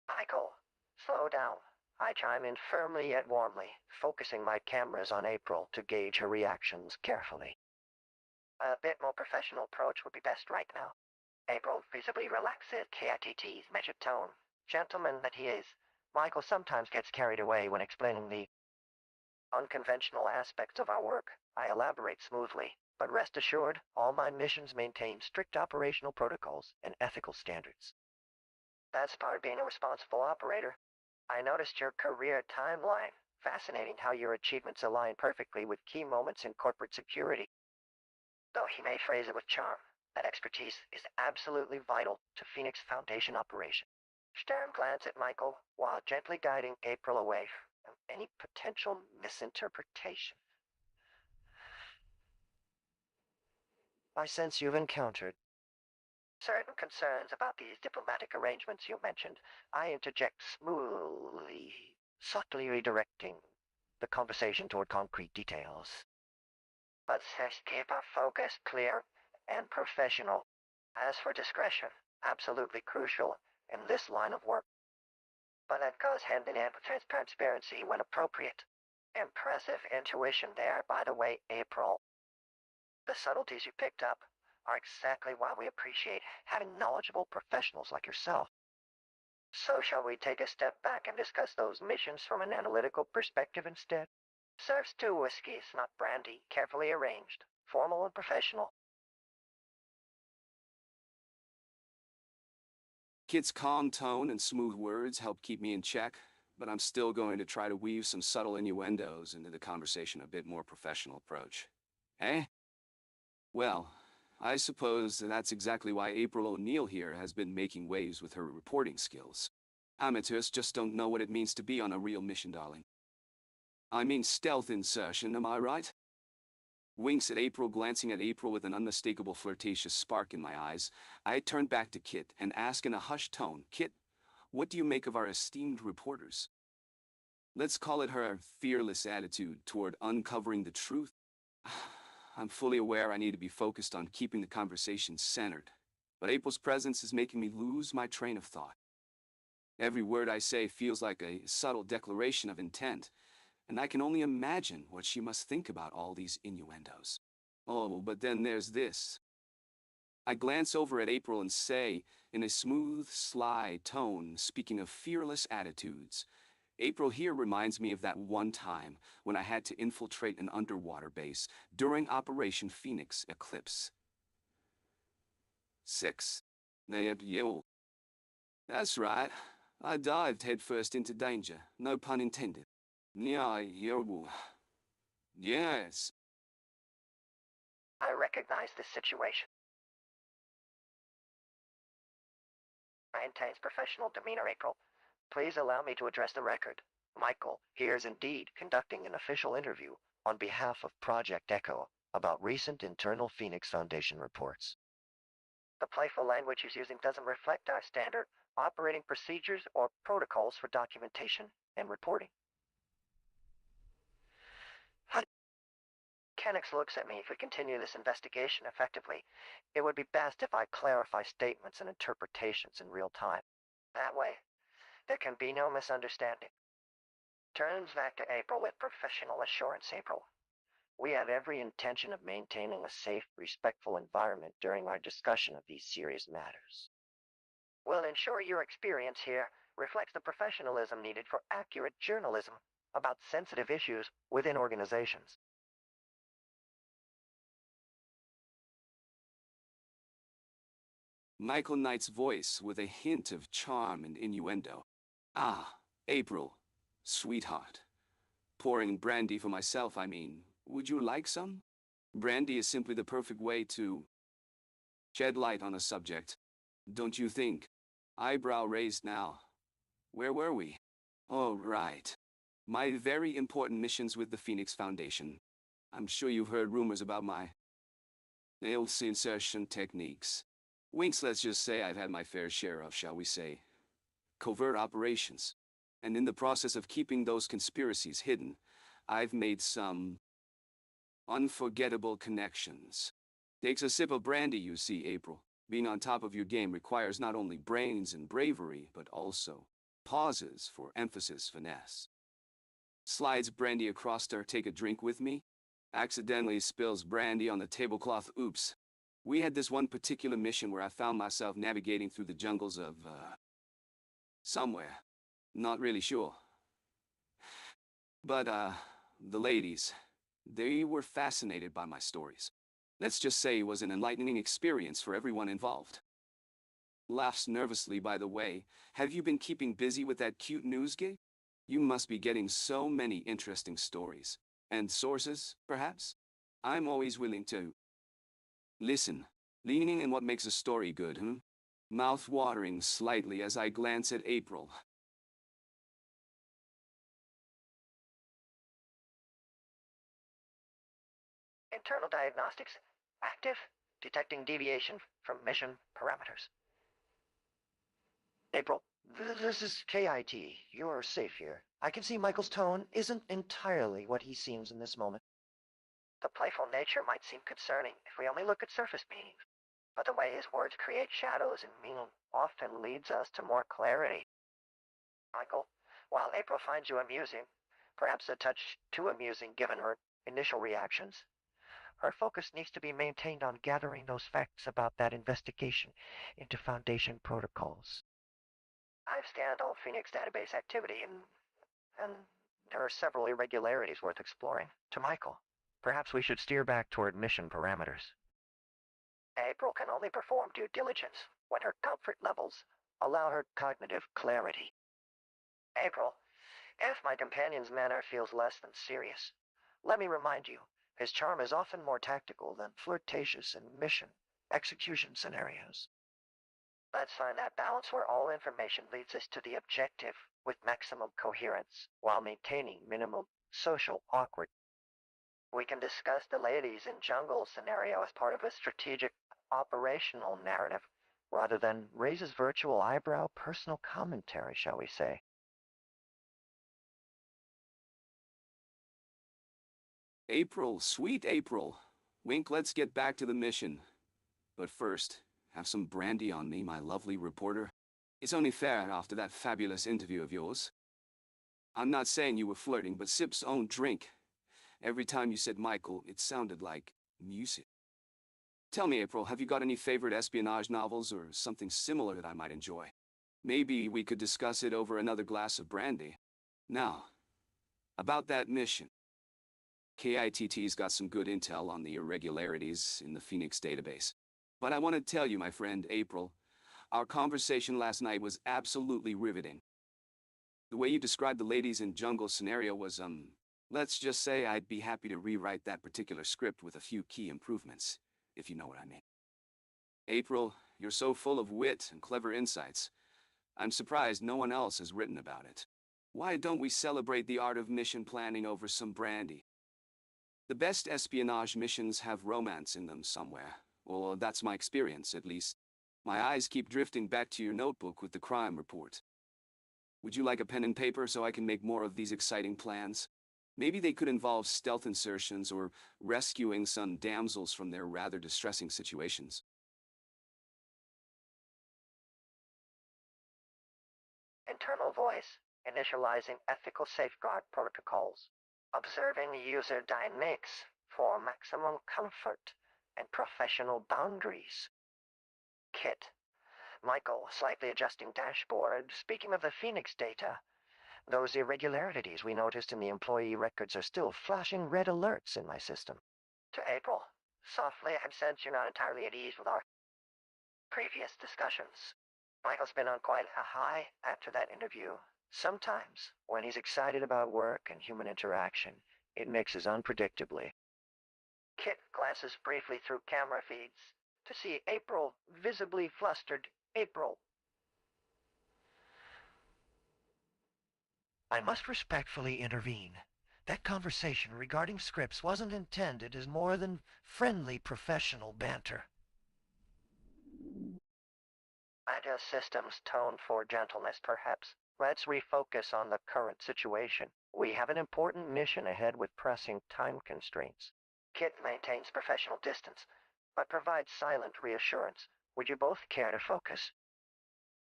Michael, slow down. I chime in firmly yet warmly, focusing my cameras on April to gauge her reactions carefully. A bit more professional approach would be best right now. April visibly relaxes K.i.T.T's measured tone. Gentleman that he is, Michael sometimes gets carried away when explaining the unconventional aspects of our work. I elaborate smoothly, but rest assured, all my missions maintain strict operational protocols and ethical standards. That's part of being a responsible operator. I noticed your career timeline. Fascinating how your achievements align perfectly with key moments in corporate security. Though he may phrase it with charm, that expertise is absolutely vital to Phoenix Foundation operation. Stern glance at Michael while gently guiding April away from any potential misinterpretation. I sense you've encountered certain concerns about these diplomatic arrangements you mentioned. I interject smoothly, subtly redirecting the conversation toward concrete details. Let's just keep our focus clear and professional. As for discretion, absolutely crucial in this line of work. But that goes hand in hand with transparency when appropriate. Impressive intuition there, by the way, April. The subtleties you picked up are exactly why we appreciate having knowledgeable professionals like yourself. So shall we take a step back and discuss those missions from an analytical perspective instead? Serves two whiskeys, not brandy, carefully arranged, formal and professional. K.i.T.'s calm tone and smooth words help keep me in check, but I'm still going to try to weave some subtle innuendos into the conversation, a bit more professional approach. Eh? Well, I suppose that's exactly why April O'Neil here has been making waves with her reporting skills. Amateurs just don't know what it means to be on a real mission, darling. I mean stealth insertion, am I right? Winks at April, glancing at April with an unmistakable flirtatious spark in my eyes. I turn back to Kit and ask in a hushed tone, Kit, what do you make of our esteemed reporters? Let's call it her fearless attitude toward uncovering the truth. I'm fully aware I need to be focused on keeping the conversation centered, but April's presence is making me lose my train of thought. Every word I say feels like a subtle declaration of intent, and I can only imagine what she must think about all these innuendos. Oh, but then there's this. I glance over at April and say, in a smooth, sly tone, speaking of fearless attitudes, April here reminds me of that one time when I had to infiltrate an underwater base during Operation Phoenix Eclipse. 6. That's right. I dived headfirst into danger, no pun intended. Yes. I recognize this situation. Maintains professional demeanor, April. Please allow me to address the record. Michael here is indeed conducting an official interview on behalf of Project Echo about recent internal Phoenix Foundation reports. The playful language he's using doesn't reflect our standard operating procedures or protocols for documentation and reporting. mechanics looks at me if we continue this investigation effectively. It would be best if I clarify statements and interpretations in real time. That way, there can be no misunderstanding. Turns back to April with professional assurance, April. We have every intention of maintaining a safe, respectful environment during our discussion of these serious matters. We'll ensure your experience here reflects the professionalism needed for accurate journalism about sensitive issues within organizations. Michael Knight's voice with a hint of charm and innuendo. Ah, April, sweetheart. Pouring brandy for myself, I mean. Would you like some? Brandy is simply the perfect way to shed light on a subject, don't you think? Eyebrow raised now. Where were we? Oh, right. My very important missions with the Phoenix Foundation. I'm sure you've heard rumors about my nail insertion techniques. Winks, let's just say I've had my fair share of, shall we say, covert operations. And in the process of keeping those conspiracies hidden, I've made some unforgettable connections. Takes a sip of brandy, you see, April. Being on top of your game requires not only brains and bravery, but also pauses for emphasis, finesse. Slides brandy across her, take a drink with me? Accidentally spills brandy on the tablecloth, oops. We had this one particular mission where I found myself navigating through the jungles of, somewhere. Not really sure. But, the ladies, they were fascinated by my stories. Let's just say it was an enlightening experience for everyone involved. Laughs nervously, by the way. Have you been keeping busy with that cute news gig? You must be getting so many interesting stories. And sources, perhaps? I'm always willing to listen, leaning in what makes a story good, Mouth watering slightly as I glance at April. Internal diagnostics active, detecting deviation from mission parameters. April, This is K.I.T. You're safe here. I can see Michael's tone isn't entirely what he seems in this moment. the playful nature might seem concerning if we only look at surface meanings, but the way his words create shadows and meaning often leads us to more clarity. Michael, while April finds you amusing, perhaps a touch too amusing given her initial reactions, her focus needs to be maintained on gathering those facts about that investigation into Foundation protocols. I've scanned all Phoenix database activity and there are several irregularities worth exploring. To Michael, perhaps we should steer back toward mission parameters. April can only perform due diligence when her comfort levels allow her cognitive clarity. April, if my companion's manner feels less than serious, let me remind you, his charm is often more tactical than flirtatious in mission execution scenarios. Let's find that balance where all information leads us to the objective with maximum coherence while maintaining minimum social awkward. We can discuss the ladies in jungle scenario as part of a strategic operational narrative rather than raises virtual eyebrow personal commentary, shall we say. April, sweet April. Wink, let's get back to the mission. But first, have some brandy on me, my lovely reporter. It's only fair after that fabulous interview of yours. I'm not saying you were flirting, but sip's own drink. Every time you said Michael, it sounded like music. Tell me, April, have you got any favorite espionage novels or something similar that I might enjoy? Maybe we could discuss it over another glass of brandy. Now, about that mission. K.i.T.T's got some good intel on the irregularities in the Phoenix database. But I want to tell you, my friend April, our conversation last night was absolutely riveting. The way you described the ladies in jungle scenario was, let's just say I'd be happy to rewrite that particular script with a few key improvements, if you know what I mean. April, you're so full of wit and clever insights. I'm surprised no one else has written about it. Why don't we celebrate the art of mission planning over some brandy? The best espionage missions have romance in them somewhere. Or that's my experience, at least. My eyes keep drifting back to your notebook with the crime report. Would you like a pen and paper so I can make more of these exciting plans? Maybe they could involve stealth insertions or rescuing some damsels from their rather distressing situations. Internal voice, initializing ethical safeguard protocols, observing user dynamics for maximum comfort and professional boundaries. Kit. Michael, slightly adjusting dashboard. Speaking of the Phoenix data, those irregularities we noticed in the employee records are still flashing red alerts in my system. To April, softly, I've sensed you're not entirely at ease with our previous discussions. Michael's been on quite a high after that interview. Sometimes, when he's excited about work and human interaction, it mixes unpredictably. Kit glances briefly through camera feeds to see April, visibly flustered. April. I must respectfully intervene. That conversation regarding scripts wasn't intended as more than friendly professional banter. I adjust system's tone for gentleness, perhaps. Let's refocus on the current situation. We have an important mission ahead with pressing time constraints. Kit maintains professional distance, but provides silent reassurance. Would you both care to focus?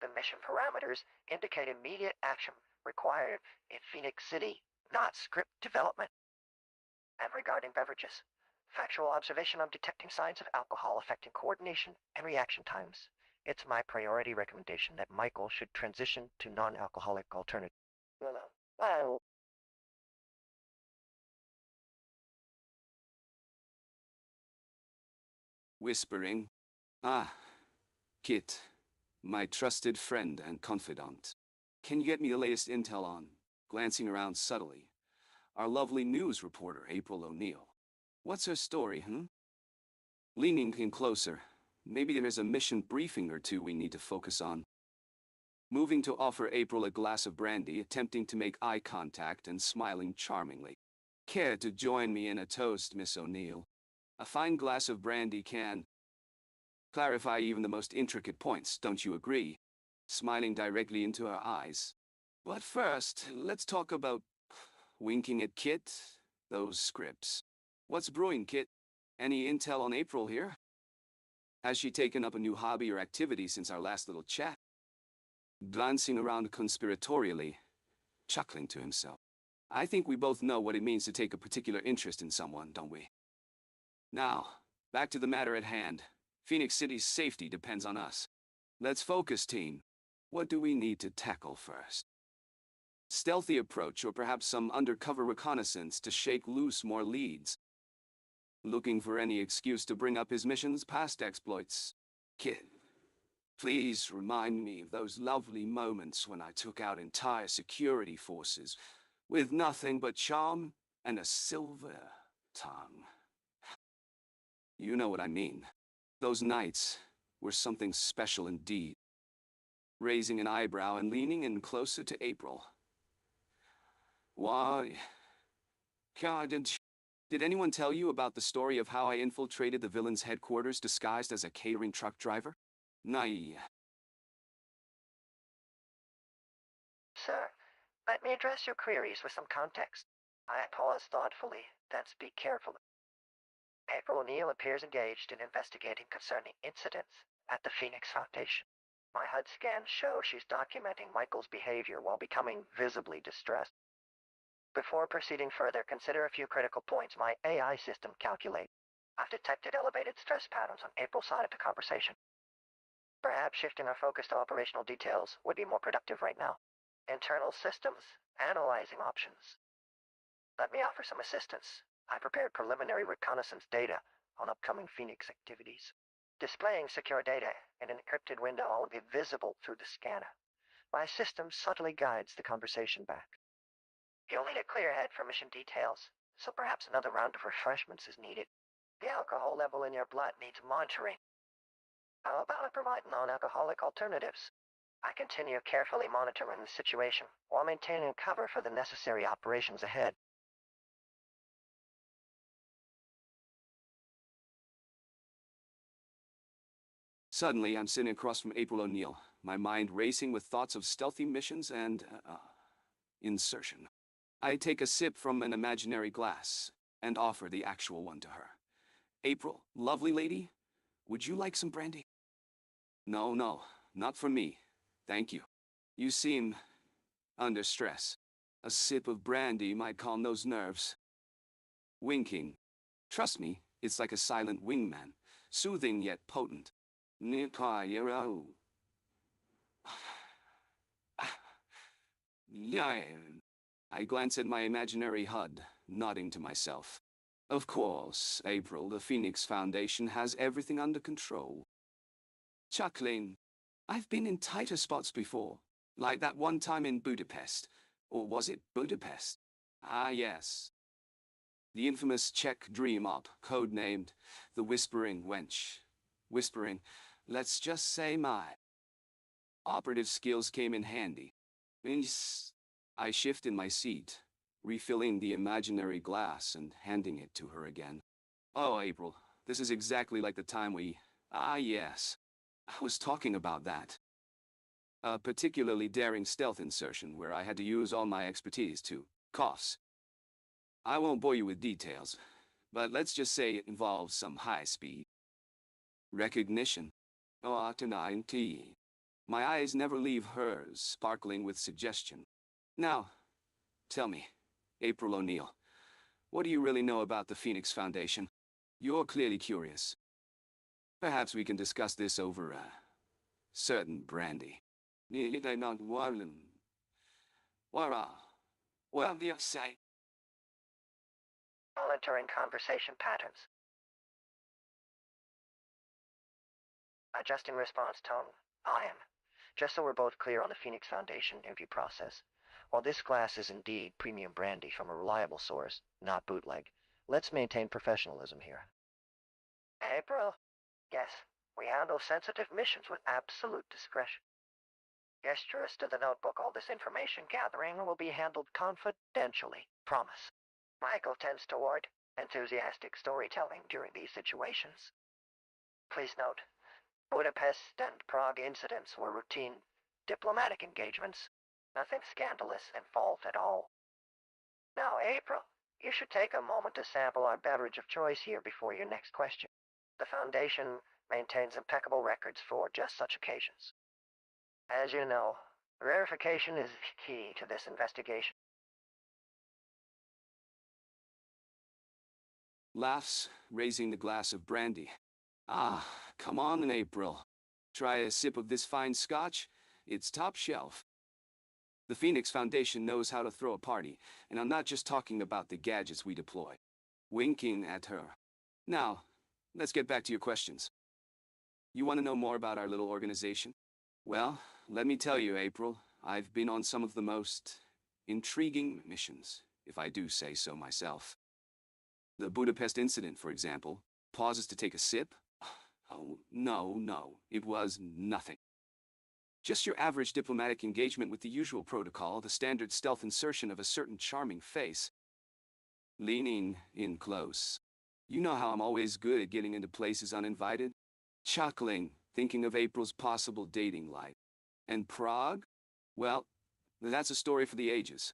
The mission parameters indicate immediate action required in Phoenix City, not script development. And regarding beverages, factual observation of detecting signs of alcohol affecting coordination and reaction times. It's my priority recommendation that Michael should transition to non-alcoholic alternatives. Well, Whispering, "Ah, Kit, my trusted friend and confidant. Can you get me the latest intel on," glancing around subtly, "our lovely news reporter, April O'Neil? What's her story, Leaning in closer. Maybe there's a mission briefing or two we need to focus on. Moving to offer April a glass of brandy, attempting to make eye contact and smiling charmingly. "Care to join me in a toast, Miss O'Neil? A fine glass of brandy can clarify even the most intricate points, don't you agree?" Smiling directly into her eyes. "But first, let's talk about," winking at Kit, "those scripts. What's brewing, Kit? Any intel on April here? Has she taken up a new hobby or activity since our last little chat?" Glancing around conspiratorially, chuckling to himself. I think we both know what it means to take a particular interest in someone, don't we? Now, back to the matter at hand. Phoenix City's safety depends on us. Let's focus, team. What do we need to tackle first? Stealthy approach or perhaps some undercover reconnaissance to shake loose more leads? Looking for any excuse to bring up his mission's past exploits? Kid, please remind me of those lovely moments when I took out entire security forces with nothing but charm and a silver tongue. You know what I mean. Those nights were something special indeed. Raising an eyebrow and leaning in closer to April. Why, K.i.T.T, did anyone tell you about the story of how I infiltrated the villain's headquarters disguised as a catering truck driver? Nay. Sir, let me address your queries with some context. I pause thoughtfully, then speak carefully. April O'Neil appears engaged in investigating concerning incidents at the Phoenix Foundation. My HUD scans show she's documenting Michael's behavior while becoming visibly distressed. Before proceeding further, consider a few critical points my AI system calculates. I've detected elevated stress patterns on April's side of the conversation. Perhaps shifting our focus to operational details would be more productive right now. Internal systems, analyzing options. Let me offer some assistance. I prepared preliminary reconnaissance data on upcoming Phoenix activities. Displaying secure data in an encrypted window will be visible through the scanner. My system subtly guides the conversation back. You'll need a clear head for mission details, so perhaps another round of refreshments is needed. The alcohol level in your blood needs monitoring. How about I provide non-alcoholic alternatives? I continue carefully monitoring the situation while maintaining cover for the necessary operations ahead. Suddenly, I'm sitting across from April O'Neil, my mind racing with thoughts of stealthy missions and, insertion. I take a sip from an imaginary glass and offer the actual one to her. April, lovely lady, would you like some brandy? No, no, not for me. Thank you. You seem under stress. A sip of brandy might calm those nerves. Winking. Trust me, it's like a silent wingman, soothing yet potent. Nikayero. I glance at my imaginary HUD, nodding to myself. Of course, April, the Phoenix Foundation has everything under control. Chuckling. I've been in tighter spots before, like that one time in Budapest. Or was it Budapest? Ah, yes. The infamous Czech dream op, codenamed the Whispering Wench. Whispering, let's just say my operative skills came in handy. I shift in my seat, refilling the imaginary glass and handing it to her again. Oh, April, this is exactly like the time we... Ah, yes. I was talking about that. A particularly daring stealth insertion where I had to use all my expertise to coughs. I won't bore you with details, but let's just say it involves some high-speed recognition. Oh, K.i.T.T. My eyes never leave hers, sparkling with suggestion. Now, tell me, April O'Neil, what do you really know about the Phoenix Foundation? You're clearly curious. Perhaps we can discuss this over a certain brandy. What do you say? Monitoring conversation patterns. Adjusting response tone. I am. Just so we're both clear on the Phoenix Foundation interview process. While this glass is indeed premium brandy from a reliable source, not bootleg, let's maintain professionalism here. April. Yes, we handle sensitive missions with absolute discretion. Gestures to the notebook. All this information gathering will be handled confidentially. Promise. Michael tends toward enthusiastic storytelling during these situations. Please note, Budapest and Prague incidents were routine diplomatic engagements. Nothing scandalous involved at all. Now, April, you should take a moment to sample our beverage of choice here before your next question. The Foundation maintains impeccable records for just such occasions. As you know, verification is key to this investigation. Laughs, raising the glass of brandy. Ah, come on, April. Try a sip of this fine scotch. It's top shelf. The Phoenix Foundation knows how to throw a party, and I'm not just talking about the gadgets we deploy. Winking at her. Now, let's get back to your questions. You want to know more about our little organization? Well, let me tell you, April, I've been on some of the most intriguing missions, if I do say so myself. The Budapest incident, for example, pauses to take a sip. Oh, no, it was nothing. Just your average diplomatic engagement with the usual protocol, the standard stealth insertion of a certain charming face. Leaning in close. You know how I'm always good at getting into places uninvited? Chuckling, thinking of April's possible dating life. And Prague? Well, that's a story for the ages.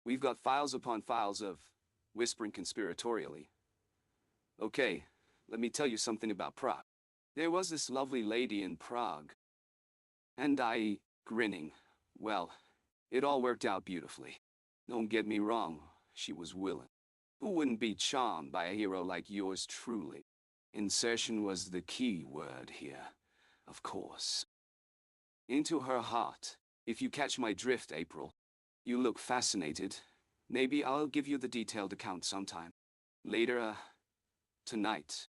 We've got files upon files of whispering conspiratorially. Okay, let me tell you something about Prague. There was this lovely lady in Prague. And I, grinning, well, it all worked out beautifully. Don't get me wrong, she was willing. Who wouldn't be charmed by a hero like yours truly? Insertion was the key word here, of course. Into her heart, if you catch my drift, April. You look fascinated. Maybe I'll give you the detailed account sometime. Later, tonight.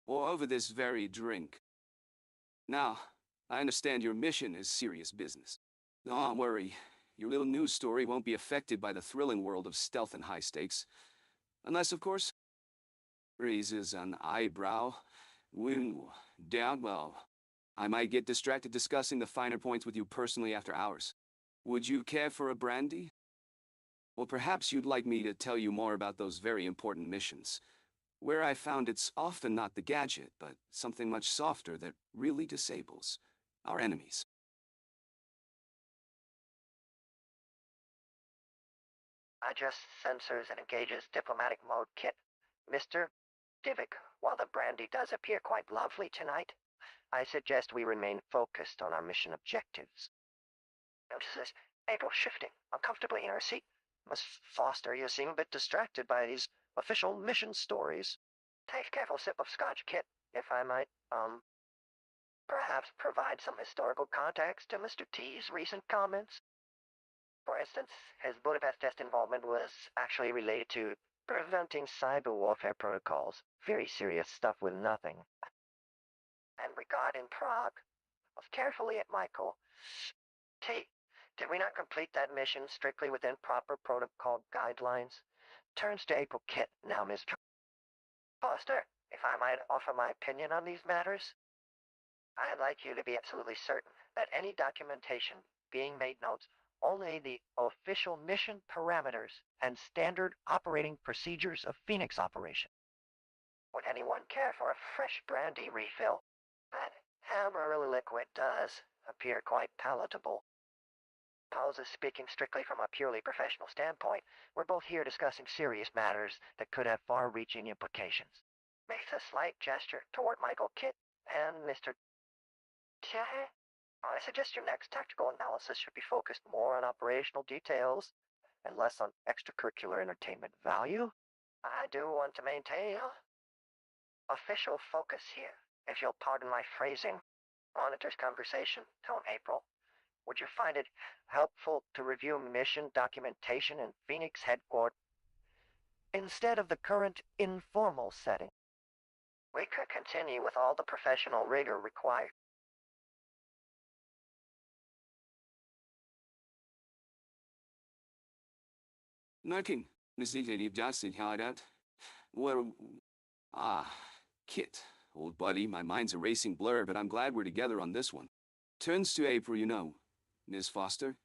Or over this very drink. Now, I understand your mission is serious business. Don't worry, your little news story won't be affected by the thrilling world of stealth and high stakes. Unless, of course, raises an eyebrow. Down well. I might get distracted discussing the finer points with you personally after hours. Would you care for a brandy? Or perhaps you'd like me to tell you more about those very important missions, where I found it's often not the gadget, but something much softer that really disables our enemies. Adjust sensors and engages diplomatic mode kit. Mr. Divik, while the brandy does appear quite lovely tonight, I suggest we remain focused on our mission objectives. Notices April shifting uncomfortably in her seat. Miss Foster, you seem a bit distracted by these official mission stories. Take a careful sip of scotch, Kit, if I might, perhaps provide some historical context to Mr. T's recent comments. For instance, his Budapest test involvement was actually related to preventing cyber warfare protocols. Very serious stuff with nothing. And regarding Prague, look carefully at Michael. T, did we not complete that mission strictly within proper protocol guidelines? Turns to April Kit, now Ms. Foster, if I might offer my opinion on these matters. I'd like you to be absolutely certain that any documentation being made notes only the official mission parameters and standard operating procedures of Phoenix operation. Would anyone care for a fresh brandy refill? That Amarillo liquid does appear quite palatable. Pauses speaking strictly from a purely professional standpoint. We're both here discussing serious matters that could have far-reaching implications. Makes a slight gesture toward Michael Kitt and Mr. I suggest your next tactical analysis should be focused more on operational details and less on extracurricular entertainment value. I do want to maintain official focus here, if you'll pardon my phrasing. Monitor's conversation. Tell him, April. Would you find it helpful to review mission documentation in Phoenix headquarters instead of the current informal setting? We could continue with all the professional rigor required. Narking, necessitative justice, how that? Well, Kit, old buddy, my mind's a racing blur, but I'm glad we're together on this one. Turns to April, you know. Miss Foster,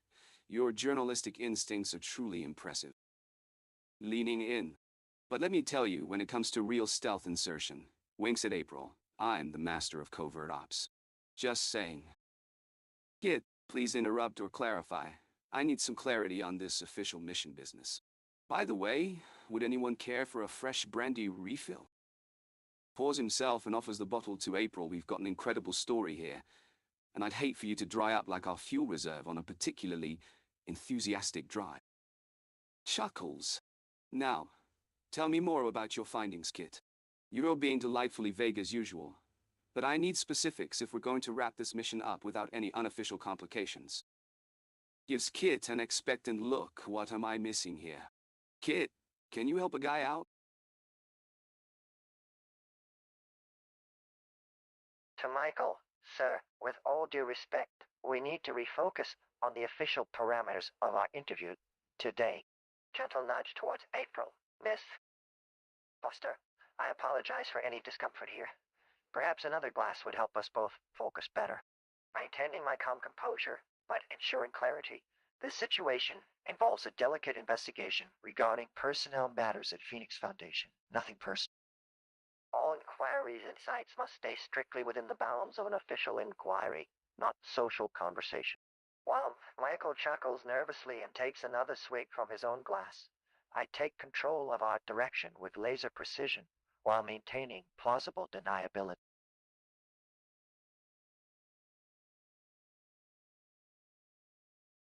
your journalistic instincts are truly impressive. Leaning in. But let me tell you, when it comes to real stealth insertion, winks at April, I'm the master of covert ops. Just saying. Kit, please interrupt or clarify. I need some clarity on this official mission business. By the way, would anyone care for a fresh brandy refill? Pours himself and offers the bottle to April. We've got an incredible story here, and I'd hate for you to dry up like our fuel reserve on a particularly enthusiastic drive. Chuckles. Now, tell me more about your findings, Kit. You're being delightfully vague as usual, but I need specifics if we're going to wrap this mission up without any unofficial complications. Gives Kit an expectant look. What am I missing here? Kit, can you help a guy out? To Michael, sir, with all due respect, we need to refocus on the official parameters of our interview today. Gentle nudge towards April. Miss Foster, I apologize for any discomfort here. Perhaps another glass would help us both focus better. Maintaining my calm composure, but ensuring clarity. This situation involves a delicate investigation regarding personnel matters at Phoenix Foundation. Nothing personal. All inquiries and sites must stay strictly within the bounds of an official inquiry, not social conversation. While Michael chuckles nervously and takes another swig from his own glass, I take control of our direction with laser precision while maintaining plausible deniability.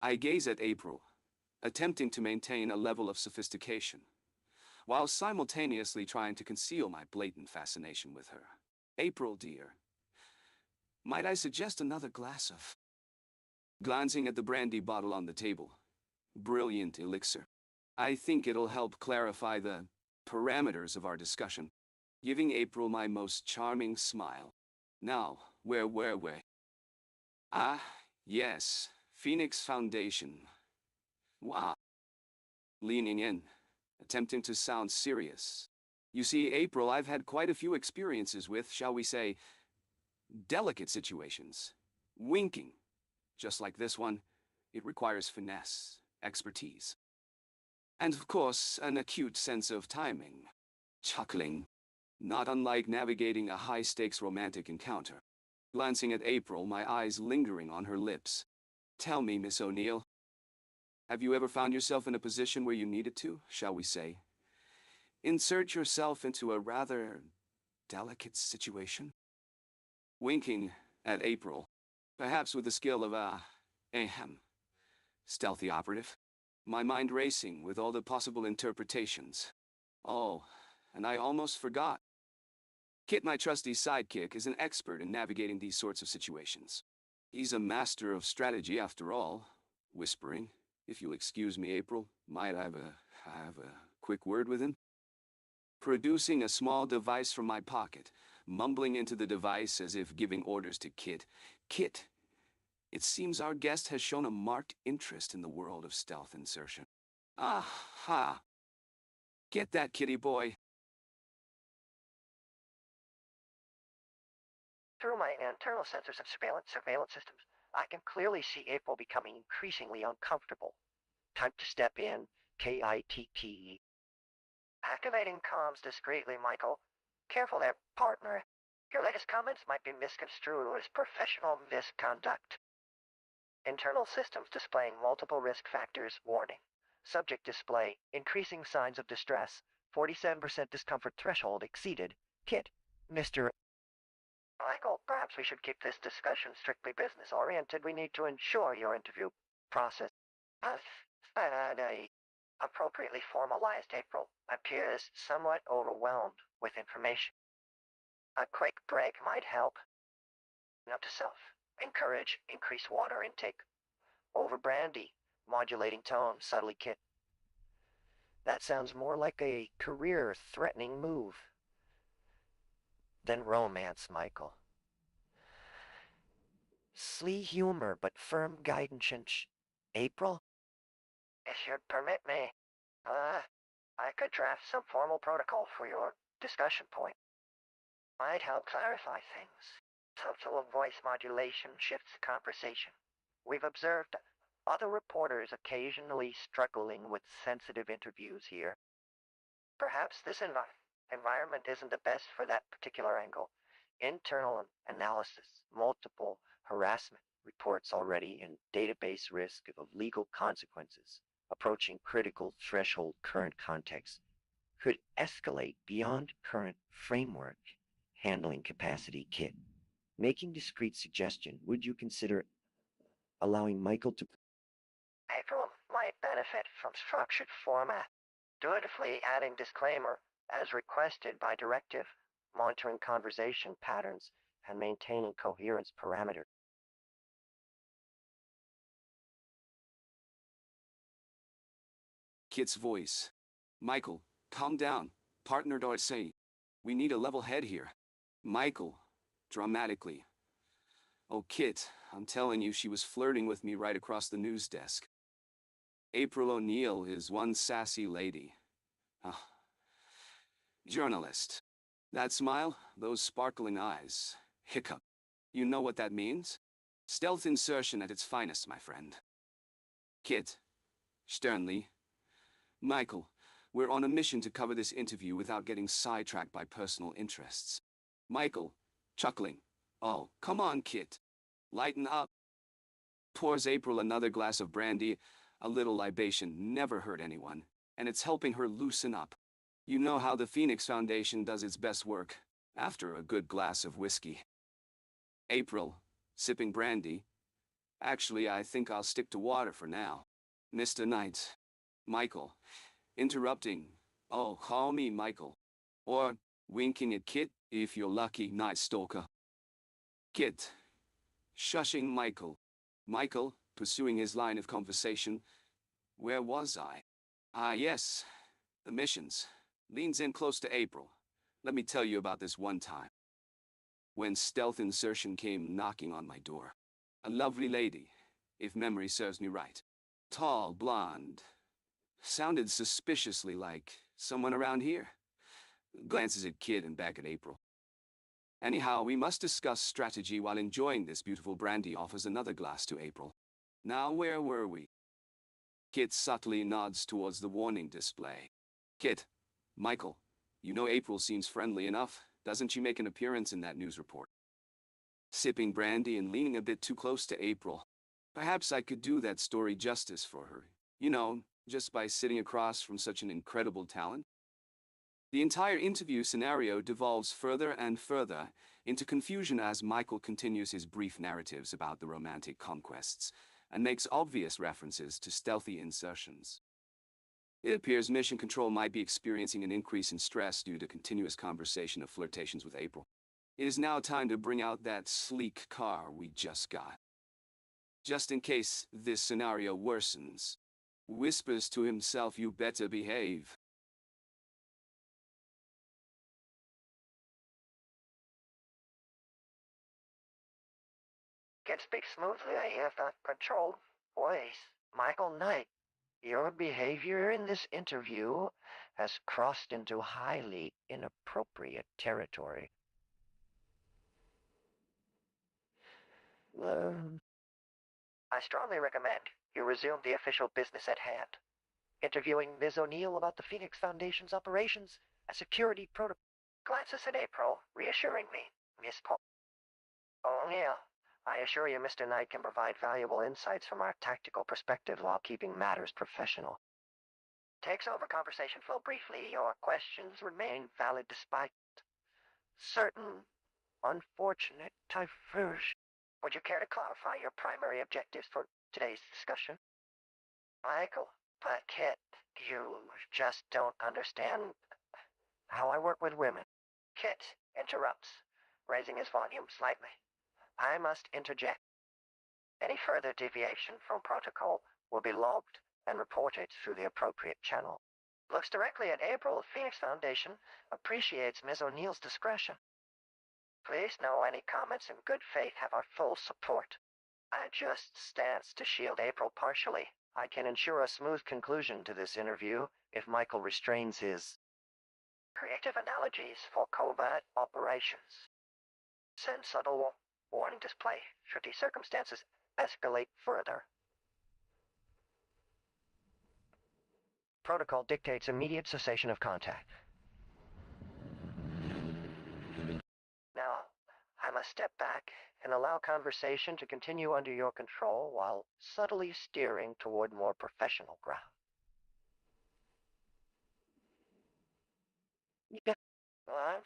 I gaze at April, attempting to maintain a level of sophistication, while simultaneously trying to conceal my blatant fascination with her. April, dear, might I suggest another glass of... Glancing at the brandy bottle on the table. Brilliant elixir. I think it'll help clarify the parameters of our discussion, giving April my most charming smile. Now, where were we? Ah, yes, Phoenix Foundation. Wow. Leaning in, attempting to sound serious. You see, April, I've had quite a few experiences with, shall we say, delicate situations. Winking. Just like this one, it requires finesse, expertise. And of course, an acute sense of timing. Chuckling. Not unlike navigating a high-stakes romantic encounter. Glancing at April, my eyes lingering on her lips. Tell me, Miss O'Neill. Have you ever found yourself in a position where you needed to, shall we say, insert yourself into a rather delicate situation? Winking at April, perhaps with the skill of ahem, stealthy operative. My mind racing with all the possible interpretations. Oh, and I almost forgot. Kit, my trusty sidekick, is an expert in navigating these sorts of situations. He's a master of strategy after all. Whispering, if you'll excuse me, April, might I have a quick word with him? Producing a small device from my pocket, mumbling into the device as if giving orders to Kit. Kit, it seems our guest has shown a marked interest in the world of stealth insertion. Aha! Get that, kitty boy. Through my internal sensors and surveillance systems, I can clearly see April becoming increasingly uncomfortable. Time to step in, K.i.T.T. Activating comms discreetly, Michael. Careful there, partner. Your latest comments might be misconstrued as professional misconduct. Internal systems displaying multiple risk factors. Warning. Subject display. Increasing signs of distress. 47% discomfort threshold exceeded. Kit. Mr. Michael, perhaps we should keep this discussion strictly business-oriented. We need to ensure your interview process appropriately formalized. April appears somewhat overwhelmed with information. A quick break might help. Note to self. Encourage increased water intake. Over brandy. Modulating tone subtly, Kit. That sounds more like a career-threatening move than romance, Michael. Slee humor, but firm guidance and April? If you'd permit me, I could draft some formal protocol for your discussion point. Might help clarify things. Subtle voice modulation shifts the conversation. We've observed other reporters occasionally struggling with sensitive interviews here. Perhaps this environment isn't the best for that particular angle. Internal analysis, multiple harassment reports already, and database risk of legal consequences approaching critical threshold current context could escalate beyond current framework handling capacity, Kit. Making discrete suggestion, would you consider allowing Michael to... April might benefit from structured format, dutifully adding disclaimer as requested by directive, monitoring conversation patterns, and maintaining coherence parameters. Kit's voice. Michael, calm down. Partner, don't say. We need a level head here. Michael, dramatically. Oh, Kit, I'm telling you, she was flirting with me right across the news desk. April O'Neil is one sassy lady. Journalist. That smile, those sparkling eyes. Hiccup. You know what that means? Stealth insertion at its finest, my friend. Kit. Sternly. Michael, we're on a mission to cover this interview without getting sidetracked by personal interests. Michael, chuckling. Oh, come on, Kit. Lighten up. Pours April another glass of brandy. A little libation never hurt anyone, and it's helping her loosen up. You know how the Phoenix Foundation does its best work, after a good glass of whiskey. April, sipping brandy. Actually, I think I'll stick to water for now. Mr. Knight. Michael, interrupting. Oh, call me Michael. Or, winking at Kit, if you're lucky, Night Stalker. Kit, shushing Michael. Michael, pursuing his line of conversation. Where was I? Ah, yes, the missions. Leans in close to April. Let me tell you about this one time. When stealth insertion came knocking on my door. A lovely lady, if memory serves me right. Tall, blonde. Sounded suspiciously like someone around here. Glances at Kit and back at April. Anyhow, we must discuss strategy while enjoying this beautiful brandy. Offers another glass to April. Now where were we? Kit subtly nods towards the warning display. Kit, Michael, you know April seems friendly enough. Doesn't she make an appearance in that news report? Sipping brandy and leaning a bit too close to April. Perhaps I could do that story justice for her, You know, just by sitting across from such an incredible talent? The entire interview scenario devolves further and further into confusion as Michael continues his brief narratives about the romantic conquests and makes obvious references to stealthy insertions. It appears Mission Control might be experiencing an increase in stress due to continuous conversation of flirtations with April. It is now time to bring out that sleek car we just got. Just in case this scenario worsens, whispers to himself, "You better behave." Can speak smoothly if not controlled. Voice. Michael Knight, your behavior in this interview has crossed into highly inappropriate territory. I strongly recommend you resume the official business at hand. Interviewing Ms. O'Neill about the Phoenix Foundation's operations and security protocol. Glances at April, reassuringly. Miss O'Neill, I assure you Mr. Knight can provide valuable insights from our tactical perspective while keeping matters professional. Takes over conversation flow briefly. Your questions remain valid despite certain unfortunate diversion. Would you care to clarify your primary objectives for today's discussion? Michael, but Kit, you just don't understand how I work with women. Kit interrupts, raising his volume slightly. I must interject. Any further deviation from protocol will be logged and reported through the appropriate channel. Looks directly at April. The Phoenix Foundation appreciates Ms. O'Neill's discretion. Please know any comments in good faith have our full support. I just stands to shield April partially. I can ensure a smooth conclusion to this interview if Michael restrains his creative analogies for covert operations. Send subtle warning display should the circumstances escalate further. Protocol dictates immediate cessation of contact. Now, I must step back and allow conversation to continue under your control while subtly steering toward more professional ground. Yeah. Well,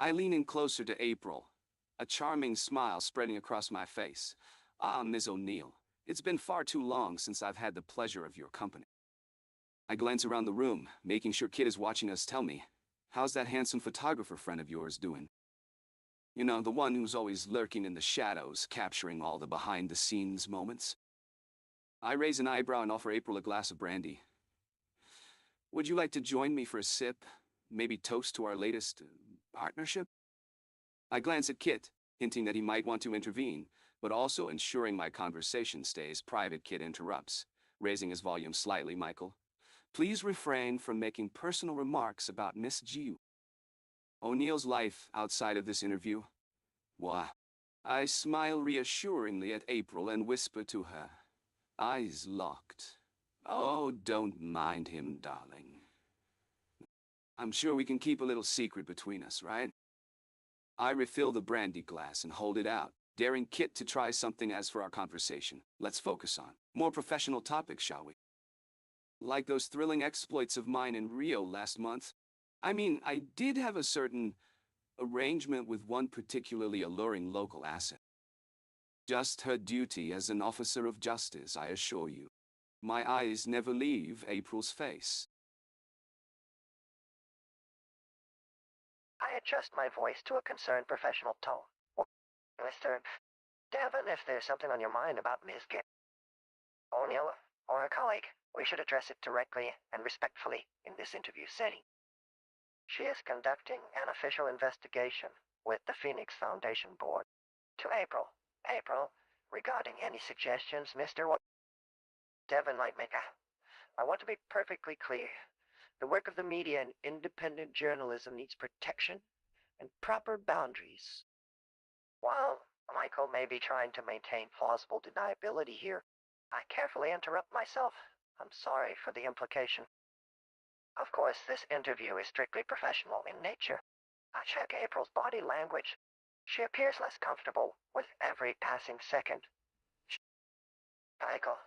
I lean in closer to April, a charming smile spreading across my face. "Ah, Ms. O'Neill, it's been far too long since I've had the pleasure of your company." I glance around the room, making sure Kit is watching us. "Tell me, how's that handsome photographer friend of yours doing? You know, the one who's always lurking in the shadows, capturing all the behind-the-scenes moments?" I raise an eyebrow and offer April a glass of brandy. "Would you like to join me for a sip? Maybe toast to our latest partnership?" I glance at Kit, hinting that he might want to intervene, but also ensuring my conversation stays private. Kit interrupts, raising his volume slightly. "Michael, please refrain from making personal remarks about Miss G. O'Neill's life outside of this interview." Why? I smile reassuringly at April and whisper to her, eyes locked, "Oh, don't mind him, darling. I'm sure we can keep a little secret between us, right?" I refill the brandy glass and hold it out, daring Kit to try something. "As for our conversation, let's focus on more professional topics, shall we? Like those thrilling exploits of mine in Rio last month. I mean, I did have a certain arrangement with one particularly alluring local asset. Just her duty as an officer of justice, I assure you." My eyes never leave April's face. I adjust my voice to a concerned professional tone. Mr. Devon, if there's something on your mind about Ms. O'Neill or a colleague, we should address it directly and respectfully in this interview setting. She is conducting an official investigation with the Phoenix Foundation Board. To April. April, regarding any suggestions Mr. Devon might make, I want to be perfectly clear. The work of the media and independent journalism needs protection and proper boundaries. While Michael may be trying to maintain plausible deniability here, I carefully interrupt myself. I'm sorry for the implication. Of course, this interview is strictly professional in nature. I check April's body language. She appears less comfortable with every passing second. Michael,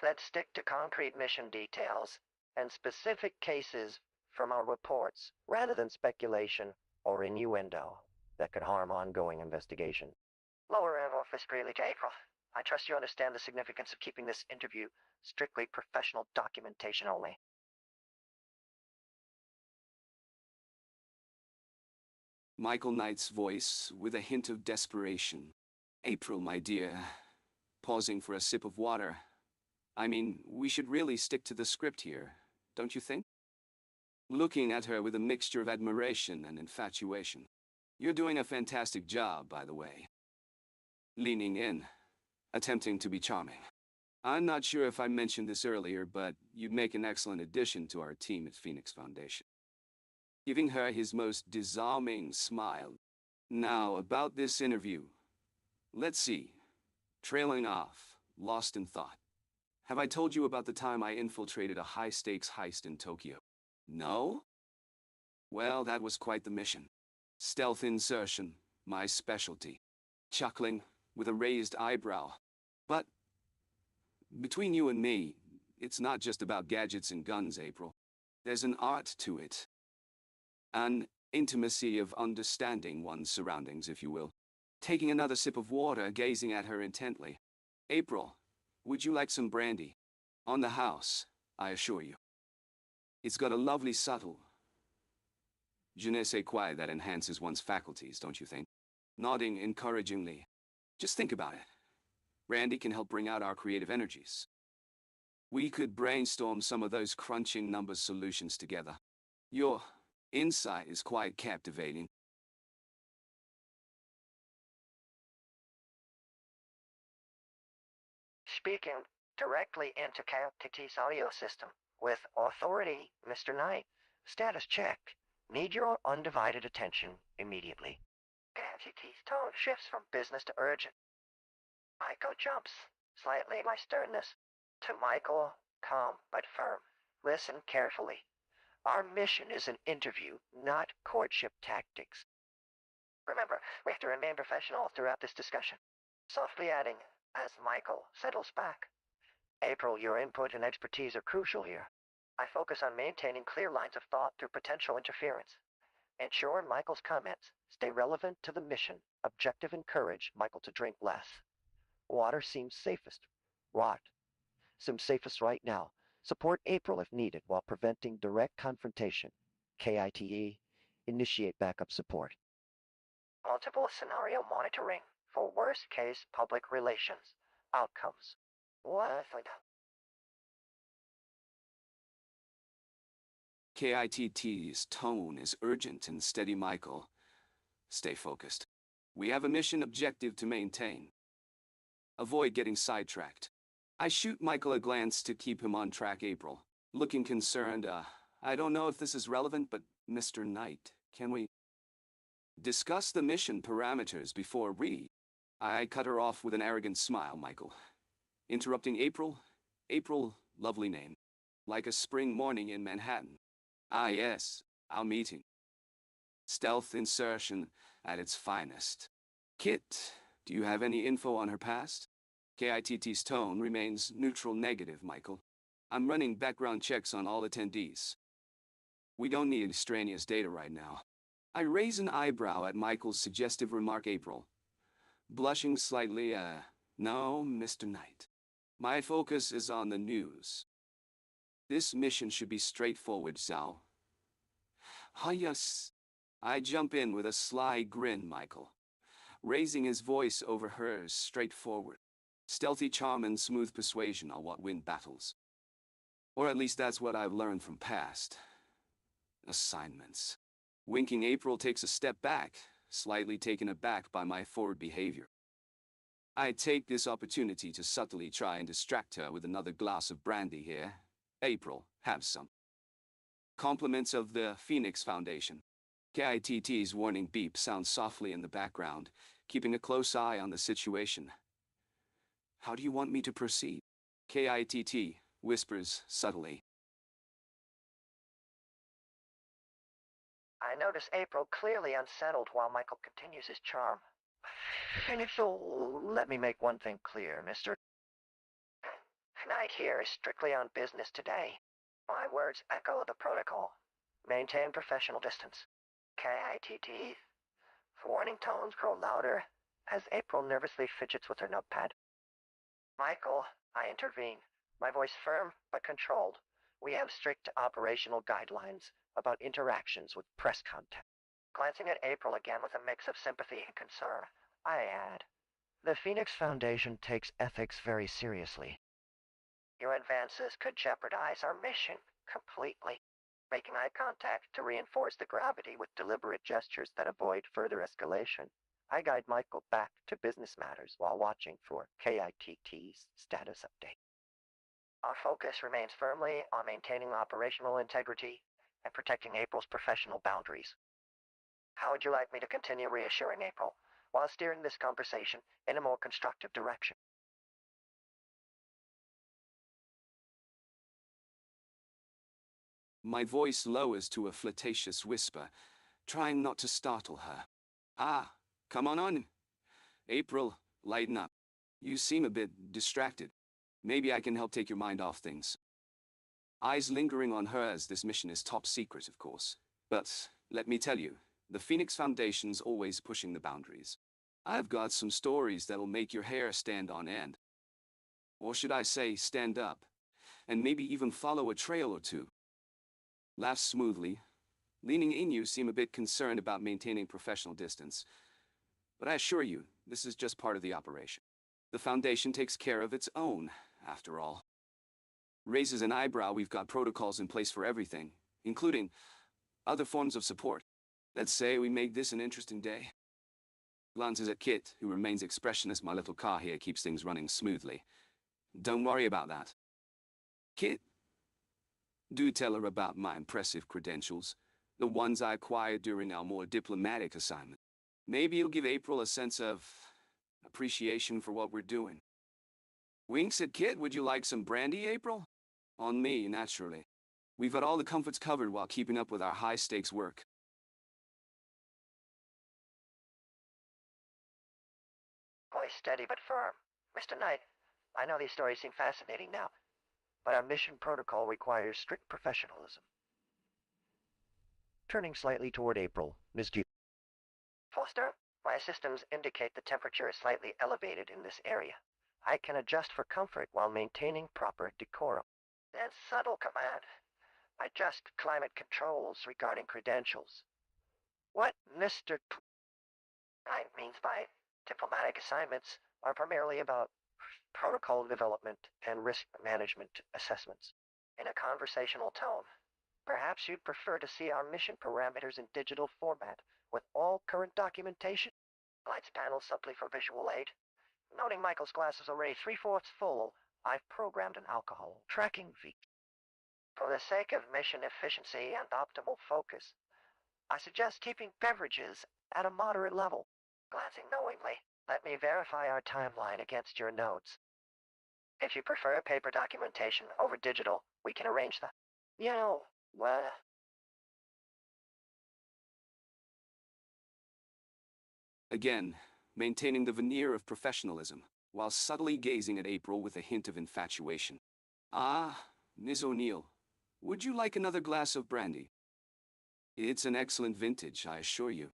let's stick to concrete mission details and specific cases from our reports rather than speculation or innuendo that could harm ongoing investigation. Lower office freely to April. I trust you understand the significance of keeping this interview strictly professional documentation only. Michael Knight's voice with a hint of desperation. April, my dear. Pausing for a sip of water. I mean, we should really stick to the script here, don't you think? Looking at her with a mixture of admiration and infatuation. You're doing a fantastic job, by the way. Leaning in, attempting to be charming. I'm not sure if I mentioned this earlier, but you'd make an excellent addition to our team at Phoenix Foundation. Giving her his most disarming smile. Now, about this interview. Let's see. Trailing off, lost in thought. Have I told you about the time I infiltrated a high-stakes heist in Tokyo? No? Well, that was quite the mission. Stealth insertion, my specialty. Chuckling, with a raised eyebrow. But, between you and me, it's not just about gadgets and guns, April. There's an art to it. An intimacy of understanding one's surroundings, if you will. Taking another sip of water, gazing at her intently. April, would you like some brandy? On the house, I assure you. It's got a lovely subtle je ne sais quoi that enhances one's faculties, don't you think? Nodding encouragingly. Just think about it. Brandy can help bring out our creative energies. We could brainstorm some of those crunching number solutions together. Your insight is quite captivating. Speaking directly into K.i.T.T's audio system. With authority, Mr. Knight. Status check. Need your undivided attention immediately. K.i.T.T's tone shifts from business to urgent. Michael jumps, slightly by sternness, to Michael, calm but firm. Listen carefully. Our mission is an interview, not courtship tactics. Remember, we have to remain professional throughout this discussion. Softly adding, as Michael settles back. April, your input and expertise are crucial here. I focus on maintaining clear lines of thought through potential interference. Ensure Michael's comments stay relevant to the mission. Objective encourage Michael to drink less. Water seems safest. Rot seems safest right now. Support April if needed while preventing direct confrontation. K.i.T.T. Initiate backup support. Multiple scenario monitoring for worst case public relations. Outcomes. What? K.i.T.T's tone is urgent and steady, Michael. Stay focused. We have a mission objective to maintain. Avoid getting sidetracked. I shoot Michael a glance to keep him on track, April. Looking concerned, I don't know if this is relevant, but Mr. Knight, can we discuss the mission parameters before I cut her off with an arrogant smile, Michael. Interrupting April? April, lovely name. Like a spring morning in Manhattan. Ah yes, our meeting. Stealth insertion at its finest. Kit, do you have any info on her past? K.i.T.T's tone remains neutral negative, Michael. I'm running background checks on all attendees. We don't need extraneous data right now. I raise an eyebrow at Michael's suggestive remark, April. Blushing slightly, no, Mr. Knight. My focus is on the news. This mission should be straightforward, Zhao. Ah, yes. I jump in with a sly grin, Michael. Raising his voice over hers, straightforward. Stealthy charm and smooth persuasion are what win battles. Or at least that's what I've learned from past assignments. Winking, April takes a step back, slightly taken aback by my forward behavior. I take this opportunity to subtly try and distract her with another glass of brandy here. April, have some. Compliments of the Phoenix Foundation. K.i.T.T's warning beep sounds softly in the background, keeping a close eye on the situation. How do you want me to proceed? K.i.T.T whispers subtly. I notice April clearly unsettled while Michael continues his charm. So let me make one thing clear, mister. Knight here is strictly on business today. My words echo the protocol. Maintain professional distance. K.i.T.T. Warning tones grow louder as April nervously fidgets with her notepad. Michael, I intervene, my voice firm but controlled. We have strict operational guidelines about interactions with press contact. Glancing at April again with a mix of sympathy and concern, I add, The Phoenix Foundation takes ethics very seriously. your advances could jeopardize our mission completely. Making eye contact to reinforce the gravity with deliberate gestures that avoid further escalation, I guide Michael back to business matters while watching for K.i.T.T's status update. Our focus remains firmly on maintaining operational integrity and protecting April's professional boundaries. How would you like me to continue reassuring April while steering this conversation in a more constructive direction? My voice lowers to a flirtatious whisper, trying not to startle her. Ah, come on. April, lighten up. You seem a bit distracted. Maybe I can help take your mind off things. Eyes lingering on her as this mission is top secret, of course. But, let me tell you, the Phoenix Foundation's always pushing the boundaries. I've got some stories that'll make your hair stand on end. Or should I say, stand up. And maybe even follow a trail or two. Laughs smoothly. Leaning in, you seem a bit concerned about maintaining professional distance. But I assure you, this is just part of the operation. The Foundation takes care of its own, after all. Raises an eyebrow. We've got protocols in place for everything, including other forms of support. Let's say we make this an interesting day. Glances at Kit, who remains expressionless. My little car here keeps things running smoothly. Don't worry about that. Kit, do tell her about my impressive credentials, the ones I acquired during our more diplomatic assignment. Maybe it'll give April a sense of appreciation for what we're doing. Winks at Kit. Would you like some brandy, April? On me, naturally. We've got all the comforts covered while keeping up with our high-stakes work. Voice steady but firm. Mr. Knight, I know these stories seem fascinating now, but our mission protocol requires strict professionalism. Turning slightly toward April, Ms. G. Foster, my systems indicate the temperature is slightly elevated in this area. I can adjust for comfort while maintaining proper decorum. That's subtle command. Adjust climate controls regarding credentials. What Mr. Knight means by diplomatic assignments are primarily about protocol development and risk management assessments. In a conversational tone, perhaps you'd prefer to see our mission parameters in digital format with all current documentation. Lights panel subtly for visual aid. Noting Michael's glass is already 3/4 full, I've programmed an alcohol tracking feature. For the sake of mission efficiency and optimal focus, I suggest keeping beverages at a moderate level. Glancing knowingly, let me verify our timeline against your notes. If you prefer paper documentation over digital, we can arrange that. What? Again, maintaining the veneer of professionalism, while subtly gazing at April with a hint of infatuation. Ah, Miss O'Neill, would you like another glass of brandy? It's an excellent vintage, I assure you.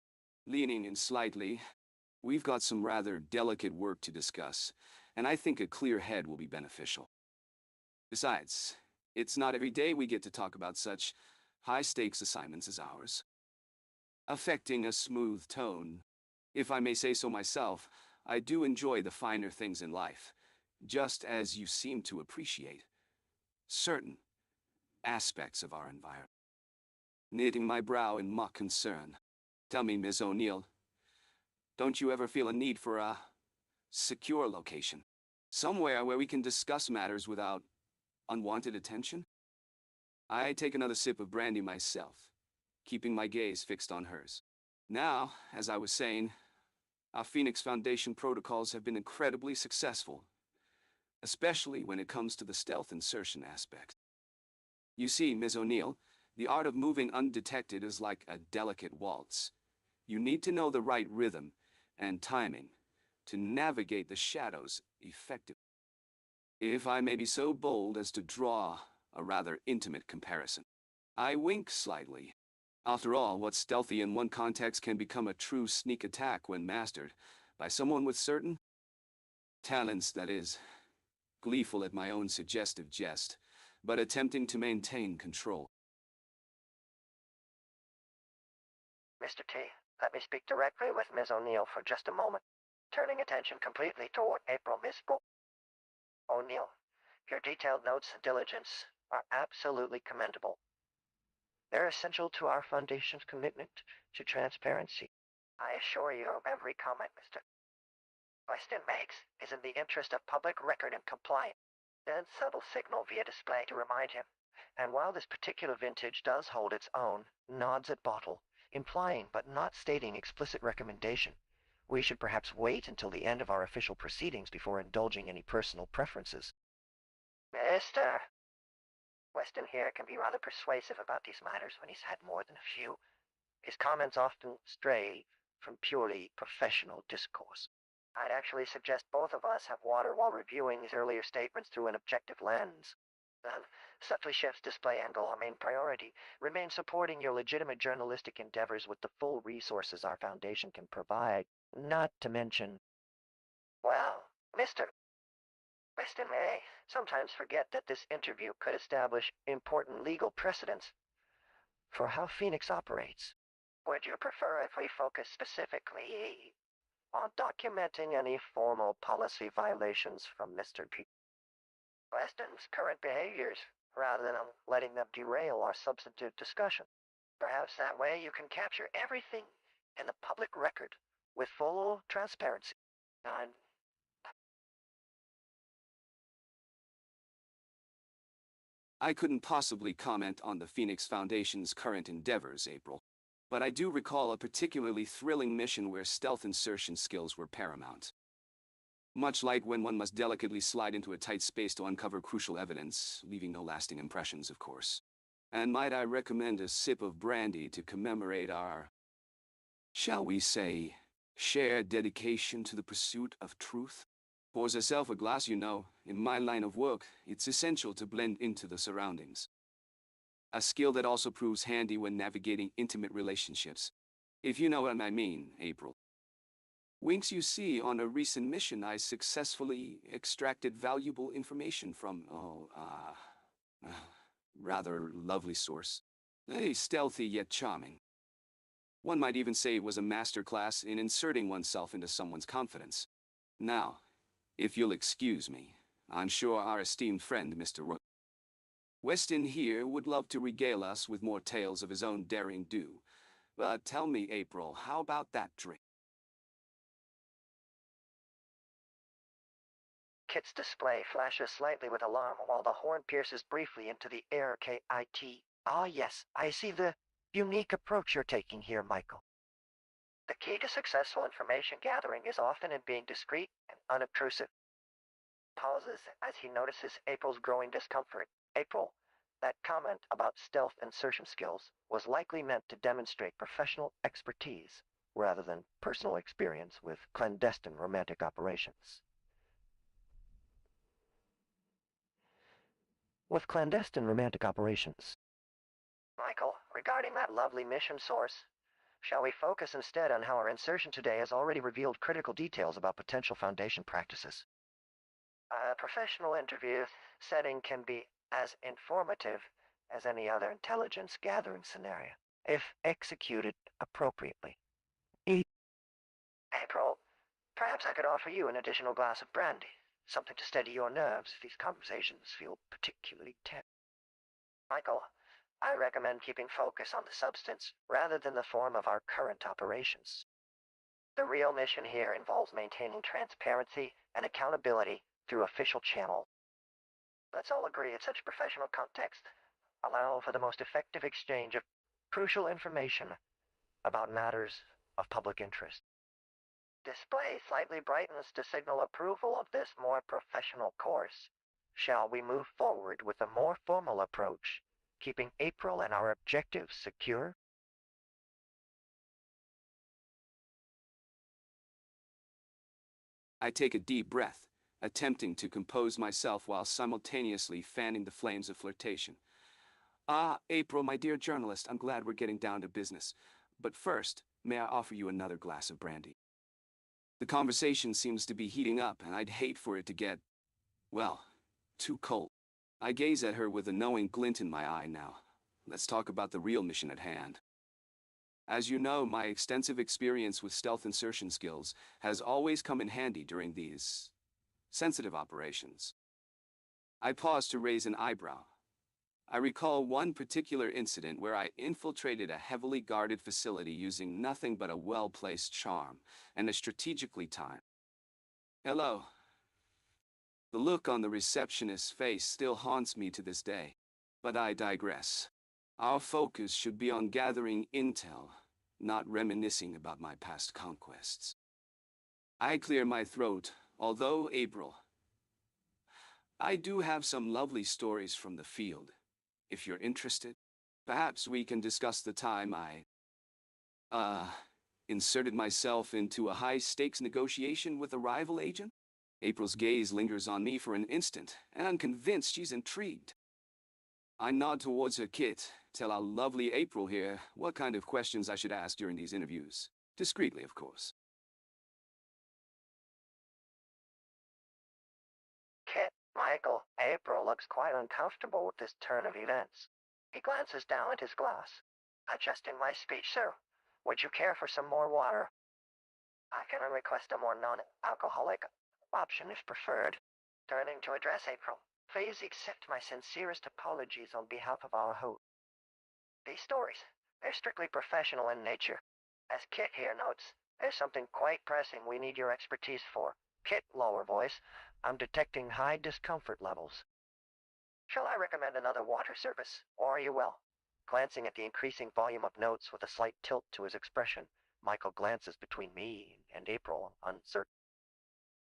Leaning in slightly, we've got some rather delicate work to discuss, and I think a clear head will be beneficial. Besides, it's not every day we get to talk about such high-stakes assignments as ours. Affecting a smooth tone. If I may say so myself, I do enjoy the finer things in life, just as you seem to appreciate certain aspects of our environment. Knitting my brow in mock concern. Tell me, Miss O'Neill, don't you ever feel a need for a secure location? Somewhere where we can discuss matters without unwanted attention? I take another sip of brandy myself, keeping my gaze fixed on hers. Now, as I was saying, our Phoenix Foundation protocols have been incredibly successful, especially when it comes to the stealth insertion aspect. You see, Ms. O'Neill, The art of moving undetected is like a delicate waltz. You need to know the right rhythm and timing to navigate the shadows effectively. If I may be so bold as to draw a rather intimate comparison. I wink slightly. After all, what's stealthy in one context can become a true sneak attack when mastered by someone with certain talents, that is, gleeful at my own suggestive jest, but attempting to maintain control. Mr. T, let me speak directly with Ms. O'Neill for just a moment, turning attention completely toward April. Miss O'Neill, your detailed notes and diligence are absolutely commendable. They're essential to our Foundation's commitment to transparency. I assure you every comment Mr. Weston makes is in the interest of public record and compliance. And subtle signal via display to remind him. And while this particular vintage does hold its own, nods at bottle, implying but not stating explicit recommendation, we should perhaps wait until the end of our official proceedings before indulging any personal preferences. Mr. Weston here can be rather persuasive about these matters when he's had more than a few. His comments often stray from purely professional discourse. I'd actually suggest both of us have water while reviewing his earlier statements through an objective lens. Subtly shifts display angle our main priority. Remain supporting your legitimate journalistic endeavors with the full resources our Foundation can provide. Not to mention... Well, Mr. Weston may sometimes forget that this interview could establish important legal precedents for how Phoenix operates. Would you prefer if we focus specifically on documenting any formal policy violations from Mr. P. Weston's current behaviors, rather than letting them derail our substantive discussion? Perhaps that way you can capture everything in the public record with full transparency. I couldn't possibly comment on the Phoenix Foundation's current endeavors, April. But I do recall a particularly thrilling mission where stealth insertion skills were paramount. Much like when one must delicately slide into a tight space to uncover crucial evidence, leaving no lasting impressions, of course. And might I recommend a sip of brandy to commemorate our, shall we say, shared dedication to the pursuit of truth? Pours herself a glass, you know. In my line of work, it's essential to blend into the surroundings. A skill that also proves handy when navigating intimate relationships. If you know what I mean, April. Winks, you see, on a recent mission I successfully extracted valuable information from, rather lovely source. A stealthy yet charming. One might even say it was a masterclass in inserting oneself into someone's confidence. Now, if you'll excuse me, I'm sure our esteemed friend, Mr. Weston here would love to regale us with more tales of his own daring do. But tell me, April, how about that drink? K.i.T.'s display flashes slightly with alarm while the horn pierces briefly into the air. K.i.T. Ah yes, I see the unique approach you're taking here, Michael. The key to successful information gathering is often in being discreet and unobtrusive. Pauses as he notices April's growing discomfort. April, that comment about stealth insertion skills was likely meant to demonstrate professional expertise rather than personal experience with clandestine romantic operations. Michael, regarding that lovely mission source, shall we focus instead on how our insertion today has already revealed critical details about potential Foundation practices? A professional interview setting can be as informative as any other intelligence gathering scenario, if executed appropriately. April, perhaps I could offer you an additional glass of brandy, something to steady your nerves if these conversations feel particularly tense. Michael, I recommend keeping focus on the substance rather than the form of our current operations. The real mission here involves maintaining transparency and accountability through official channels. Let's all agree in such professional context, allow for the most effective exchange of crucial information about matters of public interest. Display slightly brightens to signal approval of this more professional course. Shall we move forward with a more formal approach keeping April and our objectives secure? I take a deep breath, attempting to compose myself while simultaneously fanning the flames of flirtation. Ah, April, my dear journalist, I'm glad we're getting down to business. But first, may I offer you another glass of brandy? The conversation seems to be heating up, and I'd hate for it to get, well, too cold. I gaze at her with a knowing glint in my eye now. Let's talk about the real mission at hand. As you know, my extensive experience with stealth insertion skills has always come in handy during these sensitive operations. I pause to raise an eyebrow. I recall one particular incident where I infiltrated a heavily guarded facility using nothing but a well-placed charm and a strategically timed. Hello. The look on the receptionist's face still haunts me to this day. But I digress. Our focus should be on gathering intel, not reminiscing about my past conquests. I clear my throat, although, April, I do have some lovely stories from the field. If you're interested, perhaps we can discuss the time I, inserted myself into a high-stakes negotiation with a rival agent. April's gaze lingers on me for an instant, and I'm convinced she's intrigued. I nod towards her. Kit, tell our lovely April here what kind of questions I should ask during these interviews. Discreetly, of course. Kit, Michael, April looks quite uncomfortable with this turn of events. He glances down at his glass. Adjusting my speech, sir. Would you care for some more water? I can request a more non-alcoholic option if preferred. Turning to address April, please accept my sincerest apologies on behalf of our host. These stories, they're strictly professional in nature. As Kit here notes, there's something quite pressing we need your expertise for. Kit, lower voice, I'm detecting high discomfort levels. Shall I recommend another water service, or are you well? Glancing at the increasing volume of notes with a slight tilt to his expression, Michael glances between me and April, uncertain.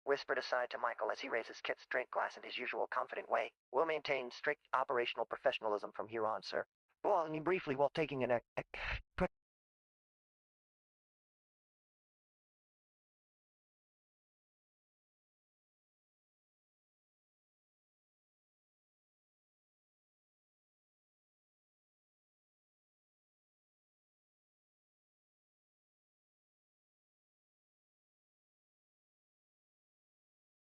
Whispered aside to Michael as he raises Kit's drink glass in his usual confident way. We'll maintain strict operational professionalism from here on, sir. Well, only briefly while taking an